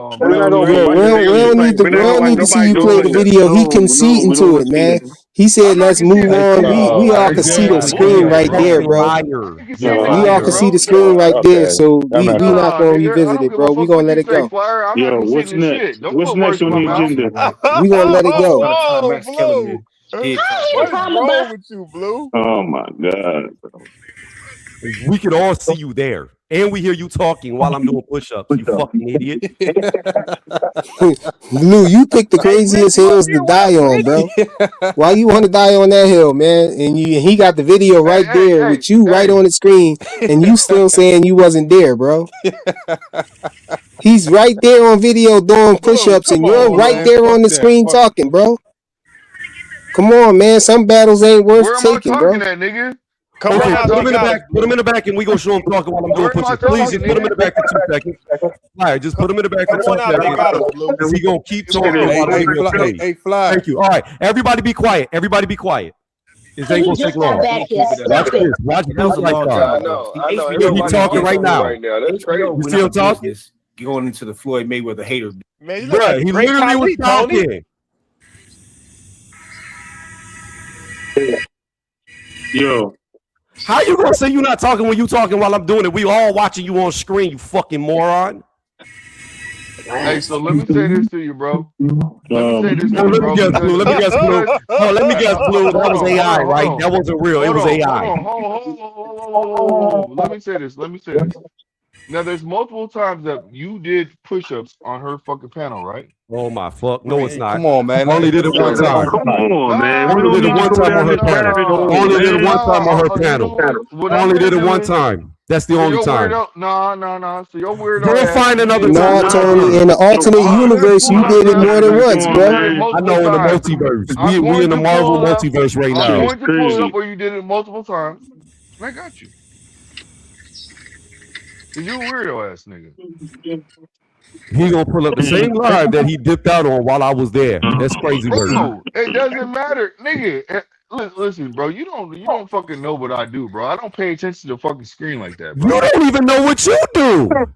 Speaker 16: on,
Speaker 13: We're not
Speaker 16: bro.
Speaker 13: gonna
Speaker 7: Bro,
Speaker 13: watch
Speaker 7: we
Speaker 13: the
Speaker 7: don't
Speaker 13: fight.
Speaker 7: need to.
Speaker 13: We're
Speaker 7: We
Speaker 13: not gonna
Speaker 7: don't
Speaker 13: watch
Speaker 7: need to see
Speaker 13: nobody
Speaker 7: you
Speaker 13: go
Speaker 7: play the
Speaker 13: under.
Speaker 7: video. He
Speaker 1: No,
Speaker 7: conceding
Speaker 1: we don't
Speaker 7: to
Speaker 1: want
Speaker 7: it,
Speaker 1: to see
Speaker 7: man.
Speaker 1: that.
Speaker 7: He said,
Speaker 16: I'm not
Speaker 7: "Let's move
Speaker 16: conceding
Speaker 7: on."
Speaker 16: shit.
Speaker 7: We
Speaker 16: I
Speaker 7: all
Speaker 16: can
Speaker 7: can
Speaker 15: Hey,
Speaker 7: see
Speaker 16: concede
Speaker 7: the
Speaker 16: some
Speaker 15: Dad.
Speaker 7: screen
Speaker 16: bullshit,
Speaker 7: right
Speaker 16: bro.
Speaker 7: there,
Speaker 11: Fucking
Speaker 7: bro.
Speaker 11: liar.
Speaker 16: I can see
Speaker 13: Yeah,
Speaker 16: some
Speaker 7: We all
Speaker 16: shit,
Speaker 7: can
Speaker 13: okay.
Speaker 7: see
Speaker 16: bro.
Speaker 7: the screen right there.
Speaker 13: Okay.
Speaker 7: So
Speaker 13: That
Speaker 7: we
Speaker 13: matter.
Speaker 7: not
Speaker 16: Nah,
Speaker 7: gonna
Speaker 16: nigga. I
Speaker 7: revisit
Speaker 16: don't
Speaker 7: it,
Speaker 16: give a
Speaker 7: bro. We
Speaker 16: fuck
Speaker 7: gonna
Speaker 16: what
Speaker 7: let
Speaker 16: you
Speaker 7: it
Speaker 16: say,
Speaker 7: go.
Speaker 16: Flyer. I'm not
Speaker 13: Yo, what's
Speaker 16: conceding
Speaker 13: next?
Speaker 16: shit. Don't put
Speaker 13: What's
Speaker 16: words
Speaker 13: next
Speaker 16: in
Speaker 13: on
Speaker 16: my
Speaker 13: the
Speaker 16: mouth.
Speaker 13: agenda?
Speaker 7: We gonna let it go.
Speaker 2: By the time
Speaker 15: Whoa,
Speaker 2: Max Kellerman
Speaker 15: Blue.
Speaker 2: did something,
Speaker 15: What
Speaker 2: bro.
Speaker 15: is wrong with you, Blue?
Speaker 13: Oh my god.
Speaker 11: We could all see you there. And we hear you talking while I'm doing push-ups, you fucking idiot.
Speaker 7: Lou, you picked the
Speaker 15: Hey, Rich,
Speaker 7: craziest
Speaker 15: you up
Speaker 7: hills to
Speaker 15: here? What
Speaker 7: die
Speaker 15: up,
Speaker 7: on,
Speaker 15: Rich?
Speaker 7: bro. Why you want to die on that hill, man? And he got the video
Speaker 16: Hey,
Speaker 7: right
Speaker 16: hey,
Speaker 7: there
Speaker 16: hey,
Speaker 7: with you right
Speaker 16: hey.
Speaker 7: on the screen, and you still saying you wasn't there, bro. He's right there on video doing
Speaker 15: Blue,
Speaker 7: push-ups,
Speaker 15: come
Speaker 7: and you're
Speaker 15: on,
Speaker 7: right
Speaker 15: man.
Speaker 7: there on
Speaker 15: Fuck
Speaker 7: the
Speaker 15: that.
Speaker 7: screen
Speaker 15: Fuck.
Speaker 7: talking, bro. Come on, man. Some battles ain't worth
Speaker 16: Where am I
Speaker 7: taking,
Speaker 16: talking
Speaker 7: bro.
Speaker 16: at, nigga?
Speaker 15: Come
Speaker 16: Where
Speaker 11: Okay,
Speaker 16: am
Speaker 15: on
Speaker 16: I
Speaker 15: out
Speaker 11: put him
Speaker 15: your
Speaker 11: in
Speaker 16: talking
Speaker 11: the
Speaker 16: at?
Speaker 11: back.
Speaker 15: knowledge,
Speaker 11: Put him
Speaker 15: Blue.
Speaker 11: in the back, and we gonna show him talking while I'm doing
Speaker 16: Where am I
Speaker 11: push-ups. Please,
Speaker 16: talking,
Speaker 11: just put him in
Speaker 16: nigga?
Speaker 11: the back for 2 seconds. All right, just put him in the back for
Speaker 15: Come
Speaker 11: 2
Speaker 15: on out your
Speaker 11: seconds,
Speaker 15: knowledge, Blue.
Speaker 11: and we gonna keep
Speaker 13: Look at
Speaker 11: talking
Speaker 13: this.
Speaker 11: while the
Speaker 15: Hey,
Speaker 11: video
Speaker 15: Fly.
Speaker 11: plays.
Speaker 15: Hey, Fly.
Speaker 11: Thank you. All right, everybody be quiet. Everybody be quiet. This ain't
Speaker 5: He
Speaker 11: gonna take
Speaker 5: just got
Speaker 11: long.
Speaker 5: back
Speaker 2: He
Speaker 5: here.
Speaker 2: keep it at a
Speaker 11: Watch
Speaker 5: Stop
Speaker 2: minimum.
Speaker 5: it.
Speaker 11: this. Watch
Speaker 2: And that
Speaker 11: Blue
Speaker 2: was a long
Speaker 11: Python.
Speaker 2: time ago.
Speaker 11: Look, he talking right now.
Speaker 2: HBO
Speaker 11: You
Speaker 2: went
Speaker 11: see
Speaker 2: out
Speaker 11: him
Speaker 2: of
Speaker 11: talking?
Speaker 2: business going into the Floyd Mayweather hater.
Speaker 15: Man, you look like
Speaker 11: Bruh,
Speaker 15: the
Speaker 11: he
Speaker 15: great
Speaker 11: literally was
Speaker 15: Khali, Tony.
Speaker 11: talking.
Speaker 13: Yo,
Speaker 11: How you gonna say you not talking when you talking while I'm doing it? We all watching you on screen, you fucking moron.
Speaker 16: Hey, so let me say this to you, bro. Let me say this
Speaker 11: Oh,
Speaker 16: to you,
Speaker 11: let me
Speaker 16: bro,
Speaker 11: guess, Blue. Let me guess, Blue.
Speaker 16: because
Speaker 11: Oh, let me guess, Blue. That was AI,
Speaker 16: hold
Speaker 11: right?
Speaker 16: on,
Speaker 11: That wasn't real. It was AI.
Speaker 16: hold on. Let me say this. Let me say this. Now, there's multiple times that you did push-ups on her fucking panel, right?
Speaker 11: Oh my fuck. No, it's
Speaker 5: Man,
Speaker 11: not.
Speaker 5: come on, man.
Speaker 11: I only
Speaker 5: That
Speaker 11: did it one
Speaker 5: sound
Speaker 11: time.
Speaker 5: crazy.
Speaker 3: Come on, man. We
Speaker 11: Only
Speaker 3: don't
Speaker 11: did it
Speaker 3: need to
Speaker 11: one
Speaker 3: go
Speaker 11: time on
Speaker 3: down
Speaker 11: her
Speaker 3: this
Speaker 11: panel.
Speaker 3: rabbit
Speaker 11: I
Speaker 3: hole,
Speaker 11: only did it
Speaker 3: man.
Speaker 11: one time on her
Speaker 16: All you're
Speaker 11: panel.
Speaker 16: doing, what
Speaker 11: I
Speaker 16: I'm
Speaker 11: only did
Speaker 16: gonna
Speaker 11: it
Speaker 16: do
Speaker 11: one
Speaker 16: is,
Speaker 11: time. That's the
Speaker 16: so
Speaker 11: only
Speaker 16: your
Speaker 11: time.
Speaker 16: weirdo, nah. So your weirdo
Speaker 11: Go
Speaker 16: ass,
Speaker 11: find
Speaker 16: you
Speaker 11: another
Speaker 16: did
Speaker 11: time.
Speaker 7: Nah, Tony.
Speaker 11: Nah.
Speaker 7: In the alternate
Speaker 16: let's
Speaker 7: universe,
Speaker 16: pull
Speaker 7: you
Speaker 16: it up,
Speaker 7: did it
Speaker 16: bro.
Speaker 7: more than
Speaker 3: Come
Speaker 7: once,
Speaker 3: on,
Speaker 16: You
Speaker 7: bro.
Speaker 16: did it
Speaker 3: man.
Speaker 11: I
Speaker 16: multiple
Speaker 11: know in the
Speaker 16: times.
Speaker 11: multiverse.
Speaker 16: I'm
Speaker 11: We in
Speaker 16: going
Speaker 11: the
Speaker 16: to
Speaker 11: Marvel
Speaker 16: pull it up.
Speaker 11: multiverse right
Speaker 16: I'm
Speaker 11: now.
Speaker 3: Shit's
Speaker 16: going to pull it up
Speaker 3: crazy.
Speaker 16: where you did it multiple times. And I got you. Cause you a weirdo ass nigga.
Speaker 11: He gonna pull up the same live that he dipped out on while I was there. That's crazy work.
Speaker 16: Bro, it doesn't matter, nigga. Listen, bro, you don't fucking know what I do, bro. I don't pay attention to the fucking screen like that,
Speaker 11: You
Speaker 16: bro.
Speaker 11: don't even know what you do.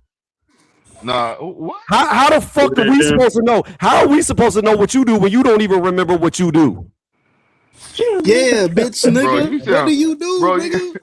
Speaker 16: Nah, what?
Speaker 11: How the fuck are we supposed to know? How are we supposed to know what you do when you don't even remember what you do?
Speaker 1: Yeah, bitch,
Speaker 16: Bro,
Speaker 1: nigga.
Speaker 16: you
Speaker 1: What do
Speaker 16: sound,
Speaker 1: you do,
Speaker 16: bro.
Speaker 1: nigga?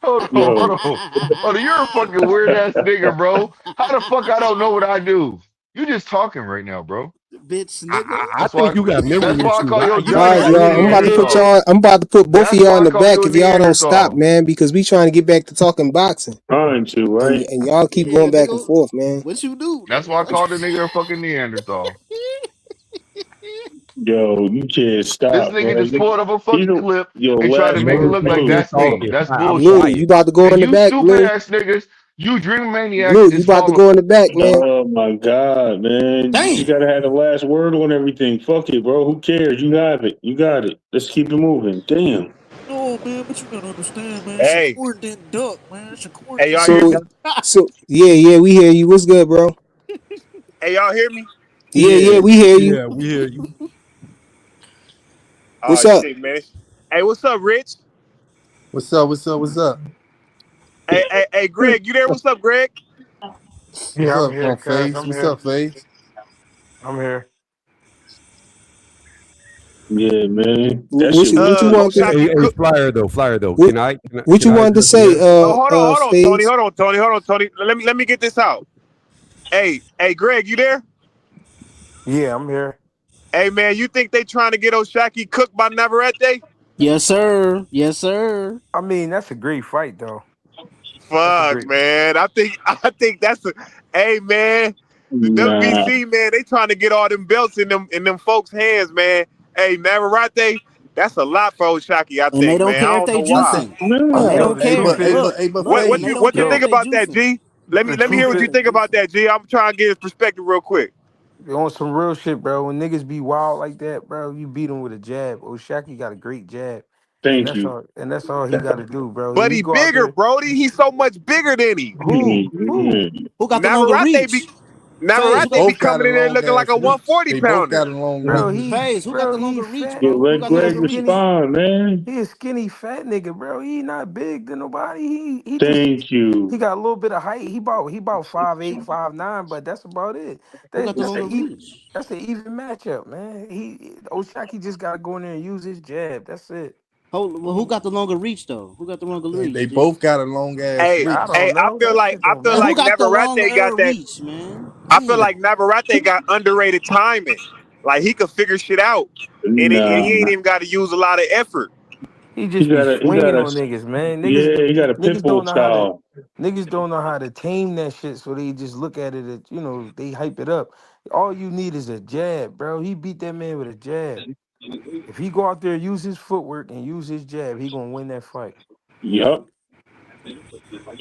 Speaker 16: Hold on, hold
Speaker 3: Yo,
Speaker 16: on, hold on. You're a fucking weird ass nigga, bro. How the fuck I don't know what I do? You just talking right now, bro.
Speaker 1: Bitch, nigga.
Speaker 11: I
Speaker 16: That's
Speaker 11: think
Speaker 16: why.
Speaker 11: you got
Speaker 16: That's
Speaker 11: memory
Speaker 16: why I
Speaker 11: issues.
Speaker 16: call your
Speaker 11: You
Speaker 7: All
Speaker 16: dumb
Speaker 11: ain't
Speaker 7: right,
Speaker 11: got
Speaker 16: ass a
Speaker 7: y'all.
Speaker 11: any
Speaker 7: I'm about to put
Speaker 16: Neanderthal.
Speaker 11: idea.
Speaker 7: y'all. I'm about to put both of
Speaker 16: That's
Speaker 7: y'all
Speaker 16: why
Speaker 7: in
Speaker 16: I
Speaker 7: the
Speaker 16: call
Speaker 7: back
Speaker 16: you a
Speaker 7: if y'all don't stop,
Speaker 16: Neanderthal.
Speaker 7: man, because we trying to get back to talking boxing,
Speaker 3: trying to, right?
Speaker 7: and y'all keep
Speaker 1: Yeah,
Speaker 7: going back and
Speaker 1: nigga.
Speaker 7: forth, man.
Speaker 1: What you do,
Speaker 16: That's
Speaker 1: nigga?
Speaker 16: why I called the nigga a fucking Neanderthal.
Speaker 3: Yo, you can't
Speaker 16: This
Speaker 3: stop,
Speaker 16: nigga
Speaker 3: bro.
Speaker 16: just pulled up a
Speaker 3: You
Speaker 16: fucking
Speaker 3: know,
Speaker 16: clip
Speaker 3: yo,
Speaker 16: and tried to
Speaker 3: last
Speaker 16: make it
Speaker 3: word
Speaker 16: look
Speaker 3: for
Speaker 16: like
Speaker 3: Blue.
Speaker 11: Keep
Speaker 16: that's me.
Speaker 11: talking.
Speaker 16: That's
Speaker 11: I'm
Speaker 7: Blue,
Speaker 16: bullshit.
Speaker 7: you
Speaker 11: quiet.
Speaker 7: about to go in
Speaker 16: And
Speaker 7: the
Speaker 16: you
Speaker 7: back,
Speaker 16: stupid
Speaker 7: Blue?
Speaker 16: ass niggas, you dream maniacs
Speaker 7: Blue, you
Speaker 16: is
Speaker 7: about to
Speaker 16: falling.
Speaker 7: go in the back, man?
Speaker 3: Oh my God, man. You just
Speaker 1: Damn.
Speaker 3: gotta have the last word on everything. Fuck it, bro. Who cares? You have it. You got it. Let's keep it moving. Damn.
Speaker 1: No, man, but you gotta understand, man.
Speaker 13: Hey,
Speaker 1: Shakur didn't duck, man. Shakur
Speaker 13: hey,
Speaker 1: didn't
Speaker 13: y'all
Speaker 7: So,
Speaker 13: hear me?
Speaker 1: duck.
Speaker 7: yeah, we hear you. What's good, bro?
Speaker 13: Hey, y'all hear me?
Speaker 7: Yeah,
Speaker 2: Yeah,
Speaker 7: we hear you.
Speaker 2: yeah, we hear you.
Speaker 7: What's
Speaker 13: Oh
Speaker 7: up?
Speaker 13: shit, man. Hey, what's up, Rich?
Speaker 5: What's up? What's up? What's up?
Speaker 13: Hey, Greg, you there? What's up, Greg?
Speaker 5: What's
Speaker 12: Yeah, I'm
Speaker 5: up,
Speaker 12: here, cuz.
Speaker 5: Faze?
Speaker 12: I'm
Speaker 5: What's
Speaker 12: here.
Speaker 5: up, Faze?
Speaker 12: I'm here.
Speaker 3: Yeah, man. That
Speaker 7: What
Speaker 3: shit
Speaker 7: you
Speaker 3: was
Speaker 7: what you want to
Speaker 3: crazy.
Speaker 13: Oshaki
Speaker 11: Hey,
Speaker 13: Cook.
Speaker 11: flyer though.
Speaker 7: what, what
Speaker 11: Can
Speaker 7: you
Speaker 11: I
Speaker 7: wanted to
Speaker 11: address
Speaker 7: say?
Speaker 11: that?
Speaker 13: Oh, hold on, Tony.
Speaker 7: Phase.
Speaker 13: Let me get this out. Hey, Greg, you there?
Speaker 12: Yeah, I'm here.
Speaker 13: Hey, man, you think they trying to get Oshaki cooked by Navarrete?
Speaker 1: Yes, sir. Yes, sir.
Speaker 12: I mean, that's a great fight, though. That's a
Speaker 13: Fuck,
Speaker 12: great.
Speaker 13: man. I think that's a. Hey, man, the
Speaker 3: Nah.
Speaker 13: WBC, man, they trying to get all them belts in them folks' hands, man. Hey, Navarrete, that's a lot for Oshaki. I
Speaker 1: And they
Speaker 13: think,
Speaker 1: don't
Speaker 13: man. I
Speaker 1: care if
Speaker 13: don't
Speaker 1: they
Speaker 13: know why.
Speaker 1: juicing. And they
Speaker 3: Nah.
Speaker 1: don't
Speaker 5: Hey,
Speaker 1: care. Look,
Speaker 5: but
Speaker 13: What
Speaker 1: and they
Speaker 5: Faze,
Speaker 13: you
Speaker 1: don't
Speaker 13: what you
Speaker 1: care
Speaker 12: Yo,
Speaker 1: if
Speaker 13: think
Speaker 1: they
Speaker 13: about that,
Speaker 1: juicing.
Speaker 13: G? Let me
Speaker 12: the
Speaker 13: let me hear
Speaker 12: truth
Speaker 13: what you
Speaker 12: is,
Speaker 13: think about that, G. I'm trying to get his perspective real quick.
Speaker 2: On some real shit, bro. When niggas be wild like that, bro, you beat them with a jab. Oshaki got a great jab, and
Speaker 3: Thank
Speaker 2: that's
Speaker 3: you.
Speaker 2: all. And that's all he got to do, bro.
Speaker 13: But
Speaker 2: He
Speaker 13: he
Speaker 2: go out
Speaker 13: bigger,
Speaker 2: there.
Speaker 13: Brody. He's so much bigger than him.
Speaker 2: Who?
Speaker 1: Who got the longer
Speaker 13: Navarrete be
Speaker 1: reach? Phase,
Speaker 5: they
Speaker 1: who got
Speaker 13: Navarrete be
Speaker 5: both got a
Speaker 13: coming in there
Speaker 5: long
Speaker 13: looking like
Speaker 5: ass
Speaker 13: a
Speaker 5: reach.
Speaker 13: 140
Speaker 5: They both got
Speaker 13: pounder.
Speaker 5: a long
Speaker 2: Bro,
Speaker 5: reach.
Speaker 1: Phase, who got
Speaker 2: bro,
Speaker 1: the
Speaker 2: he
Speaker 1: longer reach,
Speaker 2: fat.
Speaker 3: Yeah,
Speaker 1: bro? Who
Speaker 3: let
Speaker 1: got the
Speaker 2: He a
Speaker 3: Greg
Speaker 1: longer reach?
Speaker 2: skinny.
Speaker 3: respond, man.
Speaker 2: He a skinny fat nigga, bro. He not big than nobody.
Speaker 3: Thank
Speaker 2: He
Speaker 3: you.
Speaker 2: got a little bit of height. He about 5'8", 5'9", but that's about it.
Speaker 1: Who got the longer reach?
Speaker 2: That's an even matchup, man. He Oshaki just gotta go in there and use his jab. That's it.
Speaker 1: Well, who got the longer reach though? Who got the longer
Speaker 5: They
Speaker 1: reach, G?
Speaker 5: both got a long ass
Speaker 13: Hey,
Speaker 2: I
Speaker 5: reach.
Speaker 2: don't
Speaker 13: hey, I
Speaker 2: know.
Speaker 13: feel
Speaker 2: That
Speaker 13: like
Speaker 2: shit
Speaker 13: I
Speaker 2: don't
Speaker 13: feel
Speaker 1: And who
Speaker 13: like
Speaker 2: matter.
Speaker 1: got the
Speaker 13: Navarrete
Speaker 1: longer
Speaker 13: got that.
Speaker 1: reach, man?
Speaker 13: I feel
Speaker 1: Damn.
Speaker 13: like Navarrete got underrated timing. Like he could figure shit out, and he
Speaker 3: Nah.
Speaker 13: ain't even got to use a lot of effort.
Speaker 2: He
Speaker 3: He
Speaker 2: just be
Speaker 3: got a he got
Speaker 2: swinging
Speaker 3: a
Speaker 2: on niggas, man.
Speaker 3: yeah, he got a pit
Speaker 2: Niggas
Speaker 3: bull
Speaker 2: don't know how to
Speaker 3: style.
Speaker 2: niggas don't know how to tame that shit, so they just look at it as, they hype it up. All you need is a jab, bro. He beat that man with a jab. If he go out there, use his footwork and use his jab, he gonna win that fight.
Speaker 3: Yup.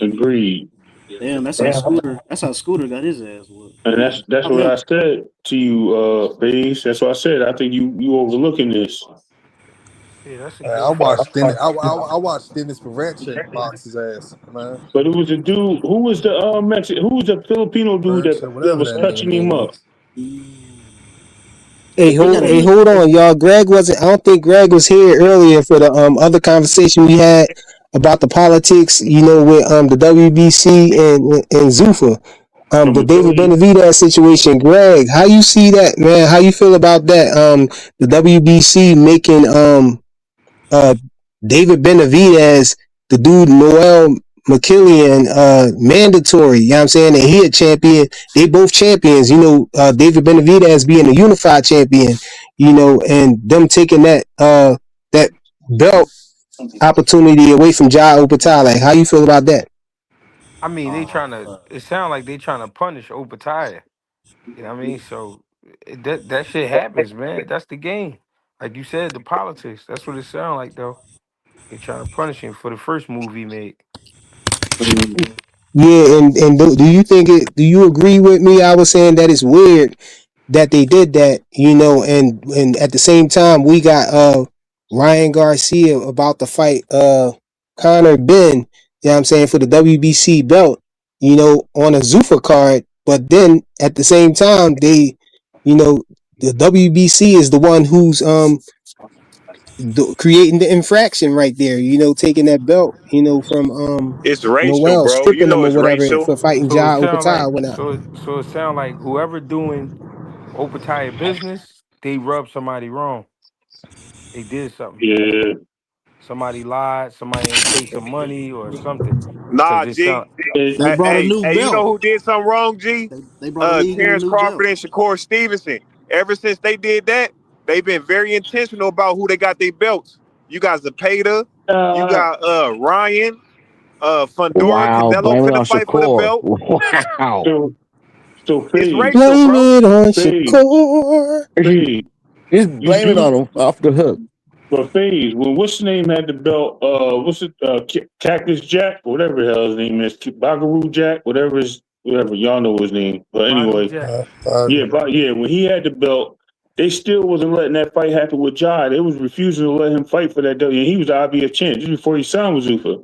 Speaker 3: Agreed.
Speaker 1: Damn, that's how Scooter. That's how Scooter got his ass whooped.
Speaker 3: And that's
Speaker 1: I
Speaker 3: what
Speaker 1: mean,
Speaker 3: I said to you, Base. That's what I said. I think you overlooking this.
Speaker 2: Yeah, that's a
Speaker 5: I
Speaker 2: good fight.
Speaker 5: watched Dennis. I watched Dennis Ferrett box his ass, man.
Speaker 3: But it was a dude. Who was the Mexican? Who was the Filipino dude that
Speaker 5: Whatever
Speaker 3: was
Speaker 5: that nigga
Speaker 3: touching him
Speaker 5: name
Speaker 3: up?
Speaker 5: is.
Speaker 7: Hey,
Speaker 1: he got he.
Speaker 7: hold on, y'all. Greg wasn't. I don't think Greg was here earlier for the other conversation we had about the politics. With the WBC and Zuffa. The
Speaker 3: From
Speaker 7: David
Speaker 3: Philly.
Speaker 7: Benavidez situation. Greg, how you see that, man? How you feel about that? The WBC making uh David Benavidez the dude Noel McKillian mandatory, you know what I'm saying? And he a champion. They both champions, David Benavidez being a unified champion, and them taking that belt opportunity away from Jai Opetaia. Like, how you feel about that?
Speaker 2: I mean, they trying to. It sounds like they trying to punish Obatiah. You know what I mean? So that shit happens, man. That's the game. Like you said, the politics. That's what it sounds like, though. They trying to punish him for the first move he made.
Speaker 7: Yeah, and do you think it? Do you agree with me? I was saying that it's weird that they did that, and at the same time we got Ryan Garcia about to fight Conor Ben, you know what I'm saying, for the WBC belt, on a Zuffa card, but then at the same time you know, the WBC is the one who's creating the infraction right there, taking that belt, from
Speaker 8: It's racial,
Speaker 7: Noel,
Speaker 8: bro. You
Speaker 7: stripping them
Speaker 8: know
Speaker 7: or
Speaker 8: it's
Speaker 7: whatever
Speaker 8: racial.
Speaker 7: for fighting
Speaker 2: So it
Speaker 7: Jai
Speaker 2: sound
Speaker 7: Opetaia
Speaker 2: like
Speaker 7: or whatnot.
Speaker 2: it sound like whoever doing Obatiah business, they rubbed somebody wrong. They did something.
Speaker 3: Yeah.
Speaker 2: Somebody lied. Somebody ain't pay some money or something. Cause
Speaker 8: Nah,
Speaker 2: it
Speaker 8: G.
Speaker 2: sound.
Speaker 1: They brought a new
Speaker 8: You know
Speaker 1: belt.
Speaker 8: who did something wrong, G?
Speaker 1: They brought a league in a
Speaker 8: Terrence
Speaker 1: new
Speaker 8: Crawford
Speaker 1: belt.
Speaker 8: and Shakur Stevenson. Ever since they did that, they've been very intentional about who they got their belts. You got Zapata, you got Ryan, Fundora,
Speaker 17: Wow,
Speaker 8: Canelo
Speaker 17: blame it
Speaker 8: finna
Speaker 17: on
Speaker 8: fight for the
Speaker 17: Shakur.
Speaker 8: belt.
Speaker 17: Wow.
Speaker 3: So
Speaker 8: It's
Speaker 3: Fade,
Speaker 8: racial,
Speaker 7: Blame
Speaker 8: bro.
Speaker 7: it on
Speaker 3: Fade,
Speaker 7: Shakur.
Speaker 3: Fade.
Speaker 17: Just
Speaker 3: You
Speaker 17: blame it
Speaker 3: do,
Speaker 17: on him off the hook.
Speaker 3: but Fade. When what's the name had the belt? What's it? Cactus Jack, whatever the hell his name is, Buckaroo Jack, whatever. Y'all know his name. But
Speaker 2: Bongo
Speaker 3: anyway,
Speaker 2: Jack.
Speaker 3: yeah, but yeah, when he had the belt, they still wasn't letting that fight happen with Jai. They was refusing to let him fight for that belt. And he was the obvious champ just before he signed with Zuffa.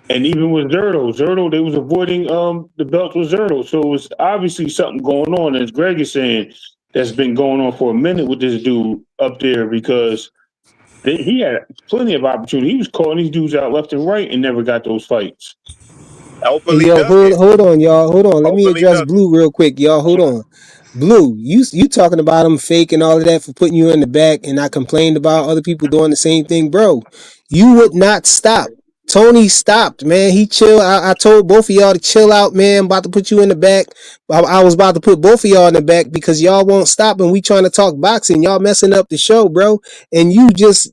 Speaker 3: And even with Zerto, they was avoiding the belt with Zerto. So it was obviously something going on. As Greg is saying, that's been going on for a minute with this dude up there because he had plenty of opportunity. He was calling these dudes out left and right and never got those fights.
Speaker 7: Hey,
Speaker 8: Openly
Speaker 7: yo, hold
Speaker 8: ducking.
Speaker 7: hold on, y'all. Hold on. Let me
Speaker 8: Openly
Speaker 7: address
Speaker 8: ducking.
Speaker 7: Blue real quick, y'all. Hold on. Blue, you talking about him fake and all of that for putting you in the back, and I complained about other people doing the same thing, bro. You would not stop. Tony stopped, man. He chilled. I told both of y'all to chill out, man. I'm about to put you in the back. I was about to put both of y'all in the back because y'all won't stop, and we trying to talk boxing. Y'all messing up the show, bro. And you just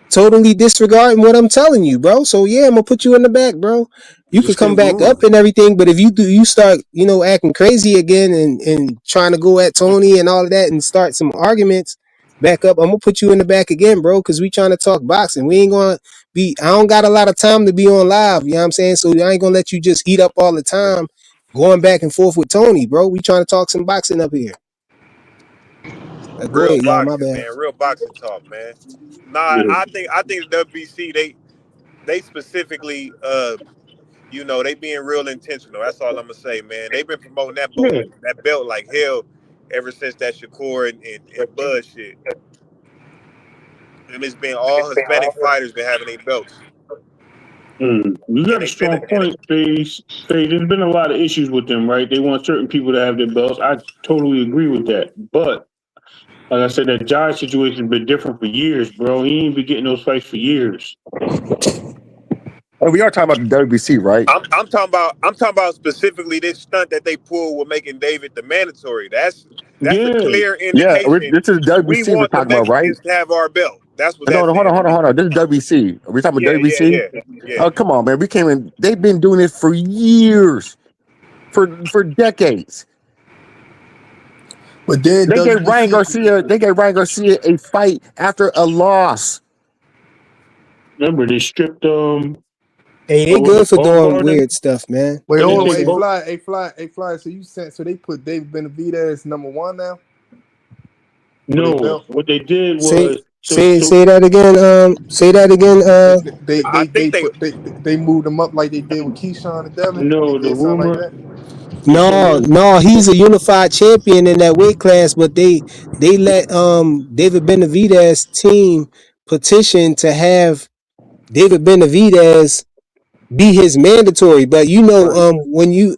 Speaker 7: totally disregarding what I'm telling you, bro. So yeah, I'm gonna put you in the back, bro. You could
Speaker 1: Just
Speaker 7: come
Speaker 1: kept
Speaker 7: back up
Speaker 1: going.
Speaker 7: and everything, but if you start, acting crazy again and trying to go at Tony and all of that and start some arguments back up, I'm gonna put you in the back again, bro, because we trying to talk boxing. We ain't gonna be I don't got a lot of time to be on live, you know what I'm saying? So I ain't gonna let you just eat up all the time going back and forth with Tony, bro. We trying to talk some boxing up here. Go
Speaker 8: Real
Speaker 7: ahead, y'all. My
Speaker 8: boxing,
Speaker 7: bad.
Speaker 8: man. Real boxing talk, man. Nah,
Speaker 3: Yeah.
Speaker 8: I think the WBC they specifically they being real intentional. That's all I'm gonna say, man. They've been promoting
Speaker 3: Yeah.
Speaker 8: that belt like hell ever since that Shakur and Bud shit. And it's been all Hispanic fighters been having their belts,
Speaker 3: You
Speaker 8: and
Speaker 3: got a
Speaker 8: they've been
Speaker 3: strong point, Phase. Phase. There's been a lot of issues with them, right? They want certain people to have their belts. I totally agree with that. But like I said, that Josh situation has been different for years, bro. He ain't been getting those fights for years.
Speaker 4: And we are talking about the WBC, right?
Speaker 8: I'm talking about specifically this stunt that they pulled with making David the mandatory. That's a
Speaker 3: Yeah.
Speaker 8: clear
Speaker 4: Yeah,
Speaker 8: indication
Speaker 4: this is
Speaker 8: we
Speaker 4: WBC we're
Speaker 8: want the
Speaker 4: talking about, right?
Speaker 8: Mexicans to have our belt. That's what
Speaker 4: No,
Speaker 8: that
Speaker 4: no, hold on,
Speaker 8: says to
Speaker 4: hold on,
Speaker 8: me.
Speaker 4: hold on. This is WBC. Are we talking about
Speaker 8: Yeah, yeah,
Speaker 4: WBC?
Speaker 8: yeah, yeah.
Speaker 4: Oh, come on, man. We came in. They've been doing it for years, for decades.
Speaker 14: But then
Speaker 4: They gave Ryan
Speaker 14: WBC,
Speaker 4: Garcia. They gave Ryan Garcia a fight after a loss.
Speaker 3: Remember, they stripped
Speaker 7: Hey, they
Speaker 3: what was
Speaker 7: good
Speaker 3: it,
Speaker 7: for doing
Speaker 3: Baumgarten?
Speaker 7: weird stuff, man.
Speaker 14: wait,
Speaker 7: You know what
Speaker 3: Didn't
Speaker 14: hold
Speaker 7: I'm
Speaker 3: they
Speaker 14: on,
Speaker 7: saying?
Speaker 3: both?
Speaker 14: A fly. So you sent, so they put David Benavidez #1 now for their
Speaker 3: No.
Speaker 14: belt.
Speaker 3: What they did
Speaker 7: Say
Speaker 3: was so
Speaker 7: say that again. Say that again.
Speaker 8: I think they
Speaker 14: They moved them up like they did with Keyshawn and Devin. They
Speaker 3: no, the
Speaker 14: did something like
Speaker 3: rumor.
Speaker 14: that.
Speaker 3: So
Speaker 7: No,
Speaker 3: they
Speaker 7: no, he's a unified champion in that weight class, but they let David Benavidez team petition to have David Benavidez be his mandatory. But
Speaker 14: Right.
Speaker 7: when you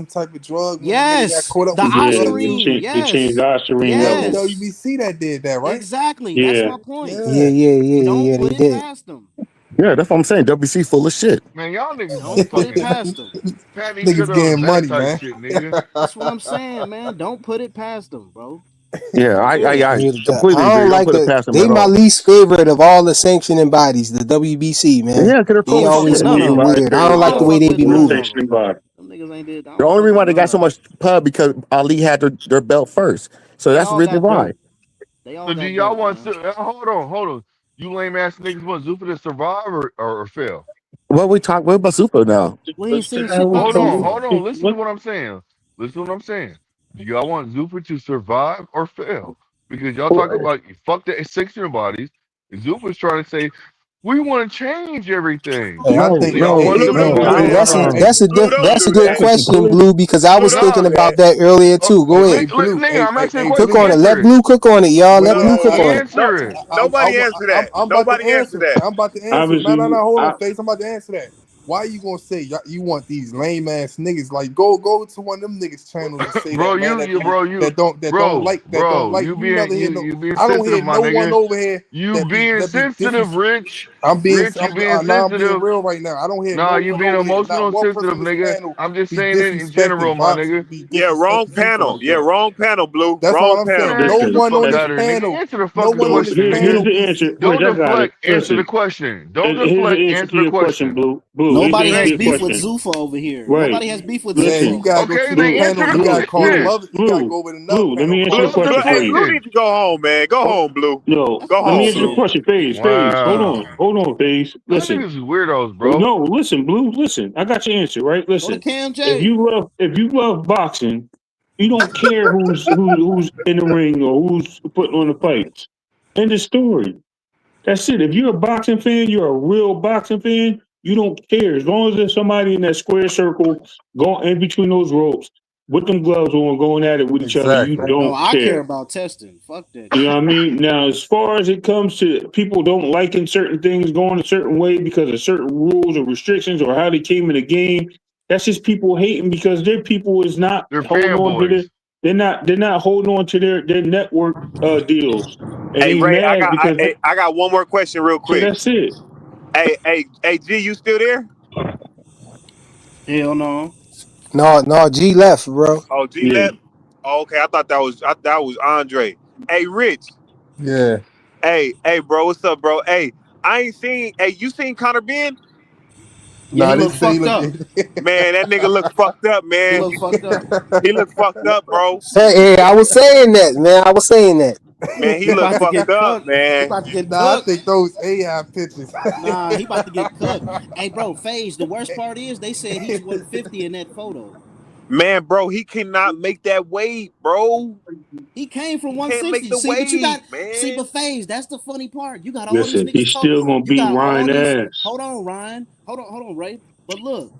Speaker 14: some type of drug when the nigga got
Speaker 1: Yes,
Speaker 14: caught up
Speaker 1: the
Speaker 14: with some
Speaker 3: Yeah,
Speaker 14: drug
Speaker 3: they
Speaker 14: too.
Speaker 1: Ostarine.
Speaker 3: changed. They changed the
Speaker 1: Yes,
Speaker 3: Ostarine
Speaker 14: That
Speaker 3: level.
Speaker 14: was
Speaker 1: yes,
Speaker 14: WBC that did that, right?
Speaker 1: exactly. That's
Speaker 3: Yeah.
Speaker 1: my point.
Speaker 7: Yeah,
Speaker 14: Yeah.
Speaker 7: yeah, yeah,
Speaker 1: Don't
Speaker 7: yeah. They
Speaker 1: put it
Speaker 7: did.
Speaker 1: past them.
Speaker 4: Yeah, that's what I'm saying. WC full of shit.
Speaker 16: Man, y'all niggas
Speaker 1: Don't
Speaker 16: is
Speaker 1: put it
Speaker 16: fucking
Speaker 1: past them.
Speaker 16: pat me to
Speaker 14: Niggas
Speaker 16: the
Speaker 14: getting
Speaker 16: back
Speaker 14: money,
Speaker 16: type
Speaker 14: man.
Speaker 16: shit, nigga.
Speaker 1: That's what I'm saying, man. Don't put it past them, bro.
Speaker 4: Yeah, I
Speaker 7: Yeah,
Speaker 4: completely
Speaker 7: I
Speaker 4: agree.
Speaker 7: don't
Speaker 4: Don't
Speaker 7: like
Speaker 4: put it
Speaker 7: the.
Speaker 4: past them
Speaker 7: They
Speaker 4: at
Speaker 7: my
Speaker 4: all.
Speaker 7: least favorite of all the sanctioning bodies, the WBC, man.
Speaker 4: Yeah, because they're
Speaker 7: They
Speaker 4: full of
Speaker 1: Fuck
Speaker 7: always
Speaker 1: with
Speaker 4: shit.
Speaker 1: none
Speaker 3: Yeah,
Speaker 1: of
Speaker 7: moving
Speaker 1: them.
Speaker 3: my
Speaker 7: weird. I don't
Speaker 3: favorite
Speaker 1: I
Speaker 7: like the
Speaker 1: don't
Speaker 7: way
Speaker 3: was
Speaker 7: they
Speaker 1: fuck
Speaker 7: be
Speaker 1: with
Speaker 3: worst
Speaker 1: none
Speaker 7: moving.
Speaker 1: of them.
Speaker 3: sanctioning body.
Speaker 1: Them niggas ain't did. I
Speaker 4: The
Speaker 1: don't
Speaker 4: only
Speaker 1: fuck
Speaker 4: reason why
Speaker 1: with
Speaker 4: they
Speaker 1: none
Speaker 4: got
Speaker 1: of
Speaker 4: so
Speaker 1: them.
Speaker 4: much pub because Ali had their belt first. So
Speaker 1: They
Speaker 4: that's the
Speaker 1: all
Speaker 4: reason
Speaker 1: got
Speaker 4: why.
Speaker 1: dirt. They all
Speaker 16: So do
Speaker 1: got
Speaker 16: y'all
Speaker 1: dirt,
Speaker 16: want
Speaker 1: man.
Speaker 16: to hold on, hold on. You lame ass niggas want Zufa to survive or fail?
Speaker 4: What about Super now?
Speaker 1: We ain't seen shit about
Speaker 16: Hold
Speaker 1: Zufa.
Speaker 16: on. Listen to what I'm saying. Listen to what I'm saying. Do y'all want Zufa to survive or fail? Because y'all talk about fuck the 600 bodies. And Zufa's trying to say we want to change everything.
Speaker 14: Hey, I
Speaker 2: No,
Speaker 14: think
Speaker 16: So y'all
Speaker 2: no,
Speaker 16: want
Speaker 14: hey,
Speaker 16: to
Speaker 14: hey,
Speaker 16: do
Speaker 2: no.
Speaker 14: hey,
Speaker 16: what?
Speaker 7: That's
Speaker 14: hey,
Speaker 7: a
Speaker 14: hey,
Speaker 7: that's a
Speaker 14: Blue,
Speaker 7: good
Speaker 14: don't
Speaker 7: that's a
Speaker 14: do
Speaker 7: good
Speaker 14: that.
Speaker 7: question, Blue. Because I was
Speaker 14: Blue, don't
Speaker 7: thinking
Speaker 14: do
Speaker 16: Nah.
Speaker 7: about
Speaker 14: that.
Speaker 7: that earlier too. Go
Speaker 16: Okay,
Speaker 14: Hey,
Speaker 7: ahead,
Speaker 14: Blue,
Speaker 16: nigga, I'm asking a
Speaker 7: cook
Speaker 16: question.
Speaker 7: on it.
Speaker 16: Answer
Speaker 7: Let
Speaker 16: it.
Speaker 7: Blue cook on it, y'all. Let
Speaker 14: Well,
Speaker 7: Blue cook on it.
Speaker 16: Answer it.
Speaker 14: I'm about to answer. I'm about to answer. No, no, no. Hold on, face. I'm about to answer that. Why you gonna say you want these lame ass niggas? Like, go to one of them niggas channels and say
Speaker 16: Bro,
Speaker 14: that, man. That don't like. You never hear no.
Speaker 16: you being
Speaker 14: I don't hear
Speaker 16: sensitive, my
Speaker 14: no one
Speaker 16: nigga.
Speaker 14: over here
Speaker 16: You being
Speaker 14: that be
Speaker 16: sensitive,
Speaker 14: disrespectful.
Speaker 16: Rich. Rich, you being
Speaker 14: Nah, I'm being
Speaker 16: sensitive.
Speaker 14: real right now. I don't hear
Speaker 16: Nah,
Speaker 14: no
Speaker 16: you
Speaker 14: one
Speaker 16: being
Speaker 14: over here,
Speaker 16: emotional
Speaker 14: not
Speaker 16: and
Speaker 14: one person
Speaker 16: sensitive,
Speaker 14: on this
Speaker 16: nigga.
Speaker 14: panel
Speaker 16: I'm just
Speaker 14: be
Speaker 16: saying it in general,
Speaker 14: disrespecting
Speaker 16: my
Speaker 14: box,
Speaker 16: nigga.
Speaker 14: be
Speaker 8: Yeah, wrong
Speaker 14: disrespecting Zufa
Speaker 8: panel.
Speaker 14: like
Speaker 8: Yeah,
Speaker 14: that.
Speaker 8: wrong panel, Blue.
Speaker 14: That's all
Speaker 8: Wrong
Speaker 14: I'm saying.
Speaker 8: panel.
Speaker 14: No
Speaker 16: Man, get the
Speaker 14: one
Speaker 16: fuck
Speaker 14: on this
Speaker 16: out of here, nigga.
Speaker 14: panel,
Speaker 16: Answer the
Speaker 14: no
Speaker 16: fucking
Speaker 14: one on this
Speaker 16: question,
Speaker 1: Here's
Speaker 16: nigga.
Speaker 14: panel
Speaker 1: the
Speaker 14: be.
Speaker 1: answer.
Speaker 16: Don't
Speaker 1: Rich, I got it.
Speaker 16: deflect. Answer the
Speaker 1: Listen,
Speaker 16: question. Don't
Speaker 1: here's
Speaker 16: deflect.
Speaker 1: the answer to
Speaker 16: Answer the
Speaker 1: your question,
Speaker 16: question.
Speaker 1: Blue. Blue, here's the Nobody answer to
Speaker 16: Thank
Speaker 1: your
Speaker 16: you.
Speaker 1: question.
Speaker 16: You.
Speaker 1: Nobody has beef over here.
Speaker 2: Right.
Speaker 1: Nobody has beef with
Speaker 14: Yeah,
Speaker 1: Zufa
Speaker 14: you
Speaker 1: over
Speaker 14: gotta
Speaker 1: here.
Speaker 14: go
Speaker 16: Okay,
Speaker 14: to the
Speaker 16: then
Speaker 1: Blue,
Speaker 16: answer
Speaker 14: panel.
Speaker 16: the
Speaker 14: You gotta call them
Speaker 1: Blue,
Speaker 16: question.
Speaker 14: other. You gotta
Speaker 1: Blue,
Speaker 14: go with another
Speaker 1: Blue. Let
Speaker 14: panel.
Speaker 1: me answer
Speaker 14: Call
Speaker 1: your
Speaker 14: them
Speaker 16: Blue,
Speaker 14: other
Speaker 16: answer
Speaker 1: question
Speaker 16: the
Speaker 1: for
Speaker 8: Hey,
Speaker 1: you.
Speaker 8: Blue
Speaker 16: question.
Speaker 8: need to go home, man. Go
Speaker 1: Oh,
Speaker 8: home, Blue.
Speaker 1: yo,
Speaker 14: That's
Speaker 8: Go
Speaker 1: let me
Speaker 8: home,
Speaker 1: answer the
Speaker 8: Blue.
Speaker 14: bullshit.
Speaker 1: question.
Speaker 16: Wow.
Speaker 1: Hold on, Phase.
Speaker 16: Y'all
Speaker 1: Listen.
Speaker 16: niggas is weirdos,
Speaker 1: Oh,
Speaker 16: bro.
Speaker 1: no, listen, Blue. Listen, I got your answer, right? go to Listen, Cam J. if you love boxing, you don't care who's in the ring or who's putting on the fights. End of story. That's it. If you're a boxing fan, you're a real boxing fan. You don't care as long as there's somebody in that square circle going in between those ropes with them gloves on, going at it with each other. You
Speaker 14: Exactly.
Speaker 1: don't
Speaker 21: No, I care
Speaker 1: care.
Speaker 21: about testing. Fuck that
Speaker 1: You know
Speaker 21: shit.
Speaker 1: what I mean? Now, as far as it comes to people don't liking certain things going a certain way because of certain rules or restrictions or how they came in the game, that's just people hating because their people is not
Speaker 16: They're
Speaker 1: holding on to
Speaker 16: fanboys.
Speaker 1: they're not holding on to their network deals. And
Speaker 8: Hey,
Speaker 1: they
Speaker 8: Ray,
Speaker 1: mad because
Speaker 8: I got one more question real
Speaker 1: so
Speaker 8: quick.
Speaker 1: that's it.
Speaker 8: Hey, G, you still there?
Speaker 21: Hell no.
Speaker 7: No, G left, bro.
Speaker 8: Oh, G
Speaker 1: Yeah.
Speaker 8: left. Oh, okay, I thought that was Andre. Hey, Rich.
Speaker 14: Yeah.
Speaker 8: Hey, bro, what's up, bro? Hey, I ain't seen. Hey, you seen Connor Ben?
Speaker 21: Yeah, he
Speaker 14: Nah, they
Speaker 21: look
Speaker 14: say he
Speaker 21: fucked
Speaker 14: look.
Speaker 21: up.
Speaker 8: Man, that nigga look fucked up,
Speaker 21: He
Speaker 8: man.
Speaker 21: look fucked up.
Speaker 8: He look fucked up, bro.
Speaker 7: Hey, I was saying that, man. I was saying that.
Speaker 8: Man, he
Speaker 21: He
Speaker 8: look
Speaker 21: about to
Speaker 8: fucked
Speaker 21: get
Speaker 8: up,
Speaker 21: cooked. He
Speaker 8: man.
Speaker 21: about to get
Speaker 14: Nah, I
Speaker 21: cooked.
Speaker 14: think those AI pictures.
Speaker 21: Nah, he about to get cooked. Hey, bro, Phage, the worst part is they said he's 150 in that photo.
Speaker 8: Man, bro, he cannot make that weight, bro.
Speaker 21: He came from
Speaker 8: He can't make
Speaker 21: 160.
Speaker 8: the
Speaker 21: See, but you got
Speaker 8: weight, man.
Speaker 21: but Phage, that's the funny part. You got all these
Speaker 1: Listen,
Speaker 21: niggas
Speaker 1: he's
Speaker 21: talk.
Speaker 1: still gonna
Speaker 21: You
Speaker 1: beat
Speaker 21: got all
Speaker 1: Ryan
Speaker 21: these.
Speaker 1: ass.
Speaker 21: Hold on, Ryan. Hold on, Ray. But look,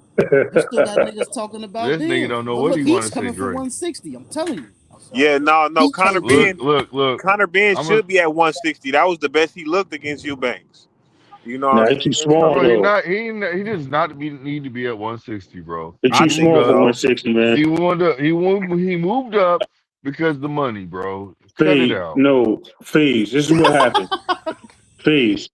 Speaker 21: you still got niggas talking about
Speaker 16: This nigga
Speaker 21: Ben.
Speaker 16: don't know
Speaker 21: But
Speaker 16: what
Speaker 21: look,
Speaker 16: he want
Speaker 21: he's
Speaker 16: to say,
Speaker 21: coming from
Speaker 16: Dre.
Speaker 21: 160. I'm telling you.
Speaker 8: Yeah, no,
Speaker 21: He
Speaker 8: Connor
Speaker 21: can't beat.
Speaker 8: Ben,
Speaker 16: Look.
Speaker 8: Connor Ben
Speaker 16: I'm a
Speaker 8: should be at 160. That was the best he looked against Eubanks. You know
Speaker 1: Nah,
Speaker 8: what I'm
Speaker 1: he's too
Speaker 8: saying?
Speaker 1: small
Speaker 16: bro.
Speaker 1: though.
Speaker 16: He does not need to be at 160, bro.
Speaker 1: He's
Speaker 8: I
Speaker 1: too
Speaker 8: think
Speaker 1: small for
Speaker 8: so.
Speaker 1: 160, man.
Speaker 16: He moved up because the money, bro. Cut it
Speaker 1: Phase,
Speaker 16: out.
Speaker 1: no, Phase. This is what happened. Phase.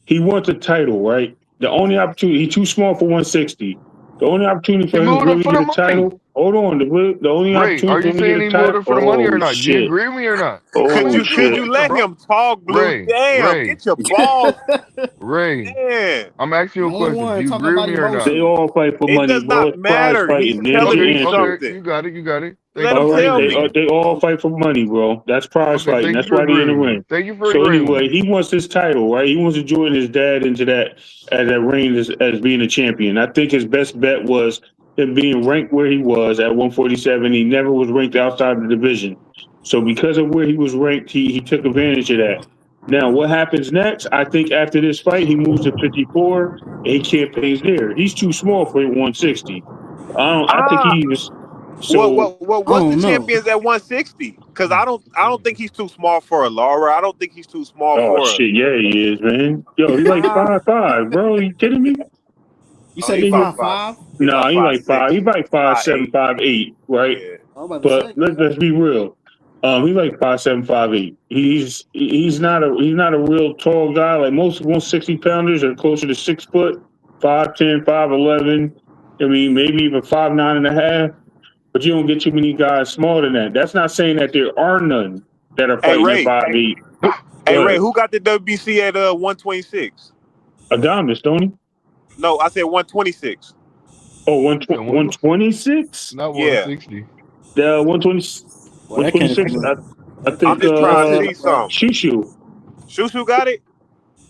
Speaker 1: He wants a title, right? The only opportunity, he's too small for 160. The only opportunity
Speaker 16: He
Speaker 1: for him to
Speaker 16: moved up
Speaker 1: really
Speaker 16: for
Speaker 1: get
Speaker 16: the
Speaker 1: a
Speaker 16: money.
Speaker 1: title, hold on, the only
Speaker 16: Ray,
Speaker 1: opportunity
Speaker 16: are
Speaker 1: for
Speaker 16: you
Speaker 1: him to get
Speaker 16: saying
Speaker 1: a
Speaker 16: he moved
Speaker 1: title,
Speaker 16: up for the money or
Speaker 1: oh
Speaker 16: not? Do you
Speaker 1: shit,
Speaker 16: agree with me or not? I'm
Speaker 1: oh
Speaker 16: asking you
Speaker 8: Could
Speaker 16: a
Speaker 1: shit.
Speaker 8: you
Speaker 16: question,
Speaker 8: let
Speaker 16: bro.
Speaker 8: him talk, Blue?
Speaker 16: Ray,
Speaker 8: Damn,
Speaker 16: Ray,
Speaker 8: get your balls.
Speaker 16: Ray.
Speaker 8: Man,
Speaker 16: I'm asking you a
Speaker 21: The only
Speaker 16: question. Do
Speaker 21: one
Speaker 16: you
Speaker 21: talking
Speaker 16: agree with
Speaker 21: about
Speaker 16: me or not?
Speaker 1: They
Speaker 21: emotion.
Speaker 1: all fight for
Speaker 8: it
Speaker 1: money,
Speaker 8: does
Speaker 1: bro.
Speaker 8: not
Speaker 1: It's prize
Speaker 8: matter. He's
Speaker 1: fighting. There's
Speaker 8: telling
Speaker 1: your
Speaker 8: you
Speaker 16: Okay,
Speaker 1: answer.
Speaker 8: something.
Speaker 16: you got it. Thank
Speaker 8: Let
Speaker 16: you
Speaker 8: him
Speaker 1: All
Speaker 16: for
Speaker 1: right,
Speaker 8: tell
Speaker 16: agreeing with
Speaker 8: me.
Speaker 16: me.
Speaker 1: they all fight for money, bro. That's prize
Speaker 16: Okay,
Speaker 1: fighting.
Speaker 16: thank you
Speaker 1: That's
Speaker 16: for
Speaker 1: why they in the
Speaker 16: agreeing with me.
Speaker 1: ring.
Speaker 16: Thank you for
Speaker 1: So
Speaker 16: agreeing with
Speaker 1: anyway,
Speaker 16: me.
Speaker 1: he wants his title, right? He wants to join his dad into that reign as being a champion. I think his best bet was him being ranked where he was at 147. He never was ranked outside the division. So because of where he was ranked, he took advantage of that. Now, what happens next? I think after this fight, he moves to 54 and he campaigns there. He's too small for 160. I think
Speaker 8: Ah,
Speaker 1: he was so.
Speaker 21: I
Speaker 8: what's the
Speaker 21: don't know.
Speaker 8: champions at 160? Because I don't think he's too small for a Laura. I don't think he's too small
Speaker 1: Oh
Speaker 8: for a.
Speaker 1: shit, yeah, he is, man. Yo, he like
Speaker 8: Ah,
Speaker 1: 5'5", bro. You kidding me?
Speaker 21: You
Speaker 8: oh,
Speaker 21: said
Speaker 8: he
Speaker 21: he
Speaker 1: Nigga,
Speaker 8: 5'5".
Speaker 21: 5'5"?
Speaker 8: He
Speaker 1: nah,
Speaker 8: about
Speaker 1: he
Speaker 8: five
Speaker 1: like five. He
Speaker 8: six,
Speaker 1: like 5'7",
Speaker 8: 5'8".
Speaker 1: 5'8", right?
Speaker 8: Yeah.
Speaker 21: I'm about to
Speaker 1: But
Speaker 21: say.
Speaker 1: let's be real. He like 5'7", 5'8". He's not a real tall guy. Like most 160 pounders are closer to 6 foot, 5'10", 5'11". I mean, maybe even 5'9.5". But you don't get too many guys smaller than that. That's not saying that there are none that are
Speaker 8: Hey
Speaker 1: fighting at
Speaker 8: Ray,
Speaker 1: 5'8".
Speaker 8: hey Ray,
Speaker 1: But
Speaker 8: who got the WBC at 126?
Speaker 1: Adonis, don't he?
Speaker 8: No, I said 126.
Speaker 1: Oh,
Speaker 16: You said
Speaker 1: 126?
Speaker 16: not
Speaker 8: Yeah,
Speaker 16: 160.
Speaker 1: The 120,
Speaker 21: Well, that came
Speaker 1: 126.
Speaker 21: from
Speaker 1: I
Speaker 21: that
Speaker 8: I'm
Speaker 1: think
Speaker 21: came
Speaker 8: just
Speaker 21: from
Speaker 8: trying to
Speaker 21: Brazil,
Speaker 8: see
Speaker 21: bro.
Speaker 8: something.
Speaker 1: Shushu.
Speaker 8: Shushu got it.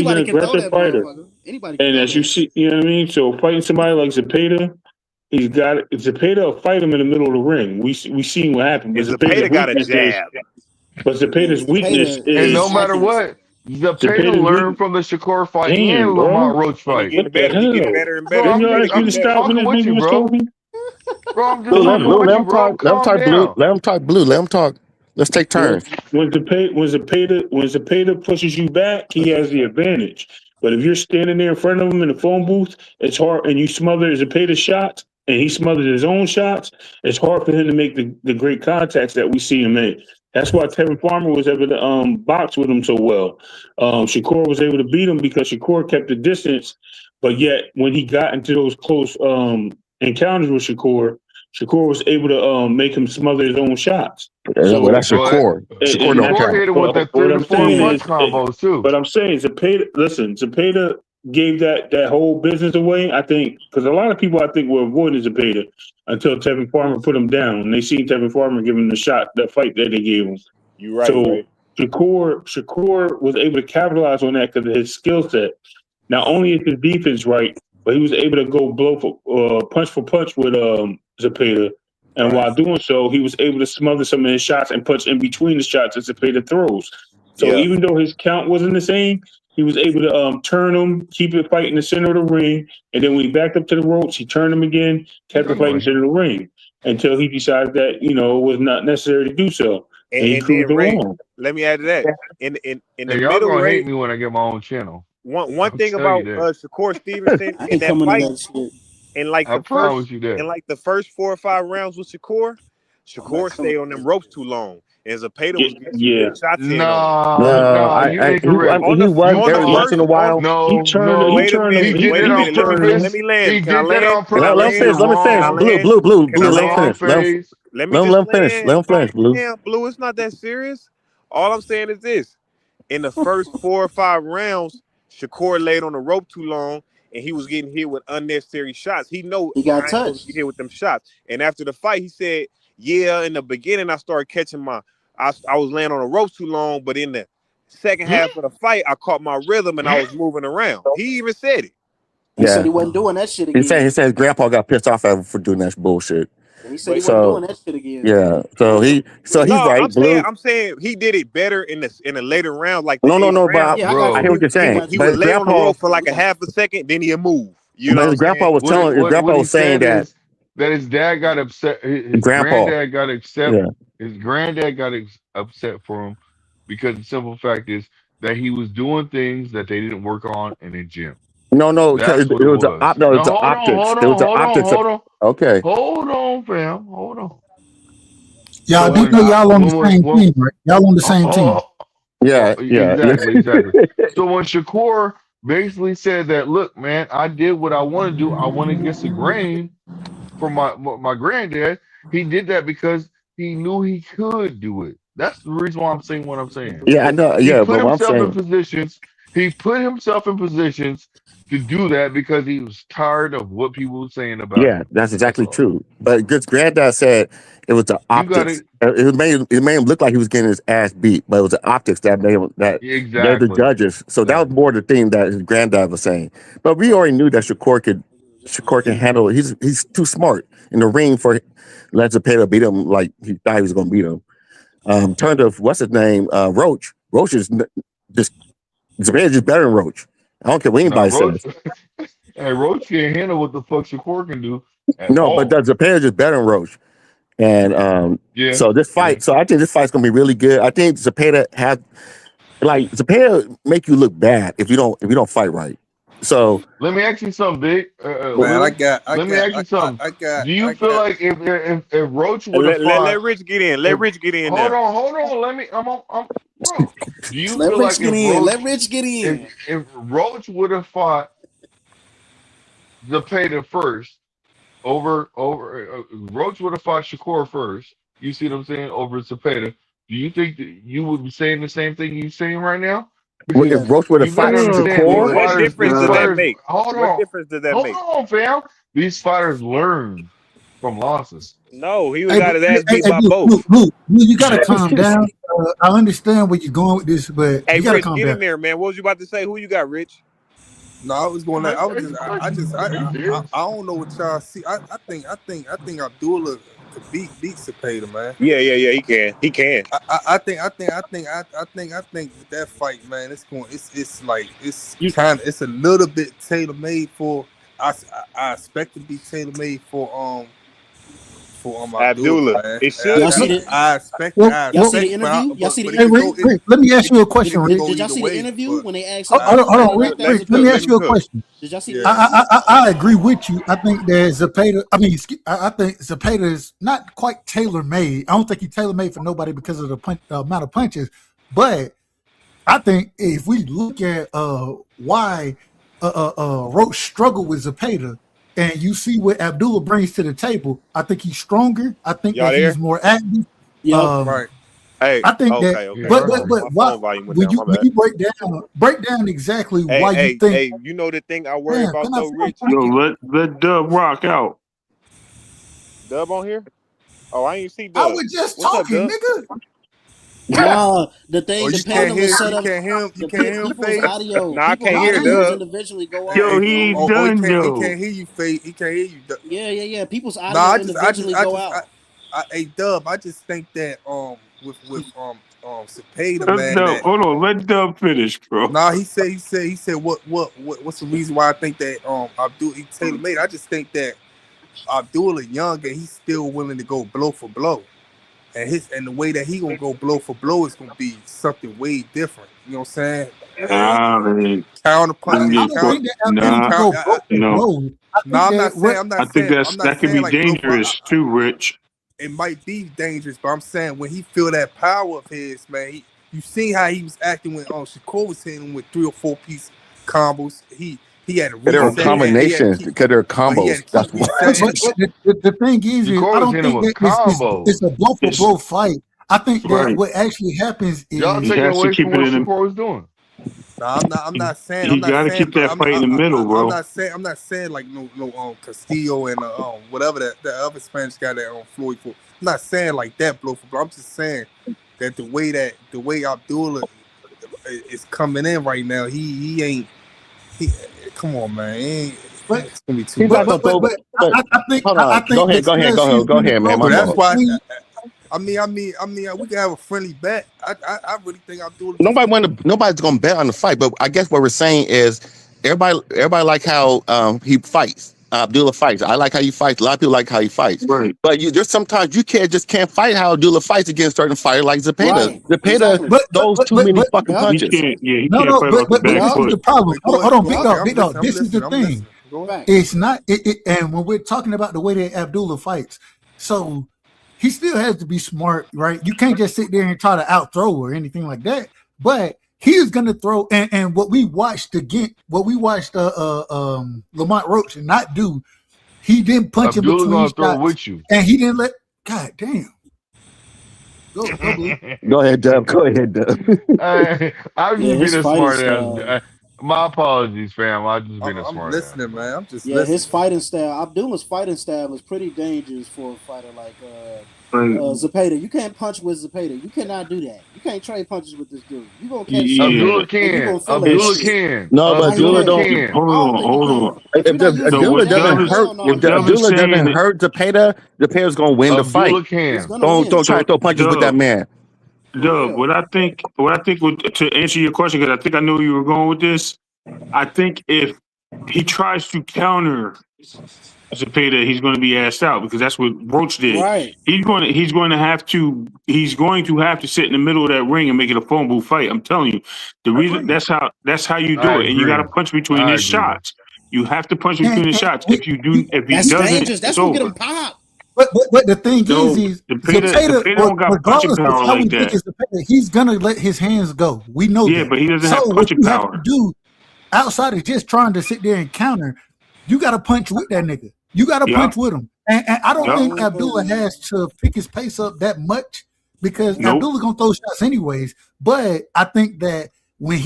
Speaker 3: he's an
Speaker 1: Anybody can throw
Speaker 3: aggressive
Speaker 1: that
Speaker 3: fighter.
Speaker 1: motherfucker. Anybody can
Speaker 3: And
Speaker 1: throw
Speaker 3: as you
Speaker 1: that.
Speaker 3: see, you know what I mean. So fighting somebody like Zepeda, Zepeda will fight him in the middle of the ring. We seen what happened. But
Speaker 8: And
Speaker 3: Zepeda's
Speaker 8: Zapata got a
Speaker 3: weakness is,
Speaker 8: jab.
Speaker 1: Yeah,
Speaker 3: weakness
Speaker 1: Zepeda
Speaker 16: And
Speaker 1: his
Speaker 16: no
Speaker 3: is
Speaker 16: matter
Speaker 1: accuracy.
Speaker 16: what, Zepeda
Speaker 3: Zepeda's
Speaker 16: learned
Speaker 3: weak.
Speaker 16: from the Shakur fight
Speaker 3: Damn,
Speaker 16: and Lamont
Speaker 3: bro,
Speaker 16: Roach
Speaker 8: And he
Speaker 16: fight.
Speaker 8: getting
Speaker 3: what the
Speaker 8: better. He getting
Speaker 3: hell?
Speaker 8: better and
Speaker 16: Bro,
Speaker 8: better.
Speaker 3: Didn't
Speaker 8: He
Speaker 3: y'all
Speaker 8: better
Speaker 3: ask me
Speaker 8: get
Speaker 3: to
Speaker 16: I'm
Speaker 3: stop
Speaker 8: better.
Speaker 3: when
Speaker 16: talking
Speaker 3: this
Speaker 16: with
Speaker 3: nigga
Speaker 16: you,
Speaker 3: was
Speaker 16: bro.
Speaker 3: talking?
Speaker 16: Bro, I'm
Speaker 4: Blue,
Speaker 16: just
Speaker 4: let,
Speaker 16: talking
Speaker 4: Blue,
Speaker 16: with
Speaker 4: let
Speaker 16: you,
Speaker 4: him
Speaker 16: bro.
Speaker 4: talk. Let him
Speaker 16: Calm
Speaker 4: talk, Blue.
Speaker 16: down.
Speaker 4: Let him talk, Blue. Let him talk. Let's take
Speaker 3: When
Speaker 4: turns.
Speaker 3: Zepeda pushes you back, he has the advantage. But if you're standing there in front of him in the phone booth, it's hard, and you smother Zepeda's shots, and he smothered his own shots. It's hard for him to make the great contacts that we see him make. That's why Tevin Farmer was able to box with him so well. Shakur was able to beat him because Shakur kept the distance, but yet when he got into those close encounters with Shakur was able to make him smother his own shots.
Speaker 4: So well, that's Shakur.
Speaker 16: Shakur hit him with that 3 to 4 punch combos too.
Speaker 3: But I'm saying Zepeda gave that whole business away. I think because a lot of people I think were avoiding Zepeda until Tevin Farmer put him down, and they seen Tevin Farmer give him the fight that they gave him.
Speaker 8: You're right.
Speaker 3: So
Speaker 8: right.
Speaker 3: Shakur was able to capitalize on that because of his skill set. Not only is his defense right, but he was able to go punch for punch with Zepeda. And while doing so, he was able to smother some of his shots and punch in between the shots that Zepeda throws. So even though his count wasn't the same, he was able to turn him, keep it fight in the center of the ring, and then when he backed up to the ropes, he turned him again, kept the fight in the center of the ring until he decided that it was not necessary to do so. And he proved along.
Speaker 8: Let me add to that. In the
Speaker 16: y'all
Speaker 8: middle
Speaker 16: gonna
Speaker 8: range,
Speaker 16: hate me when I get my own channel.
Speaker 8: One thing about Shakur Stevenson in that fight, in like the first 4 or 5 rounds with Shakur stayed on them ropes too long. And Zepeda was getting shots in on him.
Speaker 4: No, he was every once in a while.
Speaker 8: Wait a minute. Let me land.
Speaker 16: He did that on
Speaker 4: Let
Speaker 16: purpose.
Speaker 4: me finish. Blue. Let him finish. Blue.
Speaker 8: Damn, Blue, it's not that serious. All I'm saying is this. In the first 4 or 5 rounds, Shakur laid on the rope too long, and he was getting hit with unnecessary shots. He got touched. Get hit with them shots. And after the fight, he said, "Yeah, in the beginning, I started catching I was laying on the ropes too long, but in the second half of the fight, I caught my rhythm and I was moving around." He even said it.
Speaker 1: He said he wasn't doing that shit again.
Speaker 4: He said his grandpa got pissed off at him for doing that bullshit.
Speaker 1: And he said he wasn't doing that shit again.
Speaker 4: Yeah. He's right.
Speaker 8: I'm saying he did it better in the later round. Like
Speaker 4: no,
Speaker 8: round.
Speaker 4: but I hear what you're saying.
Speaker 8: He would lay on the rope for like a half a second, then he'd move.
Speaker 4: His grandpa was saying that
Speaker 16: his dad got upset. His granddad got upset. Yeah. His granddad got upset for him because the simple fact is that he was doing things that they didn't work on in the gym.
Speaker 4: No, it was an optics.
Speaker 16: Hold on.
Speaker 4: Okay.
Speaker 16: Hold on, fam. Hold on.
Speaker 10: Y'all do know y'all on the same team, right? Y'all on the same team.
Speaker 4: Yeah.
Speaker 16: Exactly. So when Shakur basically said that, look, man, I did what I want to do. I went against the grain for my granddad. He did that because he knew he could do it. That's the reason why I'm saying what I'm saying.
Speaker 4: Yeah, I know. Yeah,
Speaker 16: but I'm saying he put himself in positions to do that because he was tired of what people were saying about him.
Speaker 4: Yeah, that's exactly true. But Good's granddad said it was the optics. It made him look like he was getting his ass beat, but it was the optics that made him they're the judges. So that was more the thing that his granddad was saying. But we already knew that Shakur can handle it. He's too smart in the ring for let Zepeda beat him like he thought he was going to beat him. Turned to what's his name, Roach. Roach is just Zepeda's just better than Roach. I don't care what anybody says.
Speaker 16: Hey, Roach can't handle what the fuck Shakur can do.
Speaker 4: But Zepeda's just better than Roach. And so this fight, so I think this fight's gonna be really good. I think Zepeda make you look bad if you don't fight right. So
Speaker 16: let me ask you something, Big.
Speaker 14: Man,
Speaker 16: let me ask you something. Do you feel like if Roach would have
Speaker 8: let Rich get in? Let Rich get in.
Speaker 16: Hold on. Let me. Bro, do you
Speaker 1: let
Speaker 16: feel
Speaker 1: Rich
Speaker 16: like
Speaker 1: get in? Let Rich get in.
Speaker 16: If Roach would have fought Zepeda first, over Roach would have fought Shakur first. You see what I'm saying? Over Zepeda. Do you think that you would be saying the same thing you're saying right now?
Speaker 4: If Roach would have fought Shakur,
Speaker 8: what difference does that make?
Speaker 16: What difference does that make? Hold on, fam. These fighters learn from losses.
Speaker 8: No, he got his ass beat by both.
Speaker 10: Blue, you gotta calm down. I understand where you're going with this, but you gotta
Speaker 8: Rich,
Speaker 10: calm
Speaker 8: get
Speaker 10: down.
Speaker 8: in there, man. What was you about to say? Who you got, Rich?
Speaker 14: No, I was going. I don't know what y'all see. I think Abdullah could beat Zepeda, man.
Speaker 8: Yeah, he can.
Speaker 14: I think with that fight, man, it's a little bit tailor made for. I expect to be tailor made for for
Speaker 8: Abdullah.
Speaker 14: man.
Speaker 8: It should
Speaker 1: Y'all see
Speaker 8: be.
Speaker 1: the
Speaker 14: I expect
Speaker 10: Well,
Speaker 14: I
Speaker 1: y'all see
Speaker 14: expect
Speaker 1: the
Speaker 14: it, but
Speaker 1: interview? Y'all see the
Speaker 14: it
Speaker 10: hey,
Speaker 14: could
Speaker 1: interview?
Speaker 14: go.
Speaker 10: Rick, let me ask you a
Speaker 14: It
Speaker 10: question,
Speaker 14: could
Speaker 10: Rick.
Speaker 14: go
Speaker 1: Did y'all
Speaker 14: either
Speaker 1: see the
Speaker 14: way.
Speaker 1: interview
Speaker 14: But
Speaker 1: when they asked
Speaker 10: Hold
Speaker 1: Abdullah
Speaker 10: on,
Speaker 1: about that? That was a
Speaker 10: Let
Speaker 1: good
Speaker 10: me
Speaker 8: Let
Speaker 10: ask
Speaker 8: him
Speaker 10: you a
Speaker 1: interview.
Speaker 8: cook.
Speaker 10: question.
Speaker 1: Did y'all see the
Speaker 14: yeah,
Speaker 1: interview?
Speaker 10: I agree with you. I think that Zapata. I think Zapata is not quite tailor made. I don't think he's tailor made for nobody because of the amount of punches. But I think if we look at why Roach struggled with Zapata, and you see what Abdullah brings to the table, I think he's stronger. I think
Speaker 8: Y'all
Speaker 10: that he's
Speaker 8: there?
Speaker 10: more active.
Speaker 1: Yep.
Speaker 10: Um,
Speaker 14: right.
Speaker 8: Hey,
Speaker 10: I think that,
Speaker 8: okay,
Speaker 16: Yeah, I
Speaker 8: okay.
Speaker 10: but
Speaker 16: heard him.
Speaker 8: My
Speaker 10: why
Speaker 8: phone volume went
Speaker 10: when
Speaker 8: down.
Speaker 10: you
Speaker 8: My bad.
Speaker 10: break down exactly
Speaker 8: Hey,
Speaker 10: why you
Speaker 8: hey,
Speaker 10: think,
Speaker 8: hey. You know the thing I worry
Speaker 10: damn,
Speaker 8: about
Speaker 10: can I
Speaker 8: though,
Speaker 10: finish
Speaker 8: Rich?
Speaker 3: Yo,
Speaker 10: talking?
Speaker 3: let Dub rock out.
Speaker 8: Dub on here? Oh, I ain't see
Speaker 10: I
Speaker 8: Dub.
Speaker 10: was just
Speaker 8: What's up,
Speaker 10: talking,
Speaker 8: Dub?
Speaker 10: nigga.
Speaker 1: Nah, the
Speaker 14: Oh,
Speaker 1: thing, the
Speaker 14: you can't
Speaker 1: panel is
Speaker 14: hear
Speaker 1: set up.
Speaker 14: you can't hear him
Speaker 1: People's
Speaker 14: fade.
Speaker 1: audio,
Speaker 8: Nah, I
Speaker 1: people's
Speaker 8: can't
Speaker 10: God
Speaker 8: hear
Speaker 10: damn.
Speaker 1: audios
Speaker 8: Dub.
Speaker 1: individually go
Speaker 14: Hey,
Speaker 1: out.
Speaker 3: Yo,
Speaker 1: You
Speaker 3: he
Speaker 1: know.
Speaker 3: ain't
Speaker 14: he
Speaker 3: done
Speaker 14: can't
Speaker 3: though.
Speaker 14: hear you fade. He can't hear you.
Speaker 1: Yeah. People's
Speaker 14: Nah,
Speaker 1: audio individually go out.
Speaker 14: hey Dub, I just think that with Cepeda,
Speaker 3: Let
Speaker 14: man,
Speaker 3: Dub,
Speaker 14: that
Speaker 3: hold on, let Dub finish, bro.
Speaker 14: nah, he said what's the reason why I think that Abdul he tailor made. I just think that Abdullah young and he's still willing to go blow for blow. And the way that he gonna go blow for blow is gonna be something way different. You know what I'm saying?
Speaker 3: Nah, man.
Speaker 14: Counter
Speaker 3: I'm
Speaker 10: I
Speaker 14: punches,
Speaker 3: just
Speaker 10: don't think that
Speaker 14: his
Speaker 10: Abdullah
Speaker 3: nah,
Speaker 10: can
Speaker 14: count.
Speaker 10: go blow for
Speaker 3: no.
Speaker 10: blow. I
Speaker 14: No,
Speaker 10: think
Speaker 14: I'm
Speaker 10: that
Speaker 14: not saying.
Speaker 10: what
Speaker 3: I think
Speaker 14: I'm not
Speaker 3: that could
Speaker 14: saying
Speaker 3: be
Speaker 14: like blow for.
Speaker 3: dangerous too, Rich.
Speaker 14: It might be dangerous, but I'm saying when he feel that power of his, man, you seen how he was acting when Shakur was hitting him with 3 or 4 piece combos. He had to
Speaker 4: There are
Speaker 14: reset
Speaker 3: Okay.
Speaker 14: and he had to
Speaker 4: combinations
Speaker 14: keep,
Speaker 4: because there are
Speaker 14: but he had to
Speaker 4: combos.
Speaker 14: keep
Speaker 4: That's why.
Speaker 14: resetting.
Speaker 10: but the thing is I
Speaker 16: Shakur was
Speaker 10: don't
Speaker 16: hitting him
Speaker 10: think
Speaker 16: with
Speaker 10: that it's
Speaker 16: combos.
Speaker 10: a blow for
Speaker 3: It's
Speaker 10: blow fight. I think that
Speaker 3: right.
Speaker 10: what actually happens
Speaker 16: Y'all
Speaker 3: He
Speaker 10: is
Speaker 16: taking
Speaker 3: has to
Speaker 16: away
Speaker 3: keep
Speaker 16: from
Speaker 3: it
Speaker 16: what
Speaker 3: in
Speaker 16: Shakur was doing.
Speaker 14: No,
Speaker 3: he gotta keep that fight in the middle, bro.
Speaker 14: I'm not saying like no Castillo and whatever that other Spanish guy that Floyd for. I'm not saying like that blow for blow. I'm just saying that the way Abdullah is coming in right now, he ain't he. Come on, man,
Speaker 10: but
Speaker 14: it's gonna be too
Speaker 4: He's not
Speaker 14: much.
Speaker 4: gonna throw. But hold
Speaker 10: I
Speaker 4: on.
Speaker 10: think because he's
Speaker 4: Go
Speaker 10: gonna
Speaker 4: ahead, man.
Speaker 10: throw
Speaker 4: My
Speaker 14: So that's
Speaker 10: in
Speaker 4: fault.
Speaker 14: why.
Speaker 10: between.
Speaker 14: I mean, we can have a friendly bet. I really think Abdullah just.
Speaker 4: Nobody's gonna bet on the fight, but I guess what we're saying is everybody like how he fights. Abdullah fights. I like how he fights. A lot of people like how he fights.
Speaker 3: Right.
Speaker 4: But there's sometimes you can't fight how Abdullah fights against certain fighter like Zepeda.
Speaker 1: Right.
Speaker 4: Zepeda
Speaker 1: Exactly.
Speaker 4: throws too many fucking
Speaker 1: Yep.
Speaker 3: He
Speaker 4: punches.
Speaker 3: can't. Yeah, he
Speaker 10: No,
Speaker 3: can't
Speaker 10: no,
Speaker 3: fight off the
Speaker 10: but
Speaker 3: back
Speaker 10: this
Speaker 1: Yep.
Speaker 10: is the
Speaker 3: foot.
Speaker 10: problem. Hold on, big
Speaker 14: Okay,
Speaker 10: dog, big dog.
Speaker 14: I'm
Speaker 10: This is the
Speaker 14: listening. I'm
Speaker 10: thing.
Speaker 14: listening. Go ahead.
Speaker 1: Facts.
Speaker 10: It's not and when we're talking about the way that Abdullah fights, so he still has to be smart, right? You can't just sit there and try to out throw or anything like that. But he is gonna throw and what we watched Lamont Roach not do, he didn't punch in
Speaker 16: Abdullah
Speaker 10: between
Speaker 16: gonna throw
Speaker 10: shots
Speaker 16: with you.
Speaker 10: and he didn't let God damn. Go blue.
Speaker 4: Go ahead, Dub. Go ahead, Dub.
Speaker 16: I was
Speaker 1: Yeah,
Speaker 16: just being
Speaker 1: his
Speaker 16: a
Speaker 1: fighting
Speaker 16: smart ass.
Speaker 1: style.
Speaker 16: My apologies, fam. I just being a
Speaker 14: I'm
Speaker 16: smart ass,
Speaker 14: listening,
Speaker 16: man.
Speaker 14: man. I'm just
Speaker 1: Yeah, his
Speaker 14: listening.
Speaker 1: fighting style. Abdullah's fighting style is pretty dangerous for a fighter like
Speaker 3: Right.
Speaker 1: Zapata. You can't punch with Zapata. You cannot do that. You can't trade punches with this dude. You gonna catch something
Speaker 3: Yeah.
Speaker 16: Abdullah
Speaker 1: and you
Speaker 16: can.
Speaker 1: gonna feel that
Speaker 16: Abdullah
Speaker 3: It's
Speaker 1: shit.
Speaker 16: can.
Speaker 4: No, but
Speaker 1: Nah, he
Speaker 4: Abdullah
Speaker 16: Abdullah
Speaker 1: can't.
Speaker 4: don't.
Speaker 16: can.
Speaker 1: I don't
Speaker 3: hold on,
Speaker 1: think he
Speaker 3: hold
Speaker 1: can.
Speaker 3: on.
Speaker 1: If you're not used to
Speaker 3: So
Speaker 1: his
Speaker 4: Abdullah
Speaker 3: what
Speaker 1: jab,
Speaker 4: doesn't
Speaker 3: Dub is
Speaker 4: hurt,
Speaker 1: hell no,
Speaker 3: what
Speaker 1: he
Speaker 4: if
Speaker 3: Dub
Speaker 1: can't.
Speaker 3: is
Speaker 4: Abdullah
Speaker 3: saying
Speaker 4: doesn't
Speaker 3: that
Speaker 4: hurt Zepeda, Zepeda's gonna win the fight.
Speaker 16: Abdullah
Speaker 1: He's
Speaker 16: can.
Speaker 1: gonna win
Speaker 4: Don't try to
Speaker 3: so
Speaker 4: throw punches with that
Speaker 3: Dub
Speaker 4: man.
Speaker 1: for
Speaker 3: Dub.
Speaker 1: real.
Speaker 3: What I think to answer your question, because I think I knew you were going with this. I think if he tries to counter Zepeda, he's going to be asked out because that's what Roach did.
Speaker 1: Right.
Speaker 3: He's going to have to sit in the middle of that ring and make it a phone booth fight. I'm telling you, the reason
Speaker 10: Agreed.
Speaker 3: that's how you
Speaker 16: I
Speaker 3: do it, and you got to
Speaker 16: agree.
Speaker 3: punch between
Speaker 16: I
Speaker 3: his
Speaker 16: agree.
Speaker 3: shots. You have to punch between
Speaker 10: And,
Speaker 3: his
Speaker 10: and
Speaker 3: shots. If he
Speaker 1: That's
Speaker 3: doesn't,
Speaker 1: dangerous.
Speaker 3: it's
Speaker 1: That's gonna get
Speaker 3: over.
Speaker 1: him pop.
Speaker 10: but the thing
Speaker 3: No,
Speaker 10: is
Speaker 3: Zepeda
Speaker 10: Zapata,
Speaker 3: don't got punching
Speaker 10: regardless of
Speaker 3: power
Speaker 10: how we
Speaker 3: like
Speaker 10: look
Speaker 3: that.
Speaker 10: at Zapata, he's gonna let his hands go. We know
Speaker 3: Yeah,
Speaker 10: that.
Speaker 3: but he doesn't
Speaker 10: So
Speaker 3: have
Speaker 10: what
Speaker 3: punching
Speaker 10: you have to
Speaker 3: power.
Speaker 10: do outside of just trying to sit there and counter, you got to punch with that nigga. You got to
Speaker 3: Yup,
Speaker 10: punch with him. And I don't
Speaker 3: yup.
Speaker 10: think Abdullah has to pick his pace up that much because
Speaker 3: Nope.
Speaker 10: Abdullah gonna throw shots anyways. But I think that when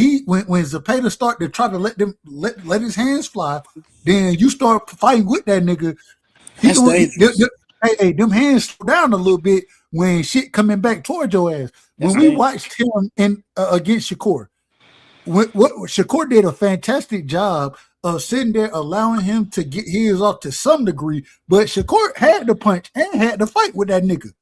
Speaker 10: Zapata start to try to let his hands fly, then you start fighting with that nigga.
Speaker 1: That's dangerous.
Speaker 10: Them hands slow down a little bit when shit coming back towards your ass. When
Speaker 1: That's
Speaker 10: we
Speaker 1: dangerous.
Speaker 10: watched him in against Shakur, what Shakur did a fantastic job of sitting there allowing him to get his off to some degree, but Shakur had to punch and had to fight with that nigga.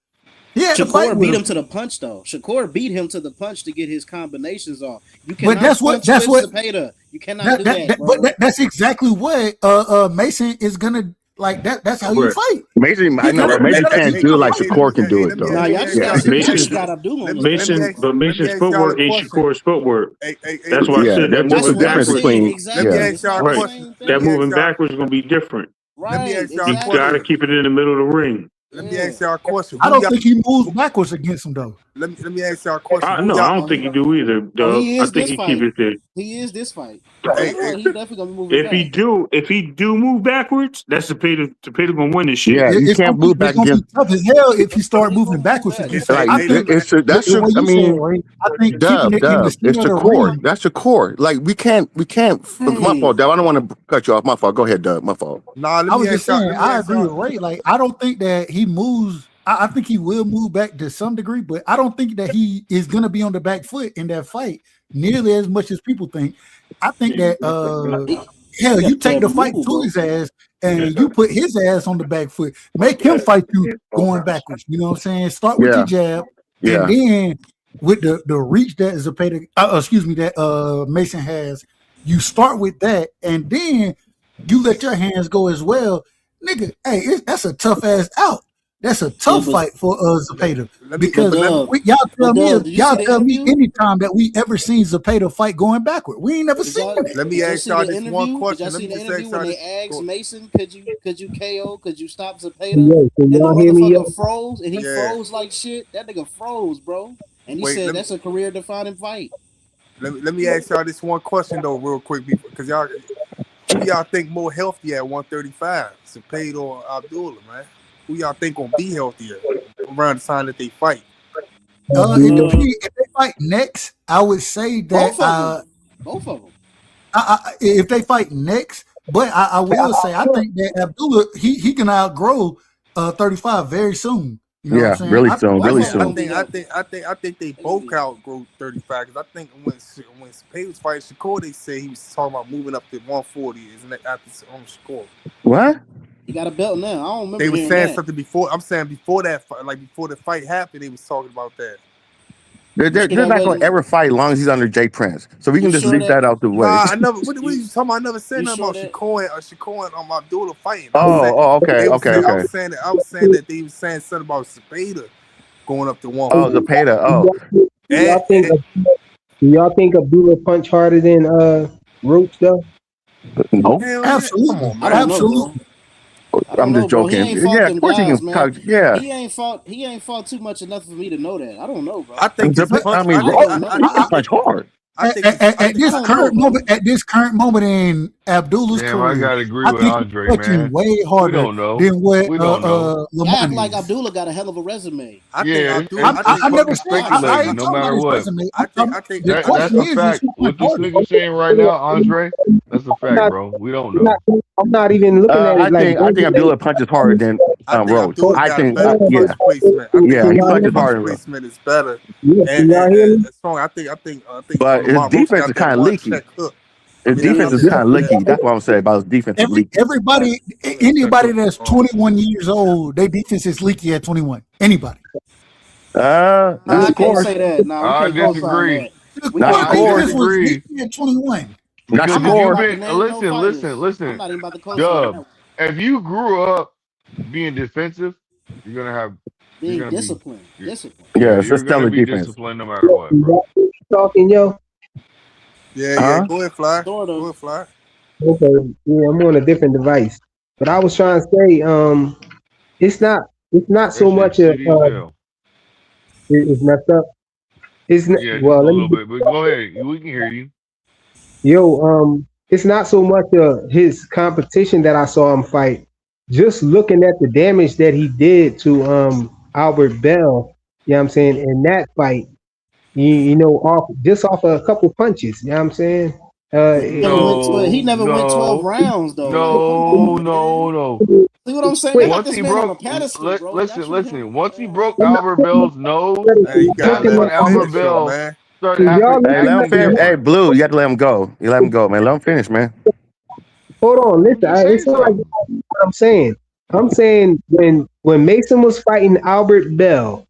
Speaker 10: He had to fight
Speaker 1: Shakur
Speaker 10: with
Speaker 1: beat
Speaker 10: him.
Speaker 1: him to the punch though. Shakur beat him to the punch to get his combinations off. You
Speaker 10: But
Speaker 1: cannot punch with Zapata. You cannot do that, bro.
Speaker 10: that's exactly what Mason is gonna Like that's how you
Speaker 3: Right.
Speaker 10: fight.
Speaker 4: Mason, I know, but Mason can't do it like Shakur can do it, though.
Speaker 1: Nah, y'all just
Speaker 4: Yeah,
Speaker 1: got
Speaker 3: Mason,
Speaker 1: Abdullah on the
Speaker 3: Mason's footwork ain't Shakur's footwork. That's why I
Speaker 4: yeah.
Speaker 3: said that
Speaker 4: There's a
Speaker 3: moving
Speaker 4: difference
Speaker 3: backwards.
Speaker 4: between.
Speaker 1: Exactly.
Speaker 4: Yeah,
Speaker 1: It's not the
Speaker 3: Right.
Speaker 1: same thing.
Speaker 3: That moving backwards is gonna be different.
Speaker 1: Right.
Speaker 3: You gotta keep it in the middle of the ring.
Speaker 14: Let me ask y'all a question.
Speaker 10: I don't think he moves backwards against him though.
Speaker 14: Let me ask y'all a question.
Speaker 3: No, I don't think you do either, Doug.
Speaker 1: He
Speaker 3: I
Speaker 1: is
Speaker 3: think
Speaker 1: this
Speaker 3: he
Speaker 1: fight.
Speaker 3: keep it there.
Speaker 1: He is this fight. That fight, he definitely gonna be moving
Speaker 3: If
Speaker 1: back.
Speaker 3: he do move backwards, that's Zepeda gonna win this shit.
Speaker 4: yeah. You
Speaker 10: It's
Speaker 4: can't move back
Speaker 10: it's gonna be
Speaker 4: against.
Speaker 10: tough as hell if he start moving backwards against him.
Speaker 4: Like
Speaker 10: I think
Speaker 4: that's
Speaker 10: the way
Speaker 4: I
Speaker 10: you said,
Speaker 4: mean,
Speaker 10: Ray, I think keeping it in the
Speaker 4: It's
Speaker 10: center of the
Speaker 4: Shakur.
Speaker 10: ring.
Speaker 4: That's Shakur. Like we can't. My fault, Dub. I don't want to cut you off. My fault. Go ahead, Dub. My fault.
Speaker 14: Nah,
Speaker 10: I was just saying, I agree with Ray. Like, I don't think that he moves. I think he will move back to some degree, but I don't think that he is going to be on the back foot in that fight nearly as much as people think. I think that, hell, you take the fight to his ass and you put his ass on the back foot. Make him fight you going backwards. You know what I'm saying? Start with your jab, and then with the reach that Zepeda, that Mason has, you start with that, and then you let your hands go as well. Nigga, hey, that's a tough ass out. That's a tough fight for Zepeda because y'all tell me anytime that we ever seen Zepeda fight going backward. We ain't never seen it.
Speaker 14: Let me ask y'all this one question.
Speaker 1: Did y'all see the interview when they asked Mason, could you KO? Could you stop Zepeda?
Speaker 7: Yo, can
Speaker 1: And the
Speaker 7: y'all hear me?
Speaker 1: motherfucker froze, and he froze like shit. That nigga froze, bro. And he said that's a career defining fight.
Speaker 14: Let me ask y'all this one question though, real quick, because y'all, who y'all think more healthy at 135, Zepeda or Abdullah, man? Who y'all think gonna be healthier around the time that they fight?
Speaker 10: It depends. If they fight next, I would say that
Speaker 1: both of them.
Speaker 10: If they fight next, but I will say I think that Abdullah he can outgrow 35 very soon. You know what I'm saying?
Speaker 4: Really soon.
Speaker 14: I think they both outgrow 35 because I think when Zepeda was fighting Shakur, they said he was talking about moving up to 140. Isn't that after Shakur?
Speaker 4: What?
Speaker 1: He got a belt now. I don't remember.
Speaker 14: They were saying something before. I'm saying before that, like before the fight happened, they was talking about that.
Speaker 4: They're not going to ever fight as long as he's under Jay Prince. So we can just leave that out the way.
Speaker 14: Nah, I never. What are you talking about? I never said nothing about Shakur and Abdullah fighting.
Speaker 4: Okay.
Speaker 14: I was saying that they was saying something about Zepeda going up to 140.
Speaker 4: Zepeda.
Speaker 7: Do y'all think Abdullah punch harder than Roach though?
Speaker 4: No.
Speaker 10: Absolutely.
Speaker 14: Come on, man.
Speaker 10: Absolutely.
Speaker 4: I'm just joking.
Speaker 1: Yeah, of course
Speaker 4: he can talk. Yeah.
Speaker 1: He ain't fought too much enough for me to know that. I don't know, bro.
Speaker 14: I think
Speaker 4: he can punch hard.
Speaker 10: At this current moment in Abdullah's career,
Speaker 16: I gotta agree with Andre, man.
Speaker 10: Way harder than what
Speaker 1: Lamont act like Abdullah got a hell of a resume.
Speaker 10: I never said
Speaker 16: no matter what.
Speaker 14: I think
Speaker 16: that's a fact. What this nigga saying right now, Andre, that's a fact, bro. We don't know.
Speaker 7: I'm not even looking at it.
Speaker 4: I think Abdullah punches harder than Rhodes. I think, he punches harder.
Speaker 14: Placement is better.
Speaker 4: But his defense is kind of leaky. His defense is kind of leaky. That's what I'm saying about his defense.
Speaker 10: Anybody that's 21 years old, their defense is leaky at 21. Anybody.
Speaker 1: I can't say that. No,
Speaker 16: I disagree.
Speaker 10: Defense was leaky at 21.
Speaker 16: Listen. Dub, if you grew up being defensive, you're gonna be
Speaker 1: disciplined.
Speaker 4: Yeah, it's a stellar defense.
Speaker 16: Disciplined no matter what, bro.
Speaker 7: Talking, yo.
Speaker 14: Yeah. Go ahead, Fly. Go ahead, Fly.
Speaker 7: Okay, yeah, I'm on a different device, but I was trying to say, it's not so much it's messed up. It's not,
Speaker 16: a little bit, but go ahead. We can hear you.
Speaker 7: Yo, it's not so much his competition that I saw him fight. Just looking at the damage that he did to Albert Bell, you know what I'm saying, in that fight, you know, off a couple punches, you know what I'm saying?
Speaker 1: He never went 12 rounds though.
Speaker 16: No.
Speaker 1: See what I'm saying?
Speaker 16: Wait, once he broke, listen. Once he broke Albert Bell's nose, that's when Albert Bell started acting.
Speaker 4: Hey, Blue, you have to let him go. You let him go, man. Let him finish, man.
Speaker 7: Hold on, listen. It's not like what I'm saying. I'm saying when Mason was fighting Albert Bell,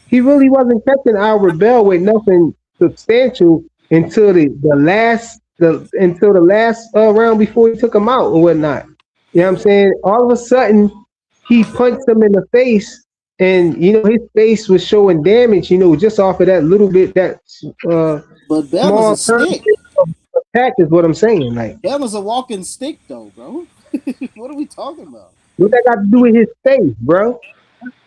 Speaker 7: he really wasn't catching Albert Bell with nothing substantial until the last round before he took him out or whatnot. You know what I'm saying? All of a sudden, he punched him in the face, and his face was showing damage. Just off of that little bit, that
Speaker 1: But Bell is
Speaker 7: small
Speaker 1: a
Speaker 7: turn
Speaker 1: stick.
Speaker 7: attack is what I'm saying. Like,
Speaker 1: Bell is a walking stick, though, bro. What are we talking about?
Speaker 7: what that got to do with his face, bro?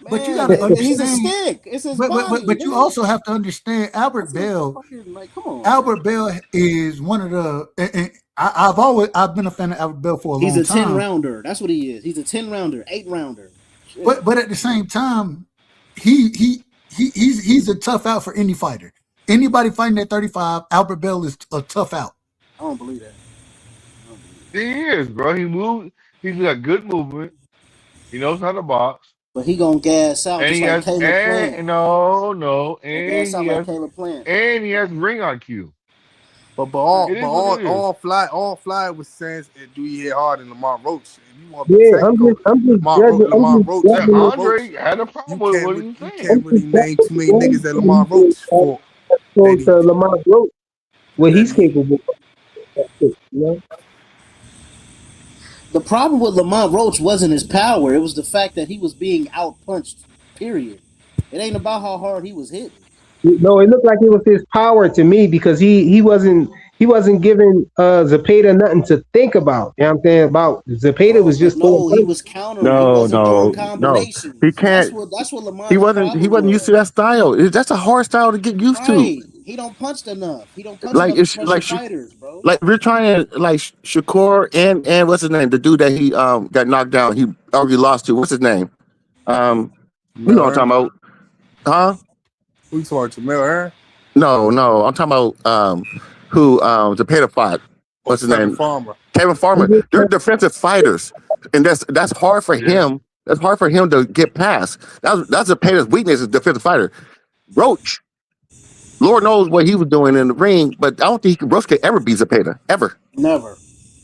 Speaker 10: But you
Speaker 1: Man,
Speaker 10: got to
Speaker 1: he's a
Speaker 10: understand.
Speaker 1: stick. It's his
Speaker 10: But
Speaker 1: body,
Speaker 10: but you
Speaker 1: man.
Speaker 10: also have to understand Albert
Speaker 1: That's a
Speaker 10: Bell.
Speaker 1: fucking, like, come on,
Speaker 10: Albert
Speaker 1: bro.
Speaker 10: Bell is one of the. And I've been a fan of Albert Bell for a
Speaker 1: He's
Speaker 10: long
Speaker 1: a 10
Speaker 10: time.
Speaker 1: rounder. That's what he is. He's a 10 rounder, 8 rounder. Shit.
Speaker 10: But at the same time, he's a tough out for any fighter. Anybody fighting at 35, Albert Bell is a tough out.
Speaker 1: I don't believe that.
Speaker 16: He is, bro. He moves. He's got good movement. He knows how to box.
Speaker 1: But he gonna gas out
Speaker 16: And
Speaker 1: just
Speaker 16: he
Speaker 1: like
Speaker 16: has
Speaker 1: Caleb Plant.
Speaker 16: and no,
Speaker 1: He'll gas out like Caleb Plant.
Speaker 16: and he has ring IQ.
Speaker 14: But all
Speaker 16: It is what it is.
Speaker 14: all fly was saying do you hit hard in Lamar Roach? If you want to
Speaker 7: Yeah,
Speaker 14: be
Speaker 7: I'm
Speaker 14: technical,
Speaker 7: just
Speaker 14: Lamar Roach.
Speaker 16: Yeah, Andre had a problem with what he was
Speaker 14: You
Speaker 16: saying.
Speaker 14: can't really name too many niggas that Lamar Roach fought.
Speaker 7: So to Lamar Roach, what he's capable of.
Speaker 1: The problem with Lamont Roach wasn't his power. It was the fact that he was being outpunched, period. It ain't about how hard he was hitting.
Speaker 7: No, it looked like it was his power to me because he wasn't giving Zepeda nothing to think about. You know what I'm saying? About Zepeda was just
Speaker 1: No, he was countering. He wasn't throwing combinations.
Speaker 4: He can't.
Speaker 1: That's what
Speaker 4: He
Speaker 1: Lamont's
Speaker 4: wasn't. He
Speaker 1: problem
Speaker 4: wasn't used
Speaker 1: was.
Speaker 4: to that style. That's a hard style to get used to.
Speaker 1: Right. He don't punch enough. He don't punch
Speaker 4: Like
Speaker 1: enough to
Speaker 4: it's
Speaker 1: pressure fighters, bro.
Speaker 4: like we're trying to like Shakur and what's his name, the dude that he got knocked down. He already lost to. What's his name? You know what I'm talking about? Huh?
Speaker 14: Who you talking to? Jamel Aaron?
Speaker 4: No, I'm talking about who Zepeda fought. What's his name?
Speaker 14: Farmer.
Speaker 4: Kevin Farmer. They're defensive fighters, and that's hard for him. That's hard for him to get past. That's Zepeda's weakness is defensive fighter. Roach, Lord knows what he was doing in the ring, but I don't think Roach could ever beat Zepeda ever.
Speaker 1: Never.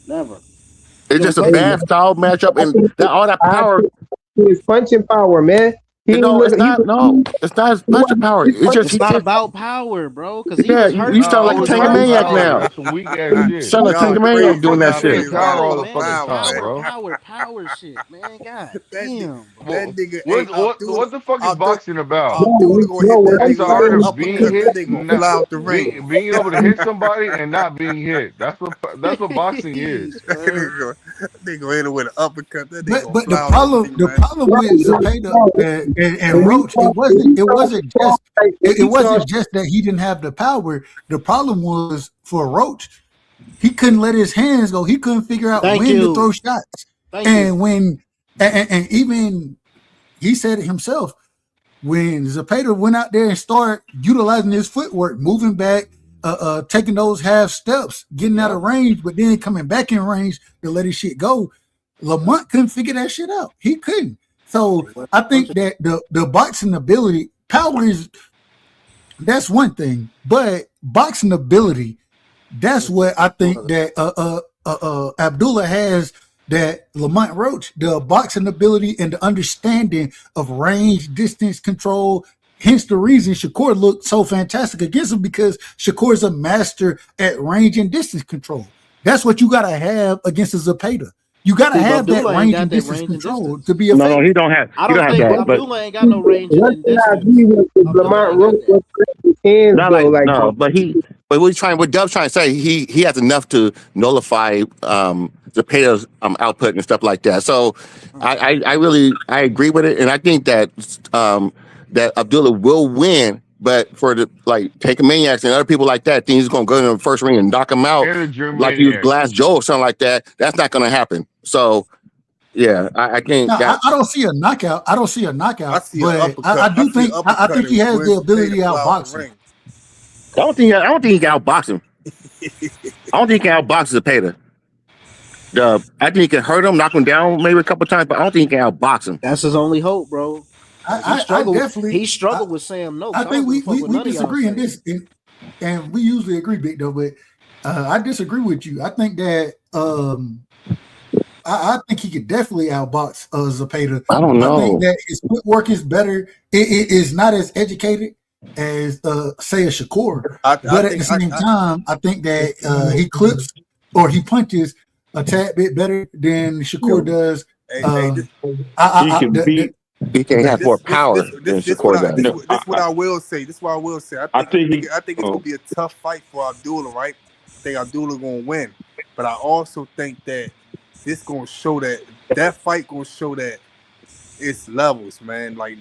Speaker 4: It's just a bad style matchup, and all that power.
Speaker 7: His punching power, man.
Speaker 4: It's not his punching power.
Speaker 1: It's not about power, bro. Because
Speaker 4: you sound like a Tankamaniac now.
Speaker 16: That's some weak ass shit.
Speaker 4: Sound like Tankamaniac doing that shit.
Speaker 16: Caterall the fucking time, bro.
Speaker 1: Power shit, man. God damn.
Speaker 14: That nigga.
Speaker 16: What the fuck is boxing about?
Speaker 14: That's
Speaker 16: the art of being hit, being able to hit somebody and not being hit. That's what boxing is.
Speaker 14: They go in with an uppercut.
Speaker 10: But the problem with Zepeda and Roach, it wasn't just that he didn't have the power. The problem was for Roach, he couldn't let his hands go. He couldn't figure out when to throw shots. And even he said it himself, when Zepeda went out there and started utilizing his footwork, moving back, taking those half steps, getting out of range, but then coming back in range to let his shit go, Lamont couldn't figure that shit out. He couldn't. So I think that the boxing ability, power that's one thing, but boxing ability, that's what I think that Abdullah has that Lamont Roach, the boxing ability and the understanding of range, distance control. Hence the reason Shakur looked so fantastic against him, because Shakur is a master at range and distance control. That's what you got to have against a Zepeda. You got to have that range and distance control to be a fighter.
Speaker 4: No, he don't have.
Speaker 1: I don't think Abdullah ain't got no range and distance.
Speaker 7: Lamont Roach
Speaker 4: what Dub's trying to say, he has enough to nullify Zepeda's output and stuff like that. So I really agree with it, and I think that that Abdullah will win. But for the Tankamaniacs and other people like that, think he's gonna go in the first ring and knock him out like he was Glass Joe or something like that. That's not gonna happen. So yeah, I think
Speaker 10: I don't see a knockout. I do think he has the ability to outbox him.
Speaker 4: I don't think he can outbox him. I don't think he can outbox Zepeda. I think he can hurt him, knock him down maybe a couple times, but I don't think he can outbox him.
Speaker 1: That's his only hope, bro. He struggled with Sam Noakes.
Speaker 10: I think we disagree in this, and we usually agree, Big though. But I disagree with you. I think that I think he could definitely outbox Zepeda.
Speaker 4: I don't know.
Speaker 10: I think that his footwork is better. It is not as educated as say a Shakur, but at the same time, I think that he clips or he punches a tad bit better than Shakur does.
Speaker 13: He can beat.
Speaker 4: He can't have more power than Shakur does.
Speaker 14: This what I will say. This what I will say. I think it's gonna be a tough fight for Abdullah, right? I think Abdullah gonna win, but I also think that this gonna show that fight gonna show that it's levels, man. Like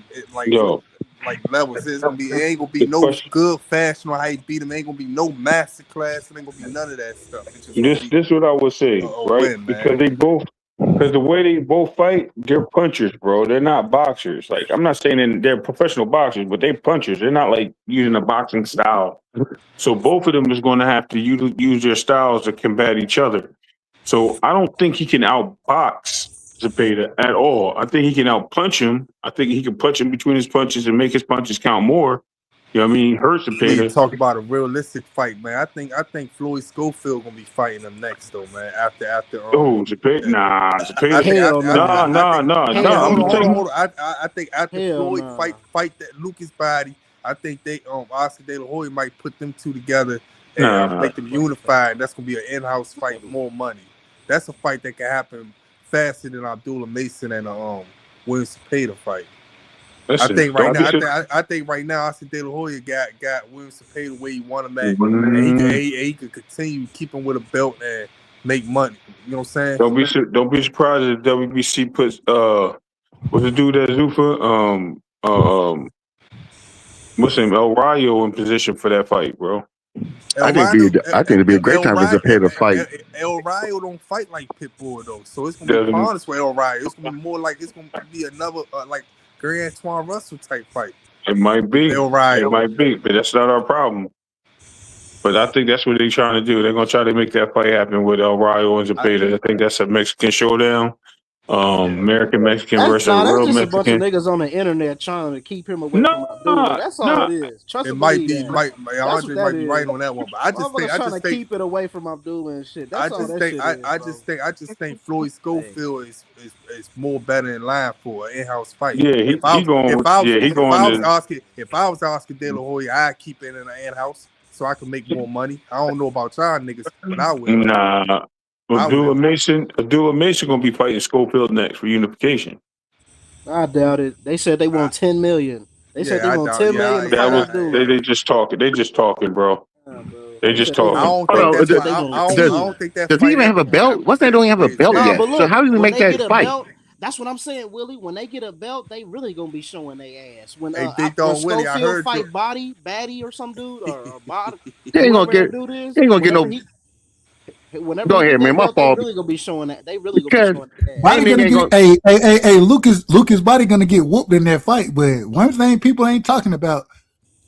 Speaker 14: levels. It ain't gonna be no good fashion on how he beat him. It ain't gonna be no master class. It ain't gonna be none of that stuff. It's just gonna be
Speaker 3: This what I would say, right?
Speaker 14: win,
Speaker 3: because the way they both fight, they're punchers, bro. They're not boxers. Like, I'm not saying they're professional boxers, but they're punchers. They're not like using a boxing style. So both of them is going to have to use their styles to combat each other. So I don't think he can outbox Zepeda at all. I think he can outpunch him. I think he can punch him between his punches and make his punches count more. You know what I mean? Hurt Zepeda.
Speaker 14: Talk about a realistic fight, man. I think Floyd Schofield gonna be fighting him next, though, man. After
Speaker 3: Zepeda? Nah, Zepeda.
Speaker 14: Hold on. I think after Floyd fight that Lucas body, I think they Oscar De La Hoya might put them two together and make them unified. That's gonna be an in-house fight, more money. That's a fight that can happen faster than Abdullah Mason and William Zepeda fight.
Speaker 3: Listen,
Speaker 14: I think right now, Oscar De La Hoya got William Zepeda where he want him at, and he could continue keeping with a belt and make money. You know what I'm saying?
Speaker 3: Don't be surprised if WBC puts what's the dude that Zuffa what's his name, El Rayo in position for that fight, bro.
Speaker 4: I think it'd be a great time for Zepeda to fight.
Speaker 14: El Rayo don't fight like Pitbull though, so it's gonna be honest with El Rayo. It's gonna be more like it's gonna be another like Gary Antoine Russell type fight.
Speaker 3: It might be.
Speaker 14: El Rayo.
Speaker 3: It might be, but that's not our problem. But I think that's what they're trying to do. They're gonna try to make that fight happen with El Rayo and Zepeda. I think that's a Mexican showdown. American Mexican versus real
Speaker 1: just
Speaker 3: Mexican.
Speaker 1: A bunch of niggas on the internet trying to keep him away from Abdullah. That's all it is. Trust
Speaker 14: it
Speaker 1: me.
Speaker 14: Andre might be right on that one, but I just think
Speaker 1: keep it away from Abdullah and shit. That's
Speaker 14: I just think Floyd Schofield is more better in line for an in-house fight.
Speaker 3: Yeah, if I
Speaker 14: was Oscar De La Hoya, I'd keep it in an in-house so I can make more money. I don't know about y'all niggas, but I will.
Speaker 3: Nah. Abdullah Mason gonna be fighting Schofield next for unification.
Speaker 1: I doubt it. They said they want 10 million. They said they want 10 million.
Speaker 3: They just talking. They just talking, bro. They just talking.
Speaker 14: I don't think that.
Speaker 4: Does he even have a belt? What's they don't even have a belt yet?
Speaker 1: Look,
Speaker 4: so how do we make that fight?
Speaker 1: That's what I'm saying, Willie. When they get a belt, they really gonna be showing their ass. When
Speaker 14: Willie, I heard
Speaker 1: fight Batty or some dude or Body,
Speaker 4: they ain't gonna get. They ain't gonna get no.
Speaker 1: Whenever
Speaker 4: go ahead, man. My fault.
Speaker 1: They really gonna be showing that. They really gonna be showing that.
Speaker 10: Body gonna get, Lucas Body gonna get whooped in that fight. But one thing people ain't talking about,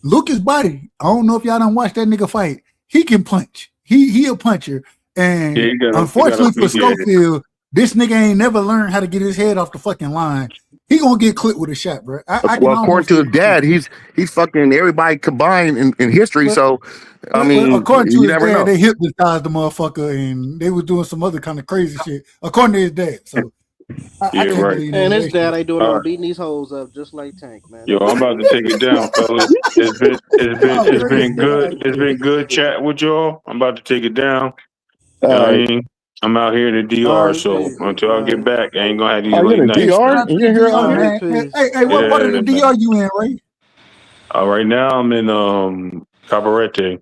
Speaker 10: Lucas Body. I don't know if y'all don't watch that nigga fight. He can punch. He a puncher. And unfortunately for Schofield, this nigga ain't never learned how to get his head off the fucking line. He gonna get clipped with a shot, bro.
Speaker 4: According to his dad, he's fucking everybody combined in history. I mean,
Speaker 10: according to his dad, they hypnotized the motherfucker and they was doing some other kind of crazy shit. According to his dad, so I can't believe
Speaker 1: and his dad ain't doing no beating these hoes up just like Tank, man.
Speaker 3: Yo, I'm about to take it down, fellas. It's been good. It's been good chatting with y'all. I'm about to take it down. I mean, I'm out here in the DR, so until I get back, I ain't gonna have these late nights.
Speaker 4: DR? You here out here?
Speaker 10: Hey, what part of the DR you in, Ray?
Speaker 3: Right now I'm in Cabarete.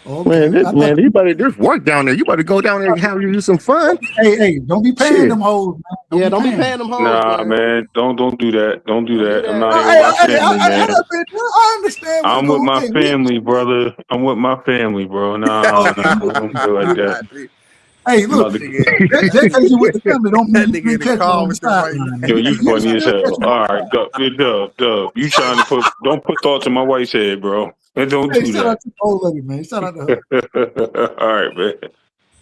Speaker 4: Okay. Man, you better there's work down there. You better go down there and have you some fun.
Speaker 10: Hey, don't be paying them hoes, man.
Speaker 1: Don't be paying them hoes.
Speaker 3: Nah, man, don't do that. Don't do that. I'm not here with my family, man.
Speaker 10: I understand.
Speaker 3: I'm with my family, brother. I'm with my family, bro. Nah, don't do like that.
Speaker 10: Hey, look, just because you with the family don't mean you catch on the sideline.
Speaker 3: Yo, you funny as hell. All right, Dub. You trying to don't put thoughts in my wife's head, bro. And don't do that.
Speaker 10: Shout out to the old lady, man. Shout out to her.
Speaker 3: All right, man.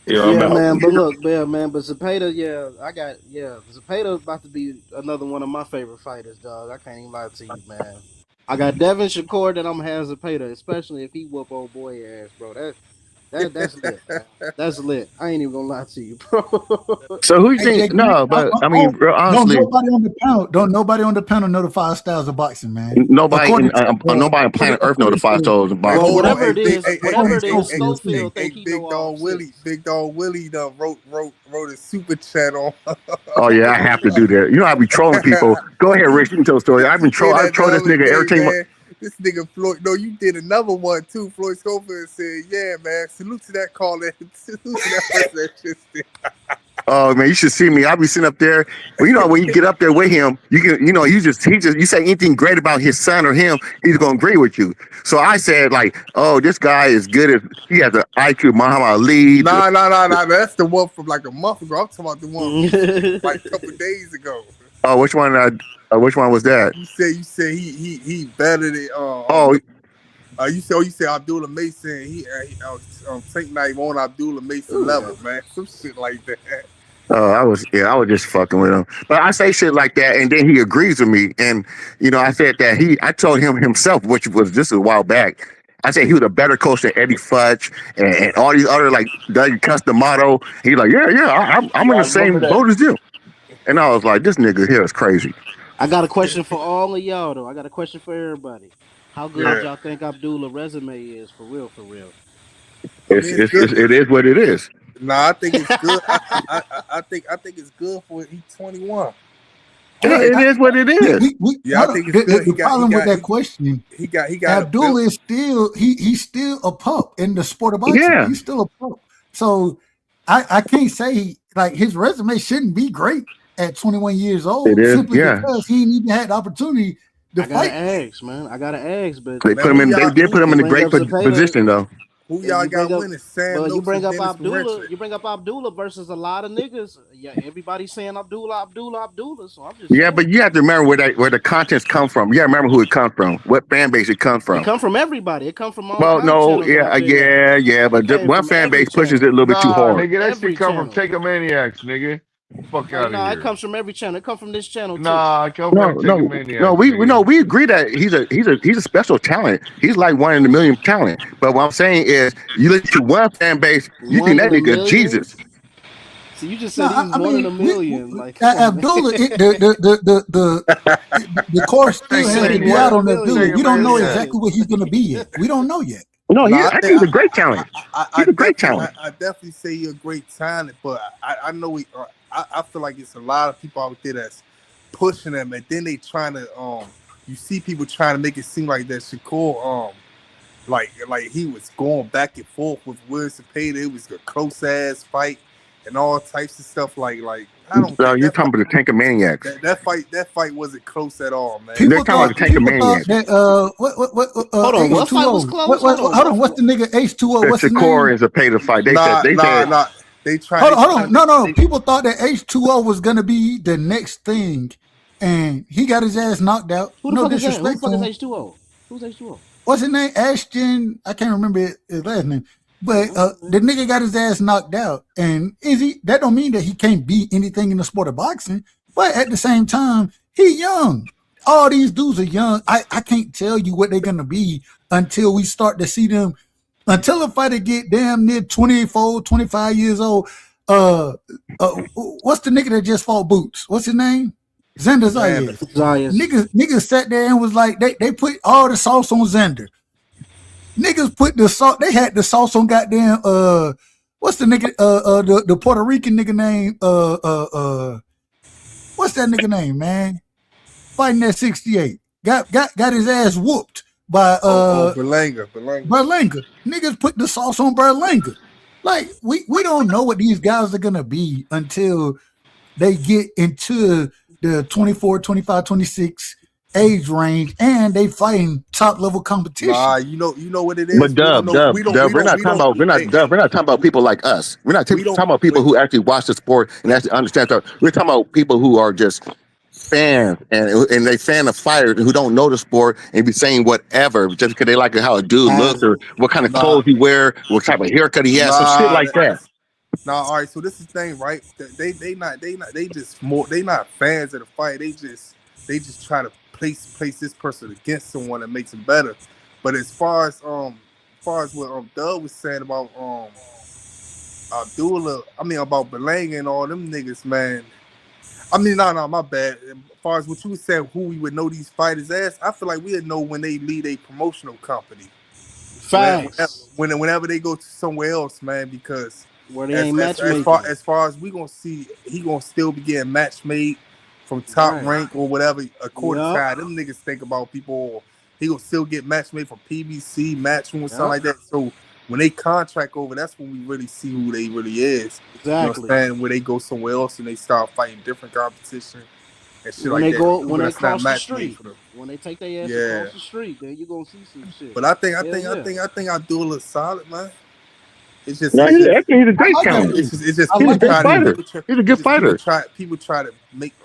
Speaker 1: Man, but look, man, but Zepeda, Zepeda about to be another one of my favorite fighters, dog. I can't even lie to you, man. I got Devin Shakur, then I'm gonna have Zepeda, especially if he whoop old boy ass, bro. That's lit, man. That's lit. I ain't even gonna lie to you, bro.
Speaker 4: So who you
Speaker 10: Hey,
Speaker 4: think?
Speaker 10: Jay Green,
Speaker 4: No, but I mean, real
Speaker 10: don't
Speaker 4: honestly,
Speaker 10: nobody on the panel. Don't nobody on the panel know the 5 styles of boxing, man.
Speaker 4: nobody
Speaker 10: According to
Speaker 4: nobody on planet Earth know the
Speaker 10: according
Speaker 4: five
Speaker 10: to
Speaker 4: souls of
Speaker 14: Hey,
Speaker 1: Well,
Speaker 4: boxing.
Speaker 14: hold on.
Speaker 1: whatever
Speaker 14: Hey,
Speaker 1: it
Speaker 14: big,
Speaker 1: is,
Speaker 14: hey, hey,
Speaker 1: whatever
Speaker 14: hey,
Speaker 1: it
Speaker 14: hey,
Speaker 1: is,
Speaker 14: hey,
Speaker 10: Schofield.
Speaker 14: hey,
Speaker 1: Schofield
Speaker 14: hey,
Speaker 1: think he know
Speaker 14: Big
Speaker 1: all
Speaker 14: Dog Willie,
Speaker 1: six.
Speaker 14: Big Dog Willie done wrote a super chat on.
Speaker 4: Oh yeah, I have to do that. You know, I be trolling people. Go ahead, Rich. You can tell the story.
Speaker 14: You did
Speaker 4: I
Speaker 14: that the
Speaker 4: troll this
Speaker 14: other
Speaker 4: nigga every
Speaker 14: day,
Speaker 4: time.
Speaker 14: man. This nigga Floyd. No, you did another one too. Floyd Schofield said, "Yeah, man. Salute to that caller. Salute to that person that just."
Speaker 4: Oh man, you should see me. I be sitting up there. Well, you know, when you get up there with him, you can, you know, you say anything great about his son or him, he's gonna agree with you. So I said like, oh, this guy is good as he has an IQ of Muhammad Ali.
Speaker 14: Nah. That's the one from like a month ago. I'm talking about the one from like a couple days ago.
Speaker 4: Oh, which one? Which one was that?
Speaker 14: You said he better than
Speaker 4: Oh,
Speaker 14: you said Abdullah Mason. Tank Night on Abdullah Mason
Speaker 1: Ooh,
Speaker 14: level, man. Some shit like that.
Speaker 4: I was just fucking with him. But I say shit like that, and then he agrees with me. And you know, I said that I told him himself, which was just a while back. I said he was a better coach than Eddie Futch and all these other like Doug Customato. He's like, I'm in
Speaker 12: Yeah,
Speaker 4: the
Speaker 12: I remember
Speaker 4: same
Speaker 12: that.
Speaker 4: boat as you. And I was like, this nigga here is crazy.
Speaker 1: I got a question for all of y'all though. I got a question for everybody. How good
Speaker 14: Yeah.
Speaker 1: y'all think Abdullah resume is for real? For real?
Speaker 14: I mean, it's good.
Speaker 4: It is what it is.
Speaker 14: Nah, I think it's good. I think it's good for he's 21.
Speaker 4: Yeah,
Speaker 10: Hey,
Speaker 4: it is what it is.
Speaker 14: Yeah, I think it's good.
Speaker 10: the problem with that question,
Speaker 14: he got a
Speaker 10: Abdullah
Speaker 14: built.
Speaker 10: is still he's still a pup in the sport of boxing.
Speaker 4: Yeah,
Speaker 10: He's still a pup. So I can't say like his resume shouldn't be great at 21 years
Speaker 4: it
Speaker 10: old
Speaker 4: is.
Speaker 10: simply
Speaker 4: Yeah,
Speaker 10: because he ain't even had the opportunity to
Speaker 1: I gotta
Speaker 10: fight.
Speaker 1: ask, man. I gotta ask, but
Speaker 4: they
Speaker 14: Man,
Speaker 4: put him in. They did put him
Speaker 1: you
Speaker 4: in a
Speaker 1: bring
Speaker 4: great
Speaker 1: up Zepeda.
Speaker 4: position though.
Speaker 14: who
Speaker 1: And
Speaker 14: y'all
Speaker 1: you bring
Speaker 14: got
Speaker 1: up,
Speaker 14: winning? Sam
Speaker 1: but you
Speaker 14: Noakes
Speaker 1: bring
Speaker 14: and
Speaker 1: up
Speaker 14: Dennis
Speaker 1: Abdullah.
Speaker 14: Ferentry.
Speaker 1: You bring up Abdullah versus a lot of niggas. Yeah, everybody's saying Abdullah. So I'm just
Speaker 4: Yeah,
Speaker 1: saying,
Speaker 4: but you have to remember where the contents come from. You got to remember who it comes from, what fan base it comes
Speaker 1: it
Speaker 4: from.
Speaker 1: come from everybody. It come from all
Speaker 4: Well,
Speaker 1: kind of
Speaker 4: no,
Speaker 1: channels that
Speaker 4: yeah,
Speaker 1: I've been at. It
Speaker 4: but
Speaker 1: came
Speaker 4: one
Speaker 1: from
Speaker 4: fan
Speaker 1: every
Speaker 4: base pushes it a
Speaker 1: channel.
Speaker 4: little bit too
Speaker 16: Nah,
Speaker 4: hard.
Speaker 16: nigga, that shit
Speaker 1: Every
Speaker 16: come from
Speaker 1: channel.
Speaker 16: TANKAMANIACs, nigga. Fuck
Speaker 1: No,
Speaker 16: out of
Speaker 1: no, it
Speaker 16: here.
Speaker 1: comes from every channel. It comes from this channel too.
Speaker 16: Nah, it come
Speaker 4: No,
Speaker 16: from
Speaker 4: no,
Speaker 16: TANKAMANIACs, nigga.
Speaker 4: we agree that he's a special talent. He's like one in a million talent. But what I'm saying is, you look to one fan base, you think
Speaker 1: One
Speaker 4: that
Speaker 1: in a
Speaker 4: nigga
Speaker 1: million.
Speaker 4: Jesus.
Speaker 1: So you just
Speaker 10: No,
Speaker 1: said he's
Speaker 10: I
Speaker 1: one in
Speaker 10: mean
Speaker 1: a million. Like, come on, man.
Speaker 10: Abdullah, the course
Speaker 1: You
Speaker 10: still
Speaker 1: said
Speaker 10: had to
Speaker 1: he
Speaker 10: be
Speaker 1: one
Speaker 10: out
Speaker 1: in a
Speaker 16: TANKAMANIACs.
Speaker 10: on Abdullah.
Speaker 1: million.
Speaker 10: We don't know
Speaker 16: TANKAMANIACs.
Speaker 10: exactly what he's going to be yet. We don't know yet.
Speaker 4: No,
Speaker 14: No,
Speaker 4: I think he's a great talent.
Speaker 14: I
Speaker 4: He's a great
Speaker 14: definitely,
Speaker 4: talent.
Speaker 14: I definitely say you're a great talent, but I know I feel like it's a lot of people out there that's pushing them, and then they trying to you see people trying to make it seem like that Shakur like he was going back and forth with William Cepeda. It was a close ass fight and all types of stuff. Like I don't
Speaker 4: So
Speaker 14: think
Speaker 4: you're talking about the Tankamaniacs.
Speaker 14: that fight wasn't close at all, man.
Speaker 4: They're talking about the
Speaker 10: People thought
Speaker 4: Tankamaniacs.
Speaker 10: that
Speaker 1: Hold on, what fight was
Speaker 10: H2O.
Speaker 1: close? Hold on,
Speaker 10: Hold on, what's the nigga H2O?
Speaker 4: The
Speaker 10: What's his name?
Speaker 4: Shakur is a pay to fight. They
Speaker 14: Nah,
Speaker 4: said
Speaker 14: They trying.
Speaker 10: Hold on. No. People thought that H2O was gonna be the next thing, and he got his ass knocked out.
Speaker 1: who the
Speaker 10: No
Speaker 1: fuck is that? Who the
Speaker 10: disrespect to
Speaker 1: fuck is
Speaker 10: him.
Speaker 1: H2O? Who's H2O?
Speaker 10: What's his name? Ashton. I can't remember his last name. But the nigga got his ass knocked out, and that don't mean that he can't beat anything in the sport of boxing. But at the same time, he young. All these dudes are young. I can't tell you what they're gonna be until we start to see them. Until a fighter get damn near 24, 25 years old. What's the nigga that just fought Boots? What's his name? Xander Zayas. Niggas sat there and was like, they put all the sauce on Xander. Niggas put the sauce. They had the sauce on goddamn. What's the nigga? The Puerto Rican nigga name? What's that nigga name, man? Fighting at 68. Got his ass whooped by
Speaker 14: Berlanga.
Speaker 10: Niggas put the sauce on Berlanga. Like we don't know what these guys are gonna be until they get into the 24, 25, 26 age range, and they fighting top level competition.
Speaker 14: Nah, you know what it is.
Speaker 4: But Dub, we're not talking about people like us. We're not talking about people who actually watch the sport and actually understand stuff. We're talking about people who are just fans and they fan of fighters who don't know the sport and be saying whatever just because they like how a dude looks or what kind of clothes he wear, what type of haircut he has, some shit like that.
Speaker 14: Nah, all right. So this is the thing, right? They not fans of the fight. They just try to place this person against someone that makes them better. But as far as far as what Doug was saying about Abdullah, I mean about Belanga and all them niggas, man. I mean, no, my bad. As far as what you said, who we would know these fighters as, I feel like we'd know when they lead a promotional company.
Speaker 1: Facts.
Speaker 14: Whenever they go to somewhere else, man, because
Speaker 1: where they ain't matchmaking.
Speaker 14: As far as we gonna see, he gonna still be getting match made from top rank or whatever according to how them niggas think about people. He gonna still get match made from PBC, Matchroom, or something like that. So when they contract over, that's when we really see who they really is.
Speaker 1: Exactly.
Speaker 14: You know what I'm saying? Where they go somewhere else and they start fighting different competition and shit
Speaker 1: when
Speaker 14: like
Speaker 1: they
Speaker 14: that.
Speaker 1: Go, when they cross the street, when they take their ass across the street, then you gonna see some shit.
Speaker 14: But I think Abdullah solid, man. It's just,
Speaker 4: I think he's a great talent.
Speaker 14: It's just
Speaker 4: he's a good fighter. He's a good fighter.
Speaker 14: People try to make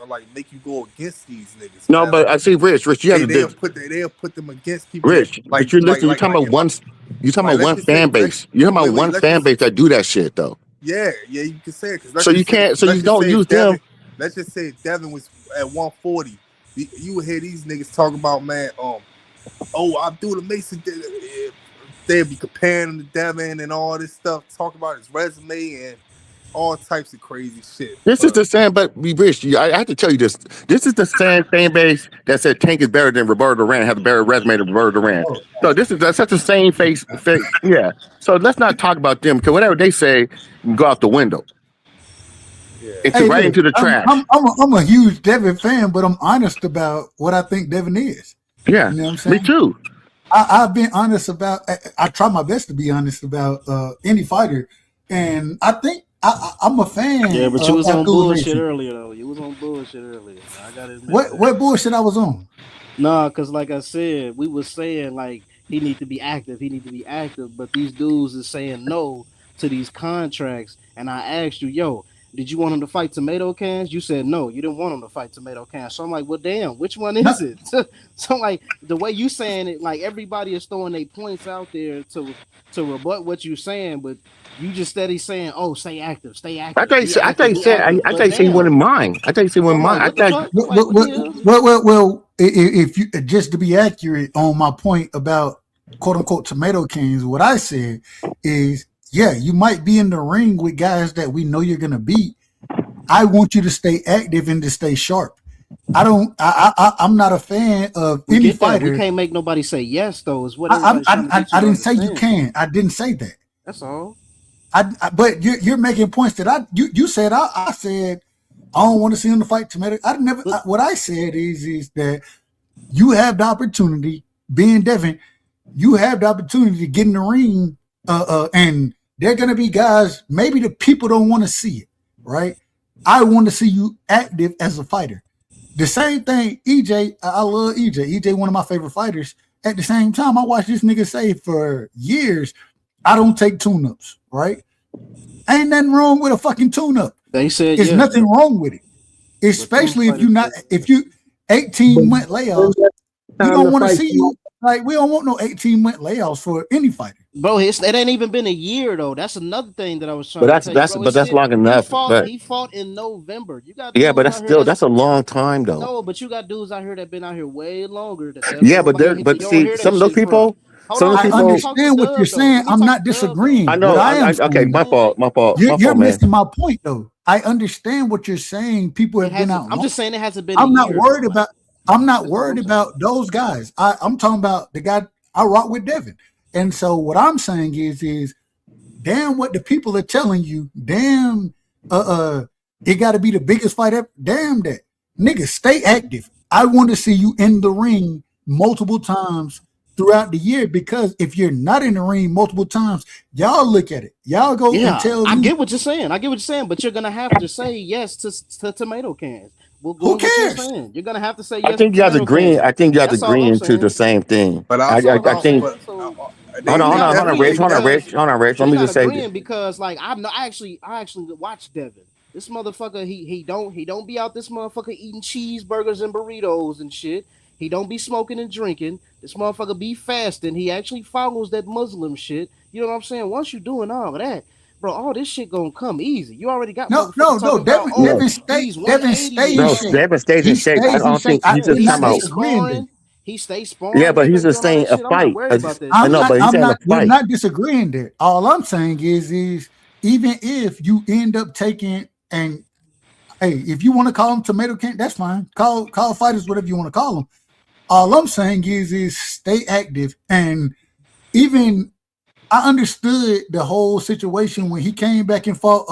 Speaker 14: you go against these niggas.
Speaker 4: No, man. But I see, Rich, you have
Speaker 14: they'll put them against people.
Speaker 4: Rich, but you're listening. You're talking about one. You're talking about one fan base. You're talking about one fan base that do that shit though.
Speaker 14: Yeah, you can say it.
Speaker 4: So you can't. So you don't use them.
Speaker 14: Let's just say Devin was at 140. You would hear these niggas talking about, man. Abdullah Mason did it. They'll be comparing him to Devin and all this stuff, talk about his resume and all types of crazy shit.
Speaker 4: This is the same, but Rich, I have to tell you this. This is the same fan base that said Tank is better than Roberto Duran, has a better resume than Roberto Duran. So that's such the same face. Yeah. So let's not talk about them, because whatever they say can go out the window. Yeah. It's right into the trash.
Speaker 10: I'm a huge Devin fan, but I'm honest about what I think Devin is.
Speaker 4: Yeah.
Speaker 10: You know what I'm saying?
Speaker 4: Me too.
Speaker 10: I've been honest about. I try my best to be honest about any fighter, and I think I'm a fan.
Speaker 1: Yeah, but you was on bullshit earlier, though. You was on bullshit earlier. I gotta admit.
Speaker 10: What bullshit I was on?
Speaker 1: Nah, because like I said, we was saying like he need to be active. But these dudes is saying no to these contracts, and I asked you, yo, did you want him to fight tomato cans? You said no, you didn't want him to fight tomato cans. So I'm like, well, damn, which one is it? So like the way you saying it, like everybody is throwing their points out there to rebut what you saying, but you just steady saying, oh, stay active.
Speaker 4: I thought you said he wanted mine. I thought you said he wanted mine.
Speaker 10: Well, if you just to be accurate on my point about quote unquote tomato cans, what I said is, yeah, you might be in the ring with guys that we know you're gonna beat. I want you to stay active and to stay sharp. I'm not a fan of any fighter.
Speaker 1: We can't make nobody say yes, though. Is what
Speaker 10: I didn't say you can. I didn't say that.
Speaker 1: That's all.
Speaker 10: But you're making points that you said. I said I don't want to see him to fight tomato. What I said is that you have the opportunity, being Devin, you have the opportunity to get in the ring, and they're going to be guys, maybe the people don't want to see it, right? I want to see you active as a fighter. The same thing, EJ, I love EJ. EJ, one of my favorite fighters. At the same time, I watched this nigga say for years, I don't take tune-ups, right? Ain't nothing wrong with a fucking tune-up.
Speaker 1: They said
Speaker 10: there's nothing wrong with it. Especially if you 18-month layoffs, we don't want to see you. Like, we don't want no 18-month layoffs for any fighter.
Speaker 1: Bro, it ain't even been a year though. That's another thing that I was trying
Speaker 4: to
Speaker 1: tell
Speaker 4: you. But that's long enough.
Speaker 1: He fought in November. You got
Speaker 4: but that's a long time though.
Speaker 1: No, but you got dudes out here that been out here way longer.
Speaker 4: See, some of those people.
Speaker 10: I understand what you're saying. I'm not disagreeing.
Speaker 4: I know. Okay, my fault.
Speaker 10: You're missing my point though. I understand what you're saying. People have been out.
Speaker 1: I'm just saying it hasn't been.
Speaker 10: I'm not worried about those guys. I'm talking about the guy I rock with, Devin. And so what I'm saying is damn what the people are telling you. Damn, it got to be the biggest fight ever. Damn that. Nigga, stay active. I want to see you in the ring multiple times throughout the year, because if you're not in the ring multiple times, y'all look at it. Y'all go and tell me.
Speaker 1: I get what you're saying, but you're going to have to say yes to tomato cans.
Speaker 10: Who cares?
Speaker 1: You're going to have to say yes.
Speaker 4: I think you guys agreeing to the same thing.
Speaker 14: But
Speaker 4: I think... Hold on, Rich. Let me just say this.
Speaker 1: Because like I actually watched Devin. This motherfucker, he don't be out this motherfucker eating cheeseburgers and burritos and shit. He don't be smoking and drinking. This motherfucker be fasting. He actually follows that Muslim shit. You know what I'm saying? Once you doing all of that, bro, all this shit gonna come easy. You already got
Speaker 10: no. Devin stays in shape.
Speaker 4: Devin stays in shape. I don't think he's just talking about.
Speaker 1: He stays sparring.
Speaker 4: Yeah, but
Speaker 1: He
Speaker 4: he's
Speaker 1: stays
Speaker 4: just
Speaker 1: doing all
Speaker 4: saying
Speaker 1: that
Speaker 4: a
Speaker 1: shit. I'm not
Speaker 4: fight.
Speaker 1: worried about that
Speaker 4: I
Speaker 1: shit.
Speaker 4: know, but he's saying a
Speaker 10: We're
Speaker 4: fight.
Speaker 10: not disagreeing there. All I'm saying is even if you end up taking and hey, if you want to call them tomato can, that's fine. Call fighters whatever you want to call them. All I'm saying is stay active. And even I understood the whole situation when he came back and fought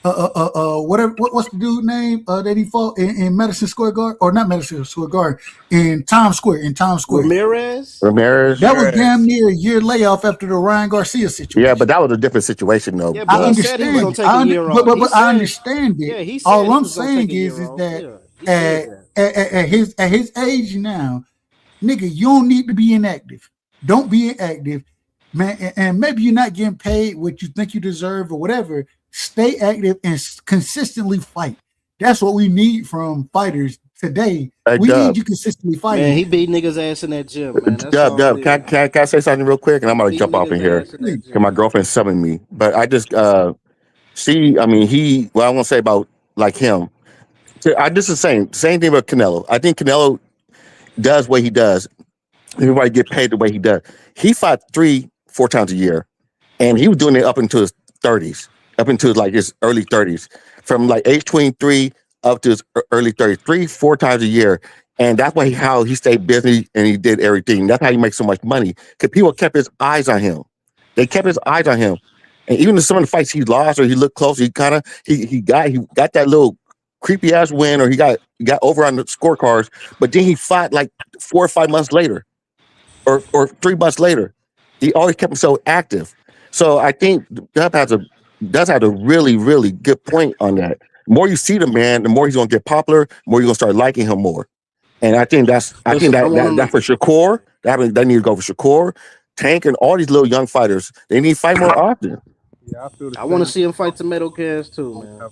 Speaker 10: whatever what's the dude name that he fought in Madison Square Garden, or not Madison Square Garden, in Times Square.
Speaker 1: Ramirez.
Speaker 10: That was damn near a year layoff after the Ryan Garcia situation.
Speaker 4: Yeah, but that was a different situation though.
Speaker 1: Yeah, but
Speaker 10: I
Speaker 1: he said he was
Speaker 10: understand
Speaker 1: gonna
Speaker 10: it.
Speaker 1: take a year off.
Speaker 10: But I understand it.
Speaker 1: Yeah, he said
Speaker 10: All
Speaker 1: he
Speaker 10: I'm
Speaker 1: was gonna take
Speaker 10: saying
Speaker 1: a year
Speaker 10: is
Speaker 1: off.
Speaker 10: that
Speaker 1: Yeah, he said that.
Speaker 10: at his age now, nigga, you don't need to be inactive. Don't be inactive, man. And maybe you're not getting paid what you think you deserve or whatever. Stay active and consistently fight. That's what we need from fighters today.
Speaker 4: Hey,
Speaker 10: We
Speaker 4: Dub.
Speaker 10: need you consistently fighting.
Speaker 1: Man, he beat niggas ass in that gym, man. That's
Speaker 4: Dub,
Speaker 1: all it
Speaker 4: can
Speaker 1: is.
Speaker 4: I say something real quick? And I'm gonna
Speaker 1: Beat
Speaker 4: jump off in
Speaker 1: niggas
Speaker 4: here
Speaker 1: ass in that
Speaker 4: because my
Speaker 1: gym.
Speaker 4: girlfriend's summoning me. But I just see. I mean, what I want to say about like him. So I just the same thing about Canelo. I think Canelo does what he does. Everybody get paid the way he does. He fought 3-4 times a year, and he was doing it up into his 30s, up into like his early 30s, from like age 23 up to his early 30s, 3-4 times a year. And that's why how he stayed busy and he did everything. That's how he makes so much money, because people kept his eyes on him. They kept his eyes on him, and even in some of the fights he lost or he looked close, he kind of he got that little creepy ass win, or he got over on the scorecards. But then he fought like 4 or 5 months later, or 3 months later. He always kept himself active. So I think Dub does have a really, really good point on that. The more you see the man, the more he's gonna get popular, the more you're gonna start liking him more. And I think that for Shakur, that need to go for Shakur, Tank, and all these little young fighters. They need to fight more often.
Speaker 14: Yeah, I feel the
Speaker 1: I want to
Speaker 14: same.
Speaker 1: see him fight tomato cans too, man.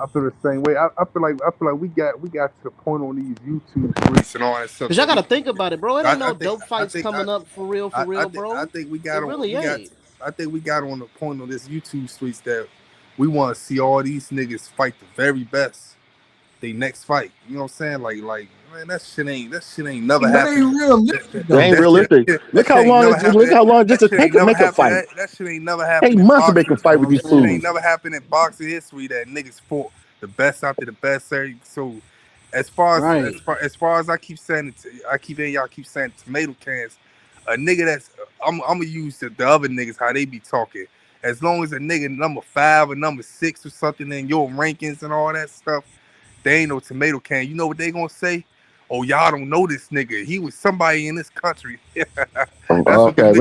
Speaker 14: I feel the same way. I feel like we got to the point on these YouTube streets and all that stuff.
Speaker 1: Cause y'all gotta think about it, bro. It ain't no dope fights
Speaker 14: think-
Speaker 1: coming up for real, bro.
Speaker 14: I think we got
Speaker 1: It
Speaker 14: on.
Speaker 1: really ain't.
Speaker 14: I think we got on the point on this YouTube streets that we want to see all these niggas fight the very best. They next fight. You know what I'm saying? Like man, that shit ain't never happened.
Speaker 10: That ain't realistic.
Speaker 4: That ain't realistic. Look how long just to take make a fight.
Speaker 14: That shit ain't never happened.
Speaker 4: 8 months to make a fight with these
Speaker 14: It ain't
Speaker 4: fools.
Speaker 14: never happened in boxing history that niggas fought the best after the best. So as far as I keep saying it, I keep hearing y'all keep saying tomato cans. A nigga that's I'm gonna use the other niggas how they be talking. As long as a nigga number 5 or number 6 or something in your rankings and all that stuff, they ain't no tomato can. You know what they gonna say? Oh, y'all don't know this nigga. He was somebody in this country.
Speaker 4: Okay, I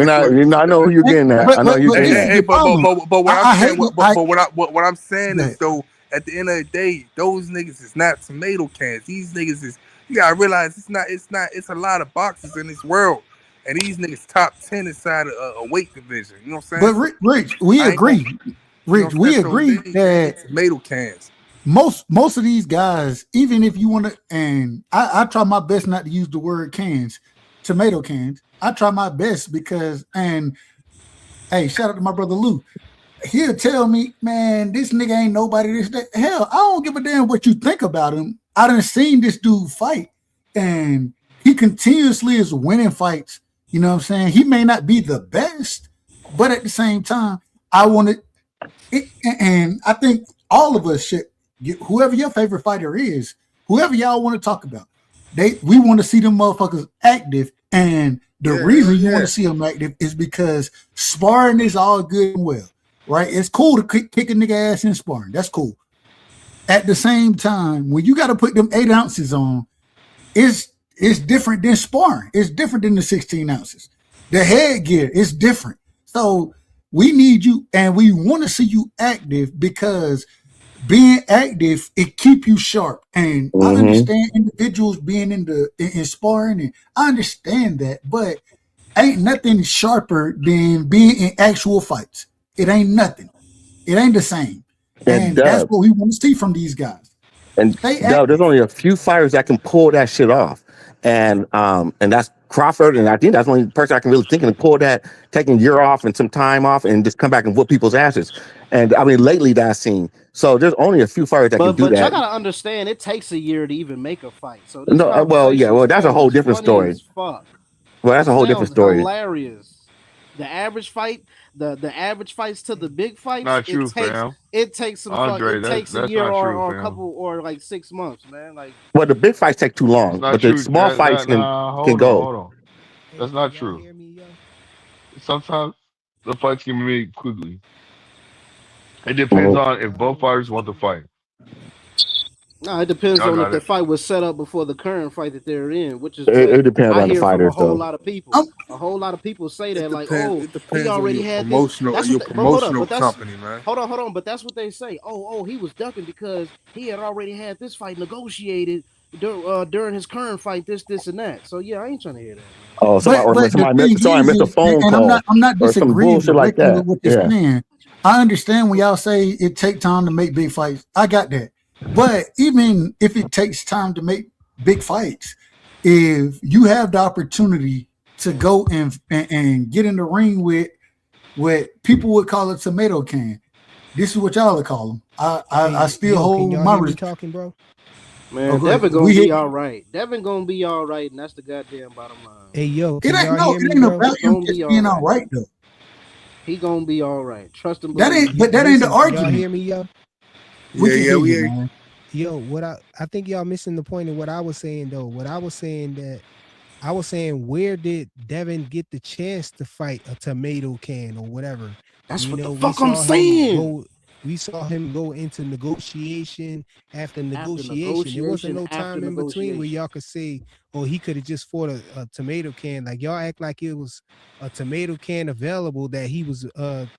Speaker 4: know who you're getting at. I know you're getting at.
Speaker 14: But what I'm saying is though, at the end of the day, those niggas is not tomato cans. These niggas is, you gotta realize it's a lot of boxers in this world. And these niggas top 10 inside a weight division. You know what I'm saying?
Speaker 10: But Rich, we agree. We agree that
Speaker 14: tomato cans.
Speaker 10: Most of these guys, even if you want to, and I try my best not to use the word cans, tomato cans. I try my best because, and hey, shout out to my brother Lou. He'll tell me, man, this nigga ain't nobody. This that. Hell, I don't give a damn what you think about him. I done seen this dude fight, and he continuously is winning fights. You know what I'm saying? He may not be the best, but at the same time, I want it, and I think all of us should. Whoever your favorite fighter is, whoever y'all want to talk about, we want to see them motherfuckers active. And the reason you want to see them active is because sparring is all good and well, right? It's cool to kick a nigga ass in sparring. That's cool. At the same time, when you got to put them 8 ounces on, it's different than sparring. It's different than the 16 ounces. The headgear is different. So we need you, and we want to see you active because being active, it keep you sharp. And I understand individuals being in sparring, and I understand that, but ain't nothing sharper than being in actual fights. It ain't nothing. It ain't the same. And that's what we want to see from these guys.
Speaker 4: And there's only a few fighters that can pull that shit off. And Crawford, and I think that's the only person I can really think of to pull that, taking a year off and some time off, and just come back and whoop people's asses. And I mean, lately that I've seen. So there's only a few fighters that can do
Speaker 1: But y'all
Speaker 4: that.
Speaker 1: gotta understand, it takes a year to even make a fight. So this
Speaker 4: No, well, yeah,
Speaker 1: conversation
Speaker 4: well, that's a whole
Speaker 1: sounds
Speaker 4: different
Speaker 1: funny
Speaker 4: story.
Speaker 1: as fuck.
Speaker 4: Well, that's
Speaker 1: It
Speaker 4: a whole different
Speaker 1: sounds
Speaker 4: story.
Speaker 1: hilarious. The average fight, the average fights to the big fights,
Speaker 16: Not true, fam.
Speaker 1: it takes some fuck.
Speaker 16: Andre,
Speaker 1: It takes a
Speaker 16: that's
Speaker 1: year
Speaker 16: not true,
Speaker 1: or a
Speaker 16: fam.
Speaker 1: couple or like 6 months, man. Like
Speaker 4: Well, the big fights take too
Speaker 16: It's
Speaker 4: long,
Speaker 16: not
Speaker 4: but the
Speaker 16: true.
Speaker 4: small fights
Speaker 16: Nah,
Speaker 4: can
Speaker 16: hold on,
Speaker 4: go.
Speaker 16: hold on.
Speaker 7: Hey,
Speaker 16: That's
Speaker 7: can
Speaker 16: not
Speaker 7: y'all
Speaker 16: true.
Speaker 7: hear me, yo?
Speaker 16: Sometimes the fights can be made quickly. It depends
Speaker 4: Well,
Speaker 16: on if
Speaker 7: Y'all
Speaker 16: both
Speaker 7: hear me,
Speaker 16: fighters want
Speaker 7: yo?
Speaker 16: to fight.
Speaker 1: no, it depends
Speaker 16: Y'all
Speaker 1: on if
Speaker 16: got
Speaker 1: the
Speaker 16: it.
Speaker 1: fight was set up before the current fight that they're in, which is
Speaker 4: it
Speaker 1: what
Speaker 4: depends
Speaker 1: I
Speaker 4: on the
Speaker 1: hear from a
Speaker 4: fighters,
Speaker 1: whole
Speaker 4: though.
Speaker 1: lot of people.
Speaker 10: I'm,
Speaker 1: A whole lot of people say
Speaker 14: It
Speaker 1: that, like,
Speaker 14: depends.
Speaker 1: oh,
Speaker 14: It
Speaker 1: he
Speaker 14: depends on
Speaker 1: already
Speaker 14: your
Speaker 1: had this.
Speaker 14: promotional
Speaker 1: That's
Speaker 14: your
Speaker 1: what. But hold up.
Speaker 14: promotional
Speaker 1: But that's
Speaker 14: company, man.
Speaker 1: hold on. But that's what they say. Oh, he was ducking because he had already had this fight negotiated during his current fight. This, and that. So yeah, I ain't trying to hear that, man.
Speaker 4: Oh,
Speaker 10: but the thing
Speaker 4: somebody missed a
Speaker 10: is,
Speaker 4: phone
Speaker 10: and
Speaker 4: call
Speaker 10: I'm not
Speaker 4: or some
Speaker 10: disagreeing
Speaker 4: bullshit like
Speaker 10: directly with
Speaker 4: that.
Speaker 10: what you're
Speaker 4: Yeah.
Speaker 10: saying. I understand when y'all say it take time to make big fights. I got that. But even if it takes time to make big fights, if you have the opportunity to go and get in the ring with what people would call a tomato can, this is what y'all would call them. I
Speaker 7: Hey,
Speaker 10: still
Speaker 7: yo, can
Speaker 10: hold
Speaker 7: y'all
Speaker 10: my.
Speaker 7: hear me talking, bro?
Speaker 10: Oh,
Speaker 1: Man,
Speaker 10: go ahead.
Speaker 1: Devin gonna
Speaker 10: We hit.
Speaker 1: be all right. Devin gonna be all right, and that's the goddamn bottom line,
Speaker 7: Hey,
Speaker 1: man.
Speaker 7: yo,
Speaker 10: It
Speaker 7: can
Speaker 10: ain't
Speaker 7: y'all
Speaker 10: no.
Speaker 7: hear
Speaker 10: It
Speaker 7: me,
Speaker 10: ain't
Speaker 7: bro?
Speaker 10: about
Speaker 1: He
Speaker 10: him
Speaker 1: gonna
Speaker 10: just
Speaker 1: be all
Speaker 10: being all
Speaker 1: right.
Speaker 10: right though.
Speaker 1: He gonna be all right. Trust and
Speaker 10: That ain't.
Speaker 1: believe.
Speaker 10: But that ain't the
Speaker 7: Listen, can y'all
Speaker 10: argument.
Speaker 7: hear me, yo?
Speaker 10: We
Speaker 14: Yeah,
Speaker 10: can
Speaker 14: yeah,
Speaker 10: hear
Speaker 14: we
Speaker 10: you,
Speaker 14: ain't.
Speaker 10: man.
Speaker 7: Yo, I think y'all missing the point of what I was saying though. What I was saying where did Devin get the chance to fight a tomato can or whatever?
Speaker 1: That's
Speaker 7: You
Speaker 1: what the
Speaker 7: know,
Speaker 1: fuck I'm saying.
Speaker 7: we saw him go into negotiation after
Speaker 1: After
Speaker 7: negotiation. There wasn't
Speaker 1: negotiation,
Speaker 7: no
Speaker 1: after
Speaker 7: time in between where
Speaker 1: negotiation.
Speaker 7: y'all could say, oh, he could have just fought a tomato can. Like y'all act like it was a tomato can available that he was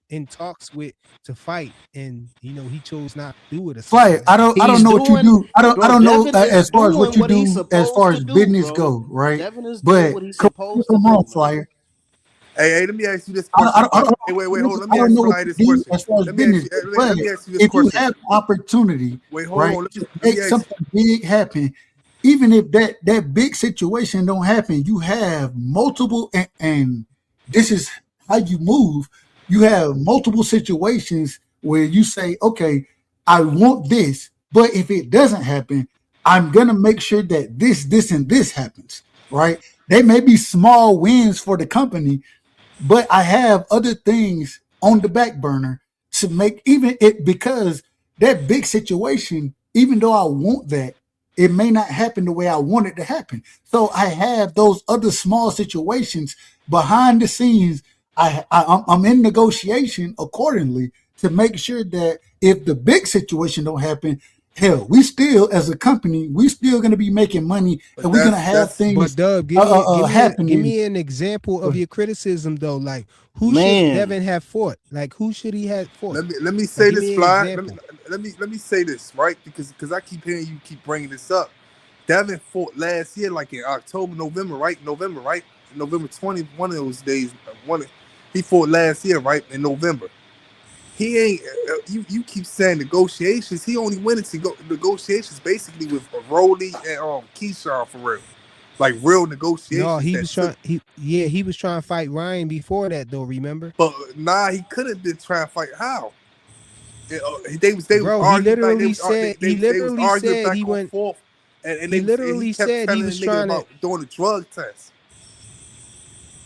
Speaker 7: in talks with to fight, and you know he chose not to do it or something
Speaker 10: Flyer,
Speaker 7: like that.
Speaker 10: I don't
Speaker 1: He's
Speaker 10: know what you
Speaker 1: doing,
Speaker 10: do. I
Speaker 1: bro.
Speaker 10: don't know
Speaker 1: Devin is
Speaker 10: as far as what
Speaker 1: doing
Speaker 10: you
Speaker 1: what he's
Speaker 10: do as
Speaker 1: supposed
Speaker 10: far
Speaker 1: to
Speaker 10: as
Speaker 1: do,
Speaker 10: business
Speaker 1: bro.
Speaker 10: go, right?
Speaker 1: Devin is doing
Speaker 10: But
Speaker 1: what he's
Speaker 10: correct me if
Speaker 1: supposed to
Speaker 10: I'm wrong,
Speaker 1: do, man.
Speaker 10: Flyer.
Speaker 14: Hey, let me ask you this question, Flyer. Hey, wait, hold on. Let
Speaker 10: I
Speaker 14: me
Speaker 10: don't
Speaker 14: ask
Speaker 10: know what
Speaker 14: Flyer
Speaker 10: you
Speaker 14: this
Speaker 10: do
Speaker 14: question.
Speaker 10: as far as
Speaker 14: Let me ask
Speaker 10: business,
Speaker 14: you.
Speaker 10: but
Speaker 14: Let me ask you this
Speaker 10: if you
Speaker 14: question.
Speaker 10: have opportunity,
Speaker 14: Wait, hold
Speaker 10: right,
Speaker 14: on.
Speaker 10: to
Speaker 14: Let me
Speaker 10: make
Speaker 14: ask.
Speaker 10: something big happen, even if that big situation don't happen, you have multiple, and this is how you move. You have multiple situations where you say, okay, I want this, but if it doesn't happen, I'm gonna make sure that this, and this happens, right? They may be small wins for the company, but I have other things on the back burner to make even it, because that big situation, even though I want that, it may not happen the way I want it to happen. So I have those other small situations behind the scenes. I'm in negotiation accordingly to make sure that if the big situation don't happen, hell, we still as a company, we still going to be making money,
Speaker 14: But
Speaker 10: and we're going to have
Speaker 14: that's.
Speaker 7: But
Speaker 10: things
Speaker 7: Dub, give
Speaker 10: happening.
Speaker 7: me an example of your criticism though. Like who should
Speaker 1: Man,
Speaker 7: Devin have fought? Like who should he have fought?
Speaker 14: Let me
Speaker 7: Like
Speaker 14: say
Speaker 7: give
Speaker 14: this,
Speaker 7: me an
Speaker 14: Fly.
Speaker 7: example.
Speaker 14: Let me say this, right? Because I keep hearing you keep bringing this up. Devin fought last year, like in October, November, right? November, right? November 20th, one of those days. He fought last year, right? In November. He ain't. You keep saying negotiations. He only went into negotiations basically with Rolly and Keyshawn for real, like real
Speaker 7: No,
Speaker 14: negotiations
Speaker 7: he
Speaker 14: that
Speaker 7: was
Speaker 14: took.
Speaker 7: trying. He was trying to fight Ryan before that though. Remember,
Speaker 14: But nah, he couldn't been trying to fight. How? They was
Speaker 7: bro?
Speaker 14: arguing back. They was
Speaker 7: Literally
Speaker 14: arguing
Speaker 7: said
Speaker 14: back
Speaker 7: he
Speaker 14: and
Speaker 7: went.
Speaker 14: forth, and
Speaker 7: He
Speaker 14: he
Speaker 7: literally
Speaker 14: kept
Speaker 7: said he
Speaker 14: telling the
Speaker 7: was
Speaker 14: nigga
Speaker 7: trying to.
Speaker 14: about doing a drug test.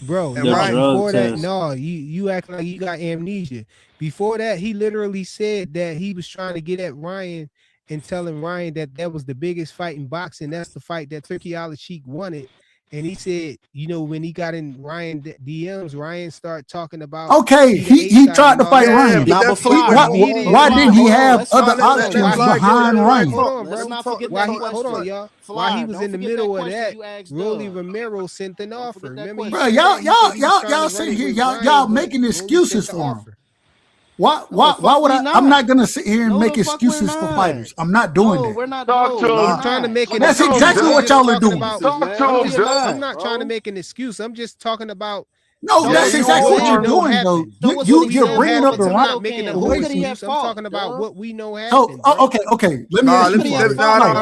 Speaker 7: Bro,
Speaker 14: And
Speaker 1: the
Speaker 7: no,
Speaker 14: Ryan,
Speaker 1: drug
Speaker 7: before that,
Speaker 1: test.
Speaker 7: no, you act like you got amnesia. Before that, he literally said that he was trying to get at Ryan and telling Ryan that was the biggest fight in boxing. That's the fight that Turkey Allah Sheik wanted. And he said, you know, when he got in Ryan DMs, Ryan started talking about
Speaker 10: Okay,
Speaker 7: he the A
Speaker 10: he
Speaker 7: shot
Speaker 10: tried
Speaker 7: and
Speaker 10: to
Speaker 7: all
Speaker 10: fight
Speaker 7: that
Speaker 14: yeah,
Speaker 7: shit.
Speaker 10: Ryan.
Speaker 14: but
Speaker 1: Now, but
Speaker 14: that's wait,
Speaker 1: Fly,
Speaker 14: wait,
Speaker 10: Why,
Speaker 14: hold on, hold on,
Speaker 10: why
Speaker 14: hold
Speaker 7: Immediately,
Speaker 10: didn't
Speaker 14: on,
Speaker 10: he
Speaker 14: hold
Speaker 7: hold
Speaker 14: on.
Speaker 7: on,
Speaker 10: have
Speaker 1: let's
Speaker 10: other
Speaker 1: not
Speaker 14: Let
Speaker 1: hold
Speaker 14: let
Speaker 10: options
Speaker 1: on.
Speaker 14: Fly go.
Speaker 10: behind
Speaker 14: Let Fly
Speaker 10: Ryan?
Speaker 7: hold
Speaker 14: talk.
Speaker 7: on,
Speaker 14: Let
Speaker 1: Let's
Speaker 7: bro.
Speaker 14: him
Speaker 1: not
Speaker 14: talk.
Speaker 1: forget
Speaker 14: Let him
Speaker 1: that
Speaker 14: talk.
Speaker 7: Hold on,
Speaker 1: question.
Speaker 7: y'all. While he
Speaker 1: Fly,
Speaker 7: was
Speaker 1: don't
Speaker 7: in the
Speaker 1: forget that
Speaker 7: middle of
Speaker 1: question
Speaker 7: that,
Speaker 1: you asked
Speaker 7: Rolly
Speaker 1: Dub.
Speaker 7: Romero sent an
Speaker 1: Don't
Speaker 7: offer.
Speaker 1: forget that
Speaker 7: Remember, he
Speaker 10: Bro,
Speaker 1: question.
Speaker 7: said that he said he was trying to
Speaker 10: y'all
Speaker 7: run
Speaker 10: sit
Speaker 7: it
Speaker 10: here,
Speaker 7: with
Speaker 10: y'all
Speaker 7: Ryan, but
Speaker 10: making
Speaker 7: Rolly sent
Speaker 10: excuses
Speaker 7: the
Speaker 10: for him.
Speaker 7: offer.
Speaker 1: No, the
Speaker 10: Why
Speaker 1: fuck
Speaker 10: would
Speaker 1: we
Speaker 10: I'm
Speaker 1: not.
Speaker 10: not gonna sit here and
Speaker 1: No,
Speaker 10: make
Speaker 1: the fuck we're
Speaker 10: excuses for
Speaker 1: not.
Speaker 10: fighters. I'm not doing
Speaker 1: No,
Speaker 10: that.
Speaker 1: we're not.
Speaker 16: Talk
Speaker 1: No,
Speaker 16: to
Speaker 1: we're
Speaker 16: him.
Speaker 7: I'm
Speaker 10: Nah,
Speaker 7: trying to
Speaker 1: not.
Speaker 7: make an
Speaker 1: Like,
Speaker 16: Talk to
Speaker 10: that's
Speaker 16: him,
Speaker 7: excuse.
Speaker 10: exactly
Speaker 7: I'm
Speaker 10: what
Speaker 16: Dub.
Speaker 7: just
Speaker 10: y'all are
Speaker 7: talking
Speaker 10: doing.
Speaker 7: about.
Speaker 1: excuses,
Speaker 16: Talk
Speaker 1: man.
Speaker 16: to
Speaker 7: I'm
Speaker 1: No,
Speaker 16: him,
Speaker 1: you're
Speaker 7: just.
Speaker 16: Dub.
Speaker 7: I'm
Speaker 1: not,
Speaker 7: not trying to
Speaker 1: bro.
Speaker 7: make an excuse. I'm just talking about
Speaker 10: No,
Speaker 21: Show
Speaker 10: that's
Speaker 21: us
Speaker 10: exactly
Speaker 21: what
Speaker 10: what you're
Speaker 21: we know
Speaker 10: doing, though.
Speaker 21: happened. Show us what we
Speaker 10: You're
Speaker 21: know
Speaker 10: bringing up
Speaker 21: happened.
Speaker 10: the
Speaker 21: I'm
Speaker 10: right.
Speaker 21: not making a
Speaker 1: Who
Speaker 21: point
Speaker 1: could he have
Speaker 21: sweeps. I'm
Speaker 1: fought,
Speaker 21: talking about
Speaker 1: dog?
Speaker 21: what we know
Speaker 10: So,
Speaker 21: happened, bro.
Speaker 10: okay. Let me
Speaker 14: Nah,
Speaker 10: ask
Speaker 1: Who
Speaker 10: you
Speaker 1: could he have
Speaker 10: something.
Speaker 1: fought,
Speaker 10: Flight,
Speaker 1: dog?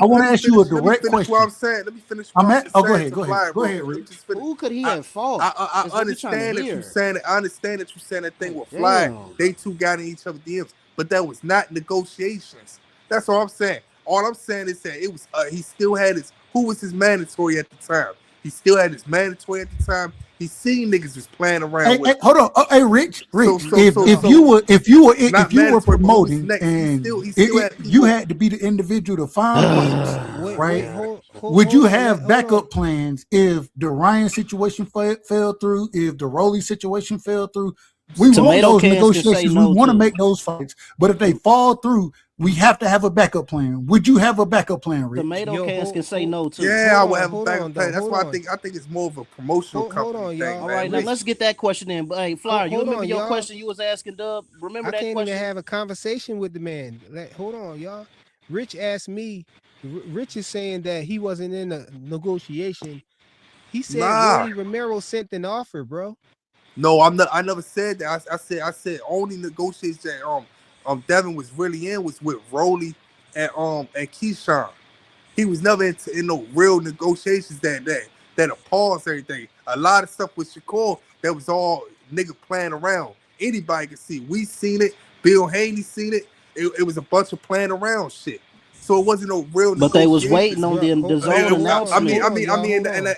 Speaker 10: I want to ask you a
Speaker 14: let me
Speaker 10: direct
Speaker 14: finish what
Speaker 10: question.
Speaker 14: I'm saying. Let me finish what I'm
Speaker 10: Oh, go
Speaker 14: saying
Speaker 10: ahead.
Speaker 14: to
Speaker 10: Go ahead.
Speaker 14: Fly,
Speaker 10: Go
Speaker 14: bro.
Speaker 10: ahead,
Speaker 14: Let me
Speaker 10: Rich.
Speaker 14: just finish.
Speaker 1: Who could he
Speaker 14: I,
Speaker 1: have fought?
Speaker 14: I
Speaker 1: Is what we trying to
Speaker 14: understand that you
Speaker 1: hear.
Speaker 14: saying I understand that you saying that thing
Speaker 1: Like,
Speaker 14: with Fly.
Speaker 1: damn.
Speaker 14: They two got in each other's DMs, but that was not negotiations. That's all I'm saying. All I'm saying is that it was he still had his who was his mandatory at the time. He still had his mandatory at the time. He seen niggas was playing around with him.
Speaker 10: Hold on. Hey, Rich.
Speaker 14: So
Speaker 10: If you were
Speaker 14: mandatory, but who was
Speaker 10: promoting
Speaker 14: next?
Speaker 10: and
Speaker 14: He still had
Speaker 10: you
Speaker 14: people.
Speaker 10: had to be the individual to find fights,
Speaker 20: Wait,
Speaker 10: right?
Speaker 20: hold
Speaker 10: Would you
Speaker 20: on.
Speaker 10: have
Speaker 20: Hold
Speaker 10: backup
Speaker 20: on.
Speaker 10: plans if the Ryan situation fell through, if the Rolly situation fell through? We want
Speaker 1: Tomato
Speaker 10: those
Speaker 1: cans can say
Speaker 10: negotiations. We
Speaker 1: no
Speaker 10: want to
Speaker 1: too.
Speaker 10: make those fights. But if they fall through, we have to have a backup plan. Would you have a backup plan, Rich?
Speaker 1: Tomato cans can say no too.
Speaker 14: Yeah, I would have a backup plan. That's why I think it's more of a promotional
Speaker 20: Hold
Speaker 14: company
Speaker 20: on,
Speaker 14: thing,
Speaker 20: y'all.
Speaker 1: All
Speaker 14: man.
Speaker 1: right, now let's get that question in. But hey, Flyer, you
Speaker 20: Hold
Speaker 1: remember
Speaker 20: on,
Speaker 1: your
Speaker 20: y'all.
Speaker 1: question you was asking, Dub? Remember
Speaker 20: I
Speaker 1: that
Speaker 20: can't
Speaker 1: question?
Speaker 20: even have a conversation with the man. Hold on, y'all. Rich asked me. Rich is saying that he wasn't in a negotiation. He said
Speaker 14: Nah.
Speaker 20: Rolly Romero sent an offer, bro.
Speaker 14: No, I'm not. I never said that. I said only negotiations that Devin was really in was with Rolly and Keyshawn. He was never in no real negotiations that pause everything. A lot of stuff with Shakur that was all nigga playing around. Anybody can see. We seen it. Bill Haney seen it. It was a bunch of playing around shit. So it wasn't no real
Speaker 1: But they was
Speaker 14: negotiations.
Speaker 1: waiting on the zone announcement.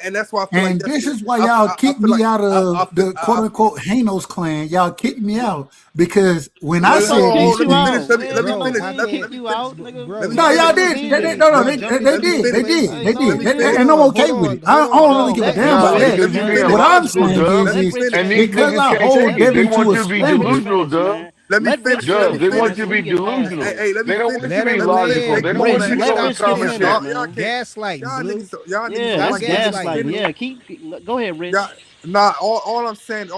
Speaker 14: And that's why I feel
Speaker 10: And
Speaker 14: like
Speaker 10: this is why y'all kicked me out of the quote unquote Hanos clan. Y'all kicked me out because when I said these
Speaker 14: let me
Speaker 10: things,
Speaker 14: finish. Let me finish.
Speaker 1: Let me kick you out, nigga.
Speaker 10: no, y'all did. They did. And I'm okay with it. I don't really give a damn about that. What I'm saying is
Speaker 16: and these
Speaker 10: because
Speaker 16: niggas
Speaker 10: I
Speaker 16: can't
Speaker 10: hold
Speaker 16: take it. They
Speaker 10: Devin to
Speaker 16: want
Speaker 10: a
Speaker 16: you to be
Speaker 10: standard.
Speaker 16: delusional, Dub.
Speaker 14: Let me finish.
Speaker 16: Dub, they want you to be delusional.
Speaker 14: Hey, let me
Speaker 16: they don't
Speaker 14: finish.
Speaker 16: want you to be
Speaker 14: Let
Speaker 16: logical. They don't want you to
Speaker 1: Let
Speaker 16: show
Speaker 1: Rich
Speaker 16: common
Speaker 1: get
Speaker 16: sense.
Speaker 1: finished, man.
Speaker 20: Gaslighting,
Speaker 14: Y'all
Speaker 20: Blue.
Speaker 14: niggas
Speaker 1: Yeah,
Speaker 14: don't
Speaker 1: that's
Speaker 14: like letting me
Speaker 1: gaslighting.
Speaker 14: finish.
Speaker 1: Yeah, go ahead, Rich.
Speaker 14: All I'm saying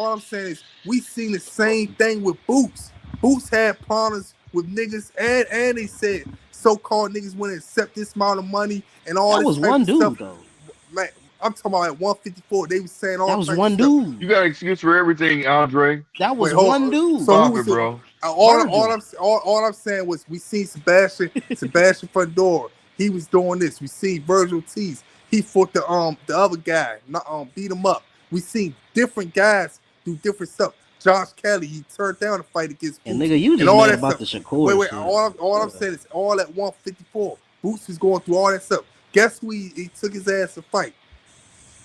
Speaker 14: is we seen the same thing with Boots. Boots had problems with niggas, and they said so-called niggas wouldn't accept this amount of money and all
Speaker 1: That
Speaker 14: this
Speaker 1: was
Speaker 14: type
Speaker 1: one
Speaker 14: of
Speaker 1: dude
Speaker 14: stuff.
Speaker 1: though.
Speaker 14: Like I'm talking about at 154, they was saying all
Speaker 1: That was
Speaker 14: types
Speaker 1: one
Speaker 14: of stuff.
Speaker 1: dude.
Speaker 16: You got an excuse for everything, Andre.
Speaker 1: That was
Speaker 14: Wait, hold
Speaker 1: one
Speaker 14: on.
Speaker 1: dude.
Speaker 14: So
Speaker 16: Stop
Speaker 14: who was
Speaker 16: it, bro.
Speaker 14: all I'm saying was we seen Sebastian Fundora. He was doing this. We seen Virgil Tees. He fought the other guy, beat him up. We seen different guys do different stuff. Josh Kelly, he turned down a fight against Boots.
Speaker 1: And nigga, you just
Speaker 14: all
Speaker 1: mad
Speaker 14: that
Speaker 1: about
Speaker 14: stuff.
Speaker 1: the Shakur
Speaker 14: Wait,
Speaker 1: shit.
Speaker 14: all I'm saying is all at 154. Boots was going through all that stuff. Guess who he took his ass to fight?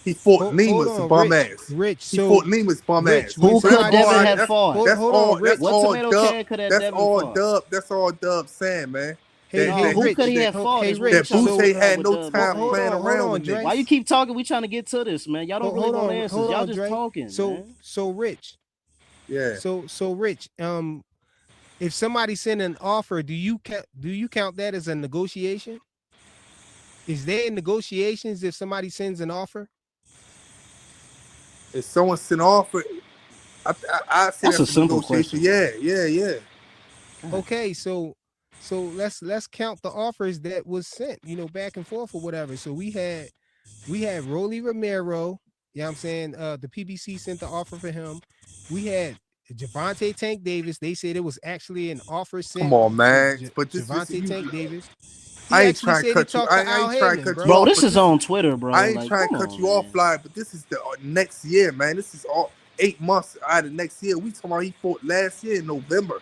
Speaker 14: He fought Lima's bum ass.
Speaker 20: Rich,
Speaker 14: he fought Lima's bum ass.
Speaker 1: Who
Speaker 14: So
Speaker 1: could Devin have fought?
Speaker 14: That's all.
Speaker 20: Rich.
Speaker 14: That's all
Speaker 1: tomato
Speaker 14: Dub.
Speaker 1: can could have
Speaker 14: That's
Speaker 1: Devin
Speaker 14: all
Speaker 1: fought?
Speaker 14: Dub. That's all Dub saying, man.
Speaker 1: Who could he have fought?
Speaker 20: Hey,
Speaker 1: Rich,
Speaker 14: that Boots ain't had no time playing around with niggas.
Speaker 1: Why you keep talking? We trying to get to this, man. Y'all don't really want answers. Y'all just talking. Man.
Speaker 20: So Rich.
Speaker 14: Yeah.
Speaker 20: So Rich. If somebody send an offer, do you count that as a negotiation? Is there negotiations if somebody sends an offer?
Speaker 14: If someone sent an offer, I say
Speaker 1: that's a simple
Speaker 14: negotiation.
Speaker 1: question.
Speaker 14: Yeah.
Speaker 20: Okay, so let's count the offers that was sent, back and forth or whatever. So we had Rolly Romero, you know what I'm saying? The PBC sent the offer for him. We had Javante Tank Davis. They said it was actually an offer sent.
Speaker 14: Come on, man. But this
Speaker 20: Javante Tank Davis.
Speaker 14: I ain't trying to cut you. I ain't trying to cut you
Speaker 1: bro,
Speaker 14: off.
Speaker 1: this is on Twitter, bro.
Speaker 14: I ain't trying to cut you off, Fly, but this is the next year, man. This is all 8 months out of next year. We talking about he fought last year in November.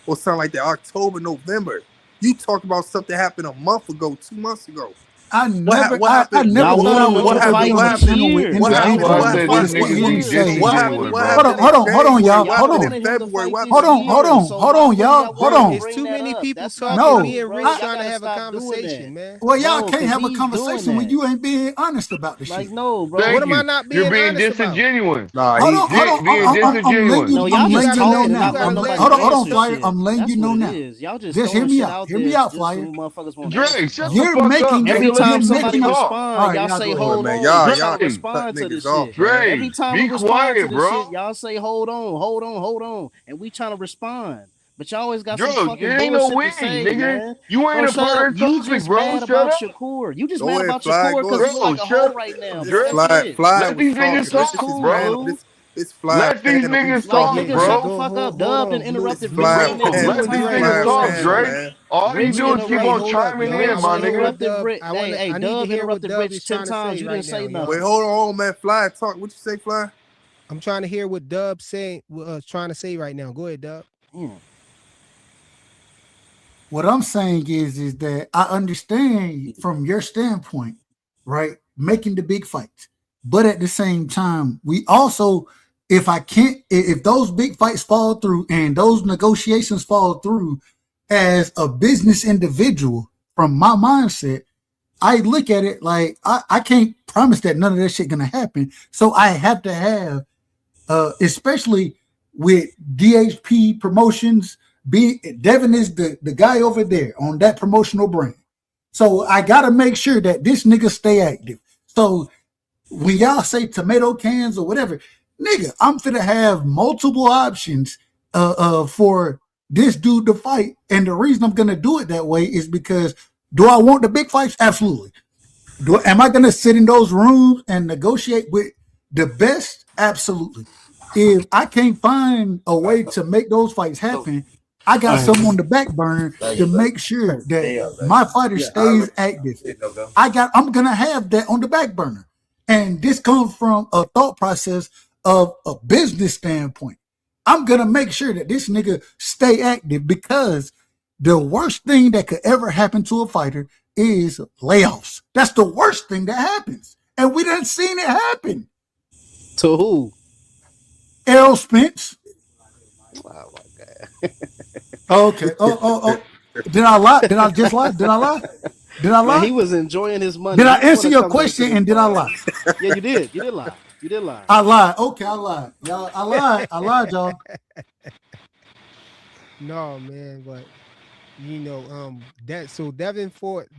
Speaker 14: Or something like that, October, November. You talk about something happened a month ago, 2 months ago.
Speaker 10: I never thought I would ever be on a channel with individuals just for him to say.
Speaker 14: What
Speaker 10: Hold on, y'all. Hold on.
Speaker 14: In February.
Speaker 10: Hold on, y'all. Hold on.
Speaker 20: It's too many people talking.
Speaker 10: No,
Speaker 20: Me and Rich trying to have a conversation, man.
Speaker 10: Well, y'all can't have a conversation when you ain't being honest about the shit.
Speaker 1: Like, no, bro.
Speaker 20: What am I not being
Speaker 16: You're being
Speaker 20: honest
Speaker 16: disingenuous.
Speaker 20: about?
Speaker 10: Hold on.
Speaker 16: Disingenuous.
Speaker 10: I'm letting you know now. Hold on, Flyer.
Speaker 1: Shit.
Speaker 10: I'm letting you know now.
Speaker 1: Y'all just
Speaker 10: hear me out. Hear me out, Flyer.
Speaker 16: Dre, shut
Speaker 10: You're
Speaker 16: the fuck
Speaker 10: making
Speaker 16: up.
Speaker 1: Every time somebody
Speaker 16: talk.
Speaker 1: respond, y'all say hold on.
Speaker 14: Y'all
Speaker 1: Y'all respond to this shit.
Speaker 16: Dre,
Speaker 1: Every time
Speaker 16: be
Speaker 1: we respond
Speaker 16: quiet,
Speaker 1: to this
Speaker 16: bro.
Speaker 1: shit, y'all say hold on, and we trying to respond. But y'all always got some
Speaker 16: Bro,
Speaker 1: fucking
Speaker 16: it ain't no
Speaker 1: bullshit
Speaker 16: win,
Speaker 1: to say,
Speaker 16: nigga.
Speaker 1: man.
Speaker 16: You ain't
Speaker 1: Bro,
Speaker 16: a
Speaker 1: shut
Speaker 16: part
Speaker 1: up.
Speaker 16: of the
Speaker 1: You
Speaker 16: topic,
Speaker 1: just
Speaker 16: bro.
Speaker 1: mad
Speaker 16: Shut
Speaker 1: about
Speaker 16: up.
Speaker 1: Shakur. You just
Speaker 14: Go
Speaker 1: mad
Speaker 14: ahead,
Speaker 1: about
Speaker 14: Fly,
Speaker 1: Shakur
Speaker 14: go
Speaker 1: because
Speaker 14: ahead.
Speaker 1: you like a
Speaker 16: Bro,
Speaker 1: hoe right now,
Speaker 16: shut
Speaker 1: bro.
Speaker 16: up.
Speaker 1: That's it.
Speaker 14: Fly
Speaker 16: Let
Speaker 14: was
Speaker 16: these
Speaker 14: talking.
Speaker 16: niggas talk,
Speaker 1: cool,
Speaker 16: bro.
Speaker 1: bro.
Speaker 14: It's Fly
Speaker 16: Let these
Speaker 14: Panda who
Speaker 16: niggas
Speaker 1: Like,
Speaker 16: talk,
Speaker 14: started,
Speaker 1: nigga, shut
Speaker 14: man.
Speaker 1: the
Speaker 16: bro.
Speaker 1: fuck up.
Speaker 20: Hold
Speaker 1: Dub
Speaker 20: on,
Speaker 1: and
Speaker 20: Blue.
Speaker 14: It's
Speaker 1: interrupted
Speaker 14: Fly
Speaker 1: Britt,
Speaker 16: Bro,
Speaker 1: nigga,
Speaker 14: Panda.
Speaker 1: two
Speaker 16: let
Speaker 20: Blue and
Speaker 16: these
Speaker 14: It's
Speaker 1: times in
Speaker 20: Dre,
Speaker 1: a
Speaker 16: niggas
Speaker 14: Fly
Speaker 20: hold
Speaker 16: talk,
Speaker 1: row.
Speaker 20: on.
Speaker 16: Dre.
Speaker 14: Panda, man.
Speaker 16: All you
Speaker 1: Rich
Speaker 16: do is keep
Speaker 20: Hey,
Speaker 16: on
Speaker 1: interrupted.
Speaker 20: hold up,
Speaker 16: chiming
Speaker 20: y'all.
Speaker 16: in,
Speaker 1: Rich
Speaker 16: my nigga.
Speaker 1: interrupted Britt.
Speaker 20: I
Speaker 1: Hey,
Speaker 20: need to
Speaker 1: Dub
Speaker 20: hear what
Speaker 1: interrupted
Speaker 20: Dub
Speaker 1: Rich
Speaker 20: is
Speaker 1: 10
Speaker 20: trying to
Speaker 1: times.
Speaker 20: say
Speaker 1: You
Speaker 20: right
Speaker 1: didn't
Speaker 20: now,
Speaker 1: say
Speaker 14: Wait,
Speaker 20: y'all.
Speaker 1: nothing.
Speaker 14: hold on, man. Fly, talk. What you say, Fly?
Speaker 20: I'm trying to hear what Dub's saying, trying to say right now. Go ahead, Dub.
Speaker 10: What I'm saying is that I understand from your standpoint, right, making the big fights, but at the same time, we also, if those big fights fall through and those negotiations fall through, as a business individual, from my mindset, I look at it like I can't promise that none of that shit gonna happen. So I have to have, especially with DHP Promotions. Devin is the guy over there on that promotional brand. So I gotta make sure that this nigga stay active. So when y'all say tomato cans or whatever, nigga, I'm finna have multiple options for this dude to fight. And the reason I'm gonna do it that way is because, do I want the big fights? Absolutely. Am I gonna sit in those rooms and negotiate with the best? Absolutely. If I can't find a way to make those fights happen, I got something on the back burner to make sure that my fighter stays active. I'm gonna have that on the back burner. And this comes from a thought process of a business standpoint. I'm gonna make sure that this nigga stay active, because the worst thing that could ever happen to a fighter is layoffs. That's the worst thing that happens. And we done seen it happen.
Speaker 1: To who?
Speaker 10: Errol Spence.
Speaker 1: Oh my god.
Speaker 10: Okay. Oh. Did I lie? Did I just lie? Did I lie? Did I
Speaker 1: Man,
Speaker 10: lie?
Speaker 1: he was enjoying his money.
Speaker 10: Did
Speaker 1: He
Speaker 10: I
Speaker 1: didn't want
Speaker 10: answer
Speaker 1: to
Speaker 10: your
Speaker 1: come back to
Speaker 10: question
Speaker 1: this
Speaker 10: and did I
Speaker 1: bar.
Speaker 10: lie?
Speaker 1: Yeah, you did. You did lie. You did lie.
Speaker 10: I lied. Okay, I lied. Y'all, I lied. I lied, y'all.
Speaker 20: No, man, but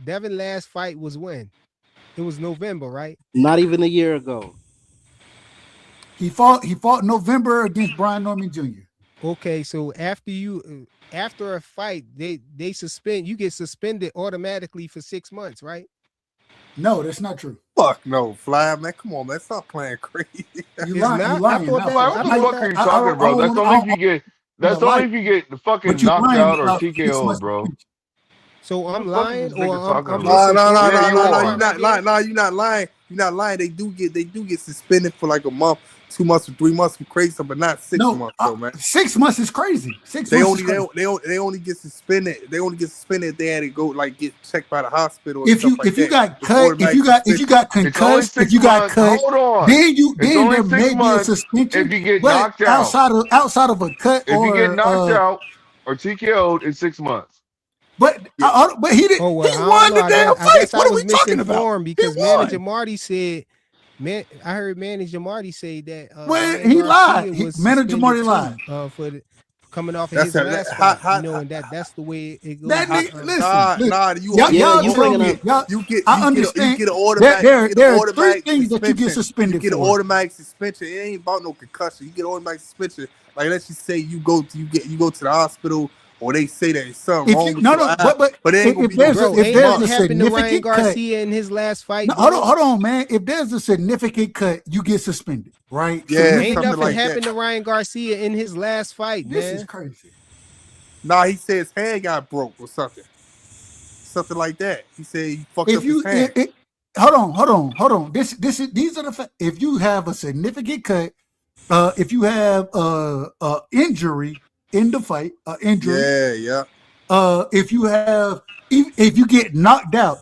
Speaker 20: Devin last fight was when? It was November, right?
Speaker 1: Not even a year ago.
Speaker 10: He fought November against Brian Norman Jr.
Speaker 20: Okay, so after a fight, they suspend you get suspended automatically for 6 months, right?
Speaker 10: No, that's not true.
Speaker 14: Fuck no, Fly, man. Come on, man. Stop playing crazy.
Speaker 10: You
Speaker 20: It's
Speaker 10: lying. You
Speaker 20: not. I
Speaker 10: lying
Speaker 20: thought
Speaker 10: now.
Speaker 20: that.
Speaker 16: Like,
Speaker 20: I
Speaker 16: what the
Speaker 20: thought
Speaker 16: fuck are
Speaker 20: that.
Speaker 16: you talking about? That's only if you get. That's only if you get the fucking
Speaker 10: But you
Speaker 16: knocked
Speaker 10: lying
Speaker 16: out or
Speaker 10: about 6
Speaker 16: TKO'd,
Speaker 10: months.
Speaker 16: bro.
Speaker 20: So
Speaker 16: What
Speaker 20: I'm
Speaker 16: the fuck is
Speaker 20: lying,
Speaker 16: this
Speaker 20: or
Speaker 16: nigga talking
Speaker 20: I'm
Speaker 16: about?
Speaker 14: No, no, no,
Speaker 20: misinformed
Speaker 16: Yeah,
Speaker 14: no,
Speaker 16: you
Speaker 14: no,
Speaker 20: about the
Speaker 14: no.
Speaker 16: are.
Speaker 14: You're
Speaker 20: fight I
Speaker 14: not
Speaker 20: get.
Speaker 14: lying. No, you're not lying. You're not lying. They do get suspended for like a month, 2 months, or 3 months, some crazy stuff, but not 6 months though, man.
Speaker 10: 6 months is crazy. 6
Speaker 14: They
Speaker 10: months is
Speaker 14: only
Speaker 10: crazy.
Speaker 14: they only get suspended. They only get suspended if they had to go like get checked by the hospital or
Speaker 10: If
Speaker 14: stuff
Speaker 10: you
Speaker 14: like
Speaker 10: if you
Speaker 14: that.
Speaker 10: got
Speaker 14: It's
Speaker 10: cut,
Speaker 14: automatic
Speaker 10: if you
Speaker 14: suspension.
Speaker 10: got
Speaker 16: It's only
Speaker 10: concussed, if
Speaker 16: 6
Speaker 10: you got
Speaker 16: months.
Speaker 10: cut,
Speaker 16: Hold on. It's
Speaker 10: then
Speaker 16: only
Speaker 10: there
Speaker 16: 6
Speaker 10: may be a
Speaker 16: months
Speaker 10: suspension.
Speaker 16: if you get
Speaker 10: But
Speaker 16: knocked out.
Speaker 10: outside of a cut
Speaker 16: If you get
Speaker 10: or
Speaker 16: knocked out or TKO'd, it's 6 months.
Speaker 10: but he did
Speaker 20: Oh
Speaker 10: he
Speaker 20: well, I don't
Speaker 10: won
Speaker 20: know.
Speaker 10: the damn
Speaker 20: I
Speaker 10: fight.
Speaker 20: guess I
Speaker 10: What are
Speaker 20: was
Speaker 10: we talking about?
Speaker 20: misinformed
Speaker 10: He
Speaker 20: because Manager
Speaker 10: won.
Speaker 20: Marty said, "Man, I heard Manager Marty say that
Speaker 10: Well,
Speaker 20: Ryan
Speaker 10: he lied.
Speaker 20: Garcia was
Speaker 10: Manager
Speaker 20: suspended
Speaker 10: Marty lied.
Speaker 20: too for coming off of
Speaker 14: That's
Speaker 20: his
Speaker 14: that.
Speaker 20: last fight. And that's the way it
Speaker 10: That
Speaker 20: goes with
Speaker 10: nigga, listen,
Speaker 14: Nah.
Speaker 1: Yeah,
Speaker 10: y'all
Speaker 1: you
Speaker 10: tell
Speaker 1: bringing
Speaker 10: me,
Speaker 1: up.
Speaker 10: y'all.
Speaker 14: You get
Speaker 10: I understand.
Speaker 14: you get an
Speaker 10: There are three
Speaker 14: automatic
Speaker 10: things that you get
Speaker 14: suspension. You
Speaker 10: suspended
Speaker 14: get an
Speaker 10: for.
Speaker 14: automatic suspension. It ain't about no concussion. You get automatic suspension. Like let's just say you go to the hospital or they say that it's something
Speaker 10: If
Speaker 14: wrong
Speaker 10: you
Speaker 14: with
Speaker 10: no
Speaker 14: your
Speaker 10: no,
Speaker 14: eye, but it ain't gonna
Speaker 10: if
Speaker 14: be no
Speaker 10: there's a,
Speaker 20: bro.
Speaker 14: 6
Speaker 10: if
Speaker 20: Ain't
Speaker 10: there's
Speaker 20: nothing
Speaker 10: a
Speaker 14: months.
Speaker 20: happened to Ryan
Speaker 10: significant cut,
Speaker 20: Garcia in his last
Speaker 10: no,
Speaker 20: fight, bro.
Speaker 10: hold on, man. If there's a significant cut, you get suspended, right?
Speaker 14: Yeah,
Speaker 20: Ain't
Speaker 14: something
Speaker 10: Significant
Speaker 20: nothing
Speaker 10: cut.
Speaker 14: like that.
Speaker 20: happened to Ryan Garcia in his last fight,
Speaker 10: This is
Speaker 20: man.
Speaker 10: crazy.
Speaker 14: Nah, he said his hand got broke or something. Something like that. He said he fucked
Speaker 10: If
Speaker 14: up his
Speaker 10: you
Speaker 14: hand.
Speaker 10: hold on. These are the if you have a significant cut, if you have injury in the fight, injury,
Speaker 14: Yeah.
Speaker 10: if you have if you get knocked out,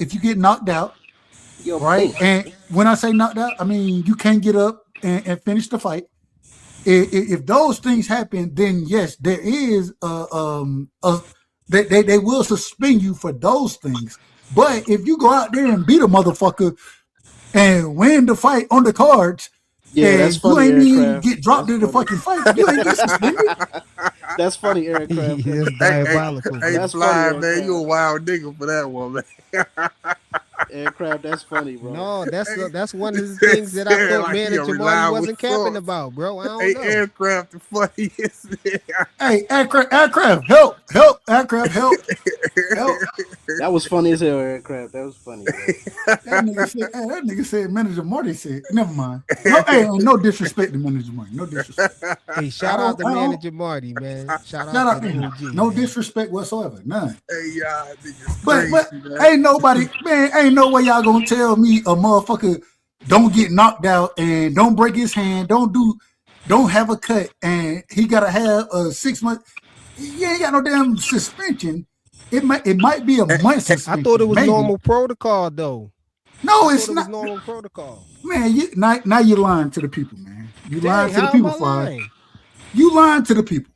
Speaker 1: Yo,
Speaker 10: right?
Speaker 1: boom.
Speaker 10: And when I say knocked out, I mean you can't get up and finish the fight. If those things happen, then yes, there is they will suspend you for those things. But if you go out there and beat a motherfucker and win the fight on the cards,
Speaker 1: Yeah, that's
Speaker 10: and you
Speaker 1: funny,
Speaker 10: ain't even
Speaker 1: aircraft.
Speaker 10: get dropped
Speaker 1: That's
Speaker 10: in the
Speaker 1: funny.
Speaker 10: fucking fight, you ain't get suspended.
Speaker 1: That's funny, aircraft.
Speaker 20: That's
Speaker 14: Hey,
Speaker 20: diabolical,
Speaker 14: hey,
Speaker 20: bro.
Speaker 1: That's funny,
Speaker 14: Fly, man, you a
Speaker 1: aircraft.
Speaker 14: wild nigga for that one, man.
Speaker 1: Aircraft, that's funny, bro.
Speaker 20: No, that's one of the
Speaker 14: It
Speaker 20: things that I
Speaker 14: said
Speaker 20: thought
Speaker 14: like he a
Speaker 20: Manager Marty
Speaker 14: reliable
Speaker 20: wasn't capping
Speaker 14: source.
Speaker 20: about, bro. I don't
Speaker 14: Hey,
Speaker 20: know.
Speaker 14: aircraft, the funniest.
Speaker 10: Hey, aircraft, help, aircraft, help.
Speaker 1: That was funny as hell, Eric Crap. That was funny, bro.
Speaker 10: That nigga said Manager Marty said, never mind. No, hey, no disrespect to Manager Marty. No disrespect.
Speaker 20: Hey, shout out to Manager Marty, man. Shout
Speaker 10: Shout
Speaker 20: out
Speaker 10: out
Speaker 20: to
Speaker 10: to
Speaker 20: the
Speaker 10: him.
Speaker 20: OG.
Speaker 10: No
Speaker 20: man.
Speaker 10: disrespect whatsoever. None.
Speaker 14: Hey, y'all, niggas
Speaker 10: But
Speaker 14: crazy, man.
Speaker 10: ain't nobody, man, ain't no way y'all gonna tell me a motherfucker don't get knocked out and don't break his hand, don't have a cut, and he gotta have a 6 month. You ain't got no damn suspension. It might be a month suspension.
Speaker 20: I thought it was
Speaker 10: maybe.
Speaker 20: normal protocol though.
Speaker 10: No, it's not.
Speaker 20: Normal protocol.
Speaker 10: Man, now you're lying to the people, man. You lying to the
Speaker 20: how
Speaker 10: people,
Speaker 20: am I lying?
Speaker 10: You lying to the people.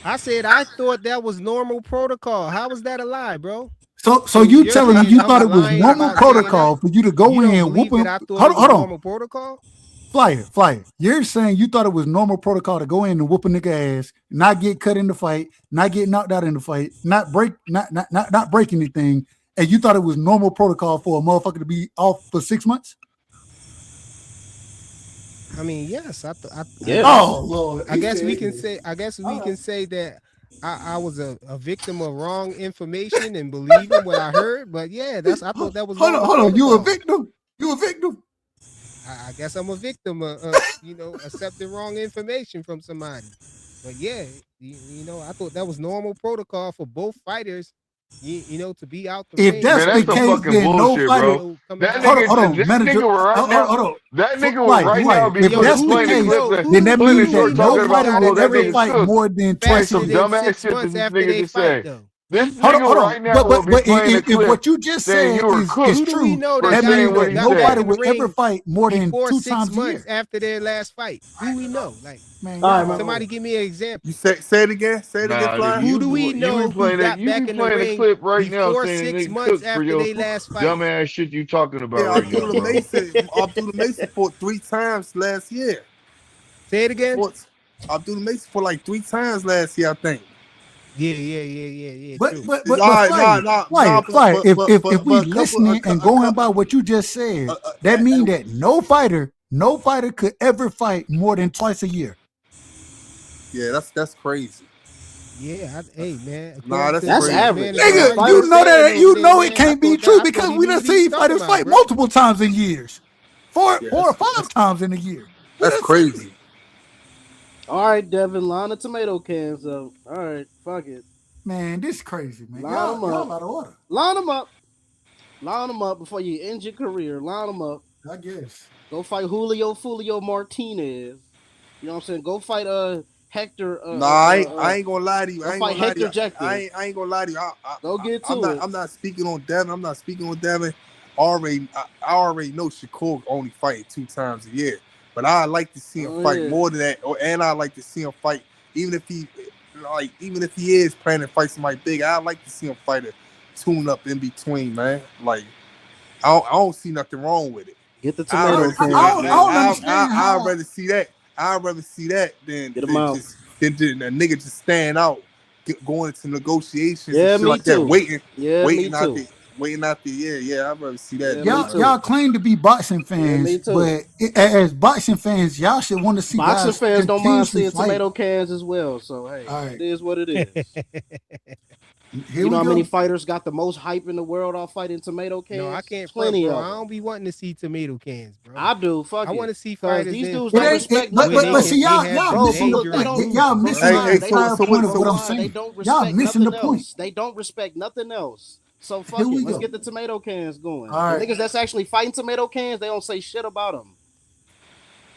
Speaker 20: I said I thought that was normal protocol. How was that a lie, bro?
Speaker 10: So you
Speaker 20: you're
Speaker 10: telling me
Speaker 20: saying
Speaker 10: you
Speaker 20: I'm
Speaker 10: thought it was
Speaker 20: lying
Speaker 10: normal
Speaker 20: about saying
Speaker 10: protocol
Speaker 20: that?
Speaker 10: for you to go
Speaker 20: You
Speaker 10: in
Speaker 20: don't
Speaker 10: and whoop
Speaker 20: believe
Speaker 10: him?
Speaker 20: that I thought
Speaker 10: Hold
Speaker 20: it was
Speaker 10: on.
Speaker 20: normal protocol?
Speaker 10: Flyer. You're saying you thought it was normal protocol to go in and whoop a nigga ass, not get cut in the fight, not get knocked out in the fight, not break anything, and you thought it was normal protocol for a motherfucker to be off for 6 months?
Speaker 20: I mean, yes.
Speaker 10: Yeah. Oh Lord.
Speaker 20: I guess we can say. I guess we can say that I was a victim of wrong information and believing what I heard. But yeah, I thought that was.
Speaker 10: Hold on. You a victim? You a victim?
Speaker 20: I guess I'm a victim of accepting wrong information from somebody. But yeah, I thought that was normal protocol for both fighters. To be out the
Speaker 10: If
Speaker 20: ring.
Speaker 10: that's
Speaker 16: Man,
Speaker 10: the
Speaker 16: that's some
Speaker 10: case,
Speaker 16: fucking
Speaker 10: then no
Speaker 16: bullshit,
Speaker 10: fighter.
Speaker 16: bro. That
Speaker 10: Hold
Speaker 16: nigga,
Speaker 10: on, manager.
Speaker 16: that nigga
Speaker 10: Flyer,
Speaker 16: would right now be
Speaker 10: if that's the
Speaker 16: playing the
Speaker 10: case,
Speaker 16: clip
Speaker 10: then that
Speaker 16: Clinton
Speaker 10: means that
Speaker 16: Short talking about
Speaker 10: nobody
Speaker 16: how
Speaker 10: will
Speaker 16: that
Speaker 10: ever
Speaker 16: nigga
Speaker 10: fight
Speaker 16: cooked.
Speaker 10: more than
Speaker 16: That's
Speaker 10: twice a
Speaker 16: some
Speaker 10: year.
Speaker 16: dumbass shit that this nigga just said. This
Speaker 10: Hold
Speaker 16: nigga right
Speaker 10: on.
Speaker 16: now will be
Speaker 10: But
Speaker 16: playing a
Speaker 10: if
Speaker 16: clip
Speaker 10: what you just
Speaker 16: saying
Speaker 10: said
Speaker 16: you were
Speaker 10: is
Speaker 16: cooked
Speaker 10: true,
Speaker 16: for
Speaker 10: that
Speaker 16: saying
Speaker 10: means
Speaker 16: what
Speaker 10: that
Speaker 16: he
Speaker 10: nobody
Speaker 16: said.
Speaker 10: will ever fight more than
Speaker 20: before
Speaker 10: 2
Speaker 20: 6
Speaker 10: times a
Speaker 20: months
Speaker 10: year.
Speaker 20: after their last fight. Who we know? Like,
Speaker 10: man,
Speaker 20: somebody give me an example.
Speaker 14: You say it again. Say it again,
Speaker 16: Nah,
Speaker 14: Fly.
Speaker 20: Who do we know who got
Speaker 16: you
Speaker 20: back
Speaker 16: be
Speaker 20: in the
Speaker 16: playing a
Speaker 20: ring
Speaker 16: clip right now
Speaker 20: before
Speaker 16: saying
Speaker 20: 6
Speaker 16: they
Speaker 20: months
Speaker 16: cooked for
Speaker 20: after
Speaker 16: your
Speaker 20: their last fight?
Speaker 16: dumbass shit you talking about
Speaker 14: Yeah,
Speaker 16: right now,
Speaker 14: Abdullah
Speaker 16: bro.
Speaker 14: Mason fought 3 times last year.
Speaker 20: Say it again.
Speaker 14: Abdullah Mason fought like 3 times last year, I think.
Speaker 20: Yeah.
Speaker 10: But
Speaker 20: True.
Speaker 10: Flyer. If we
Speaker 14: but
Speaker 10: listening and going by what you just said, that means that no fighter could ever fight more than twice a year.
Speaker 14: Yeah, that's crazy.
Speaker 20: Yeah, hey man.
Speaker 14: Nah,
Speaker 1: that's average.
Speaker 10: Nigga, you know it can't be true because we done seen fighters fight multiple times in years. Four or 5 times in a year.
Speaker 14: That's crazy.
Speaker 1: All right, Devin, line the tomato cans up. All right, fuck it.
Speaker 10: Man, this is crazy, man.
Speaker 1: Line
Speaker 10: Y'all
Speaker 1: them up.
Speaker 10: out of order.
Speaker 1: Line them up. Line them up before you end your career. Line them up.
Speaker 10: I guess.
Speaker 1: Go fight Julio Martinez. You know what I'm saying? Go fight Hector.
Speaker 14: I ain't gonna lie to you.
Speaker 1: Go fight Hector Jekyll.
Speaker 14: I ain't gonna lie to you.
Speaker 1: Go get to it.
Speaker 14: I'm not speaking on Devin. I already know Shakur only fight 2 times a year. But I like to see him fight more than that. And I like to see him fight even if he is planning to fight somebody big. I like to see him fight a tune up in between, man. Like I don't see nothing wrong with it.
Speaker 1: Get the tomato can.
Speaker 14: I'd rather see that. I'd rather see that than a nigga just stand out, going into negotiations and shit like that, waiting out the year. Yeah, I'd rather see that.
Speaker 10: Y'all claim to be boxing fans, but as boxing fans, y'all should want to see
Speaker 1: boxing fans don't mind seeing
Speaker 10: fight.
Speaker 1: tomato cans as well. So hey, it is what it is.
Speaker 10: You
Speaker 1: know how many fighters got the most hype in the world off fighting tomato cans?
Speaker 20: No, I can't.
Speaker 1: Plenty
Speaker 20: bro.
Speaker 1: of.
Speaker 20: I don't be wanting to see tomato cans, bro.
Speaker 1: I do. Fuck
Speaker 20: I
Speaker 1: it.
Speaker 20: want to see fighters.
Speaker 1: These dudes don't respect.
Speaker 10: But see, y'all missing the point of what I'm saying.
Speaker 1: They don't respect
Speaker 10: y'all missing the point.
Speaker 1: They don't respect nothing else. So fuck it. Let's get the tomato cans going.
Speaker 10: All right.
Speaker 1: The niggas that's actually fighting tomato cans, they don't say shit about them.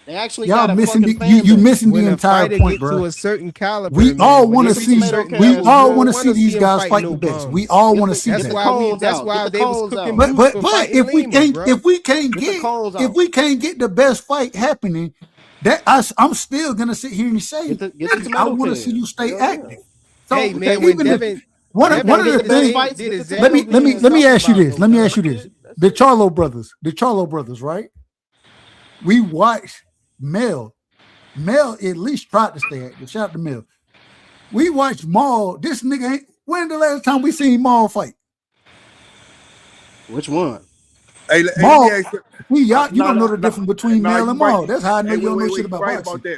Speaker 1: They actually
Speaker 10: y'all
Speaker 1: got
Speaker 10: missing
Speaker 1: you
Speaker 10: missing the entire point, bro.
Speaker 20: To a certain caliber,
Speaker 10: we all want to see. We all want to see these guys fight the best. We all want to see that.
Speaker 20: That's why they was cooking.
Speaker 10: But if we can't get the best fight happening, that I'm still gonna sit here and say, I want to see you stay active. So
Speaker 20: hey man, when Devin,
Speaker 10: one of the things. Let me ask you this. The Charlo brothers, right? We watched Mel at least tried to stay active. Shout out to Mel. We watched Maul. This nigga ain't. When the last time we seen Maul fight?
Speaker 1: Which one?
Speaker 10: Maul. You don't know the difference between Mel and Maul. That's how I know you don't know shit about boxing.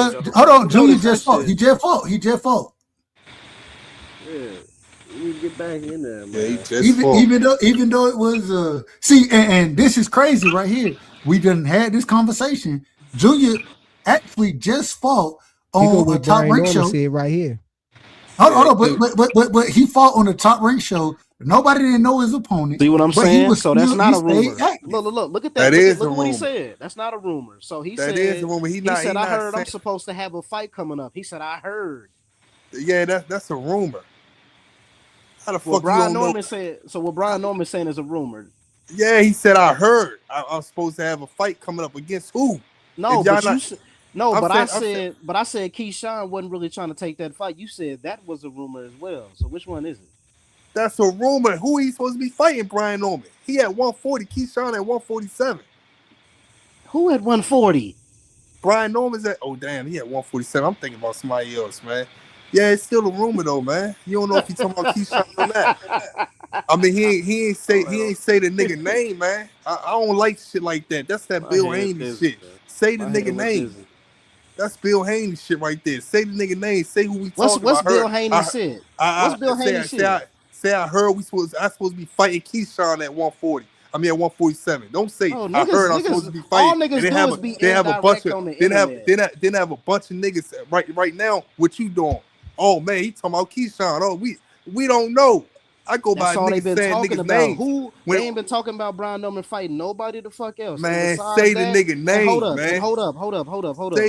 Speaker 10: Well, hold on. Junior
Speaker 1: Notice that
Speaker 10: just fought.
Speaker 1: shit.
Speaker 10: He just fought. He just fought.
Speaker 1: Yeah, you need to get back in there,
Speaker 5: Yeah, he
Speaker 1: man.
Speaker 5: just fought.
Speaker 10: Even though it was see, and this is crazy right here. We done had this conversation. Junior actually just fought
Speaker 20: You go
Speaker 10: on a
Speaker 20: with
Speaker 10: top
Speaker 20: Brian
Speaker 10: rank
Speaker 20: Norman
Speaker 10: show.
Speaker 20: said right here.
Speaker 10: Hold on, but he fought on the top ranked show. Nobody didn't know his opponent.
Speaker 1: See what I'm saying? So that's not a rumor.
Speaker 10: Stayed
Speaker 1: Look at that.
Speaker 14: That is
Speaker 1: Look
Speaker 14: a
Speaker 1: at what he
Speaker 14: rumor.
Speaker 1: said. That's not a rumor. So he
Speaker 14: That
Speaker 1: said,
Speaker 14: is a rumor.
Speaker 1: he said, I heard I'm supposed to have a fight coming up. He said, I heard.
Speaker 14: Yeah, that's a rumor. How the fuck
Speaker 1: What Brian
Speaker 14: you don't
Speaker 1: Norman
Speaker 14: know?
Speaker 1: said. So what Brian Norman saying is a rumor.
Speaker 14: Yeah, he said I heard. I'm supposed to have a fight coming up against who?
Speaker 1: No, but I said Keyshawn wasn't really trying to take that fight. You said that was a rumor as well. So which one is it?
Speaker 14: That's a rumor. Who he supposed to be fighting? Brian Norman. He at 140. Keyshawn at 147.
Speaker 1: Who at 140?
Speaker 14: Brian Norman's at. Oh damn, he at 147. I'm thinking about somebody else, man. Yeah, it's still a rumor though, man. You don't know if he's talking about Keyshawn or not. I mean, he ain't say the nigga name, man. I don't like shit like that. That's that Bill Haney shit. Man. Say the nigga name. That's Bill Haney shit right there. Say the nigga name. Say who we talking about.
Speaker 1: What's Bill Haney said? What's Bill Haney said?
Speaker 14: Say I heard I supposed to be fighting Keyshawn at 140. I mean at 147. Don't say I heard I'm supposed to be fighting.
Speaker 1: All niggas do is be indirect on the internet.
Speaker 14: Then have a bunch of niggas right now. What you doing? Oh man, he talking about Keyshawn. Oh, we don't know. I go by niggas saying niggas' names.
Speaker 1: They ain't been talking about Brian Norman fighting nobody the fuck else.
Speaker 14: Man, say the nigga name, man.
Speaker 1: Hold up.
Speaker 14: Say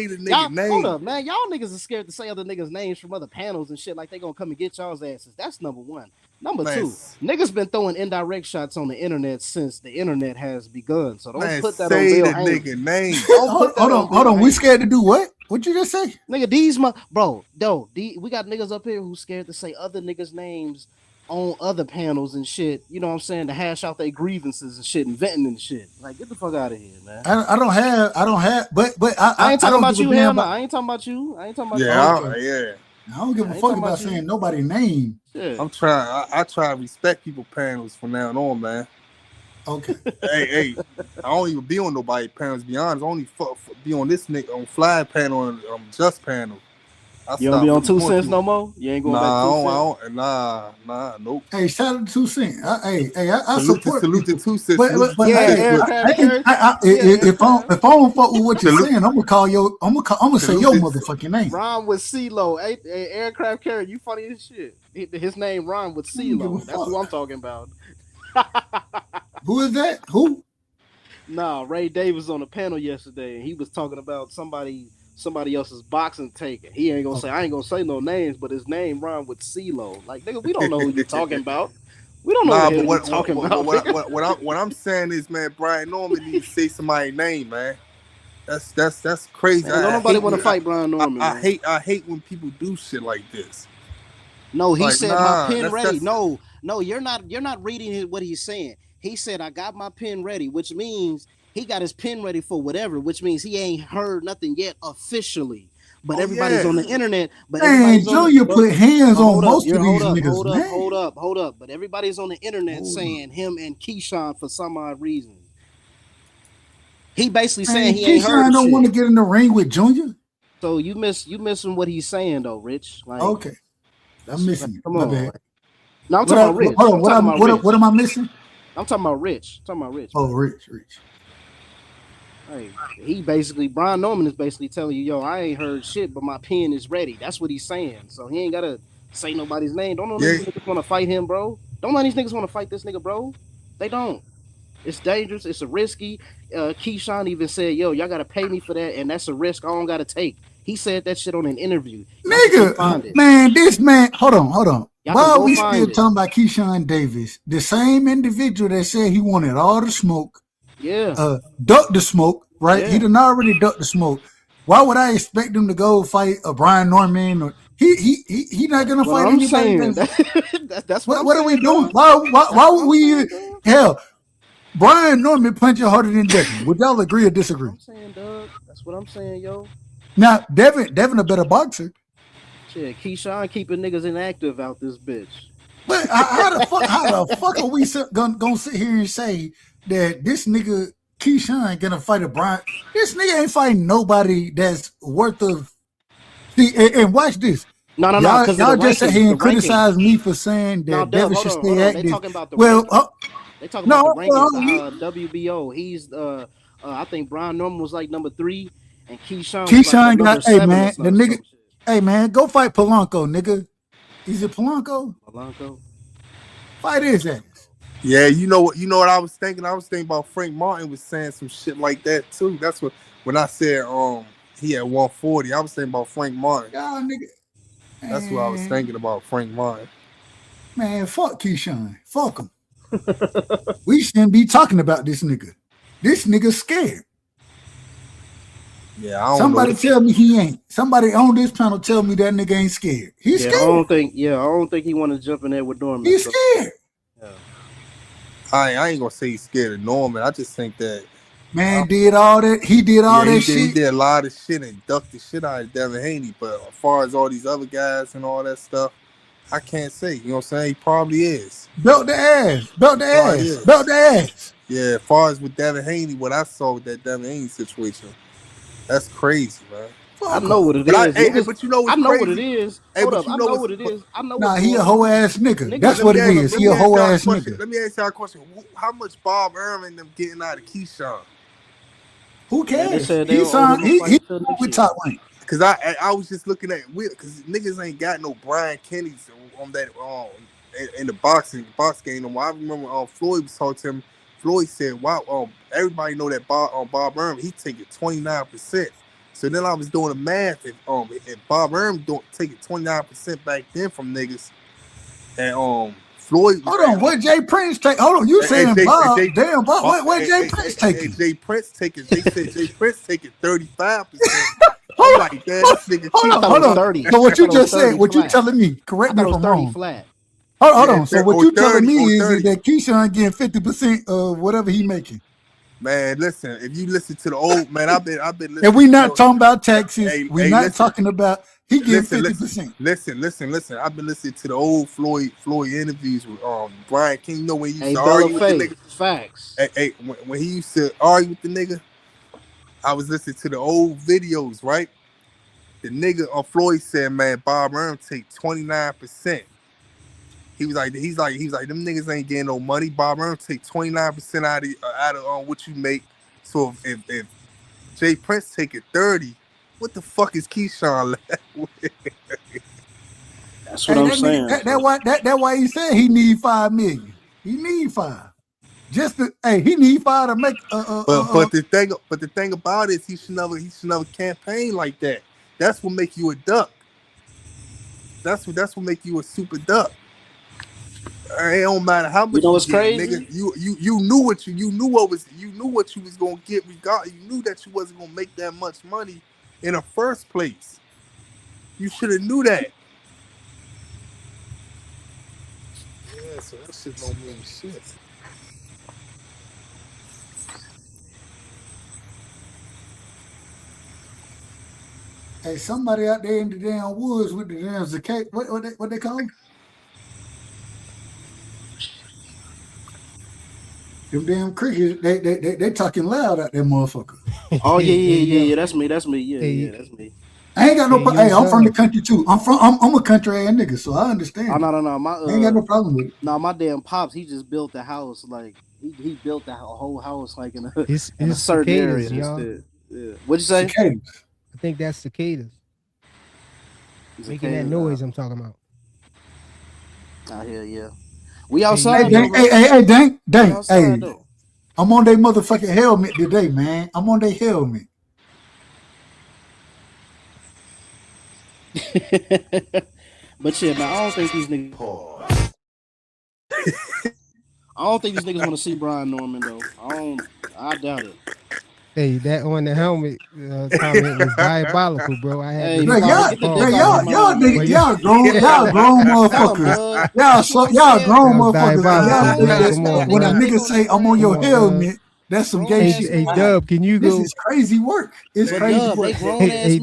Speaker 14: the nigga name.
Speaker 1: Hold up, man. Y'all niggas are scared to say other niggas' names from other panels and shit like they gonna come and get y'all's asses. That's number one. Number two, niggas been throwing indirect shots on the internet since the internet has begun. So don't put that on Bill Haney.
Speaker 14: Nigga name.
Speaker 10: Hold on. We scared to do what? What you just say?
Speaker 1: Nigga, we got niggas up here who scared to say other niggas' names on other panels and shit. You know what I'm saying? To hash out their grievances and shit and venting and shit. Like, get the fuck out of here, man.
Speaker 10: I don't have. But
Speaker 1: I ain't talking about you, hell no. I ain't talking about you.
Speaker 10: I don't give a fuck about saying nobody's name.
Speaker 14: Yeah. I try to respect people panels from now on, man.
Speaker 10: Okay.
Speaker 14: hey, I don't even be on nobody panels. Be honest, I only be on this nigga on Fly panel and Just panel.
Speaker 1: You don't be on 2 cents no more? You ain't going back 2 cents?
Speaker 14: Nah, nope.
Speaker 10: Hey, shout out to 2 cents. I support.
Speaker 14: Salute to 2 cents.
Speaker 10: If I don't fuck with what you're saying, I'm gonna call your. I'm gonna say your motherfucking name.
Speaker 1: Rhyme with CeeLo. Hey, aircraft carrier, you funny as shit. His name rhyme with CeeLo. That's who I'm talking about.
Speaker 10: Who is that? Who?
Speaker 1: Nah, Ray Davis on the panel yesterday, and he was talking about somebody else's boxing take. He ain't gonna say, I ain't gonna say no names, but his name rhymed with CeeLo. Like, nigga, we don't know who you're talking about. We don't know who you're talking about.
Speaker 14: What I'm saying is, man, Brian Norman needs to say somebody's name, man. That's crazy.
Speaker 1: Man, nobody want to fight Brian Norman.
Speaker 14: I hate when people do shit like this.
Speaker 1: No, he said my pen ready. No, you're not reading what he's saying. He said I got my pen ready, which means he got his pen ready for whatever, which means he ain't heard nothing yet officially. But everybody's on the internet. But
Speaker 10: Junior put hands on most of these niggas.
Speaker 1: Hold up. But everybody's on the internet saying him and Keyshawn for some odd reason. He basically saying he ain't heard.
Speaker 10: Keyshawn don't want to get in the ring with Junior.
Speaker 1: So you missing what he's saying though, Rich. Like,
Speaker 10: okay, I'm missing it.
Speaker 1: Come on.
Speaker 10: Bad.
Speaker 1: No, I'm talking about Rich.
Speaker 10: Hold on, what am I missing?
Speaker 1: I'm talking about Rich.
Speaker 10: Oh, Rich.
Speaker 1: Hey, Brian Norman is basically telling you, yo, I ain't heard shit, but my pen is ready. That's what he's saying. So he ain't gotta say nobody's name. Don't know these niggas want to fight him, bro. Don't let these niggas want to fight this nigga, bro. They don't. It's dangerous. It's a risky. Keyshawn even said, yo, y'all gotta pay me for that, and that's a risk I don't gotta take. He said that shit on an interview.
Speaker 10: Nigga, man, this man, hold on. Why are we still talking about Keyshawn Davis? The same individual that said he wanted all the smoke.
Speaker 1: Yeah.
Speaker 10: Duck the smoke, right?
Speaker 1: Yeah.
Speaker 10: He done already ducked the smoke. Why would I expect him to go fight a Brian Norman? Or he not gonna fight anybody.
Speaker 1: That's
Speaker 10: what are we doing? Why would we? Hell, Brian Norman punching harder than Devin. Would y'all agree or disagree?
Speaker 1: I'm saying, Doug. That's what I'm saying, yo.
Speaker 10: Now, Devin a better boxer.
Speaker 1: Shit, Keyshawn keeping niggas inactive out this bitch.
Speaker 10: But how the fuck are we gonna sit here and say that this nigga Keyshawn gonna fight a Brian? This nigga ain't fighting nobody that's worth of. See, and watch this.
Speaker 1: No.
Speaker 10: Y'all just sit here and criticize me for saying that Devin should stay active.
Speaker 1: They talking about the they talking about the rankings. WBO. He's I think Brian Norman was like number 3, and Keyshawn
Speaker 10: got. Hey man, the nigga. Hey man, go fight Polanco, nigga. Is it Polanco?
Speaker 1: Polanco.
Speaker 10: Fight his ass.
Speaker 14: Yeah, you know what I was thinking? I was thinking about Frank Martin was saying some shit like that too. That's what when I said he had 140, I was thinking about Frank Martin.
Speaker 10: Y'all nigga.
Speaker 14: That's what I was thinking about, Frank Martin.
Speaker 10: Man, fuck Keyshawn. Fuck him. We shouldn't be talking about this nigga. This nigga's scared.
Speaker 14: Yeah, I don't
Speaker 10: Somebody
Speaker 14: know.
Speaker 10: tell me he ain't. Somebody on this panel tell me that nigga ain't scared. He's scared.
Speaker 1: I don't think he want to jump in there with Norman.
Speaker 10: He's scared.
Speaker 1: Yeah.
Speaker 14: I ain't gonna say he's scared of Norman. I just think that
Speaker 10: man did all that. He did all that shit.
Speaker 14: He did a lot of shit and ducked the shit out of Devin Haney. But as far as all these other guys and all that stuff, I can't say. You know what I'm saying? He probably is.
Speaker 10: Belt the ass.
Speaker 14: Yeah, as far as with Devin Haney, what I saw with that Devin Haney situation, that's crazy, man.
Speaker 1: I know what it is.
Speaker 14: But you know what's
Speaker 1: I know
Speaker 14: crazy?
Speaker 1: what it is. Hold up, I know what it is. I know.
Speaker 10: Nah, he a hoe ass nigga. That's what it is. He a hoe ass nigga.
Speaker 14: Let me ask y'all a question. How much Bob Ehrman them getting out of Keyshawn?
Speaker 10: Who cares? He signed with Top Rank.
Speaker 14: Because I was just looking at because niggas ain't got no Brian Kenny's on that in the box game no more. I remember Floyd was talking to him. Floyd said, "Wow, everybody know that Bob Ehrman he taking 29%." So then I was doing the math. If Bob Ehrman taking 29% back then from niggas, and Floyd.
Speaker 10: Hold on, what Jay Prince take? Hold on, you saying Bob? Damn, Bob. What Jay Prince taking?
Speaker 14: Jay Prince taking. They said Jay Prince taking 35%. I'm like, man, this nigga
Speaker 10: hold on. 30. So what you just said? What you telling me? Correct me if I'm wrong.
Speaker 1: Flat.
Speaker 10: Hold on. So what you telling me is that Keyshawn getting 50% of whatever he making?
Speaker 14: Man, listen. If you listen to the old man, I've been listening.
Speaker 10: And we not talking about taxes. We not talking about he getting 50%.
Speaker 14: Listen. I've been listening to the old Floyd interviews with Brian King. You know when he used to
Speaker 1: Bella
Speaker 14: argue with the nigga.
Speaker 1: Facts.
Speaker 14: When he used to argue with the nigga, I was listening to the old videos, right? The nigga on Floyd said, man, Bob Ehrman take 29%. He's like, them niggas ain't getting no money. Bob Ehrman take 29% out of what you make. So if Jay Prince taking 30, what the fuck is Keyshawn left with?
Speaker 1: That's what I'm saying.
Speaker 10: That's why he said he need $5 million. He need $5. He need $5 to make
Speaker 14: But the thing about it is he should never campaign like that. That's what make you a duck. That's what make you a super duck. It don't matter how much.
Speaker 1: You know what's
Speaker 14: get,
Speaker 1: crazy?
Speaker 14: Nigga, you knew what you was gonna get. You knew that you wasn't gonna make that much money in the first place. You should have knew that. Yeah, so that shit don't mean shit.
Speaker 10: Hey, somebody out there in the damn woods with the damn cicada. What they call them? Them damn crickets, they talking loud out there, motherfucker.
Speaker 1: Oh yeah. That's me. That's me.
Speaker 10: I ain't got no problem. Hey, I'm from the country too. I'm a country ass nigga, so I understand.
Speaker 1: Oh, no.
Speaker 10: I ain't got no problem with it.
Speaker 1: No, my damn pops, he just built the house like he built the whole house like in a certain
Speaker 20: cicadas,
Speaker 1: area.
Speaker 20: y'all.
Speaker 1: Yeah. What'd you say?
Speaker 10: Cicadas.
Speaker 20: I think that's cicadas. Making that noise I'm talking about.
Speaker 1: Out here, yeah. We outside.
Speaker 10: Hey, dang. Hey, I'm on their motherfucking helmet today, man. I'm on their helmet.
Speaker 1: But yeah, man, I don't think these niggas. I don't think these niggas want to see Brian Norman though. I doubt it.
Speaker 20: Hey, that on the helmet comment was diabolical, bro. I had
Speaker 10: y'all grown motherfuckers. Y'all grown motherfuckers. When a nigga say I'm on your helmet, that's some gay shit.
Speaker 20: Hey, Dub, can you go?
Speaker 10: This is crazy work. It's crazy work.
Speaker 20: Hey,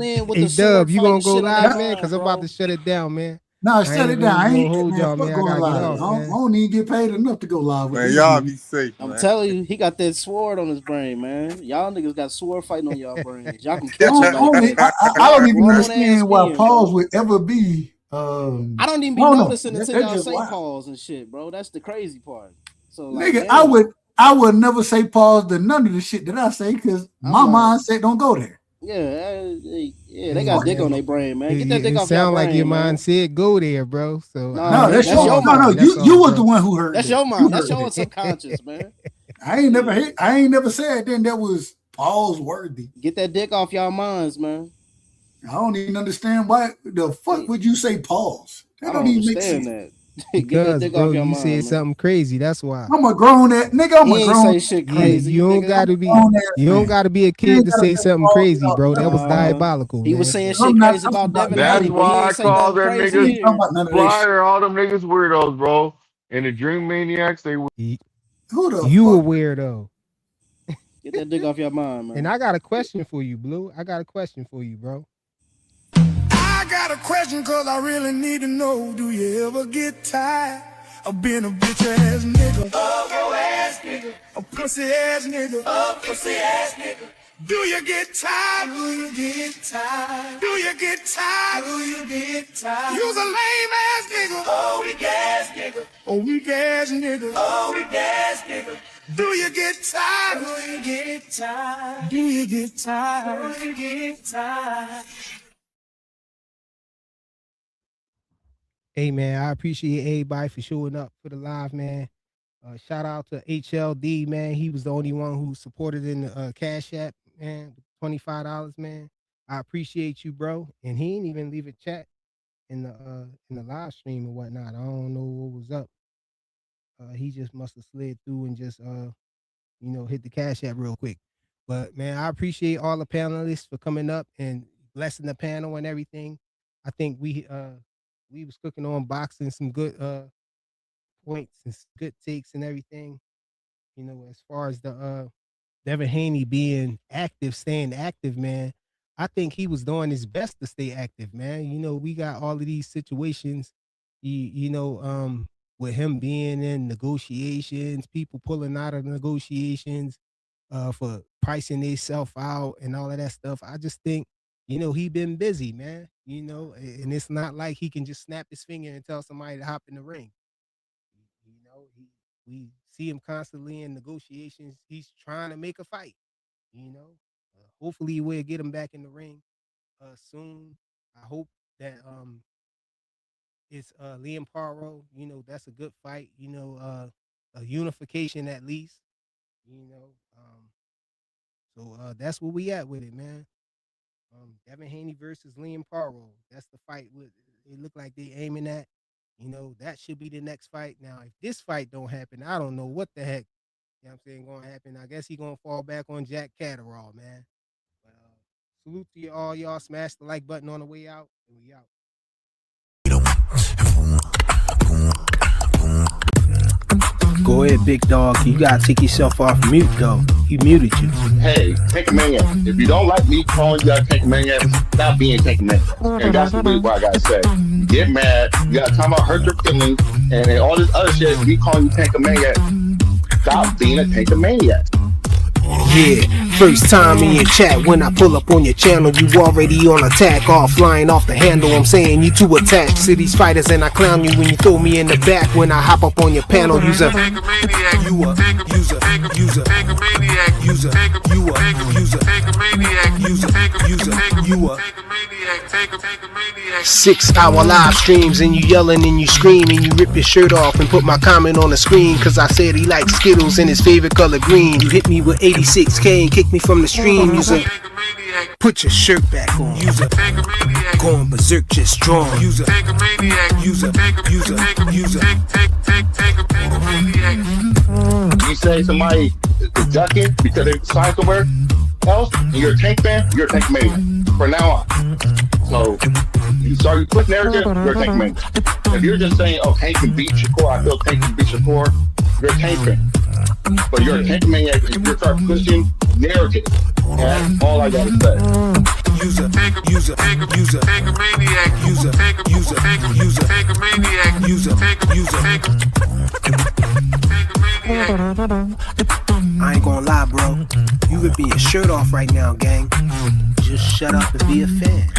Speaker 20: Dub, you gonna go live, man? Because I'm about to shut it down, man.
Speaker 10: No, shut it down. I ain't
Speaker 20: hold y'all, man. I gotta get off,
Speaker 10: I don't even get paid enough to go live with
Speaker 14: man. Y'all be safe.
Speaker 1: I'm telling you, he got that sword on his brain, man. Y'all niggas got sword fighting on y'all brains. Y'all can catch him.
Speaker 10: I don't even understand why pause would ever be.
Speaker 1: I don't even be noticing until y'all say pause and shit, bro. That's the crazy part. So, like,
Speaker 10: nigga, I would never say pause to none of the shit that I say because my mindset don't go there.
Speaker 1: Yeah, they got dick on their brain, man. Get that dick
Speaker 20: It
Speaker 1: off y'all
Speaker 20: sound like your
Speaker 1: brain, man.
Speaker 20: mind said go there, bro. So
Speaker 1: No,
Speaker 10: that's
Speaker 1: that's
Speaker 10: your
Speaker 1: your
Speaker 10: no.
Speaker 1: mind.
Speaker 20: That's
Speaker 10: You
Speaker 20: all,
Speaker 10: was the
Speaker 20: bro.
Speaker 10: one who heard
Speaker 1: That's
Speaker 10: that.
Speaker 1: your
Speaker 10: You
Speaker 1: mind. That's
Speaker 10: heard
Speaker 1: your
Speaker 10: that.
Speaker 1: subconscious, man.
Speaker 10: I ain't never said then that was pause worthy.
Speaker 1: Get that dick off y'all minds, man.
Speaker 10: I don't even understand why the fuck would you say pause. That
Speaker 1: I
Speaker 10: don't
Speaker 1: don't
Speaker 10: even make
Speaker 1: understand
Speaker 10: sense.
Speaker 1: that. Get that
Speaker 20: Because,
Speaker 1: dick off
Speaker 20: bro,
Speaker 1: your
Speaker 20: you
Speaker 1: mind,
Speaker 20: said
Speaker 1: man.
Speaker 20: something crazy. That's why.
Speaker 10: I'm a grown ass nigga. I'm
Speaker 1: He
Speaker 10: a
Speaker 1: ain't
Speaker 10: grown
Speaker 1: say shit
Speaker 20: Yeah,
Speaker 1: crazy,
Speaker 20: you don't
Speaker 1: nigga.
Speaker 20: gotta be.
Speaker 10: grown ass
Speaker 20: You don't
Speaker 10: man.
Speaker 20: gotta be a
Speaker 10: You
Speaker 20: kid
Speaker 10: ain't
Speaker 20: to
Speaker 10: gotta
Speaker 20: say
Speaker 10: say
Speaker 20: something
Speaker 10: pause
Speaker 20: crazy,
Speaker 10: without
Speaker 20: bro. That
Speaker 10: never
Speaker 20: was
Speaker 10: saying.
Speaker 20: diabolical,
Speaker 1: He was
Speaker 20: man.
Speaker 1: saying
Speaker 10: I'm
Speaker 1: shit
Speaker 10: not
Speaker 1: crazy
Speaker 10: talking
Speaker 1: about
Speaker 10: about
Speaker 1: Devin
Speaker 10: none of
Speaker 16: That's
Speaker 1: Haney,
Speaker 10: that.
Speaker 1: but he
Speaker 16: why I
Speaker 1: ain't say
Speaker 16: call
Speaker 1: nothing
Speaker 16: them
Speaker 1: crazy
Speaker 10: I
Speaker 16: niggas
Speaker 10: ain't talking
Speaker 1: here.
Speaker 10: about none of that shit.
Speaker 16: flyer, all them niggas weirdos, bro. And the Dream Maniacs, they
Speaker 10: Who the
Speaker 20: You a
Speaker 10: fuck?
Speaker 20: weirdo.
Speaker 1: Get that dick off your mind, man.
Speaker 20: And I got a question for you, Blue. I got a question for you, bro.
Speaker 18: I got a question cause I really need to know. Do you ever get tired of being a bitch ass nigga? A ass nigga. A pussy ass nigga. A pussy ass nigga. Do you get tired? Do you get tired? Do you get tired? Do you get tired? You's a lame ass nigga. Oh, weak ass nigga. A weak ass nigga. Oh, weak ass nigga. Do you get tired? Do you get tired? Do you get tired? Do you get tired?
Speaker 20: Hey, man, I appreciate everybody for showing up for the live, man. Shout out to HLD, man. He was the only one who supported in the Cash App, man. $25, man. I appreciate you, bro. And he didn't even leave a chat in the live stream or whatnot. I don't know what was up. He just must have slid through and just hit the Cash App real quick. But man, I appreciate all the panelists for coming up and blessing the panel and everything. I think we was cooking on boxing some good points and good takes and everything. As far as the Devin Haney being active, staying active, man, I think he was doing his best to stay active, man. We got all of these situations, with him being in negotiations, people pulling out of negotiations for pricing themselves out and all of that stuff. I just think, he been busy, man. And it's not like he can just snap his finger and tell somebody to hop in the ring. We see him constantly in negotiations. He's trying to make a fight. Hopefully we'll get him back in the ring soon. I hope that it's Liam Paro. That's a good fight. A unification at least. So that's where we at with it, man. Devin Haney versus Liam Paro. That's the fight. It look like they aiming at. That should be the next fight. Now, if this fight don't happen, I don't know what the heck, I'm saying, gonna happen. I guess he gonna fall back on Jack Caterall, man. But salute to y'all. Y'all smash the like button on the way out, and we out.
Speaker 7: Go ahead, big dog. You gotta take yourself off mute, though. He muted you.
Speaker 4: Hey, Tankamaniacs, if you don't like me calling you guys Tankamaniacs, stop being Tankamaniacs. And that's really what I gotta say. You get mad, you gotta talk about hurt your feelings, and then all this other shit, me calling you Tankamaniacs. Stop being a Tankamaniac.
Speaker 7: Yeah, first time in your chat when I pull up on your channel, you already on attack, all flying off the handle. I'm saying you too attached to these fighters, and I clown you when you throw me in the back when I hop up on your panel. You a user. 6-hour live streams and you yelling and you scream and you rip your shirt off and put my comment on the screen cause I said he likes Skittles and his favorite color green. You hit me with 86K and kick me from the stream. User, put your shirt back on. User, going berserk just strong. User,
Speaker 4: You say somebody is ducking because they signed somewhere else, and you're a Tank fan, you're a Tankamaniac from now on. So you start your quick narrative, you're a Tankamaniac. If you're just saying, oh, Tank can beat Shakur, I feel Tank can beat Shakur, you're a Tank fan. But you're a Tankamaniac if you start pushing narrative. That's all I gotta say.
Speaker 7: I ain't gonna lie, bro. You ripping your shirt off right now, gang. Just shut up and be a fan.